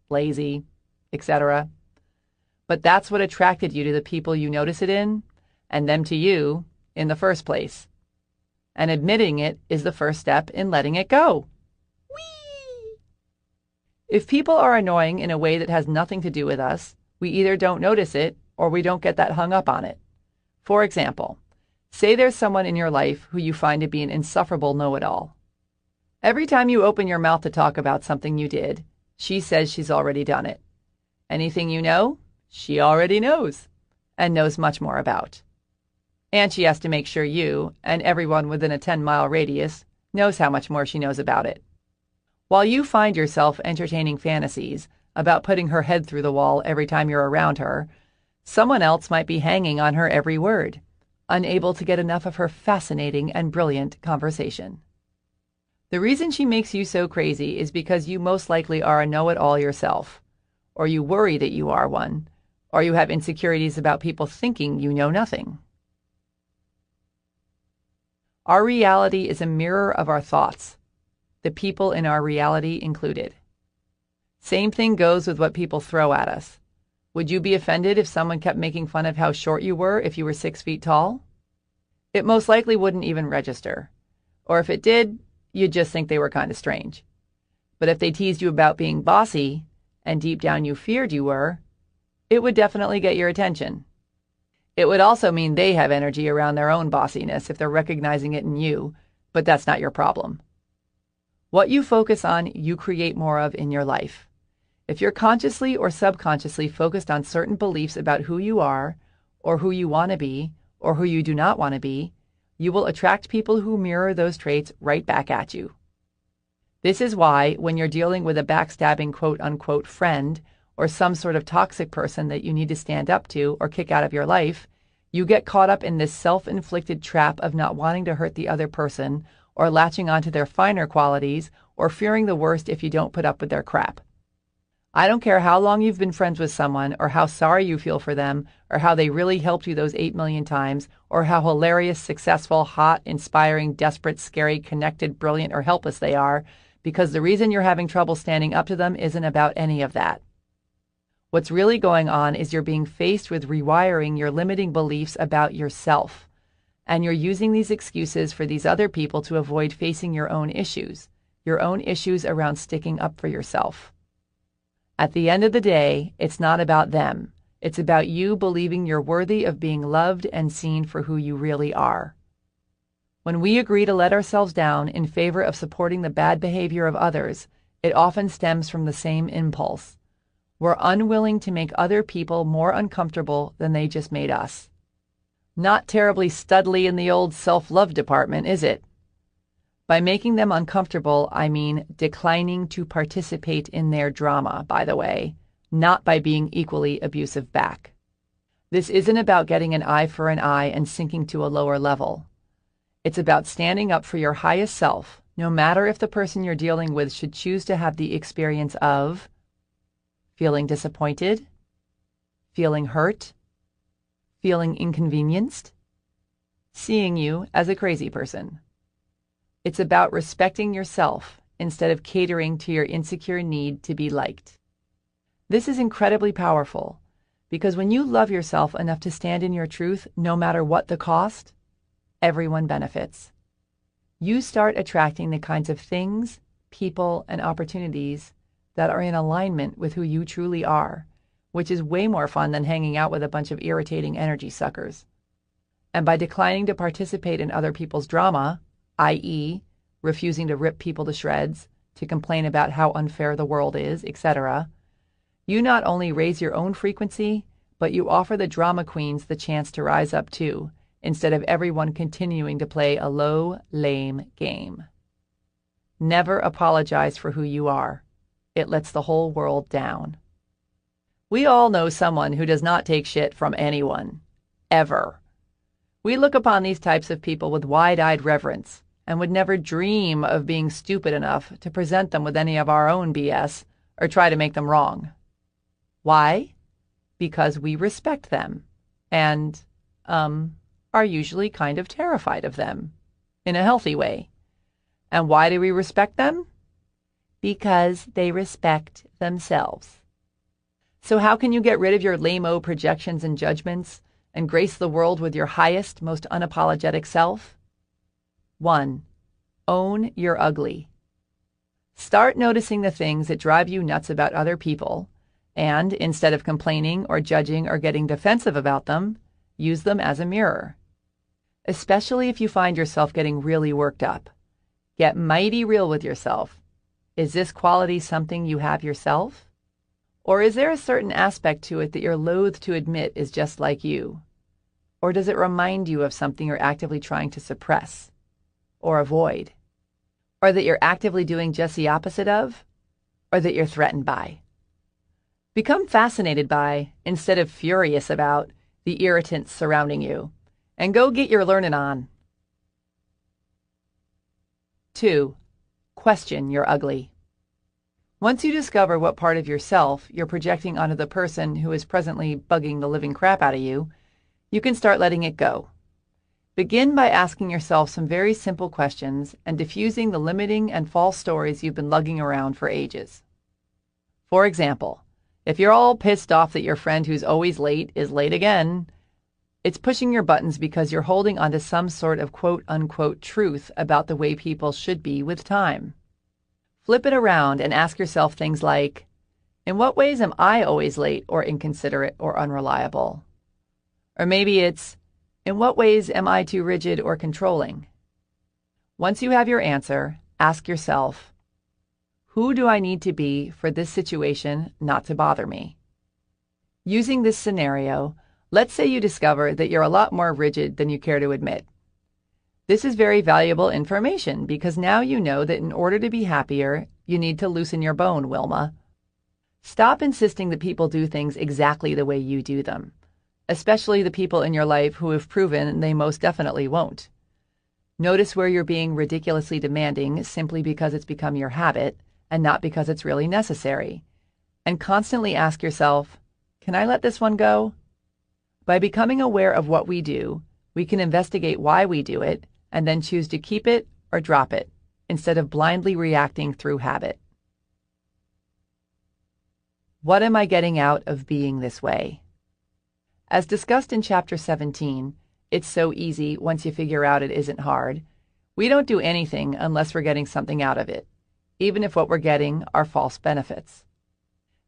lazy, etc. But that's what attracted you to the people you notice it in, and them to you, in the first place. And admitting it is the first step in letting it go. Whee! If people are annoying in a way that has nothing to do with us, we either don't notice it or we don't get that hung up on it. For example, say there's someone in your life who you find to be an insufferable know-it-all. Every time you open your mouth to talk about something you did, she says she's already done it. Anything you know, she already knows. and knows much more about. And she has to make sure you, and everyone within a 10-mile radius, knows how much more she knows about it. While you find yourself entertaining fantasies about putting her head through the wall every time you're around her, someone else might be hanging on her every word, unable to get enough of her fascinating and brilliant conversation. The reason she makes you so crazy is because you most likely are a know-it-all yourself, or you worry that you are one, or you have insecurities about people thinking you know nothing. Our reality is a mirror of our thoughts, the people in our reality included. Same thing goes with what people throw at us. Would you be offended if someone kept making fun of how short you were if you were 6 feet tall? It most likely wouldn't even register. Or if it did, you'd just think they were kind of strange. But if they teased you about being bossy, and deep down you feared you were, it would definitely get your attention. It would also mean they have energy around their own bossiness if they're recognizing it in you, but that's not your problem. What you focus on, you create more of in your life. If you're consciously or subconsciously focused on certain beliefs about who you are, or who you want to be, or who you do not want to be, you will attract people who mirror those traits right back at you. This is why, when you're dealing with a backstabbing quote-unquote friend, or some sort of toxic person that you need to stand up to or kick out of your life, you get caught up in this self-inflicted trap of not wanting to hurt the other person, or latching onto their finer qualities, or fearing the worst if you don't put up with their crap. I don't care how long you've been friends with someone, or how sorry you feel for them, or how they really helped you those 8 million times, or how hilarious, successful, hot, inspiring, desperate, scary, connected, brilliant, or helpless they are, because the reason you're having trouble standing up to them isn't about any of that. What's really going on is you're being faced with rewiring your limiting beliefs about yourself, and you're using these excuses for these other people to avoid facing your own issues around sticking up for yourself. At the end of the day, it's not about them. It's about you believing you're worthy of being loved and seen for who you really are. When we agree to let ourselves down in favor of supporting the bad behavior of others, it often stems from the same impulse. We're unwilling to make other people more uncomfortable than they just made us. Not terribly studly in the old self-love department, is it? By making them uncomfortable, I mean declining to participate in their drama, by the way, not by being equally abusive back. This isn't about getting an eye for an eye and sinking to a lower level. It's about standing up for your highest self, no matter if the person you're dealing with should choose to have the experience of feeling disappointed, feeling hurt, feeling inconvenienced, seeing you as a crazy person. It's about respecting yourself instead of catering to your insecure need to be liked. This is incredibly powerful because when you love yourself enough to stand in your truth, no matter what the cost, everyone benefits. You start attracting the kinds of things, people, and opportunities that are in alignment with who you truly are, which is way more fun than hanging out with a bunch of irritating energy suckers. And by declining to participate in other people's drama, i.e., refusing to rip people to shreds, to complain about how unfair the world is, etc., you not only raise your own frequency, but you offer the drama queens the chance to rise up too, instead of everyone continuing to play a low, lame game. Never apologize for who you are. It lets the whole world down. We all know someone who does not take shit from anyone, ever. We look upon these types of people with wide-eyed reverence and would never dream of being stupid enough to present them with any of our own BS or try to make them wrong. Why? Because we respect them and, are usually kind of terrified of them, in a healthy way. And why do we respect them? Because they respect themselves. So how can you get rid of your lame-o projections and judgments and grace the world with your highest, most unapologetic self? 1. Own your ugly. Start noticing the things that drive you nuts about other people, and instead of complaining or judging or getting defensive about them, use them as a mirror. Especially if you find yourself getting really worked up. Get mighty real with yourself. Is this quality something you have yourself? Or is there a certain aspect to it that you're loath to admit is just like you? Or does it remind you of something you're actively trying to suppress or avoid? Or that you're actively doing just the opposite of? Or that you're threatened by? Become fascinated by, instead of furious about, the irritants surrounding you, and go get your learning on. 2. Question your ugly. Once you discover what part of yourself you're projecting onto the person who is presently bugging the living crap out of you, you can start letting it go. Begin by asking yourself some very simple questions and diffusing the limiting and false stories you've been lugging around for ages. For example, if you're all pissed off that your friend who's always late is late again, it's pushing your buttons because you're holding onto some sort of quote-unquote truth about the way people should be with time. Flip it around and ask yourself things like, in what ways am I always late or inconsiderate or unreliable? Or maybe it's, in what ways am I too rigid or controlling? Once you have your answer, ask yourself, who do I need to be for this situation not to bother me? Using this scenario, let's say you discover that you're a lot more rigid than you care to admit. This is very valuable information because now you know that in order to be happier, you need to loosen your bone, Wilma. Stop insisting that people do things exactly the way you do them, especially the people in your life who have proven they most definitely won't. Notice where you're being ridiculously demanding simply because it's become your habit and not because it's really necessary. And constantly ask yourself, can I let this one go? By becoming aware of what we do, we can investigate why we do it and then choose to keep it or drop it, instead of blindly reacting through habit. What am I getting out of being this way? As discussed in Chapter 17, it's so easy once you figure out it isn't hard. We don't do anything unless we're getting something out of it, even if what we're getting are false benefits.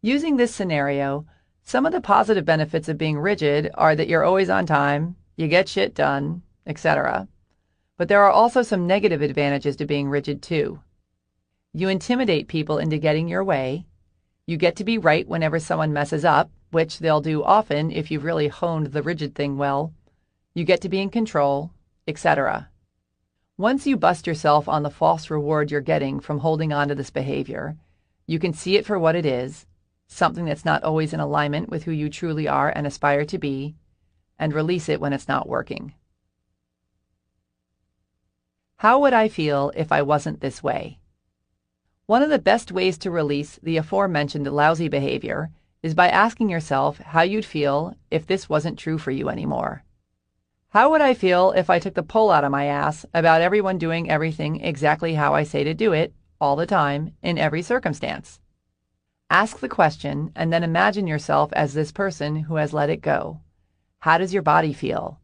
Using this scenario, some of the positive benefits of being rigid are that you're always on time, you get shit done, etc. But there are also some negative advantages to being rigid too. You intimidate people into getting your way. You get to be right whenever someone messes up, which they'll do often if you've really honed the rigid thing well. You get to be in control, etc. Once you bust yourself on the false reward you're getting from holding on to this behavior, you can see it for what it is, something that's not always in alignment with who you truly are and aspire to be, and release it when it's not working. How would I feel if I wasn't this way? One of the best ways to release the aforementioned lousy behavior is by asking yourself how you'd feel if this wasn't true for you anymore. How would I feel if I took the pull out of my ass about everyone doing everything exactly how I say to do it, all the time, in every circumstance? Ask the question and then imagine yourself as this person who has let it go. How does your body feel?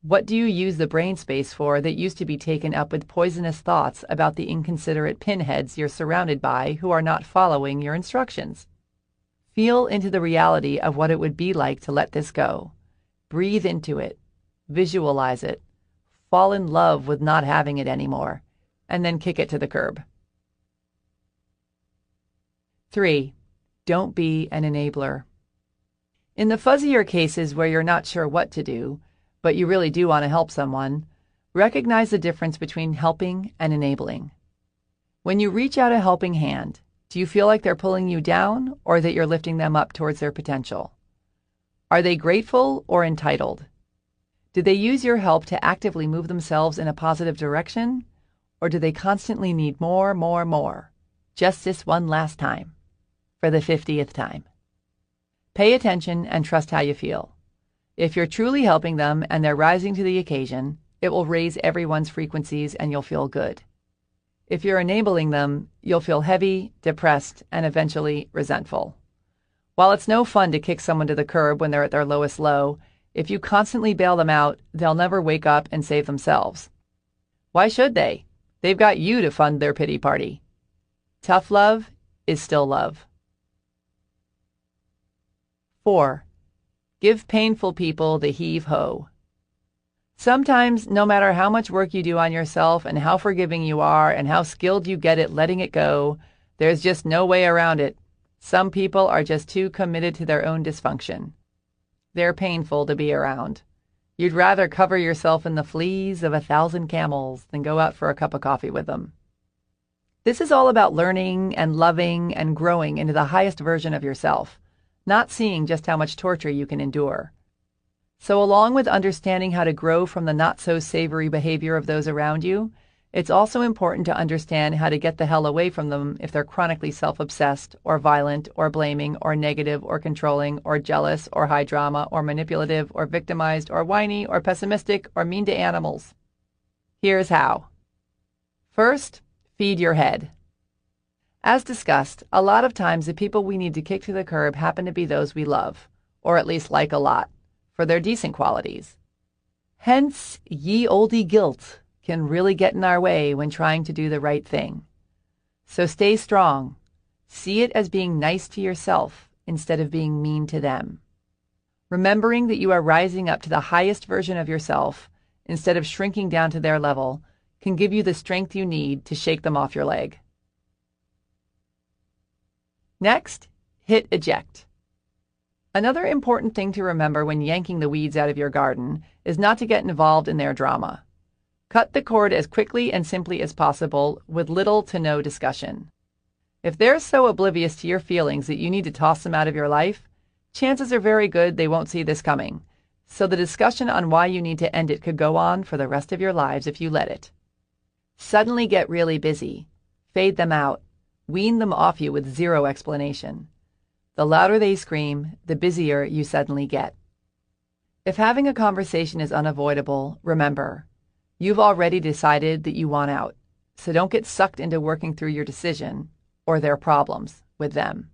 What do you use the brain space for that used to be taken up with poisonous thoughts about the inconsiderate pinheads you're surrounded by who are not following your instructions? Feel into the reality of what it would be like to let this go. Breathe into it. Visualize it. Fall in love with not having it anymore, and then kick it to the curb. 3. Don't be an enabler. In the fuzzier cases where you're not sure what to do, but you really do want to help someone, recognize the difference between helping and enabling. When you reach out a helping hand, do you feel like they're pulling you down or that you're lifting them up towards their potential? Are they grateful or entitled? Do they use your help to actively move themselves in a positive direction, or do they constantly need more, just this one last time, for the 50th time? Pay attention and trust how you feel. If you're truly helping them and they're rising to the occasion, it will raise everyone's frequencies and you'll feel good. If you're enabling them, you'll feel heavy, depressed, and eventually resentful. While it's no fun to kick someone to the curb when they're at their lowest low, if you constantly bail them out, they'll never wake up and save themselves. Why should they? They've got you to fund their pity party. Tough love is still love. 4. Give painful people the heave-ho. Sometimes, no matter how much work you do on yourself and how forgiving you are and how skilled you get at letting it go, there's just no way around it. Some people are just too committed to their own dysfunction. They're painful to be around. You'd rather cover yourself in the fleas of 1,000 camels than go out for a cup of coffee with them. This is all about learning and loving and growing into the highest version of yourself, not seeing just how much torture you can endure. So along with understanding how to grow from the not-so-savory behavior of those around you, it's also important to understand how to get the hell away from them if they're chronically self-obsessed or violent or blaming or negative or controlling or jealous or high drama or manipulative or victimized or whiny or pessimistic or mean to animals. Here's how. First, feed your head. As discussed, a lot of times the people we need to kick to the curb happen to be those we love, or at least like a lot, for their decent qualities. Hence, ye olde guilt can really get in our way when trying to do the right thing. So stay strong. See it as being nice to yourself instead of being mean to them. Remembering that you are rising up to the highest version of yourself instead of shrinking down to their level can give you the strength you need to shake them off your leg. Next, hit eject. Another important thing to remember when yanking the weeds out of your garden is not to get involved in their drama. Cut the cord as quickly and simply as possible with little to no discussion. If they're so oblivious to your feelings that you need to toss them out of your life, chances are very good they won't see this coming, so the discussion on why you need to end it could go on for the rest of your lives if you let it. Suddenly get really busy. Fade them out. Wean them off you with zero explanation. The louder they scream, the busier you suddenly get. If having a conversation is unavoidable, remember, you've already decided that you want out, so don't get sucked into working through your decision, or their problems, with them.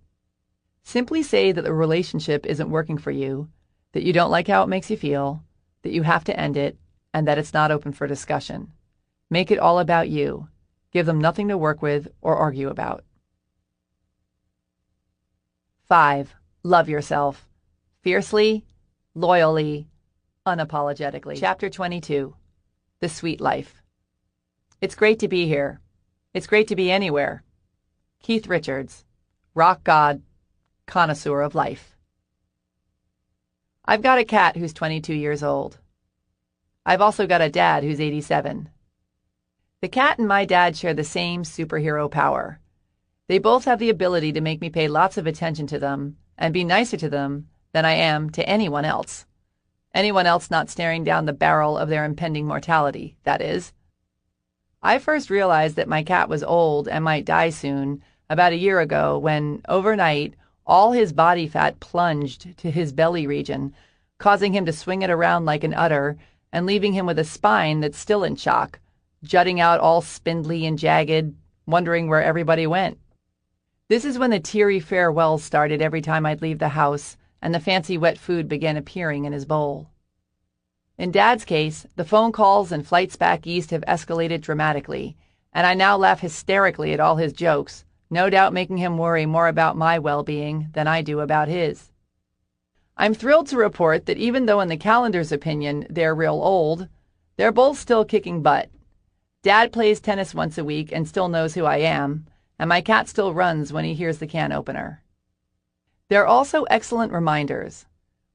Simply say that the relationship isn't working for you, that you don't like how it makes you feel, that you have to end it, and that it's not open for discussion. Make it all about you. Give them nothing to work with or argue about. 5. Love yourself. Fiercely, loyally, unapologetically. Chapter 22. The Sweet Life. It's great to be here. It's great to be anywhere. Keith Richards, rock god, connoisseur of life. I've got a cat who's 22 years old. I've also got a dad who's 87. The cat and my dad share the same superhero power. They both have the ability to make me pay lots of attention to them and be nicer to them than I am to anyone else. Anyone else not staring down the barrel of their impending mortality, that is. I first realized that my cat was old and might die soon about a year ago when, overnight, all his body fat plunged to his belly region, causing him to swing it around like an udder and leaving him with a spine that's still in shock, jutting out all spindly and jagged, wondering where everybody went. This is when the teary farewells started every time I'd leave the house and the fancy wet food began appearing in his bowl. In Dad's case, the phone calls and flights back east have escalated dramatically, and I now laugh hysterically at all his jokes, no doubt making him worry more about my well-being than I do about his. I'm thrilled to report that even though in the calendar's opinion they're real old, they're both still kicking butt. Dad plays tennis once a week and still knows who I am, and my cat still runs when he hears the can opener. They're also excellent reminders.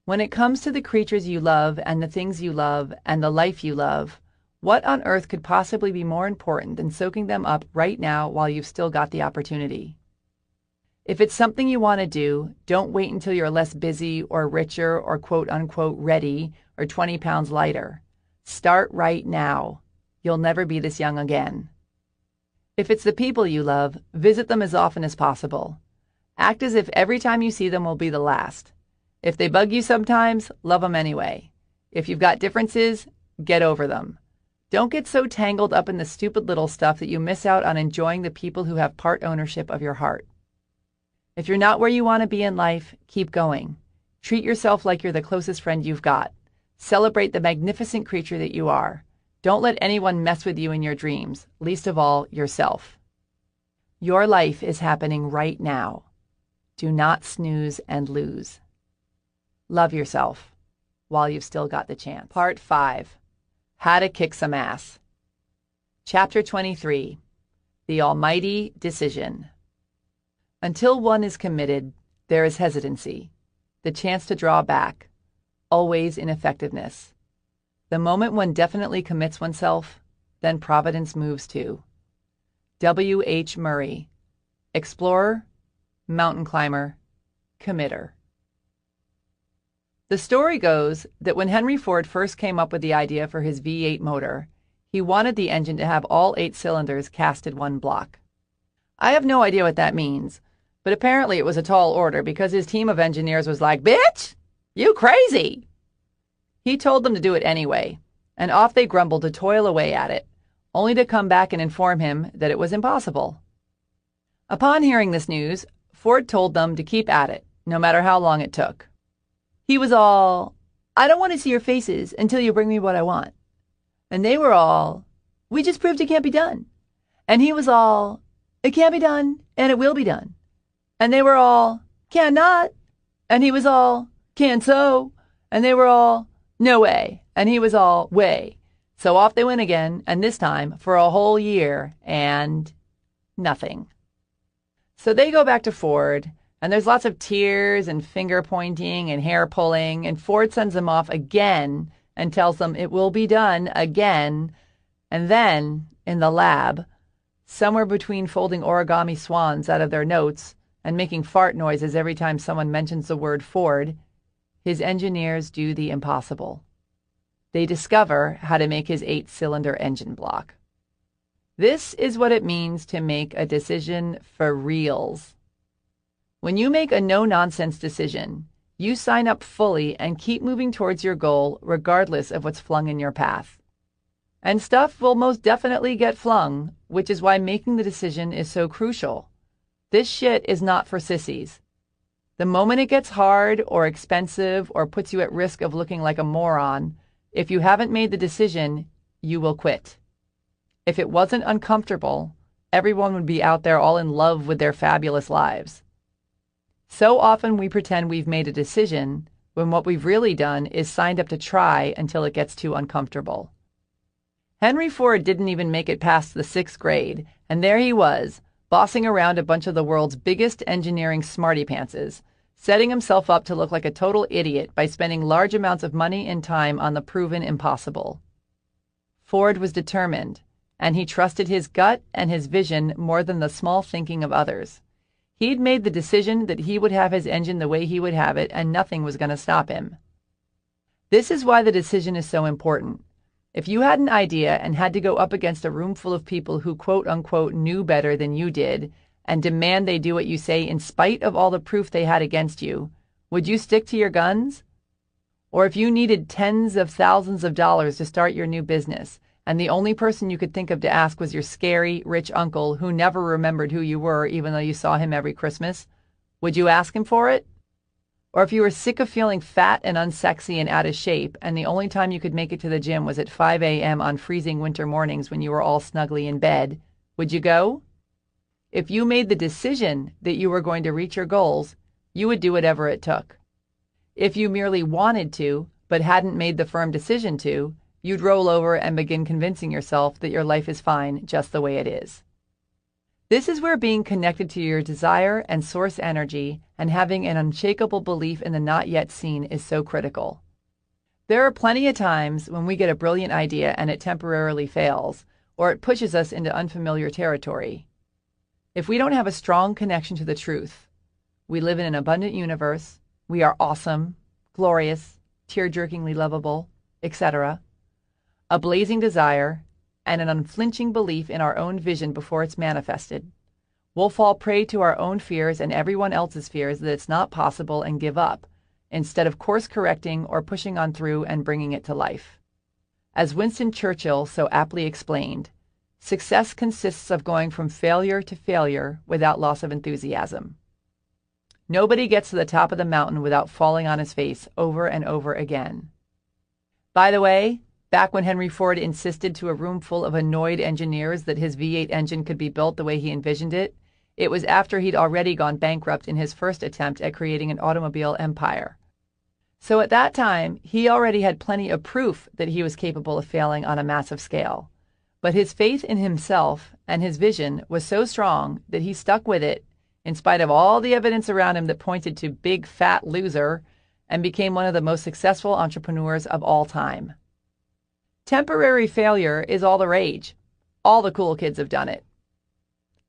When it comes to the creatures you love and the things you love and the life you love, what on earth could possibly be more important than soaking them up right now while you've still got the opportunity? If it's something you want to do, don't wait until you're less busy or richer or quote-unquote ready or 20 pounds lighter. Start right now. You'll never be this young again. If it's the people you love, visit them as often as possible. Act as if every time you see them will be the last. If they bug you sometimes, love them anyway. If you've got differences, get over them. Don't get so tangled up in the stupid little stuff that you miss out on enjoying the people who have part ownership of your heart. If you're not where you want to be in life, keep going. Treat yourself like you're the closest friend you've got. Celebrate the magnificent creature that you are. Don't let anyone mess with you in your dreams, least of all yourself. Your life is happening right now. Do not snooze and lose. Love yourself while you've still got the chance. Part 5. How to Kick Some Ass. Chapter 23. The Almighty Decision. Until one is committed, there is hesitancy, the chance to draw back, always ineffectiveness. The moment one definitely commits oneself, then providence moves too. W. H. Murray, explorer, mountain climber, committer. The story goes that when Henry Ford first came up with the idea for his V8 motor, he wanted the engine to have all 8 cylinders casted one block. I have no idea what that means, but apparently it was a tall order because his team of engineers was like, "Bitch, you crazy!" He told them to do it anyway, and off they grumbled to toil away at it, only to come back and inform him that it was impossible. Upon hearing this news, Ford told them to keep at it, no matter how long it took. He was all, "I don't want to see your faces until you bring me what I want." And they were all, "We just proved it can't be done." And he was all, "It can't be done, and it will be done." And they were all, "Cannot." And he was all, "Can so." And they were all, "No way." And he was all, "Way." So off they went again, and this time for a whole year, and nothing. So they go back to Ford, and there's lots of tears and finger pointing and hair pulling, and Ford sends them off again and tells them it will be done again. And then, in the lab, somewhere between folding origami swans out of their notes and making fart noises every time someone mentions the word Ford, his engineers do the impossible. They discover how to make his 8-cylinder engine block. This is what it means to make a decision for reals. When you make a no-nonsense decision, you sign up fully and keep moving towards your goal regardless of what's flung in your path. And stuff will most definitely get flung, which is why making the decision is so crucial. This shit is not for sissies. The moment it gets hard or expensive or puts you at risk of looking like a moron, if you haven't made the decision, you will quit. If it wasn't uncomfortable, everyone would be out there all in love with their fabulous lives. So often we pretend we've made a decision when what we've really done is signed up to try until it gets too uncomfortable. Henry Ford didn't even make it past the 6th grade, and there he was, bossing around a bunch of the world's biggest engineering smarty-pantses, setting himself up to look like a total idiot by spending large amounts of money and time on the proven impossible. Ford was determined, and he trusted his gut and his vision more than the small thinking of others. He'd made the decision that he would have his engine the way he would have it, and nothing was going to stop him. This is why the decision is so important. If you had an idea and had to go up against a room full of people who quote-unquote knew better than you did and demand they do what you say in spite of all the proof they had against you, would you stick to your guns? Or if you needed tens of thousands of dollars to start your new business, and the only person you could think of to ask was your scary, rich uncle who never remembered who you were even though you saw him every Christmas, would you ask him for it? Or if you were sick of feeling fat and unsexy and out of shape, and the only time you could make it to the gym was at 5 a.m. on freezing winter mornings when you were all snugly in bed, would you go? If you made the decision that you were going to reach your goals, you would do whatever it took. If you merely wanted to, but hadn't made the firm decision to, you'd roll over and begin convincing yourself that your life is fine just the way it is. This is where being connected to your desire and source energy and having an unshakable belief in the not yet seen is so critical. There are plenty of times when we get a brilliant idea and it temporarily fails, or it pushes us into unfamiliar territory. If we don't have a strong connection to the truth, we live in an abundant universe, we are awesome, glorious, tear-jerkingly lovable, etc., a blazing desire, and an unflinching belief in our own vision before it's manifested, we'll fall prey to our own fears and everyone else's fears that it's not possible and give up, instead of course-correcting or pushing on through and bringing it to life. As Winston Churchill so aptly explained, success consists of going from failure to failure without loss of enthusiasm. Nobody gets to the top of the mountain without falling on his face over and over again. By the way, back when Henry Ford insisted to a room full of annoyed engineers that his V8 engine could be built the way he envisioned it, it was after he'd already gone bankrupt in his first attempt at creating an automobile empire. So at that time, he already had plenty of proof that he was capable of failing on a massive scale. But his faith in himself and his vision was so strong that he stuck with it in spite of all the evidence around him that pointed to big fat loser, and became one of the most successful entrepreneurs of all time. Temporary failure is all the rage. All the cool kids have done it.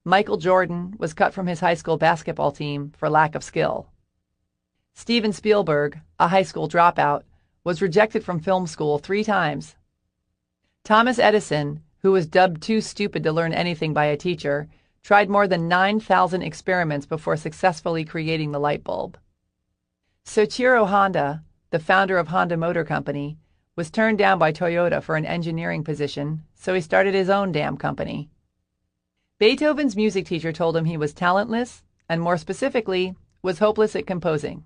Michael Jordan was cut from his high school basketball team for lack of skill. Steven Spielberg, a high school dropout, was rejected from film school 3 times. Thomas Edison, who was dubbed too stupid to learn anything by a teacher, tried more than 9,000 experiments before successfully creating the light bulb. Soichiro Honda, the founder of Honda Motor Company, was turned down by Toyota for an engineering position, so he started his own damn company. Beethoven's music teacher told him he was talentless, and more specifically, was hopeless at composing.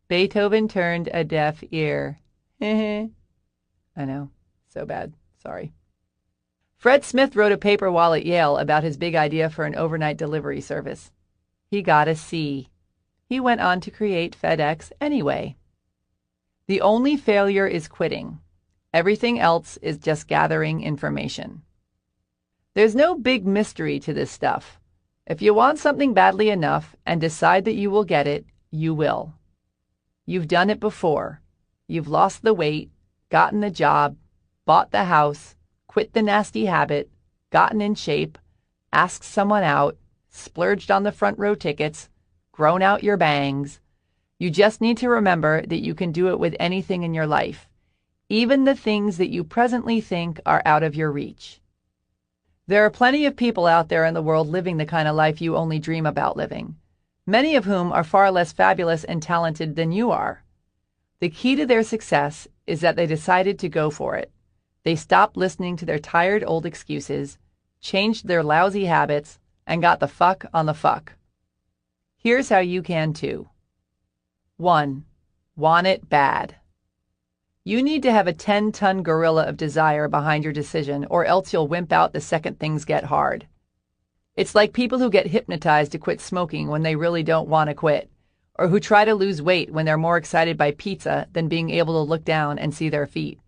Beethoven turned a deaf ear. I know, so bad, sorry. Fred Smith wrote a paper while at Yale about his big idea for an overnight delivery service. He got a C. He went on to create FedEx anyway. The only failure is quitting. Everything else is just gathering information. There's no big mystery to this stuff. If you want something badly enough and decide that you will get it, you will. You've done it before. You've lost the weight, gotten the job, bought the house, quit the nasty habit, gotten in shape, asked someone out, splurged on the front row tickets, grown out your bangs. You just need to remember that you can do it with anything in your life, even the things that you presently think are out of your reach. There are plenty of people out there in the world living the kind of life you only dream about living, many of whom are far less fabulous and talented than you are. The key to their success is that they decided to go for it. They stopped listening to their tired old excuses, changed their lousy habits, and got the fuck on the fuck. Here's how you can too. 1. Want it bad. You need to have a 10-ton gorilla of desire behind your decision, or else you'll wimp out the second things get hard. It's like people who get hypnotized to quit smoking when they really don't want to quit, or who try to lose weight when they're more excited by pizza than being able to look down and see their feet.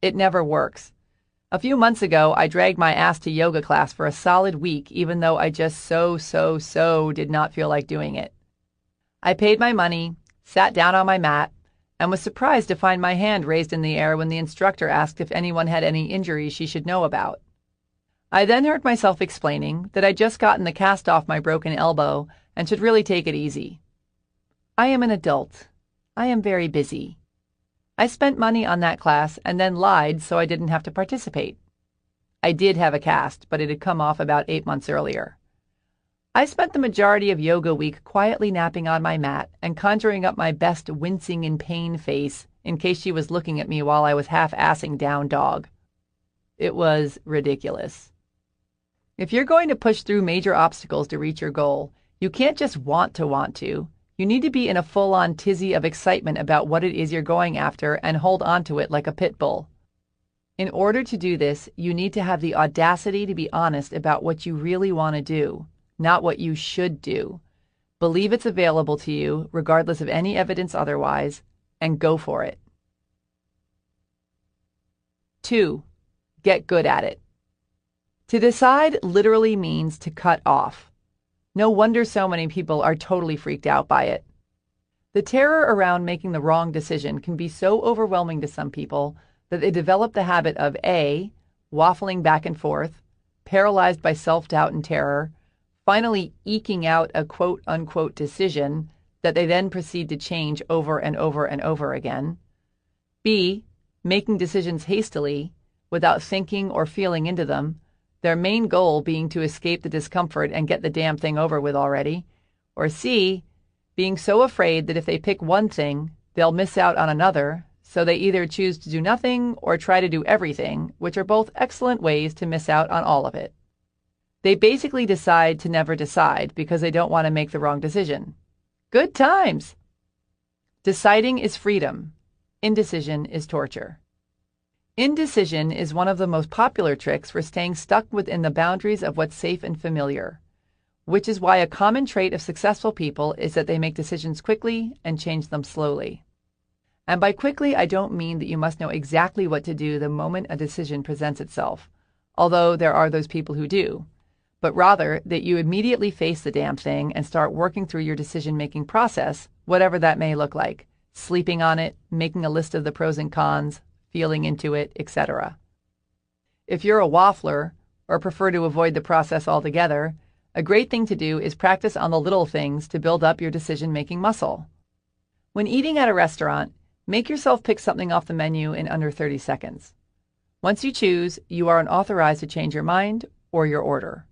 It never works. A few months ago, I dragged my ass to yoga class for a solid week, even though I just so did not feel like doing it. I paid my money, sat down on my mat, and was surprised to find my hand raised in the air when the instructor asked if anyone had any injuries she should know about. I then heard myself explaining that I'd just gotten the cast off my broken elbow and should really take it easy. I am an adult. I am very busy. I spent money on that class and then lied so I didn't have to participate. I did have a cast, but it had come off about 8 months earlier. I spent the majority of yoga week quietly napping on my mat and conjuring up my best wincing in pain face in case she was looking at me while I was half-assing down dog. It was ridiculous. If you're going to push through major obstacles to reach your goal, you can't just want to. You need to be in a full-on tizzy of excitement about what it is you're going after and hold on to it like a pit bull. In order to do this, you need to have the audacity to be honest about what you really want to do, not what you should do. Believe it's available to you, regardless of any evidence otherwise, and go for it. 2. Get good at it. To decide literally means to cut off. No wonder so many people are totally freaked out by it. The terror around making the wrong decision can be so overwhelming to some people that they develop the habit of A, waffling back and forth, paralyzed by self-doubt and terror, finally eking out a quote-unquote decision that they then proceed to change over and over again. B, making decisions hastily, without thinking or feeling into them, their main goal being to escape the discomfort and get the damn thing over with already. Or C, being so afraid that if they pick one thing, they'll miss out on another, so they either choose to do nothing or try to do everything, which are both excellent ways to miss out on all of it. They basically decide to never decide because they don't want to make the wrong decision. Good times! Deciding is freedom. Indecision is torture. Indecision is one of the most popular tricks for staying stuck within the boundaries of what's safe and familiar, which is why a common trait of successful people is that they make decisions quickly and change them slowly. And by quickly, I don't mean that you must know exactly what to do the moment a decision presents itself, although there are those people who do, but rather that you immediately face the damn thing and start working through your decision-making process, whatever that may look like, sleeping on it, making a list of the pros and cons, feeling into it, etc. If you're a waffler or prefer to avoid the process altogether, a great thing to do is practice on the little things to build up your decision-making muscle. When eating at a restaurant, make yourself pick something off the menu in under 30 seconds. Once you choose, you are unauthorized to change your mind or your order.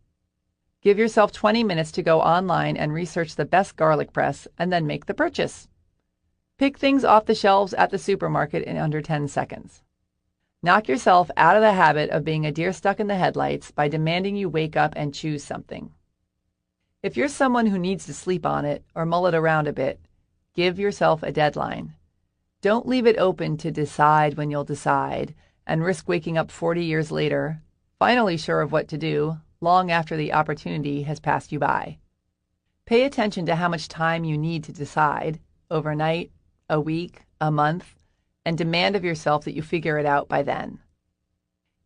Give yourself 20 minutes to go online and research the best garlic press and then make the purchase. Pick things off the shelves at the supermarket in under 10 seconds. Knock yourself out of the habit of being a deer stuck in the headlights by demanding you wake up and choose something. If you're someone who needs to sleep on it or mull it around a bit, give yourself a deadline. Don't leave it open to decide when you'll decide and risk waking up 40 years later, finally sure of what to do, long after the opportunity has passed you by. Pay attention to how much time you need to decide, overnight, a week, a month, and demand of yourself that you figure it out by then.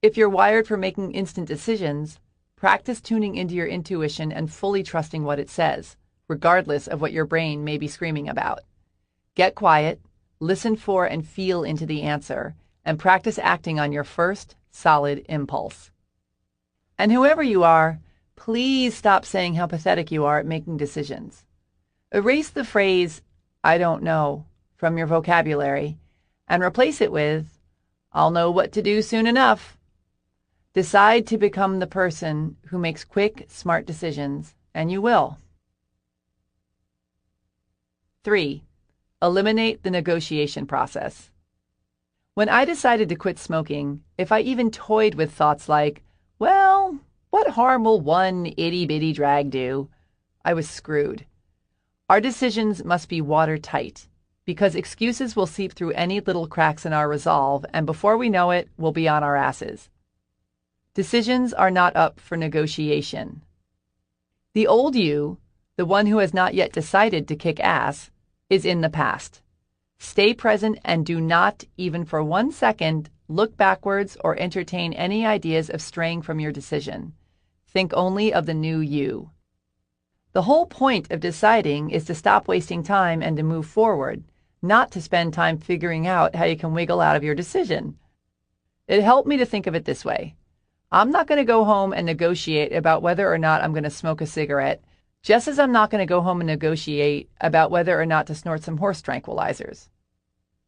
If you're wired for making instant decisions, practice tuning into your intuition and fully trusting what it says, regardless of what your brain may be screaming about. Get quiet, listen for and feel into the answer, and practice acting on your first solid impulse. And whoever you are, please stop saying how pathetic you are at making decisions. Erase the phrase, "I don't know," from your vocabulary and replace it with, "I'll know what to do soon enough." Decide to become the person who makes quick, smart decisions, and you will. 3. Eliminate the negotiation process. When I decided to quit smoking, if I even toyed with thoughts like, well, what harm will one itty-bitty drag do? I was screwed. Our decisions must be watertight, because excuses will seep through any little cracks in our resolve, and before we know it, we'll be on our asses. Decisions are not up for negotiation. The old you, the one who has not yet decided to kick ass, is in the past. Stay present and do not, even for 1 second, look backwards or entertain any ideas of straying from your decision. Think only of the new you. The whole point of deciding is to stop wasting time and to move forward, not to spend time figuring out how you can wiggle out of your decision. It helped me to think of it this way. I'm not going to go home and negotiate about whether or not I'm going to smoke a cigarette, just as I'm not going to go home and negotiate about whether or not to snort some horse tranquilizers.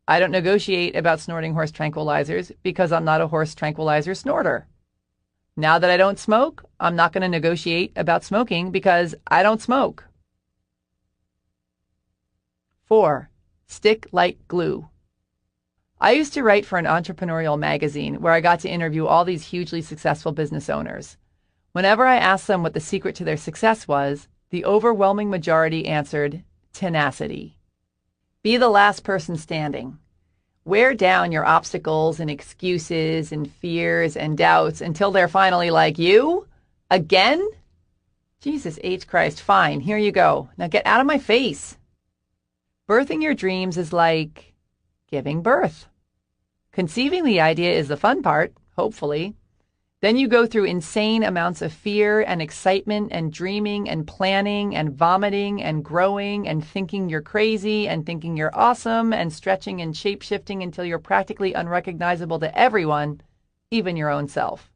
I don't negotiate about snorting horse tranquilizers because I'm not a horse tranquilizer snorter. Now that I don't smoke, I'm not going to negotiate about smoking because I don't smoke. 4. Stick like glue. I used to write for an entrepreneurial magazine where I got to interview all these hugely successful business owners. Whenever I asked them what the secret to their success was, the overwhelming majority answered, tenacity. Be the last person standing. Wear down your obstacles and excuses and fears and doubts until they're finally like, you? Again? Jesus H. Christ, fine, here you go. Now get out of my face. Birthing your dreams is like giving birth. Conceiving the idea is the fun part, hopefully. Then you go through insane amounts of fear and excitement and dreaming and planning and vomiting and growing and thinking you're crazy and thinking you're awesome and stretching and shape-shifting until you're practically unrecognizable to everyone, even your own self.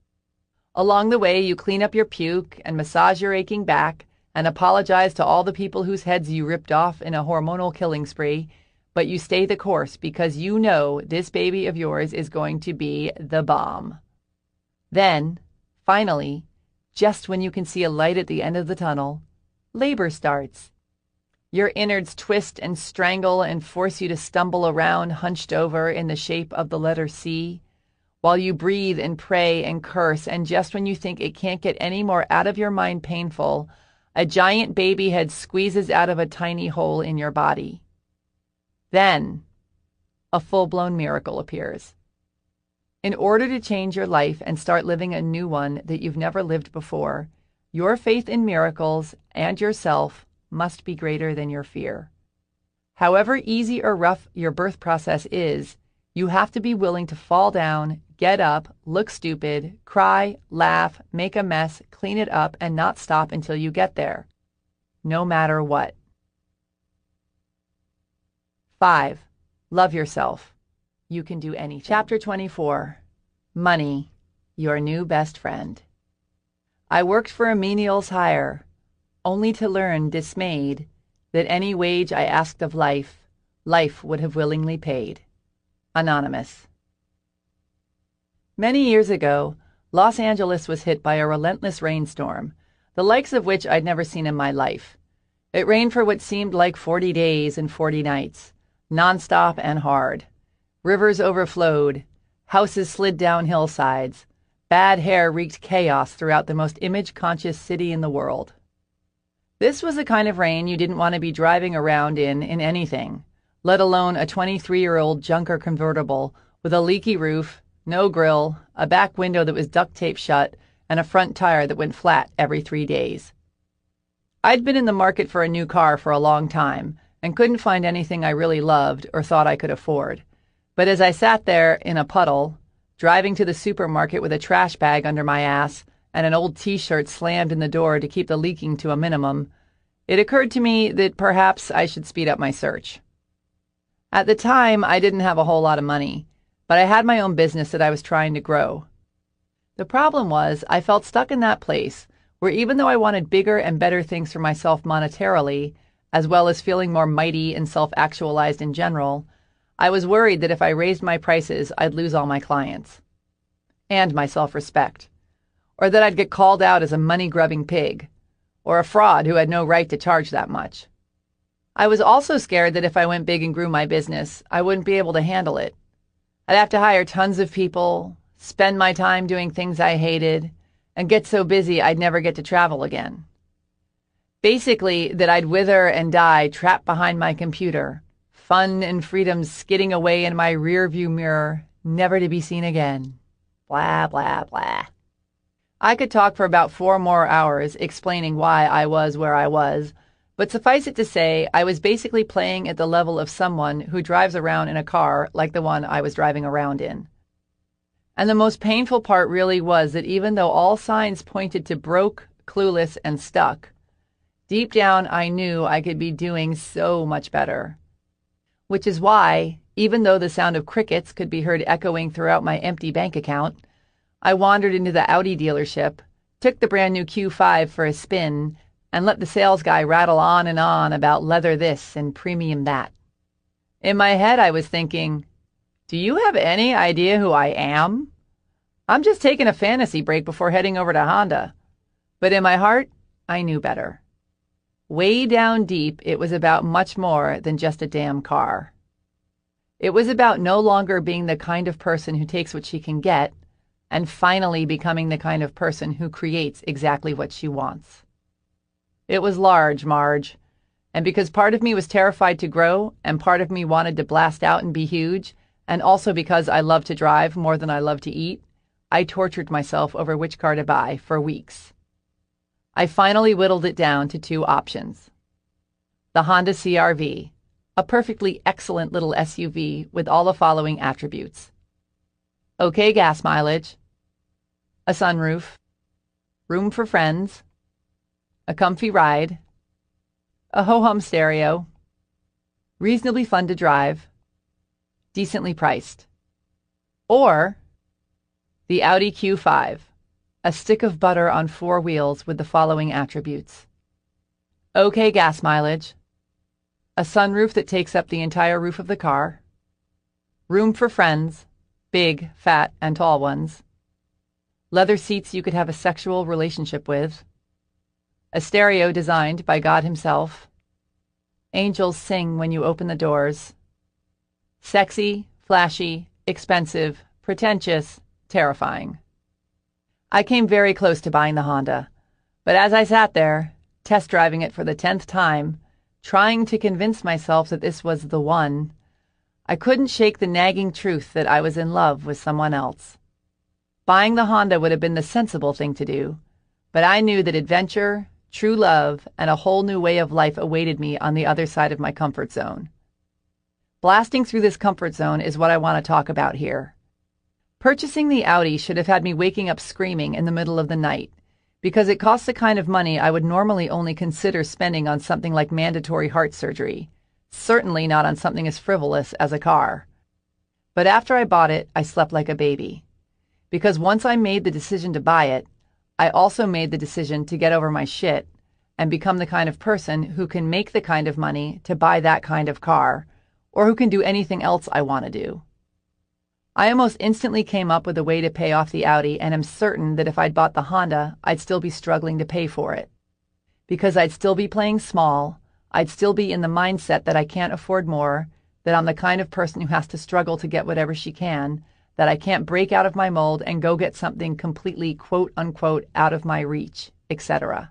Along the way, you clean up your puke and massage your aching back and apologize to all the people whose heads you ripped off in a hormonal killing spree, but you stay the course because you know this baby of yours is going to be the bomb. Then, finally, just when you can see a light at the end of the tunnel, labor starts. Your innards twist and strangle and force you to stumble around hunched over in the shape of the letter C, while you breathe and pray and curse, and just when you think it can't get any more out of your mind painful, a giant baby head squeezes out of a tiny hole in your body. Then, a full-blown miracle appears. In order to change your life and start living a new one that you've never lived before, your faith in miracles and yourself must be greater than your fear. However easy or rough your birth process is, you have to be willing to fall down, get up, look stupid, cry, laugh, make a mess, clean it up, and not stop until you get there, no matter what. 5. Love yourself. You can do anything. Chapter 24. Money, your new best friend. I worked for a menial's hire, only to learn, dismayed, that any wage I asked of life, life would have willingly paid. Anonymous. Many years ago, Los Angeles was hit by a relentless rainstorm, the likes of which I'd never seen in my life. It rained for what seemed like 40 days and 40 nights, nonstop and hard. Rivers overflowed, houses slid down hillsides, bad hair wreaked chaos throughout the most image-conscious city in the world. This was the kind of rain you didn't want to be driving around in anything, let alone a 23-year-old junker convertible with a leaky roof, no grill, a back window that was duct-taped shut, and a front tire that went flat every 3 days. I'd been in the market for a new car for a long time and couldn't find anything I really loved or thought I could afford. But as I sat there in a puddle, driving to the supermarket with a trash bag under my ass and an old T-shirt slammed in the door to keep the leaking to a minimum, it occurred to me that perhaps I should speed up my search. At the time, I didn't have a whole lot of money, but I had my own business that I was trying to grow. The problem was I felt stuck in that place where even though I wanted bigger and better things for myself monetarily, as well as feeling more mighty and self-actualized in general, I was worried that if I raised my prices, I'd lose all my clients. And my self-respect. Or that I'd get called out as a money-grubbing pig, or a fraud who had no right to charge that much. I was also scared that if I went big and grew my business, I wouldn't be able to handle it. I'd have to hire tons of people, spend my time doing things I hated, and get so busy I'd never get to travel again. Basically, that I'd wither and die trapped behind my computer, fun and freedom skidding away in my rearview mirror, never to be seen again. Blah, blah, blah. I could talk for about 4 more hours explaining why I was where I was, but suffice it to say, I was basically playing at the level of someone who drives around in a car like the one I was driving around in. And the most painful part really was that even though all signs pointed to broke, clueless, and stuck, deep down I knew I could be doing so much better. Which is why, even though the sound of crickets could be heard echoing throughout my empty bank account, I wandered into the Audi dealership, took the brand new Q5 for a spin, and let the sales guy rattle on and on about leather this and premium that. In my head I was thinking, do you have any idea who I am? I'm just taking a fantasy break before heading over to Honda. But in my heart, I knew better. Way down deep, it was about much more than just a damn car. It was about no longer being the kind of person who takes what she can get, and finally becoming the kind of person who creates exactly what she wants. It was large, Marge, and because part of me was terrified to grow, and part of me wanted to blast out and be huge, and also because I love to drive more than I love to eat, I tortured myself over which car to buy for weeks. I finally whittled it down to 2 options. The Honda CR-V, a perfectly excellent little SUV with all the following attributes. Okay gas mileage, a sunroof, room for friends, a comfy ride, a ho-hum stereo, reasonably fun to drive, decently priced. Or the Audi Q5, a stick of butter on 4 wheels with the following attributes. Okay gas mileage, a sunroof that takes up the entire roof of the car, room for friends, big, fat, and tall ones, leather seats you could have a sexual relationship with, a stereo designed by God himself, angels sing when you open the doors, sexy, flashy, expensive, pretentious, terrifying. I came very close to buying the Honda, but as I sat there, test driving it for the 10th time, trying to convince myself that this was the one, I couldn't shake the nagging truth that I was in love with someone else. Buying the Honda would have been the sensible thing to do, but I knew that adventure, true love, and a whole new way of life awaited me on the other side of my comfort zone. Blasting through this comfort zone is what I want to talk about here. Purchasing the Audi should have had me waking up screaming in the middle of the night, because it costs the kind of money I would normally only consider spending on something like mandatory heart surgery, certainly not on something as frivolous as a car. But after I bought it, I slept like a baby. Because once I made the decision to buy it, I also made the decision to get over my shit and become the kind of person who can make the kind of money to buy that kind of car, or who can do anything else I want to do. I almost instantly came up with a way to pay off the Audi, and am certain that if I'd bought the Honda, I'd still be struggling to pay for it. Because I'd still be playing small, I'd still be in the mindset that I can't afford more, that I'm the kind of person who has to struggle to get whatever she can, that I can't break out of my mold and go get something completely quote-unquote out of my reach, etc.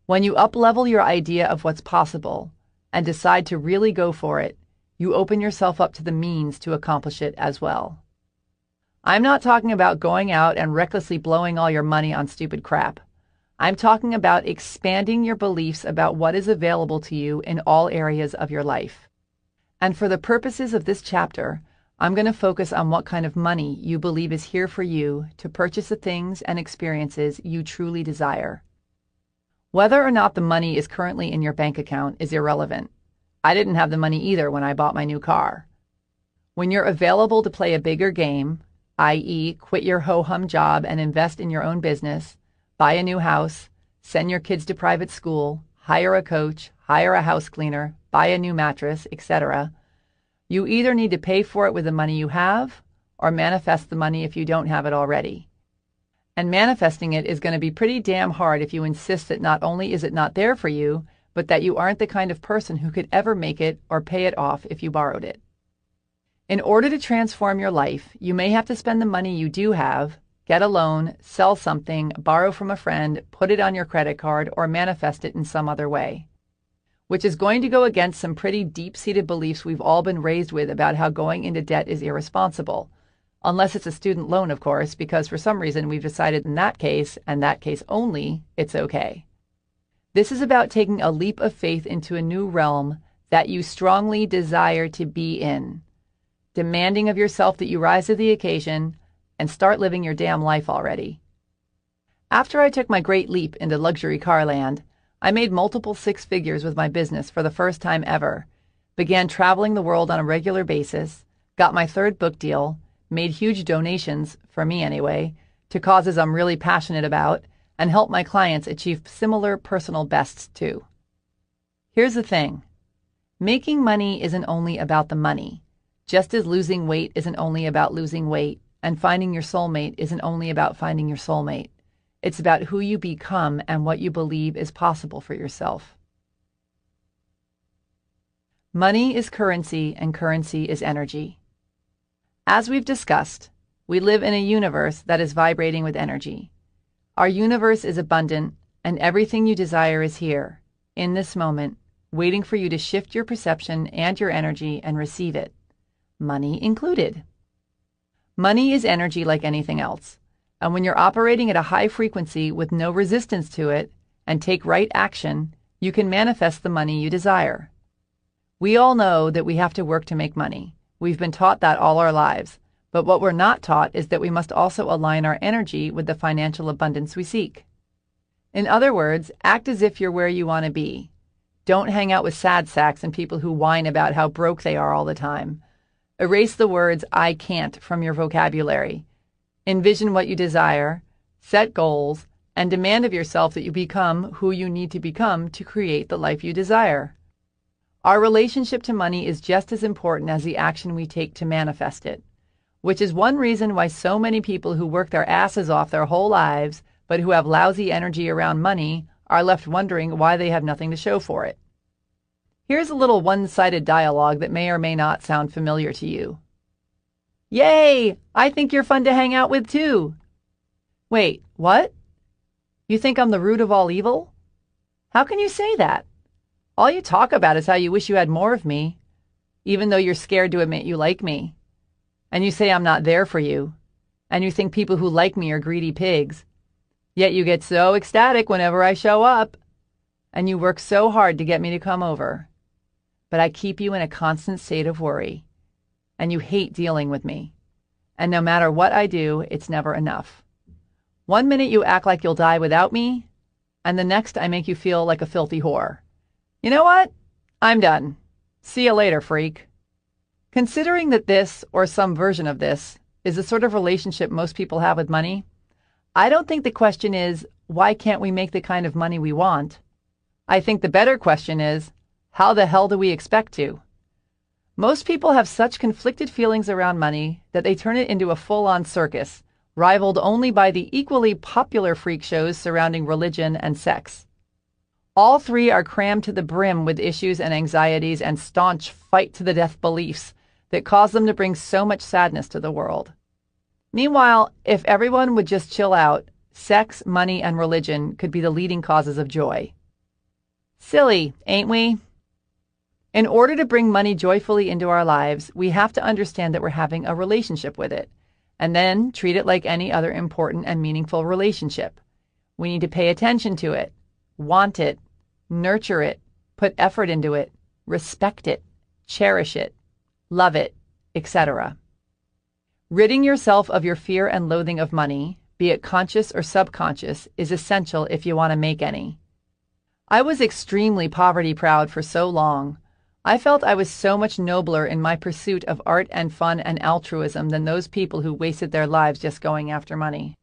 When you up-level your idea of what's possible and decide to really go for it, you open yourself up to the means to accomplish it as well. I'm not talking about going out and recklessly blowing all your money on stupid crap. I'm talking about expanding your beliefs about what is available to you in all areas of your life. And for the purposes of this chapter, I'm going to focus on what kind of money you believe is here for you to purchase the things and experiences you truly desire. Whether or not the money is currently in your bank account is irrelevant. I didn't have the money either when I bought my new car. When you're available to play a bigger game, i.e., quit your ho-hum job and invest in your own business, buy a new house, send your kids to private school, hire a coach, hire a house cleaner, buy a new mattress, etc., you either need to pay for it with the money you have or manifest the money if you don't have it already. And manifesting it is going to be pretty damn hard if you insist that not only is it not there for you, but that you aren't the kind of person who could ever make it or pay it off if you borrowed it. In order to transform your life, you may have to spend the money you do have, get a loan, sell something, borrow from a friend, put it on your credit card, or manifest it in some other way. Which is going to go against some pretty deep-seated beliefs we've all been raised with about how going into debt is irresponsible. Unless it's a student loan, of course, because for some reason we've decided in that case, and that case only, it's okay. This is about taking a leap of faith into a new realm that you strongly desire to be in, demanding of yourself that you rise to the occasion and start living your damn life already. After I took my great leap into luxury car land, I made multiple six figures with my business for the first time ever, began traveling the world on a regular basis, got my third book deal, made huge donations, for me anyway, to causes I'm really passionate about, and helped my clients achieve similar personal bests too. Here's the thing. Making money isn't only about the money, just as losing weight isn't only about losing weight, and finding your soulmate isn't only about finding your soulmate. It's about who you become and what you believe is possible for yourself. Money is currency, and currency is energy. As we've discussed, we live in a universe that is vibrating with energy. Our universe is abundant, and everything you desire is here, in this moment, waiting for you to shift your perception and your energy and receive it, money included. Money is energy like anything else, and when you're operating at a high frequency with no resistance to it and take right action, you can manifest the money you desire. We all know that we have to work to make money. We've been taught that all our lives, but what we're not taught is that we must also align our energy with the financial abundance we seek. In other words, act as if you're where you want to be. Don't hang out with sad sacks and people who whine about how broke they are all the time. Erase the words "I can't" from your vocabulary. Envision what you desire, set goals, and demand of yourself that you become who you need to become to create the life you desire. Our relationship to money is just as important as the action we take to manifest it, which is one reason why so many people who work their asses off their whole lives, but who have lousy energy around money, are left wondering why they have nothing to show for it. Here's a little one-sided dialogue that may or may not sound familiar to you. Yay! I think you're fun to hang out with too. Wait, what? You think I'm the root of all evil? How can you say that? All you talk about is how you wish you had more of me, even though you're scared to admit you like me. And you say I'm not there for you. And you think people who like me are greedy pigs. Yet you get so ecstatic whenever I show up. And you work so hard to get me to come over. But I keep you in a constant state of worry. And you hate dealing with me. and no matter what I do, it's never enough. One minute you act like you'll die without me, and the next I make you feel like a filthy whore. You know what? I'm done. See you later, freak. Considering that this, or some version of this, is the sort of relationship most people have with money, I don't think the question is, why can't we make the kind of money we want? I think the better question is, how the hell do we expect to? Most people have such conflicted feelings around money that they turn it into a full-on circus, rivaled only by the equally popular freak shows surrounding religion and sex. All three are crammed to the brim with issues and anxieties and staunch fight-to-the-death beliefs that cause them to bring so much sadness to the world. Meanwhile, if everyone would just chill out, sex, money, and religion could be the leading causes of joy. Silly, ain't we? In order to bring money joyfully into our lives, we have to understand that we're having a relationship with it, and then treat it like any other important and meaningful relationship. We need to pay attention to it, want it, nurture it, put effort into it, respect it, cherish it, love it, etc. Ridding yourself of your fear and loathing of money, be it conscious or subconscious, is essential if you want to make any. I was extremely poverty-proud for so long. I felt I was so much nobler in my pursuit of art and fun and altruism than those people who wasted their lives just going after money.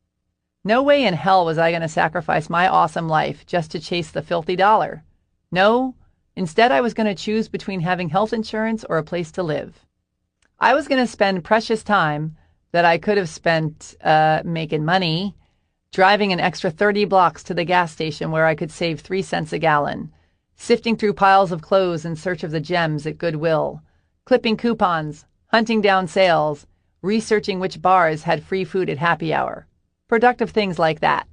No way in hell was I going to sacrifice my awesome life just to chase the filthy dollar. No, instead I was going to choose between having health insurance or a place to live. I was going to spend precious time that I could have spent making money, driving an extra 30 blocks to the gas station where I could save 3 cents a gallon, sifting through piles of clothes in search of the gems at Goodwill, clipping coupons, hunting down sales, researching which bars had free food at happy hour. Productive things like that.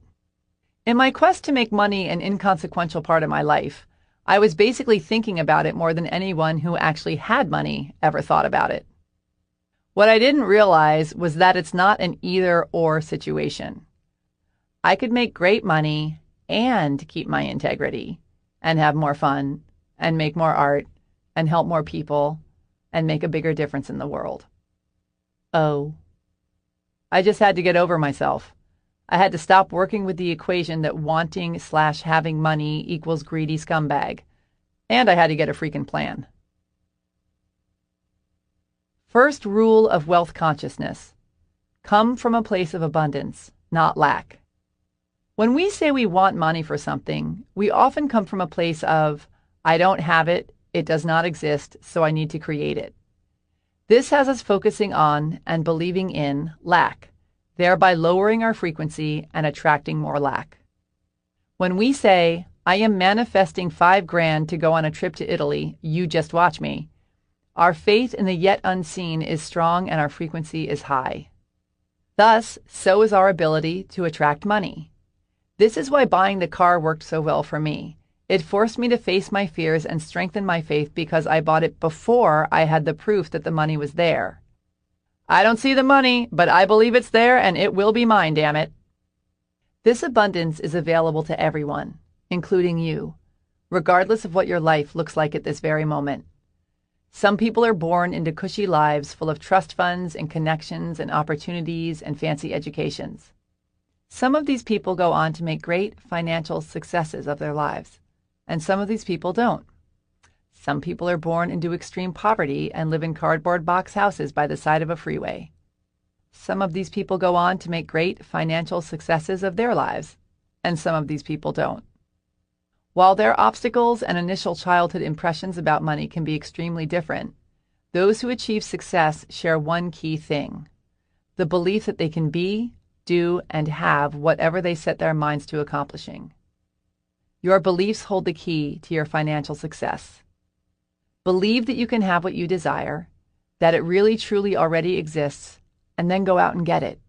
In my quest to make money an inconsequential part of my life, I was basically thinking about it more than anyone who actually had money ever thought about it. What I didn't realize was that it's not an either-or situation. I could make great money and keep my integrity, and have more fun, and make more art, and help more people, and make a bigger difference in the world. Oh. I just had to get over myself. I had to stop working with the equation that wanting/having money equals greedy scumbag. And I had to get a freaking plan. First rule of wealth consciousness. Come from a place of abundance, not lack. When we say we want money for something, we often come from a place of, I don't have it, it does not exist, so I need to create it. This has us focusing on and believing in lack, thereby lowering our frequency and attracting more lack. When we say, I am manifesting $5,000 to go on a trip to Italy, you just watch me, our faith in the yet unseen is strong and our frequency is high. Thus, so is our ability to attract money. This is why buying the car worked so well for me. It forced me to face my fears and strengthen my faith because I bought it before I had the proof that the money was there. I don't see the money, but I believe it's there and it will be mine, damn it. This abundance is available to everyone, including you, regardless of what your life looks like at this very moment. Some people are born into cushy lives full of trust funds and connections and opportunities and fancy educations. Some of these people go on to make great financial successes of their lives, and some of these people don't. Some people are born into extreme poverty and live in cardboard box houses by the side of a freeway. Some of these people go on to make great financial successes of their lives, and some of these people don't. While their obstacles and initial childhood impressions about money can be extremely different, those who achieve success share one key thing: the belief that they can be, do, and have whatever they set their minds to accomplishing. Your beliefs hold the key to your financial success. Believe that you can have what you desire, that it really truly already exists, and then go out and get it.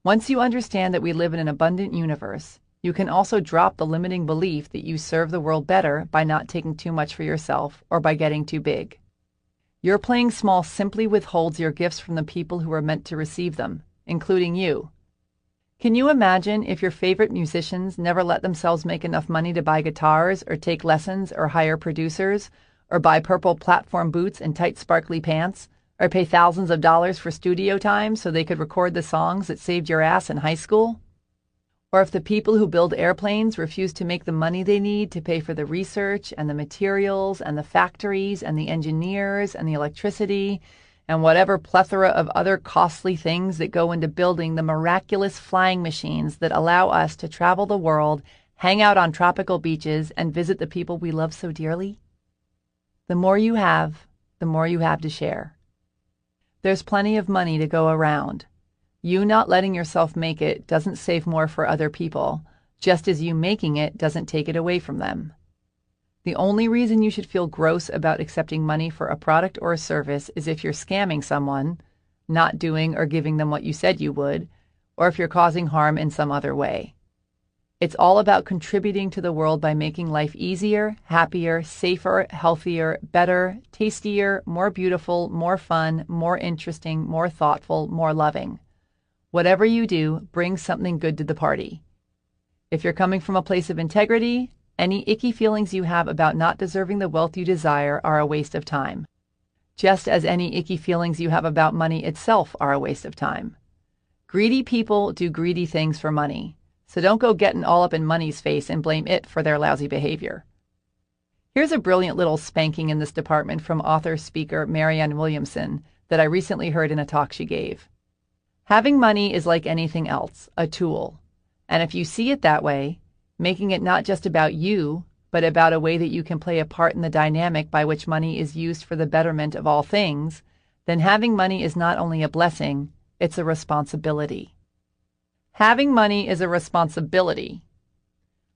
Once you understand that we live in an abundant universe, you can also drop the limiting belief that you serve the world better by not taking too much for yourself or by getting too big. Your playing small simply withholds your gifts from the people who are meant to receive them, including you. Can you imagine if your favorite musicians never let themselves make enough money to buy guitars or take lessons or hire producers or buy purple platform boots and tight sparkly pants, Or pay thousands of dollars for studio time so they could record the songs that saved your ass in high school? Or if the people who build airplanes refuse to make the money they need to pay for the research and the materials and the factories and the engineers and the electricity and whatever plethora of other costly things that go into building the miraculous flying machines that allow us to travel the world, hang out on tropical beaches, and visit the people we love so dearly? The more you have, the more you have to share. There's plenty of money to go around. You not letting yourself make it doesn't save more for other people, just as you making it doesn't take it away from them. The only reason you should feel gross about accepting money for a product or a service is if you're scamming someone, not doing or giving them what you said you would, or if you're causing harm in some other way. It's all about contributing to the world by making life easier, happier, safer, healthier, better, tastier, more beautiful, more fun, more interesting, more thoughtful, more loving. Whatever you do, bring something good to the party. If you're coming from a place of integrity, any icky feelings you have about not deserving the wealth you desire are a waste of time. Just as any icky feelings you have about money itself are a waste of time. Greedy people do greedy things for money. So don't go getting all up in money's face and blame it for their lousy behavior. Here's a brilliant little spanking in this department from author-speaker Marianne Williamson that I recently heard in a talk she gave. Having money is like anything else, a tool. And if you see it that way, making it not just about you, but about a way that you can play a part in the dynamic by which money is used for the betterment of all things, then having money is not only a blessing, it's a responsibility. Having money is a responsibility.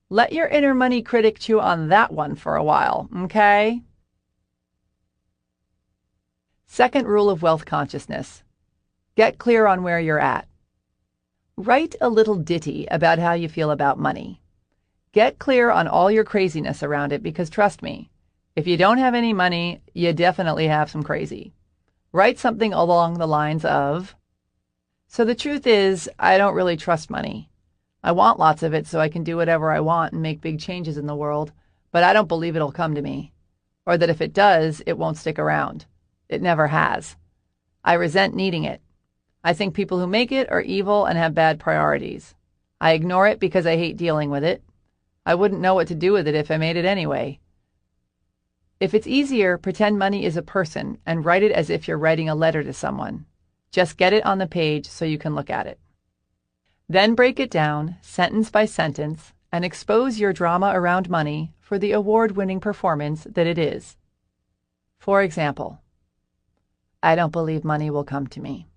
Let your inner money critic chew on that one for a while, okay? Second rule of wealth consciousness. Get clear on where you're at. Write a little ditty about how you feel about money. Get clear on all your craziness around it because trust me, if you don't have any money, you definitely have some crazy. Write something along the lines of, so the truth is, I don't really trust money. I want lots of it so I can do whatever I want and make big changes in the world, but I don't believe it'll come to me. Or that if it does, it won't stick around. It never has. I resent needing it. I think people who make it are evil and have bad priorities. I ignore it because I hate dealing with it. I wouldn't know what to do with it if I made it anyway. If it's easier, pretend money is a person and write it as if you're writing a letter to someone. Just get it on the page so you can look at it. Then break it down, sentence by sentence, and expose your drama around money for the award-winning performance that it is. For example, I don't believe money will come to me.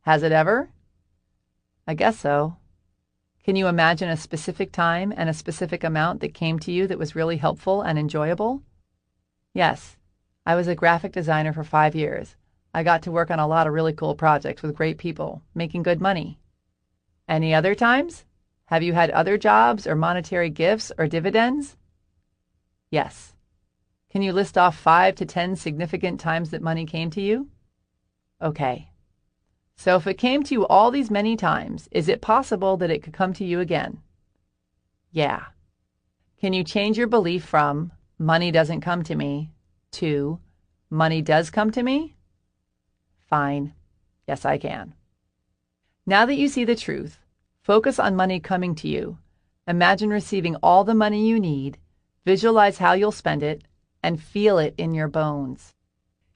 Has it ever? I guess so. Can you imagine a specific time and a specific amount that came to you that was really helpful and enjoyable? Yes, I was a graphic designer for 5 years. I got to work on a lot of really cool projects with great people, making good money. Any other times? Have you had other jobs or monetary gifts or dividends? Yes. Can you list off 5 to 10 significant times that money came to you? Okay. So if it came to you all these many times, is it possible that it could come to you again? Yeah. Can you change your belief from money doesn't come to me to money does come to me? Fine. Yes, I can. Now that you see the truth, focus on money coming to you. Imagine receiving all the money you need, visualize how you'll spend it, and feel it in your bones.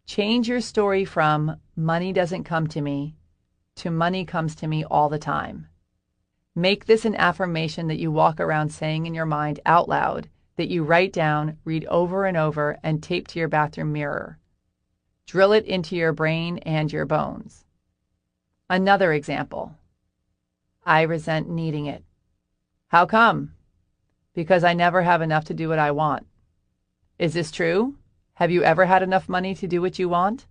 Change your story from money doesn't come to me to money comes to me all the time. Make this an affirmation that you walk around saying in your mind out loud, that you write down, read over and over, and tape to your bathroom mirror. Drill it into your brain and your bones. Another example. I resent needing it. How come? Because I never have enough to do what I want. Is this true? Have you ever had enough money to do what you want?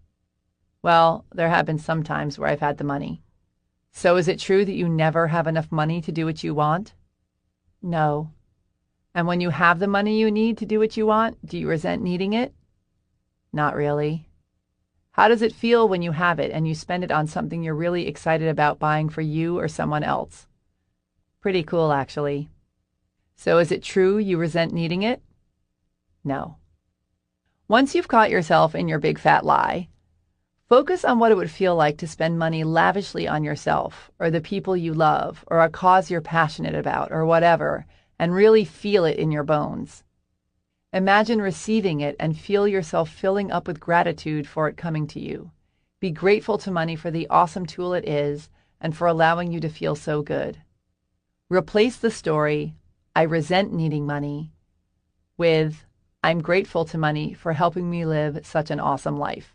Well, there have been some times where I've had the money. So is it true that you never have enough money to do what you want? No. And when you have the money you need to do what you want, do you resent needing it? Not really. How does it feel when you have it and you spend it on something you're really excited about buying for you or someone else? Pretty cool, actually. So is it true you resent needing it? No. Once you've caught yourself in your big fat lie, Focus on what it would feel like to spend money lavishly on yourself, or the people you love, or a cause you're passionate about, or whatever, and really feel it in your bones. Imagine receiving it and feel yourself filling up with gratitude for it coming to you. Be grateful to money for the awesome tool it is and for allowing you to feel so good. Replace the story, "I resent needing money," with, "I'm grateful to money for helping me live such an awesome life."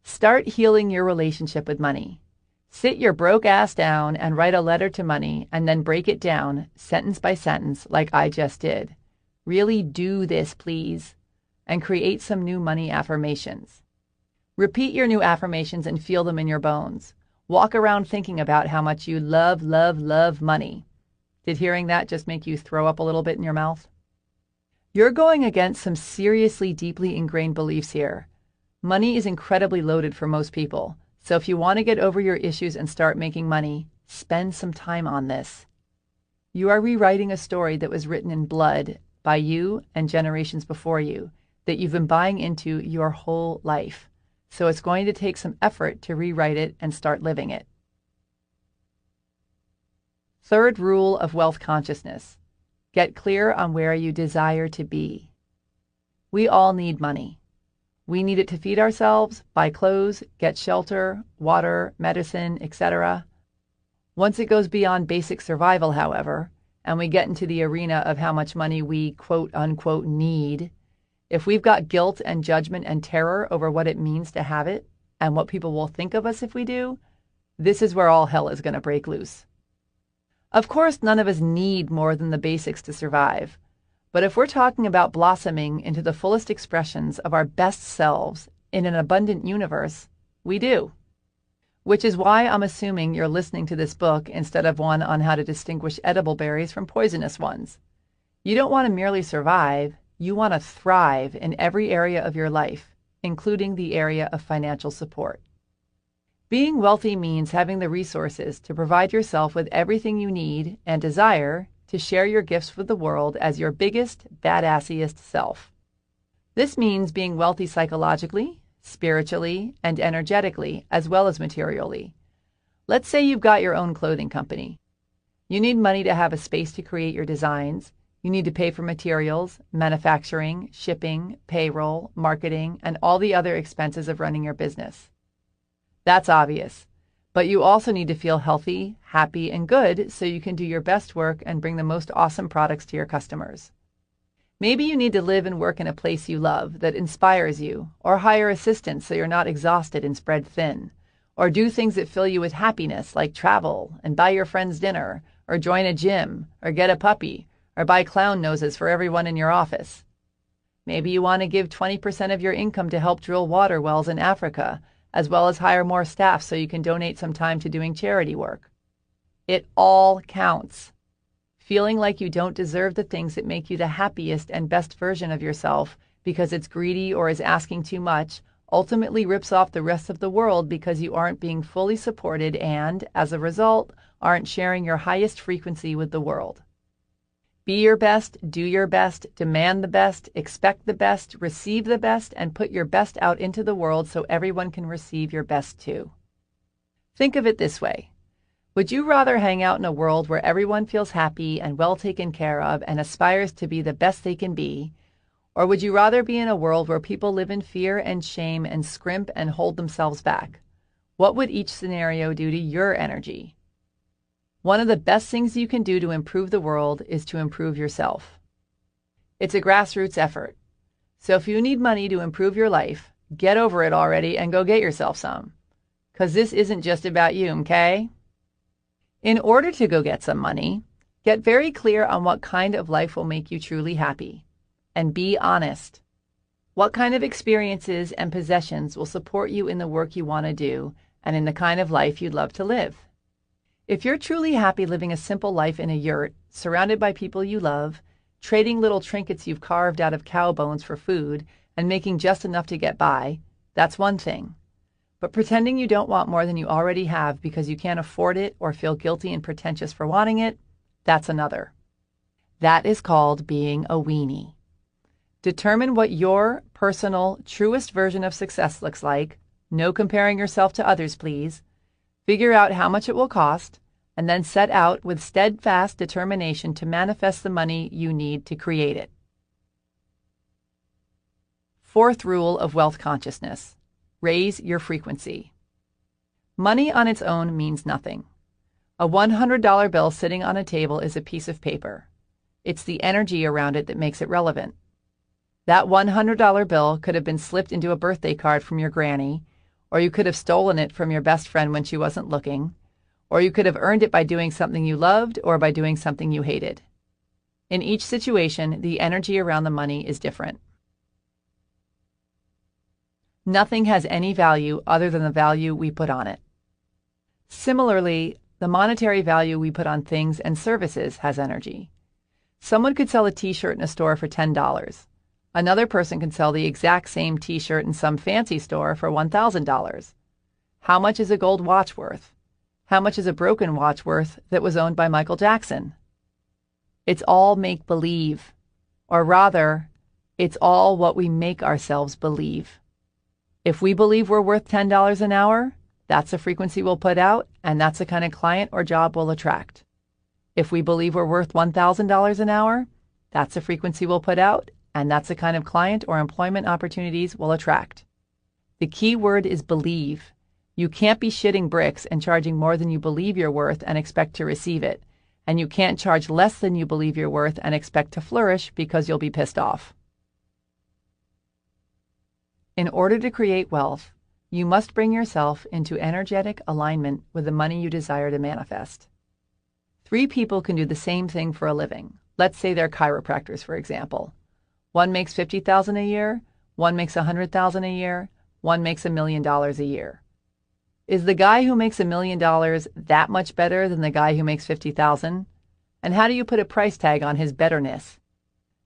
Start healing your relationship with money. Sit your broke ass down and write a letter to money and then break it down, sentence by sentence, like I just did. Really do this, please, and create some new money affirmations. Repeat your new affirmations and feel them in your bones. Walk around thinking about how much you love, love, love money. Did hearing that just make you throw up a little bit in your mouth? You're going against some seriously deeply ingrained beliefs here. Money is incredibly loaded for most people, so if you want to get over your issues and start making money, spend some time on this. You are rewriting a story that was written in blood by you and generations before you that you've been buying into your whole life. So it's going to take some effort to rewrite it and start living it. Third rule of wealth consciousness: get clear on where you desire to be. We all need money. We need it to feed ourselves, buy clothes, get shelter, water, medicine, etc. Once it goes beyond basic survival, however, and we get into the arena of how much money we quote-unquote need, if we've got guilt and judgment and terror over what it means to have it and what people will think of us if we do, this is where all hell is going to break loose. Of course, none of us need more than the basics to survive. But if we're talking about blossoming into the fullest expressions of our best selves in an abundant universe, we do. Which is why I'm assuming you're listening to this book instead of one on how to distinguish edible berries from poisonous ones. You don't want to merely survive. You want to thrive in every area of your life, including the area of financial support. Being wealthy means having the resources to provide yourself with everything you need and desire to share your gifts with the world as your biggest, badassiest self. This means being wealthy psychologically, spiritually, and energetically, as well as materially. Let's say you've got your own clothing company. You need money to have a space to create your designs. You need to pay for materials, manufacturing, shipping, payroll, marketing, and all the other expenses of running your business. That's obvious. But you also need to feel healthy, happy, and good so you can do your best work and bring the most awesome products to your customers. Maybe you need to live and work in a place you love that inspires you, or hire assistants so you're not exhausted and spread thin, or do things that fill you with happiness like travel and buy your friends dinner, or join a gym, or get a puppy, or buy clown noses for everyone in your office. Maybe you want to give 20% of your income to help drill water wells in Africa, as well as hire more staff so you can donate some time to doing charity work. It all counts. Feeling like you don't deserve the things that make you the happiest and best version of yourself because it's greedy or is asking too much ultimately rips off the rest of the world because you aren't being fully supported and, as a result, aren't sharing your highest frequency with the world. Be your best, do your best, demand the best, expect the best, receive the best, and put your best out into the world so everyone can receive your best too. Think of it this way. Would you rather hang out in a world where everyone feels happy and well taken care of and aspires to be the best they can be? Or would you rather be in a world where people live in fear and shame and scrimp and hold themselves back? What would each scenario do to your energy? One of the best things you can do to improve the world is to improve yourself. It's a grassroots effort. So if you need money to improve your life, get over it already and go get yourself some. 'Cause this isn't just about you, okay? In order to go get some money, get very clear on what kind of life will make you truly happy. And be honest. What kind of experiences and possessions will support you in the work you want to do and in the kind of life you'd love to live? If you're truly happy living a simple life in a yurt, surrounded by people you love, trading little trinkets you've carved out of cow bones for food, and making just enough to get by, that's one thing. But pretending you don't want more than you already have because you can't afford it or feel guilty and pretentious for wanting it, that's another. That is called being a weenie. Determine what your personal, truest version of success looks like, No comparing yourself to others, please. Figure out how much it will cost, and then set out with steadfast determination to manifest the money you need to create it. Fourth rule of wealth consciousness: raise your frequency. Money on its own means nothing. A $100 bill sitting on a table is a piece of paper. It's the energy around it that makes it relevant. That $100 bill could have been slipped into a birthday card from your granny, or you could have stolen it from your best friend when she wasn't looking, or you could have earned it by doing something you loved or by doing something you hated. In each situation, the energy around the money is different. Nothing has any value other than the value we put on it. Similarly, the monetary value we put on things and services has energy. Someone could sell a t-shirt in a store for $10. Another person can sell the exact same t-shirt in some fancy store for $1,000. How much is a gold watch worth? How much is a broken watch worth that was owned by Michael Jackson? It's all make-believe. Or rather, it's all what we make ourselves believe. If we believe we're worth $10 an hour, that's the frequency we'll put out, and that's the kind of client or job we'll attract. If we believe we're worth $1,000 an hour, that's the frequency we'll put out, and that's the kind of client or employment opportunities we'll attract. The key word is believe. You can't be shitting bricks and charging more than you believe you're worth and expect to receive it, and you can't charge less than you believe you're worth and expect to flourish because you'll be pissed off. In order to create wealth, you must bring yourself into energetic alignment with the money you desire to manifest. 3 people can do the same thing for a living. Let's say they're chiropractors, for example. One makes $50,000 a year, one makes $100,000 a year, one makes $1 million a year. Is the guy who makes $1 million that much better than the guy who makes $50,000? And how do you put a price tag on his betterness?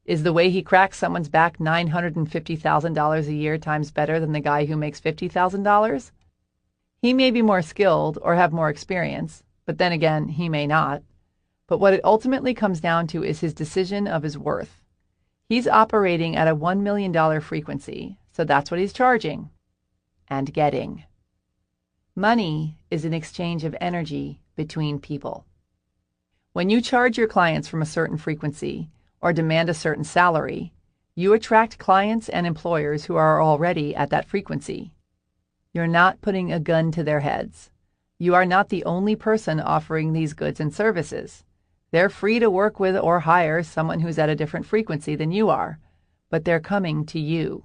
Is the way he cracks someone's back $950,000 a year times better than the guy who makes $50,000? He may be more skilled or have more experience, but then again, he may not. But what it ultimately comes down to is his decision of his worth. He's operating at a $1 million frequency, so that's what he's charging and getting. Money is an exchange of energy between people. When you charge your clients from a certain frequency or demand a certain salary, you attract clients and employers who are already at that frequency. You're not putting a gun to their heads. You are not the only person offering these goods and services. They're free to work with or hire someone who's at a different frequency than you are, but they're coming to you.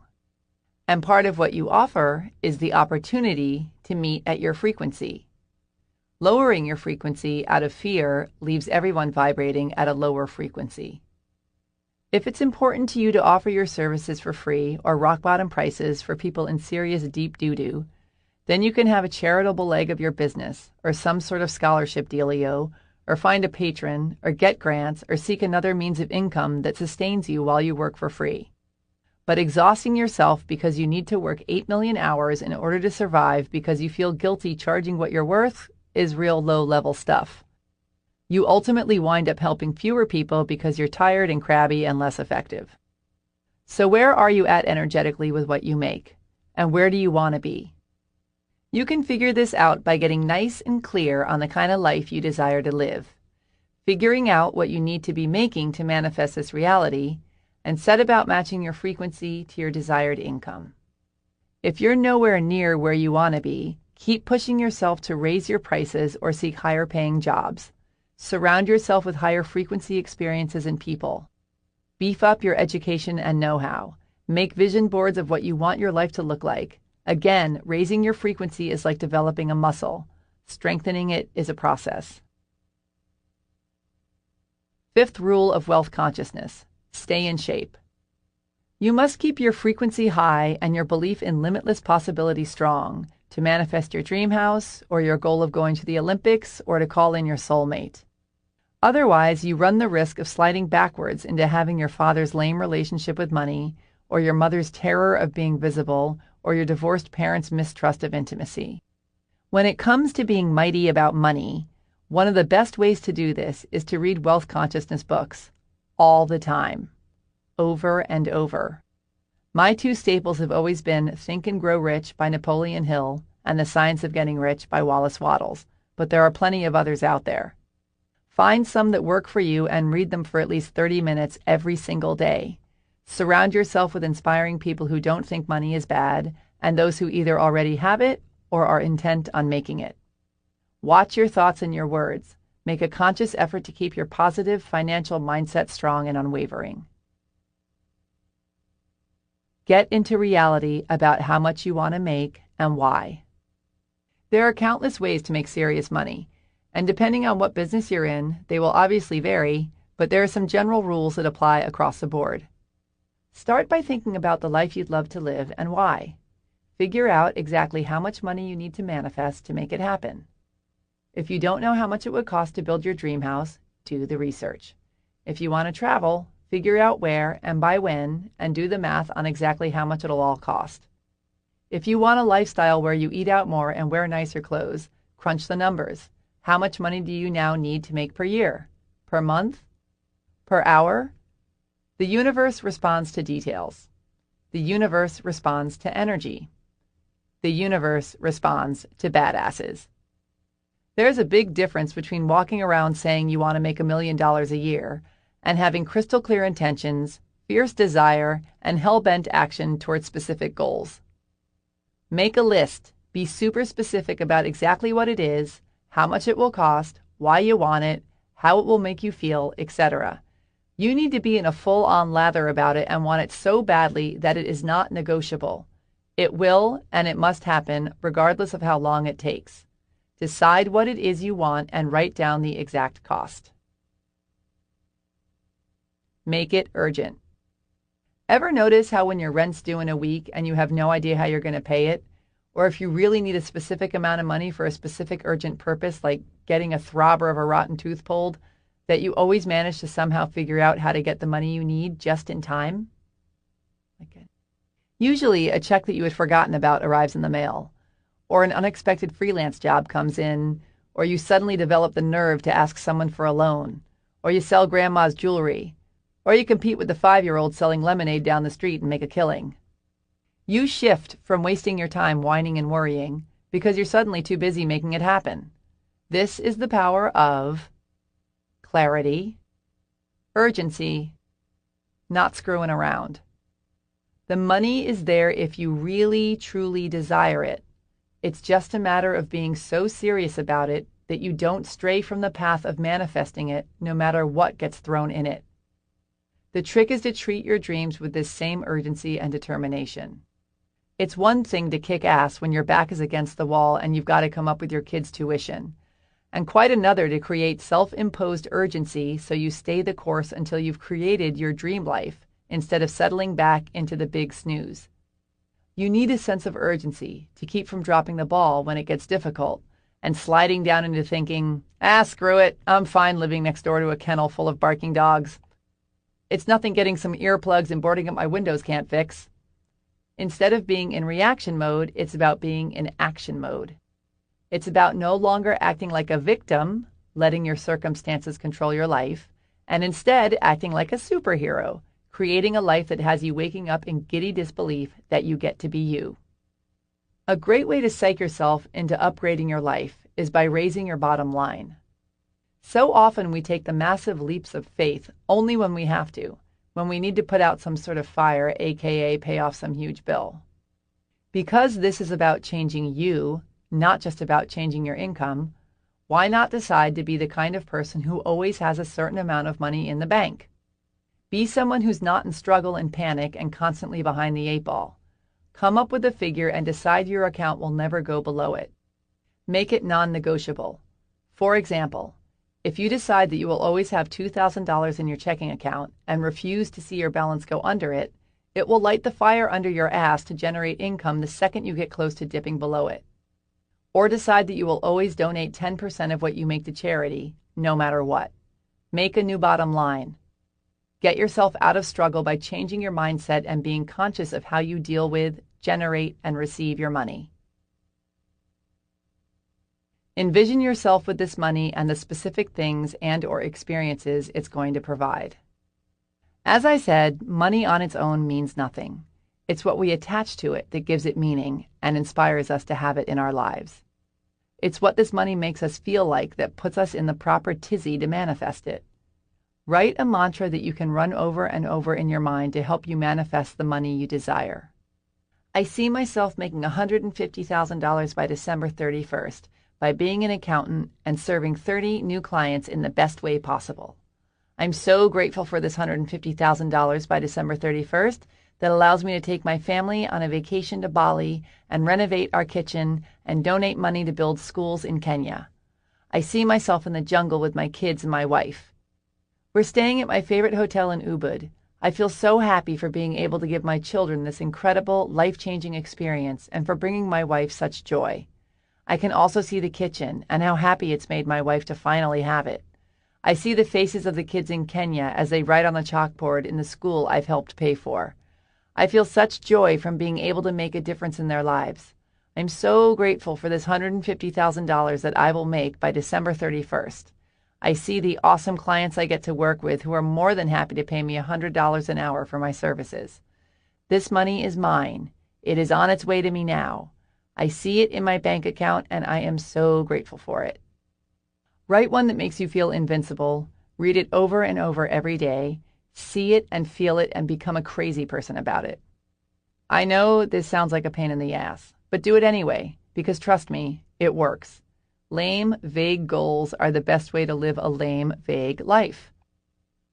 And part of what you offer is the opportunity to meet at your frequency. Lowering your frequency out of fear leaves everyone vibrating at a lower frequency. If it's important to you to offer your services for free or rock-bottom prices for people in serious deep doo-doo, then you can have a charitable leg of your business or some sort of scholarship dealio, or find a patron, or get grants, or seek another means of income that sustains you while you work for free. But exhausting yourself because you need to work 8 million hours in order to survive because you feel guilty charging what you're worth is real low-level stuff. You ultimately wind up helping fewer people because you're tired and crabby and less effective. So where are you at energetically with what you make? And where do you want to be? You can figure this out by getting nice and clear on the kind of life you desire to live, figuring out what you need to be making to manifest this reality, and set about matching your frequency to your desired income. If you're nowhere near where you want to be, keep pushing yourself to raise your prices or seek higher paying jobs. Surround yourself with higher frequency experiences and people. Beef up your education and know-how. Make vision boards of what you want your life to look like. Again, raising your frequency is like developing a muscle. Strengthening it is a process. 5th rule of wealth consciousness: stay in shape. You must keep your frequency high and your belief in limitless possibility strong to manifest your dream house or your goal of going to the Olympics or to call in your soulmate. Otherwise, you run the risk of sliding backwards into having your father's lame relationship with money, or your mother's terror of being visible, or your divorced parents' mistrust of intimacy. When it comes to being mighty about money, one of the best ways to do this is to read wealth consciousness books all the time, over and over. My two staples have always been Think and Grow Rich by Napoleon Hill and The Science of Getting Rich by Wallace Wattles, but there are plenty of others out there. Find some that work for you and read them for at least 30 minutes every single day. Surround yourself with inspiring people who don't think money is bad and those who either already have it or are intent on making it. Watch your thoughts and your words. Make a conscious effort to keep your positive financial mindset strong and unwavering. Get into reality about how much you want to make and why. There are countless ways to make serious money, and depending on what business you're in, they will obviously vary, but there are some general rules that apply across the board. Start by thinking about the life you'd love to live and why. Figure out exactly how much money you need to manifest to make it happen. If you don't know how much it would cost to build your dream house, do the research. If you want to travel, figure out where and by when, and do the math on exactly how much it'll all cost. If you want a lifestyle where you eat out more and wear nicer clothes, crunch the numbers. How much money do you now need to make per year? Per month? Per hour? The universe responds to details. The universe responds to energy. The universe responds to badasses. There's a big difference between walking around saying you want to make $1 million a year and having crystal clear intentions, fierce desire, and hell-bent action towards specific goals. Make a list. Be super specific about exactly what it is, how much it will cost, why you want it, how it will make you feel, etc. You need to be in a full-on lather about it and want it so badly that it is not negotiable. It will and it must happen regardless of how long it takes. Decide what it is you want and write down the exact cost. Make it urgent. Ever notice how when your rent's due in a week and you have no idea how you're going to pay it, or if you really need a specific amount of money for a specific urgent purpose like getting a throbber of a rotten tooth pulled, that you always manage to somehow figure out how to get the money you need just in time? Usually a check that you had forgotten about arrives in the mail, or an unexpected freelance job comes in, or you suddenly develop the nerve to ask someone for a loan, or you sell grandma's jewelry, or you compete with the 5-year-old selling lemonade down the street and make a killing. You shift from wasting your time whining and worrying because you're suddenly too busy making it happen. This is the power of clarity, urgency, not screwing around. The money is there if you really, truly desire it. It's just a matter of being so serious about it that you don't stray from the path of manifesting it no matter what gets thrown in it. The trick is to treat your dreams with this same urgency and determination. It's one thing to kick ass when your back is against the wall and you've got to come up with your kids' tuition, and quite another to create self-imposed urgency so you stay the course until you've created your dream life instead of settling back into the big snooze. You need a sense of urgency to keep from dropping the ball when it gets difficult and sliding down into thinking, screw it, I'm fine living next door to a kennel full of barking dogs. It's nothing getting some earplugs and boarding up my windows can't fix. Instead of being in reaction mode, it's about being in action mode. It's about no longer acting like a victim, letting your circumstances control your life, and instead acting like a superhero, creating a life that has you waking up in giddy disbelief that you get to be you. A great way to psych yourself into upgrading your life is by raising your bottom line. So often we take the massive leaps of faith only when we have to, when we need to put out some sort of fire, aka pay off some huge bill. Because this is about changing you, not just about changing your income, why not decide to be the kind of person who always has a certain amount of money in the bank? Be someone who's not in struggle and panic and constantly behind the 8 ball. Come up with a figure and decide your account will never go below it. Make it non-negotiable. For example, if you decide that you will always have $2,000 in your checking account and refuse to see your balance go under it, it will light the fire under your ass to generate income the second you get close to dipping below it. Or decide that you will always donate 10% of what you make to charity, no matter what. Make a new bottom line. Get yourself out of struggle by changing your mindset and being conscious of how you deal with, generate, and receive your money. Envision yourself with this money and the specific things and/or experiences it's going to provide. As I said, money on its own means nothing. It's what we attach to it that gives it meaning and inspires us to have it in our lives. It's what this money makes us feel like that puts us in the proper tizzy to manifest it. Write a mantra that you can run over and over in your mind to help you manifest the money you desire. I see myself making $150,000 by December 31st by being an accountant and serving 30 new clients in the best way possible. I'm so grateful for this $150,000 by December 31st that allows me to take my family on a vacation to Bali and renovate our kitchen and donate money to build schools in Kenya. I see myself in the jungle with my kids and my wife. We're staying at my favorite hotel in Ubud. I feel so happy for being able to give my children this incredible, life-changing experience and for bringing my wife such joy. I can also see the kitchen and how happy it's made my wife to finally have it. I see the faces of the kids in Kenya as they write on the chalkboard in the school I've helped pay for. I feel such joy from being able to make a difference in their lives. I'm so grateful for this $150,000 that I will make by December 31st. I see the awesome clients I get to work with who are more than happy to pay me $100 an hour for my services. This money is mine. It is on its way to me now. I see it in my bank account and I am so grateful for it. Write one that makes you feel invincible. Read it over and over every day. See it and feel it and become a crazy person about it. I know this sounds like a pain in the ass, but do it anyway, because trust me, it works. Lame, vague goals are the best way to live a lame, vague life.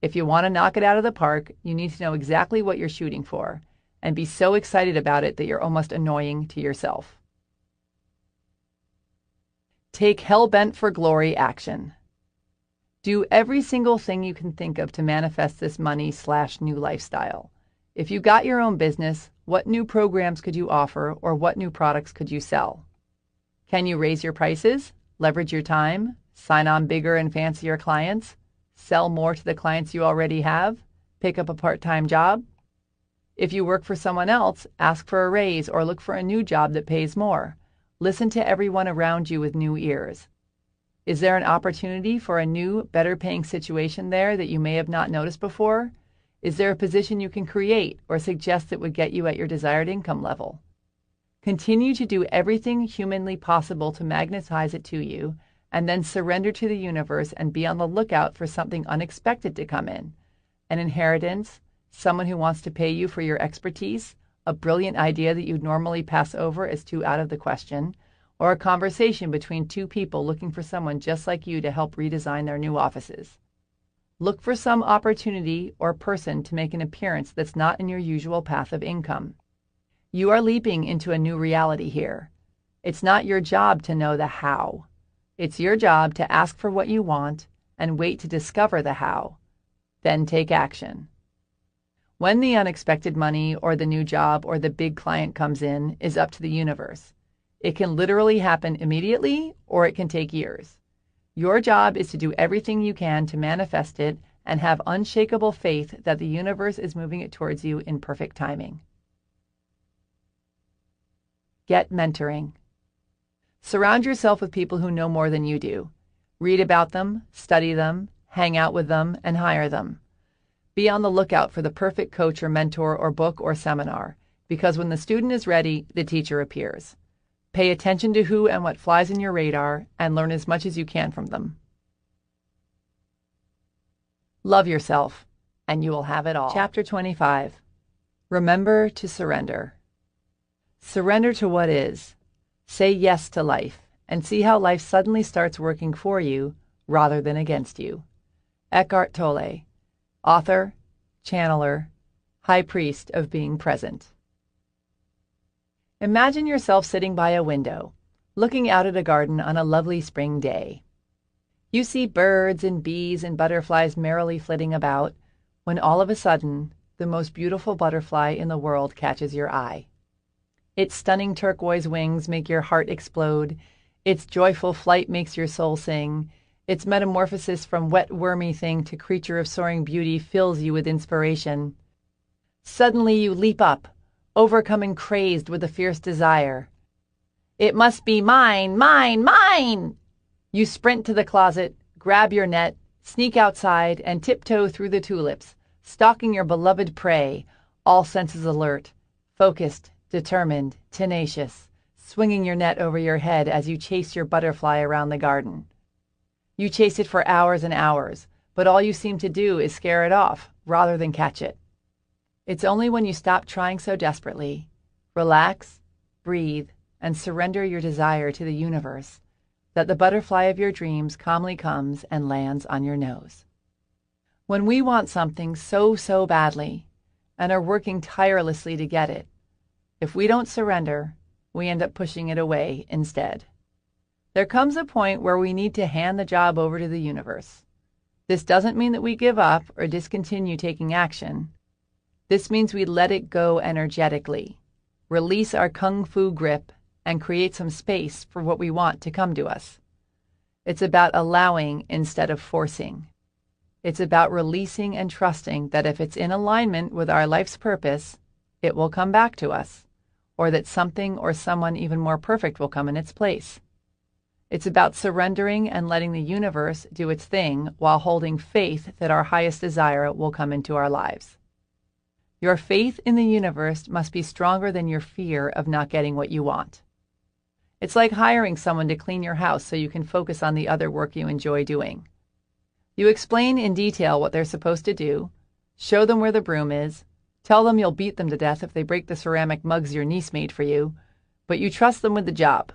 If you want to knock it out of the park, you need to know exactly what you're shooting for and be so excited about it that you're almost annoying to yourself. Take hell-bent for glory action. Do every single thing you can think of to manifest this money/new lifestyle. If you got your own business, what new programs could you offer or what new products could you sell? Can you raise your prices, leverage your time, sign on bigger and fancier clients, sell more to the clients you already have, pick up a part-time job? If you work for someone else, ask for a raise or look for a new job that pays more. Listen to everyone around you with new ears. Is there an opportunity for a new, better-paying situation there that you may have not noticed before? Is there a position you can create or suggest that would get you at your desired income level? Continue to do everything humanly possible to magnetize it to you, and then surrender to the universe and be on the lookout for something unexpected to come in. An inheritance, someone who wants to pay you for your expertise, a brilliant idea that you'd normally pass over as too out of the question, or a conversation between two people looking for someone just like you to help redesign their new offices. Look for some opportunity or person to make an appearance that's not in your usual path of income. You are leaping into a new reality here. It's not your job to know the how. It's your job to ask for what you want and wait to discover the how. Then take action. When the unexpected money or the new job or the big client comes in is up to the universe. It can literally happen immediately or it can take years. Your job is to do everything you can to manifest it and have unshakable faith that the universe is moving it towards you in perfect timing. Get mentoring. Surround yourself with people who know more than you do. Read about them, study them, hang out with them, and hire them. Be on the lookout for the perfect coach or mentor or book or seminar, because when the student is ready, the teacher appears. Pay attention to who and what flies in your radar and learn as much as you can from them. Love yourself, and you will have it all. Chapter 25. Remember to surrender. Surrender to what is. Say yes to life, and see how life suddenly starts working for you rather than against you. Eckhart Tolle, author, channeler, high priest of being present. Imagine yourself sitting by a window, looking out at a garden on a lovely spring day. You see birds and bees and butterflies merrily flitting about, when all of a sudden, the most beautiful butterfly in the world catches your eye. Its stunning turquoise wings make your heart explode. Its joyful flight makes your soul sing. Its metamorphosis from wet, wormy thing to creature of soaring beauty fills you with inspiration. Suddenly you leap up, overcome and crazed with a fierce desire. It must be mine, mine, mine! You sprint to the closet, grab your net, sneak outside, and tiptoe through the tulips, stalking your beloved prey, all senses alert, Focused, determined, tenacious, swinging your net over your head as you chase your butterfly around the garden. You chase it for hours and hours, but all you seem to do is scare it off rather than catch it. It's only when you stop trying so desperately, relax, breathe, and surrender your desire to the universe that the butterfly of your dreams calmly comes and lands on your nose. When we want something so badly and are working tirelessly to get it, if we don't surrender, we end up pushing it away instead. There comes a point where we need to hand the job over to the universe. This doesn't mean that we give up or discontinue taking action. This means we let it go energetically, release our kung fu grip, and create some space for what we want to come to us. It's about allowing instead of forcing. It's about releasing and trusting that if it's in alignment with our life's purpose, it will come back to us, or that something or someone even more perfect will come in its place. It's about surrendering and letting the universe do its thing while holding faith that our highest desire will come into our lives. Your faith in the universe must be stronger than your fear of not getting what you want. It's like hiring someone to clean your house so you can focus on the other work you enjoy doing. You explain in detail what they're supposed to do, show them where the broom is, tell them you'll beat them to death if they break the ceramic mugs your niece made for you, but you trust them with the job.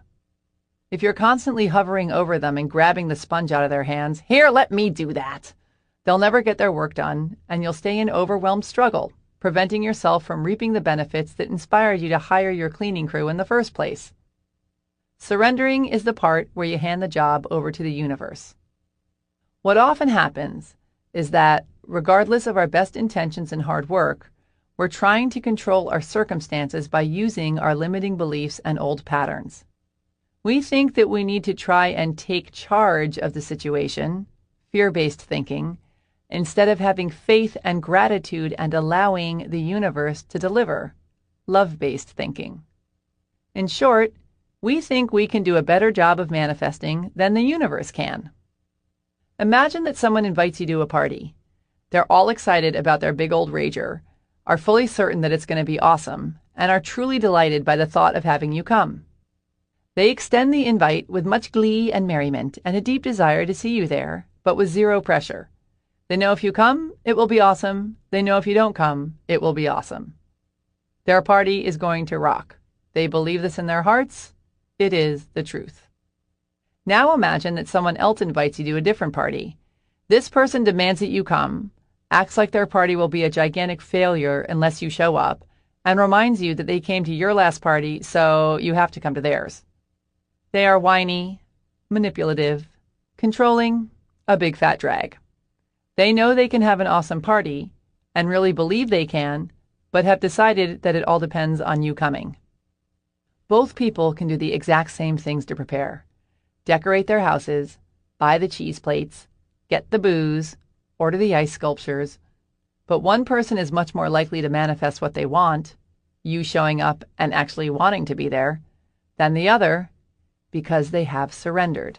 If you're constantly hovering over them and grabbing the sponge out of their hands, "Here, let me do that," they'll never get their work done, and you'll stay in overwhelmed struggle, preventing yourself from reaping the benefits that inspired you to hire your cleaning crew in the first place. Surrendering is the part where you hand the job over to the universe. What often happens is that, regardless of our best intentions and hard work, we're trying to control our circumstances by using our limiting beliefs and old patterns. We think that we need to try and take charge of the situation, fear-based thinking, instead of having faith and gratitude and allowing the universe to deliver, love-based thinking. In short, we think we can do a better job of manifesting than the universe can. Imagine that someone invites you to a party. They're all excited about their big old rager, are fully certain that it's going to be awesome, and are truly delighted by the thought of having you come. They extend the invite with much glee and merriment and a deep desire to see you there, but with zero pressure. They know if you come, it will be awesome. They know if you don't come, it will be awesome. Their party is going to rock. They believe this in their hearts. It is the truth. Now imagine that someone else invites you to a different party. This person demands that you come, acts like their party will be a gigantic failure unless you show up, and reminds you that they came to your last party, so you have to come to theirs. They are whiny, manipulative, controlling, a big fat drag. They know they can have an awesome party, and really believe they can, but have decided that it all depends on you coming. Both people can do the exact same things to prepare. Decorate their houses, buy the cheese plates, get the booze, order the ice sculptures. But one person is much more likely to manifest what they want, you showing up and actually wanting to be there, than the other, because they have surrendered.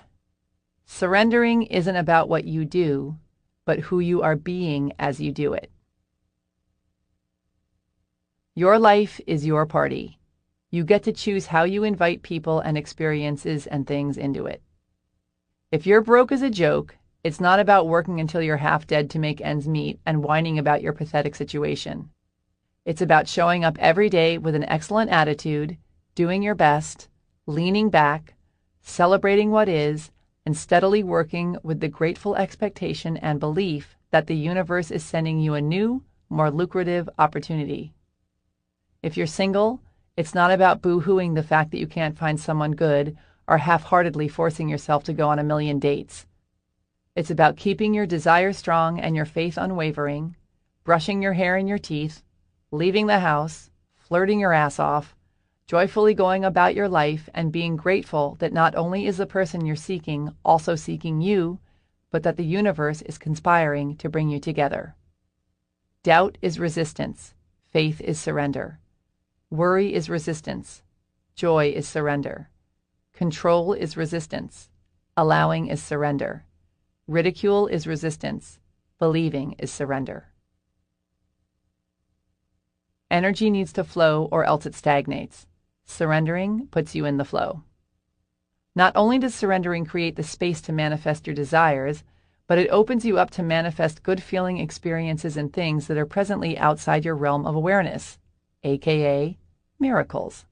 Surrendering isn't about what you do, but who you are being as you do it. Your life is your party. You get to choose how you invite people and experiences and things into it. If you're broke as a joke, it's not about working until you're half dead to make ends meet and whining about your pathetic situation. It's about showing up every day with an excellent attitude, doing your best, leaning back, celebrating what is, and steadily working with the grateful expectation and belief that the universe is sending you a new, more lucrative opportunity. If you're single, it's not about boo-hooing the fact that you can't find someone good or half-heartedly forcing yourself to go on a million dates. It's about keeping your desire strong and your faith unwavering, brushing your hair and your teeth, leaving the house, flirting your ass off, joyfully going about your life and being grateful that not only is the person you're seeking also seeking you, but that the universe is conspiring to bring you together. Doubt is resistance. Faith is surrender. Worry is resistance. Joy is surrender. Control is resistance. Allowing is surrender. Ridicule is resistance. Believing is surrender. Energy needs to flow or else it stagnates. Surrendering puts you in the flow. Not only does surrendering create the space to manifest your desires, but it opens you up to manifest good-feeling experiences and things that are presently outside your realm of awareness, aka miracles.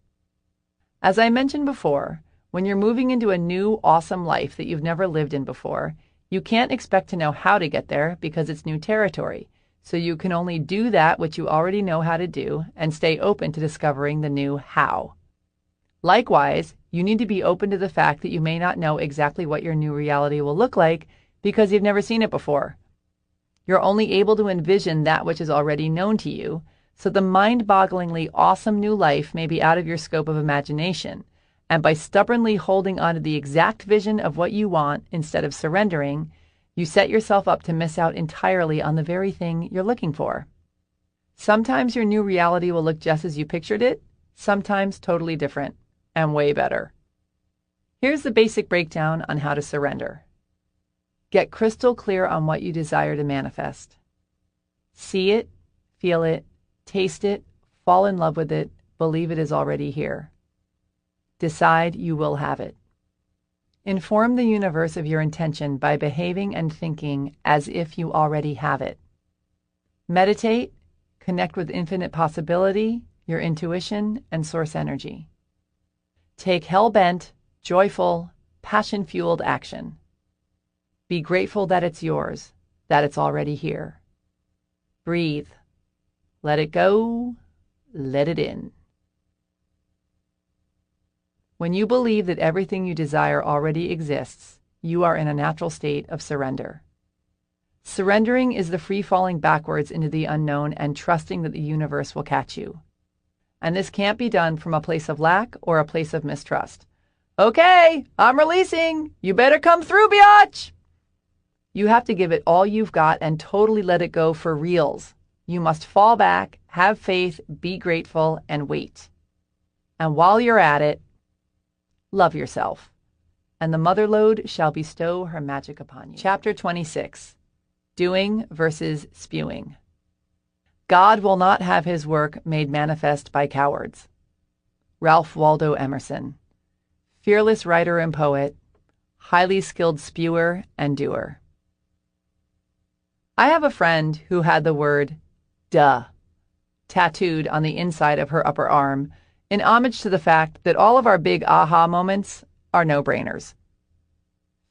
As I mentioned before, when you're moving into a new, awesome life that you've never lived in before, you can't expect to know how to get there because it's new territory, so you can only do that which you already know how to do and stay open to discovering the new how. Likewise, you need to be open to the fact that you may not know exactly what your new reality will look like because you've never seen it before. You're only able to envision that which is already known to you, so the mind-bogglingly awesome new life may be out of your scope of imagination, and by stubbornly holding on to the exact vision of what you want instead of surrendering, you set yourself up to miss out entirely on the very thing you're looking for. Sometimes your new reality will look just as you pictured it, sometimes totally different, and way better. Here's the basic breakdown on how to surrender. Get crystal clear on what you desire to manifest. See it, feel it, taste it, fall in love with it, believe it is already here. Decide you will have it. Inform the universe of your intention by behaving and thinking as if you already have it. Meditate, connect with infinite possibility, your intuition, and source energy. Take hell-bent, joyful, passion-fueled action. Be grateful that it's yours, that it's already here. Breathe. Let it go. Let it in. When you believe that everything you desire already exists, you are in a natural state of surrender. Surrendering is the free falling backwards into the unknown and trusting that the universe will catch you. And this can't be done from a place of lack or a place of mistrust. Okay, I'm releasing. You better come through, biatch. You have to give it all you've got and totally let it go for reals. You must fall back, have faith, be grateful, and wait. And while you're at it, love yourself, and the motherlode shall bestow her magic upon you. Chapter 26. Doing versus spewing. God will not have his work made manifest by cowards. Ralph Waldo Emerson. Fearless writer and poet, highly skilled spewer and doer. I have a friend who had the word duh tattooed on the inside of her upper arm in homage to the fact that all of our big aha moments are no-brainers.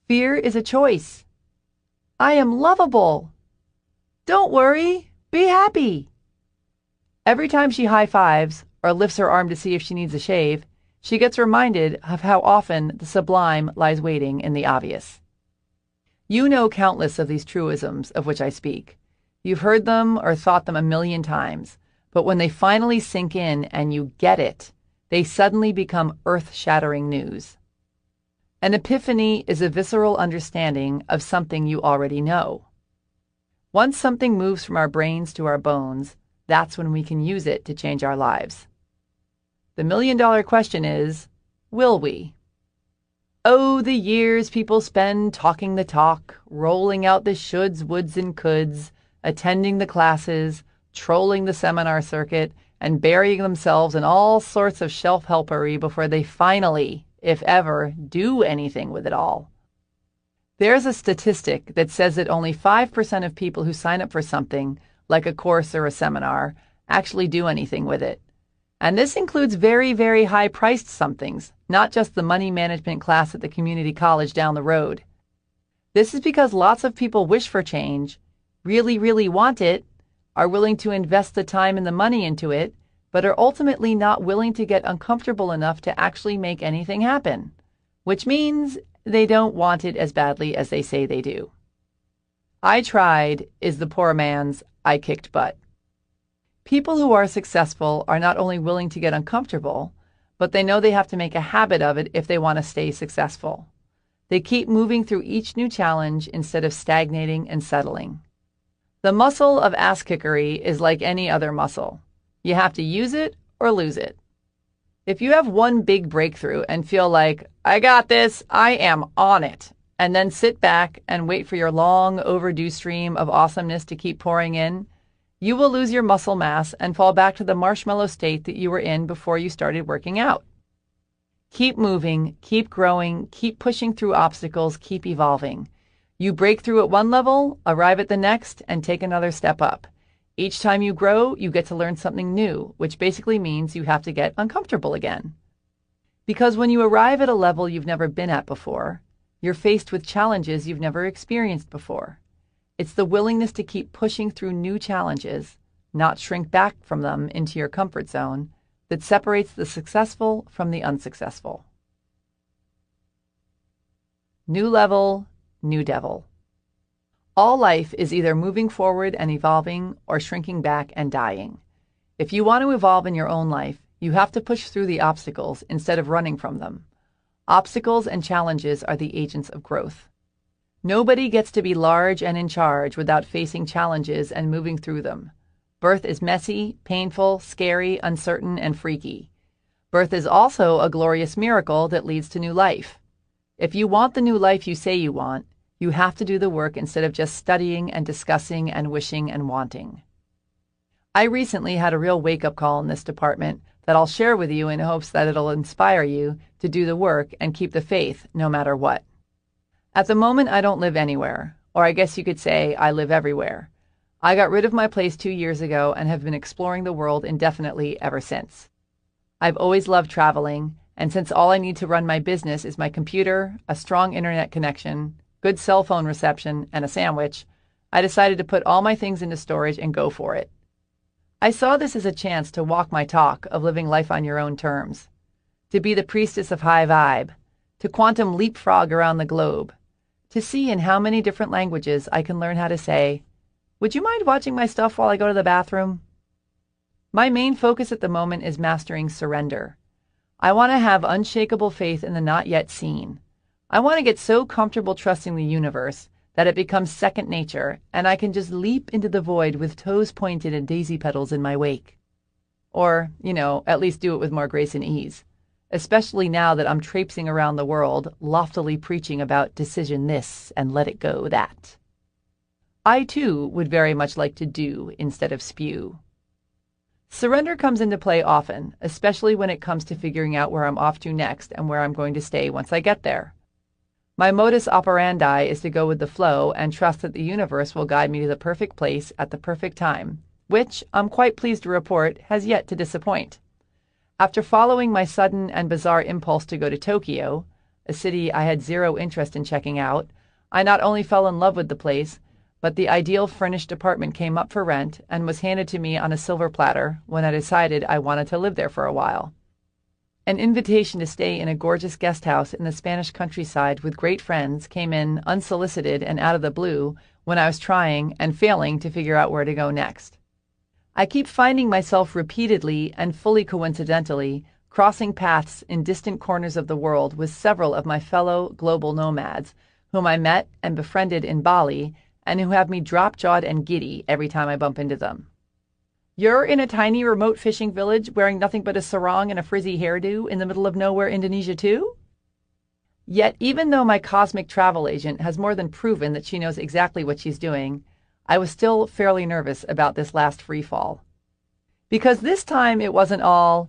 Fear is a choice. I am lovable. Don't worry, be happy. Every time she high-fives or lifts her arm to see if she needs a shave, she gets reminded of how often the sublime lies waiting in the obvious. You know countless of these truisms of which I speak. You've heard them or thought them a million times, but when they finally sink in and you get it, they suddenly become earth-shattering news. An epiphany is a visceral understanding of something you already know. Once something moves from our brains to our bones, that's when we can use it to change our lives. The million-dollar question is, will we? Oh, the years people spend talking the talk, rolling out the shoulds, woulds, and coulds, attending the classes, trolling the seminar circuit, and burying themselves in all sorts of shelf-helpery before they finally, if ever, do anything with it all. There's a statistic that says that only 5% of people who sign up for something, like a course or a seminar, actually do anything with it. And this includes very, very high-priced somethings, not just the money management class at the community college down the road. This is because lots of people wish for change, really, really want it, are willing to invest the time and the money into it, but are ultimately not willing to get uncomfortable enough to actually make anything happen, which means they don't want it as badly as they say they do. I tried is the poor man's I kicked butt. People who are successful are not only willing to get uncomfortable, but they know they have to make a habit of it if they want to stay successful. They keep moving through each new challenge instead of stagnating and settling. The muscle of ass-kickery is like any other muscle. You have to use it or lose it. If you have one big breakthrough and feel like, I got this, I am on it, and then sit back and wait for your long overdue stream of awesomeness to keep pouring in, You will lose your muscle mass and fall back to the marshmallow state that you were in before you started working out. Keep moving, keep growing, keep pushing through obstacles, keep evolving. You break through at one level, arrive at the next, and take another step up. Each time you grow, you get to learn something new, which basically means you have to get uncomfortable again. Because when you arrive at a level you've never been at before, you're faced with challenges you've never experienced before. It's the willingness to keep pushing through new challenges, not shrink back from them into your comfort zone, that separates the successful from the unsuccessful. New level, new devil. All life is either moving forward and evolving or shrinking back and dying. If you want to evolve in your own life, you have to push through the obstacles instead of running from them. Obstacles and challenges are the agents of growth. Nobody gets to be large and in charge without facing challenges and moving through them. Birth is messy, painful, scary, uncertain, and freaky. Birth is also a glorious miracle that leads to new life. If you want the new life you say you want, you have to do the work instead of just studying and discussing and wishing and wanting. I recently had a real wake-up call in this department that I'll share with you in hopes that it'll inspire you to do the work and keep the faith no matter what. At the moment, I don't live anywhere, or I guess you could say I live everywhere. I got rid of my place 2 years ago and have been exploring the world indefinitely ever since. I've always loved traveling, and since all I need to run my business is my computer, a strong internet connection, good cell phone reception, and a sandwich, I decided to put all my things into storage and go for it. I saw this as a chance to walk my talk of living life on your own terms, to be the priestess of high vibe, to quantum leapfrog around the globe, to see in how many different languages I can learn how to say, "Would you mind watching my stuff while I go to the bathroom?" My main focus at the moment is mastering surrender. I want to have unshakable faith in the not yet seen. I want to get so comfortable trusting the universe that it becomes second nature and I can just leap into the void with toes pointed and daisy petals in my wake. Or, at least do it with more grace and ease. Especially now that I'm traipsing around the world, loftily preaching about decision this and let it go that. I, too, would very much like to do instead of spew. Surrender comes into play often, especially when it comes to figuring out where I'm off to next and where I'm going to stay once I get there. My modus operandi is to go with the flow and trust that the universe will guide me to the perfect place at the perfect time, which, I'm quite pleased to report, has yet to disappoint. After following my sudden and bizarre impulse to go to Tokyo, a city I had zero interest in checking out, I not only fell in love with the place, but the ideal furnished apartment came up for rent and was handed to me on a silver platter when I decided I wanted to live there for a while. An invitation to stay in a gorgeous guest house in the Spanish countryside with great friends came in unsolicited and out of the blue when I was trying and failing to figure out where to go next. I keep finding myself repeatedly and fully coincidentally crossing paths in distant corners of the world with several of my fellow global nomads whom I met and befriended in Bali and who have me drop-jawed and giddy every time I bump into them. You're in a tiny remote fishing village wearing nothing but a sarong and a frizzy hairdo in the middle of nowhere, Indonesia too? Yet even though my cosmic travel agent has more than proven that she knows exactly what she's doing, I was still fairly nervous about this last free fall. Because this time it wasn't all,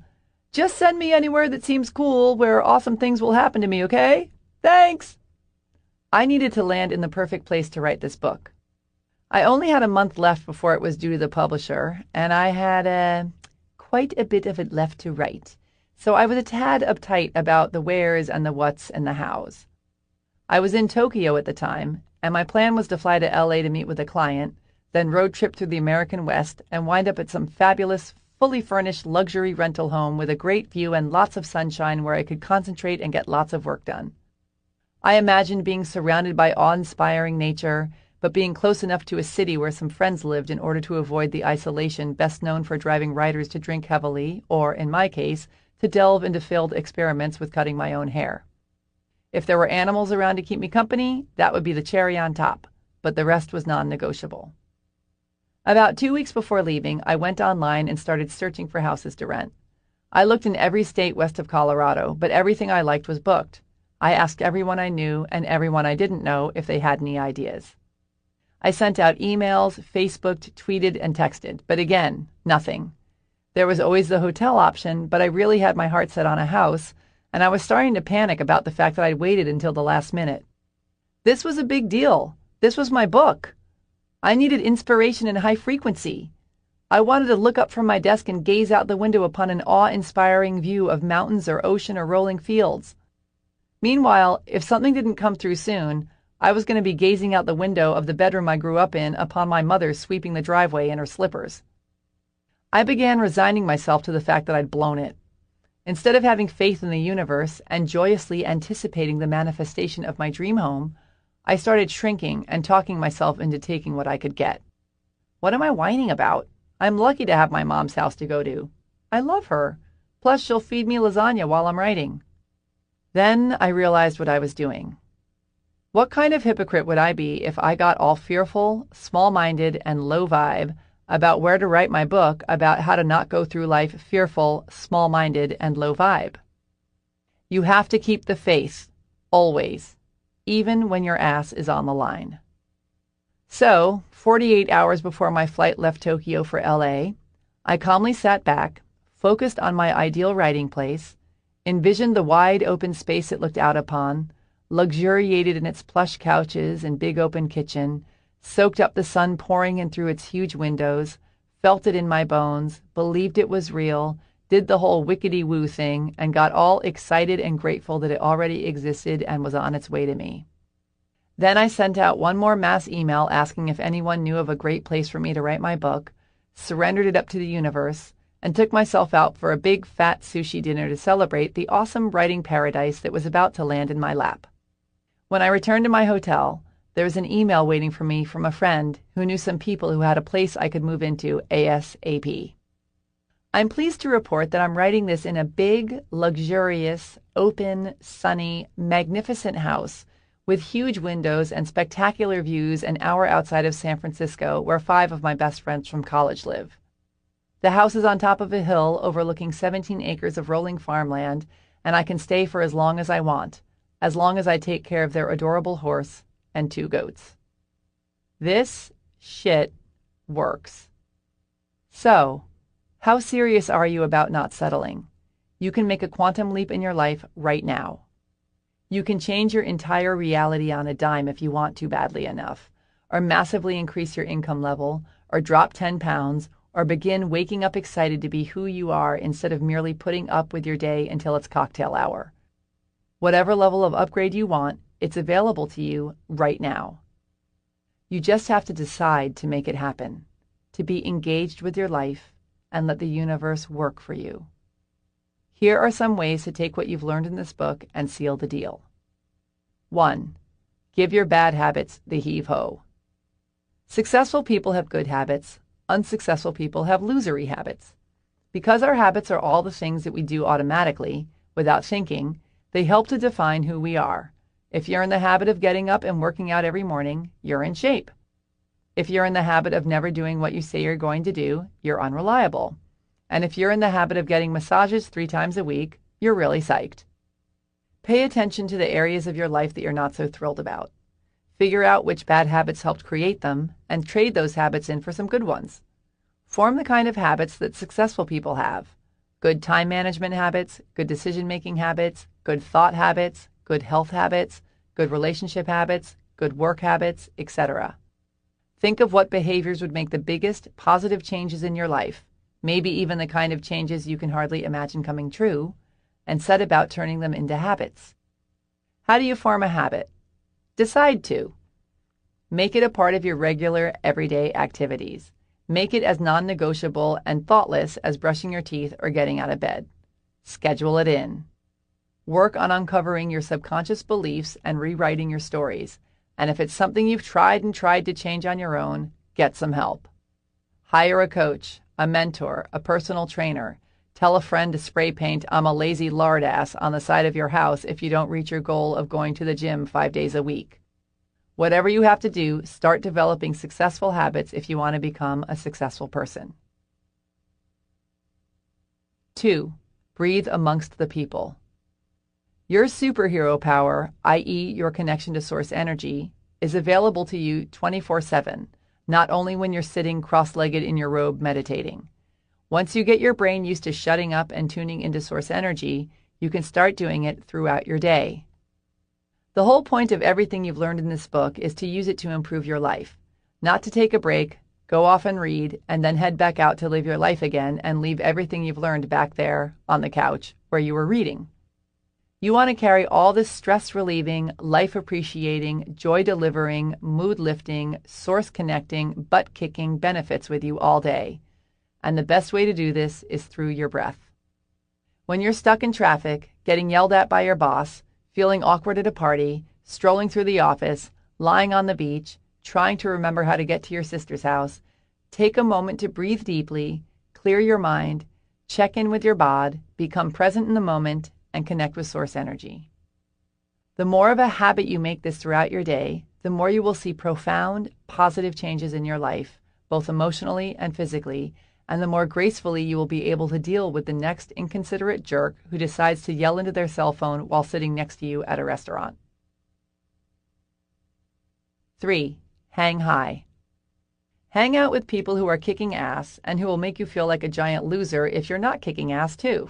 "Just send me anywhere that seems cool where awesome things will happen to me, okay? Thanks!" I needed to land in the perfect place to write this book. I only had a month left before it was due to the publisher, and I had quite a bit of it left to write, so I was a tad uptight about the wheres and the whats and the hows. I was in Tokyo at the time, and my plan was to fly to LA to meet with a client, then road trip through the American West and wind up at some fabulous, fully furnished luxury rental home with a great view and lots of sunshine where I could concentrate and get lots of work done. I imagined being surrounded by awe-inspiring nature, but being close enough to a city where some friends lived in order to avoid the isolation best known for driving riders to drink heavily, or, in my case, to delve into failed experiments with cutting my own hair. If there were animals around to keep me company, that would be the cherry on top, but the rest was non-negotiable. About 2 weeks before leaving, I went online and started searching for houses to rent. I looked in every state west of Colorado, but everything I liked was booked. I asked everyone I knew and everyone I didn't know if they had any ideas. I sent out emails, Facebooked, tweeted, and texted, but again, nothing. There was always the hotel option, but I really had my heart set on a house, and I was starting to panic about the fact that I'd waited until the last minute. This was a big deal. This was my book. I needed inspiration and high frequency. I wanted to look up from my desk and gaze out the window upon an awe-inspiring view of mountains or ocean or rolling fields. Meanwhile, if something didn't come through soon, I was going to be gazing out the window of the bedroom I grew up in upon my mother sweeping the driveway in her slippers. I began resigning myself to the fact that I'd blown it. Instead of having faith in the universe and joyously anticipating the manifestation of my dream home, I started shrinking and talking myself into taking what I could get. What am I whining about? I'm lucky to have my mom's house to go to. I love her. Plus, she'll feed me lasagna while I'm writing. Then I realized what I was doing. What kind of hypocrite would I be if I got all fearful, small-minded, and low vibe about where to write my book about how to not go through life fearful, small-minded, and low vibe? You have to keep the faith, always, even when your ass is on the line. So, 48 hours before my flight left Tokyo for LA, I calmly sat back, focused on my ideal writing place, envisioned the wide open space it looked out upon, luxuriated in its plush couches and big open kitchen, soaked up the sun pouring in through its huge windows, felt it in my bones, believed it was real, did the whole wickety-woo thing, and got all excited and grateful that it already existed and was on its way to me. Then I sent out one more mass email asking if anyone knew of a great place for me to write my book, surrendered it up to the universe, and took myself out for a big fat sushi dinner to celebrate the awesome writing paradise that was about to land in my lap. When I returned to my hotel, there was an email waiting for me from a friend who knew some people who had a place I could move into ASAP. I'm pleased to report that I'm writing this in a big, luxurious, open, sunny, magnificent house with huge windows and spectacular views an hour outside of San Francisco, where 5 of my best friends from college live. The house is on top of a hill overlooking 17 acres of rolling farmland, and I can stay for as long as I want, as long as I take care of their adorable horse and 2 goats. This shit works. So, how serious are you about not settling? You can make a quantum leap in your life right now. You can change your entire reality on a dime if you want to badly enough, or massively increase your income level, or drop 10 pounds, or begin waking up excited to be who you are instead of merely putting up with your day until it's cocktail hour. Whatever level of upgrade you want, it's available to you right now. You just have to decide to make it happen, to be engaged with your life and let the universe work for you. Here are some ways to take what you've learned in this book and seal the deal. 1. Give your bad habits the heave-ho. Successful people have good habits. Unsuccessful people have losery habits. Because our habits are all the things that we do automatically, without thinking, they help to define who we are. If you're in the habit of getting up and working out every morning, you're in shape. If you're in the habit of never doing what you say you're going to do, you're unreliable. And if you're in the habit of getting massages 3 times a week, you're really psyched. Pay attention to the areas of your life that you're not so thrilled about. Figure out which bad habits helped create them and trade those habits in for some good ones. Form the kind of habits that successful people have. Good time management habits, good decision-making habits, good thought habits, good health habits, good relationship habits, good work habits, etc. Think of what behaviors would make the biggest positive changes in your life, maybe even the kind of changes you can hardly imagine coming true, and set about turning them into habits. How do you form a habit? Decide to. Make it a part of your regular, everyday activities. Make it as non-negotiable and thoughtless as brushing your teeth or getting out of bed. Schedule it in. Work on uncovering your subconscious beliefs and rewriting your stories. And if it's something you've tried to change on your own, get some help. Hire a coach, a mentor, a personal trainer. Tell a friend to spray paint "I'm a lazy lard ass" on the side of your house if you don't reach your goal of going to the gym 5 days a week. Whatever you have to do, start developing successful habits if you want to become a successful person. 2. Breathe amongst the people. Your superhero power, i.e. your connection to source energy, is available to you 24/7, not only when you're sitting cross-legged in your robe meditating. Once you get your brain used to shutting up and tuning into source energy, you can start doing it throughout your day. The whole point of everything you've learned in this book is to use it to improve your life, not to take a break, go off and read, and then head back out to live your life again and leave everything you've learned back there on the couch where you were reading. You want to carry all this stress-relieving, life-appreciating, joy-delivering, mood-lifting, source-connecting, butt-kicking benefits with you all day. And the best way to do this is through your breath. When you're stuck in traffic, getting yelled at by your boss, feeling awkward at a party, strolling through the office, lying on the beach, trying to remember how to get to your sister's house, take a moment to breathe deeply, clear your mind, check in with your bod, become present in the moment, and connect with source energy. The more of a habit you make this throughout your day, the more you will see profound, positive changes in your life, both emotionally and physically, and the more gracefully you will be able to deal with the next inconsiderate jerk who decides to yell into their cell phone while sitting next to you at a restaurant. 3. Hang high. Hang out with people who are kicking ass and who will make you feel like a giant loser if you're not kicking ass too.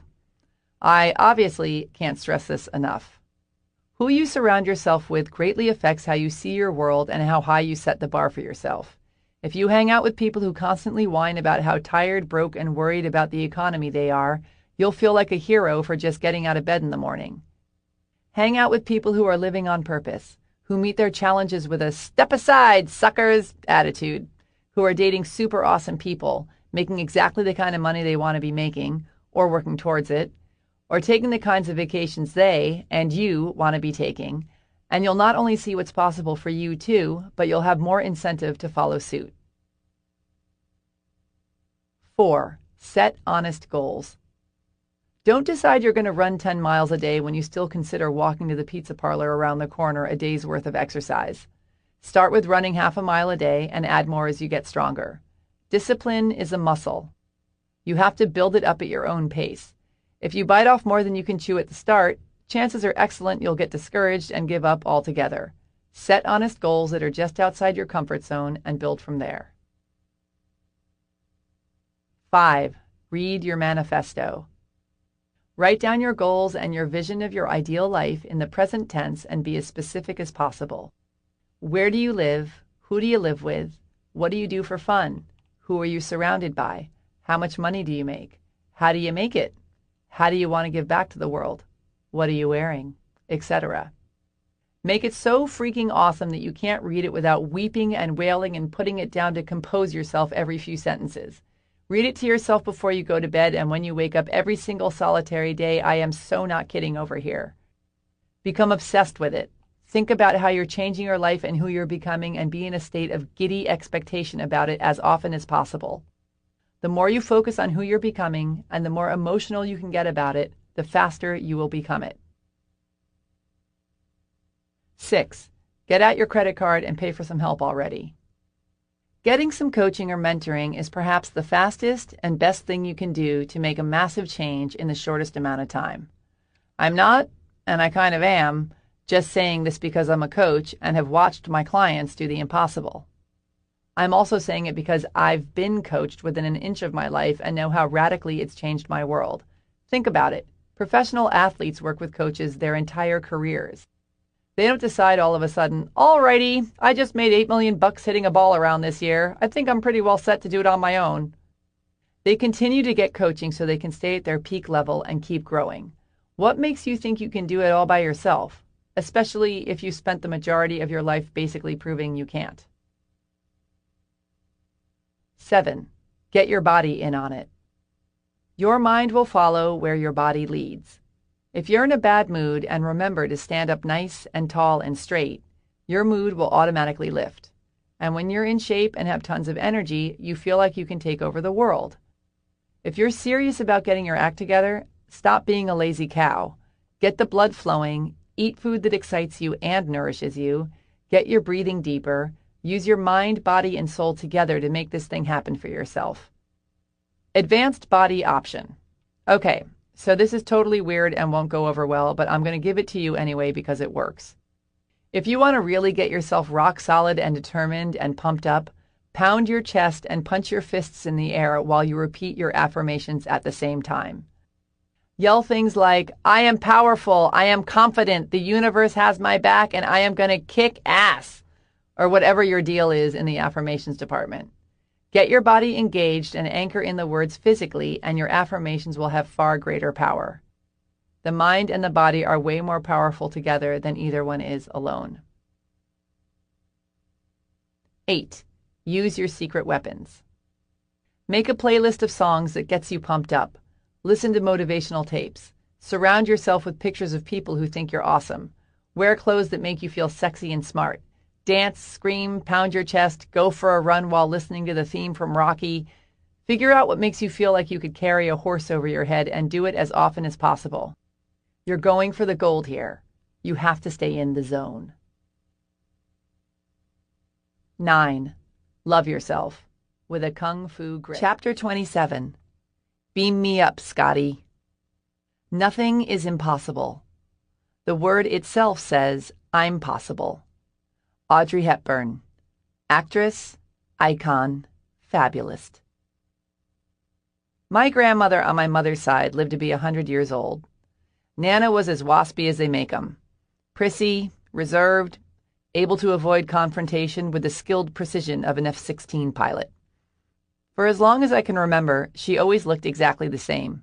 I obviously can't stress this enough. Who you surround yourself with greatly affects how you see your world and how high you set the bar for yourself. If you hang out with people who constantly whine about how tired, broke, and worried about the economy they are, you'll feel like a hero for just getting out of bed in the morning. Hang out with people who are living on purpose, who meet their challenges with a "step aside, suckers" attitude, who are dating super awesome people, making exactly the kind of money they want to be making, or working towards it, or taking the kinds of vacations they and you want to be taking, and you'll not only see what's possible for you too, but you'll have more incentive to follow suit. 4. Set honest goals. Don't decide you're going to run 10 miles a day when you still consider walking to the pizza parlor around the corner a day's worth of exercise. Start with running half a mile a day and add more as you get stronger. Discipline is a muscle. You have to build it up at your own pace. If you bite off more than you can chew at the start, chances are excellent you'll get discouraged and give up altogether. Set honest goals that are just outside your comfort zone and build from there. 5. Read your manifesto. Write down your goals and your vision of your ideal life in the present tense and be as specific as possible. Where do you live? Who do you live with? What do you do for fun? Who are you surrounded by? How much money do you make? How do you make it? How do you want to give back to the world? What are you wearing? Etc. Make it so freaking awesome that you can't read it without weeping and wailing and putting it down to compose yourself every few sentences. Read it to yourself before you go to bed and when you wake up every single solitary day. I am so not kidding over here. Become obsessed with it. Think about how you're changing your life and who you're becoming and be in a state of giddy expectation about it as often as possible. The more you focus on who you're becoming and the more emotional you can get about it, the faster you will become it. 6. Get out your credit card and pay for some help already. Getting some coaching or mentoring is perhaps the fastest and best thing you can do to make a massive change in the shortest amount of time. I'm not, and I kind of am, just saying this because I'm a coach and have watched my clients do the impossible. I'm also saying it because I've been coached within an inch of my life and know how radically it's changed my world. Think about it. Professional athletes work with coaches their entire careers. They don't decide all of a sudden, "Alrighty, I just made $8 million hitting a ball around this year. I think I'm pretty well set to do it on my own." They continue to get coaching so they can stay at their peak level and keep growing. What makes you think you can do it all by yourself, especially if you spent the majority of your life basically proving you can't? 7. Get your body in on it. Your mind will follow where your body leads. If you're in a bad mood and remember to stand up nice and tall and straight, your mood will automatically lift. And when you're in shape and have tons of energy, you feel like you can take over the world. If you're serious about getting your act together, stop being a lazy cow. Get the blood flowing, eat food that excites you and nourishes you, get your breathing deeper, use your mind, body, and soul together to make this thing happen for yourself. Advanced body option. Okay, so this is totally weird and won't go over well, but I'm going to give it to you anyway because it works. If you want to really get yourself rock solid and determined and pumped up, pound your chest and punch your fists in the air while you repeat your affirmations at the same time. Yell things like, I am powerful, I am confident, the universe has my back, and I am going to kick ass, or whatever your deal is in the affirmations department. Get your body engaged and anchor in the words physically, and your affirmations will have far greater power. The mind and the body are way more powerful together than either one is alone. 8. Use your secret weapons. Make a playlist of songs that gets you pumped up. Listen to motivational tapes. Surround yourself with pictures of people who think you're awesome. Wear clothes that make you feel sexy and smart. Dance, scream, pound your chest, go for a run while listening to the theme from Rocky. Figure out what makes you feel like you could carry a horse over your head and do it as often as possible. You're going for the gold here. You have to stay in the zone. 9. Love yourself with a kung fu grip. Chapter 27. Beam me up, Scotty. Nothing is impossible. The word itself says, I'm possible. Audrey Hepburn. Actress, icon, fabulist. My grandmother on my mother's side lived to be 100 years old. Nana was as waspy as they make 'em. Prissy, reserved, able to avoid confrontation with the skilled precision of an F-16 pilot. For as long as I can remember, she always looked exactly the same.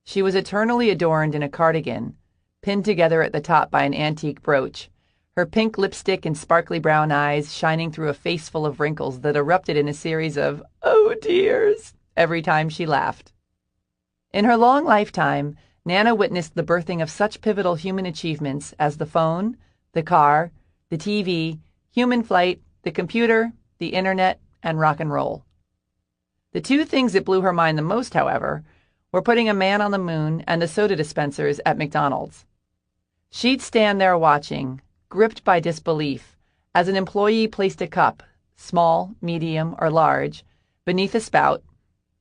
She was eternally adorned in a cardigan, pinned together at the top by an antique brooch, her pink lipstick and sparkly brown eyes shining through a face full of wrinkles that erupted in a series of "oh dears" every time she laughed. In her long lifetime, Nana witnessed the birthing of such pivotal human achievements as the phone, the car, the TV, human flight, the computer, the internet, and rock and roll. The two things that blew her mind the most, however, were putting a man on the moon and the soda dispensers at McDonald's. She'd stand there watching, gripped by disbelief, as an employee placed a cup, small, medium, or large, beneath a spout,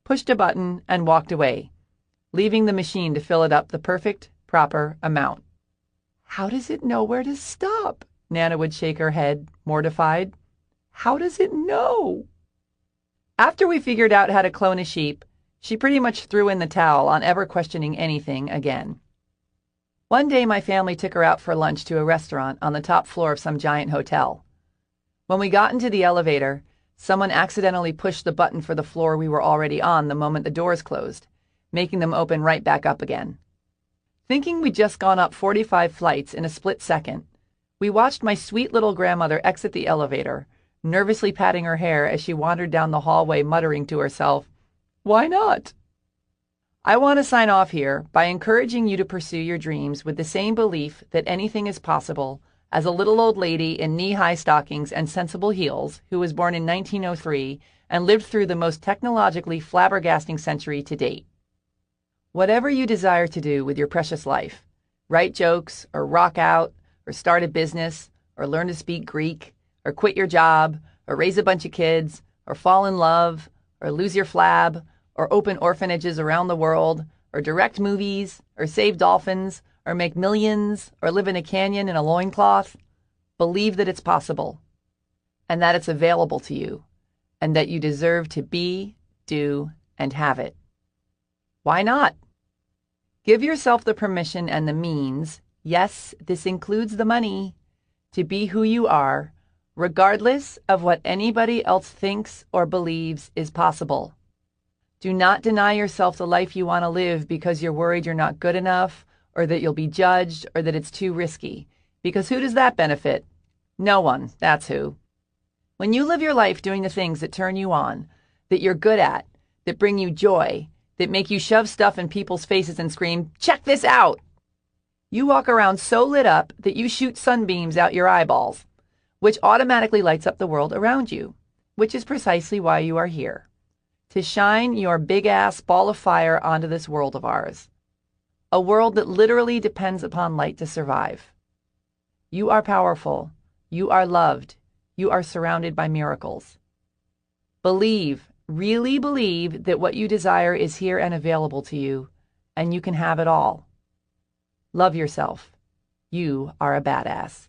pushed a button, and walked away, leaving the machine to fill it up the perfect, proper amount. How does it know where to stop? Nana would shake her head, mortified. How does it know? After we figured out how to clone a sheep, she pretty much threw in the towel on ever questioning anything again. One day my family took her out for lunch to a restaurant on the top floor of some giant hotel. When we got into the elevator, someone accidentally pushed the button for the floor we were already on the moment the doors closed, making them open right back up again. Thinking we'd just gone up 45 flights in a split second, we watched my sweet little grandmother exit the elevator, nervously patting her hair as she wandered down the hallway muttering to herself, "Why not?" I want to sign off here by encouraging you to pursue your dreams with the same belief that anything is possible as a little old lady in knee-high stockings and sensible heels who was born in 1903 and lived through the most technologically flabbergasting century to date. Whatever you desire to do with your precious life, write jokes or rock out or start a business or learn to speak Greek or quit your job or raise a bunch of kids or fall in love or lose your flab or open orphanages around the world or direct movies or save dolphins or make millions or live in a canyon in a loincloth, believe that it's possible and that it's available to you and that you deserve to be, do, and have it. Why not? Give yourself the permission and the means, yes, this includes the money, to be who you are, regardless of what anybody else thinks or believes is possible. Do not deny yourself the life you want to live because you're worried you're not good enough, or that you'll be judged, or that it's too risky. Because who does that benefit? No one, that's who. When you live your life doing the things that turn you on, that you're good at, that bring you joy, that make you shove stuff in people's faces and scream, "Check this out!" You walk around so lit up that you shoot sunbeams out your eyeballs, which automatically lights up the world around you, which is precisely why you are here, to shine your big-ass ball of fire onto this world of ours, a world that literally depends upon light to survive. You are powerful. You are loved. You are surrounded by miracles. Believe, really believe that what you desire is here and available to you, and you can have it all. Love yourself. You are a badass.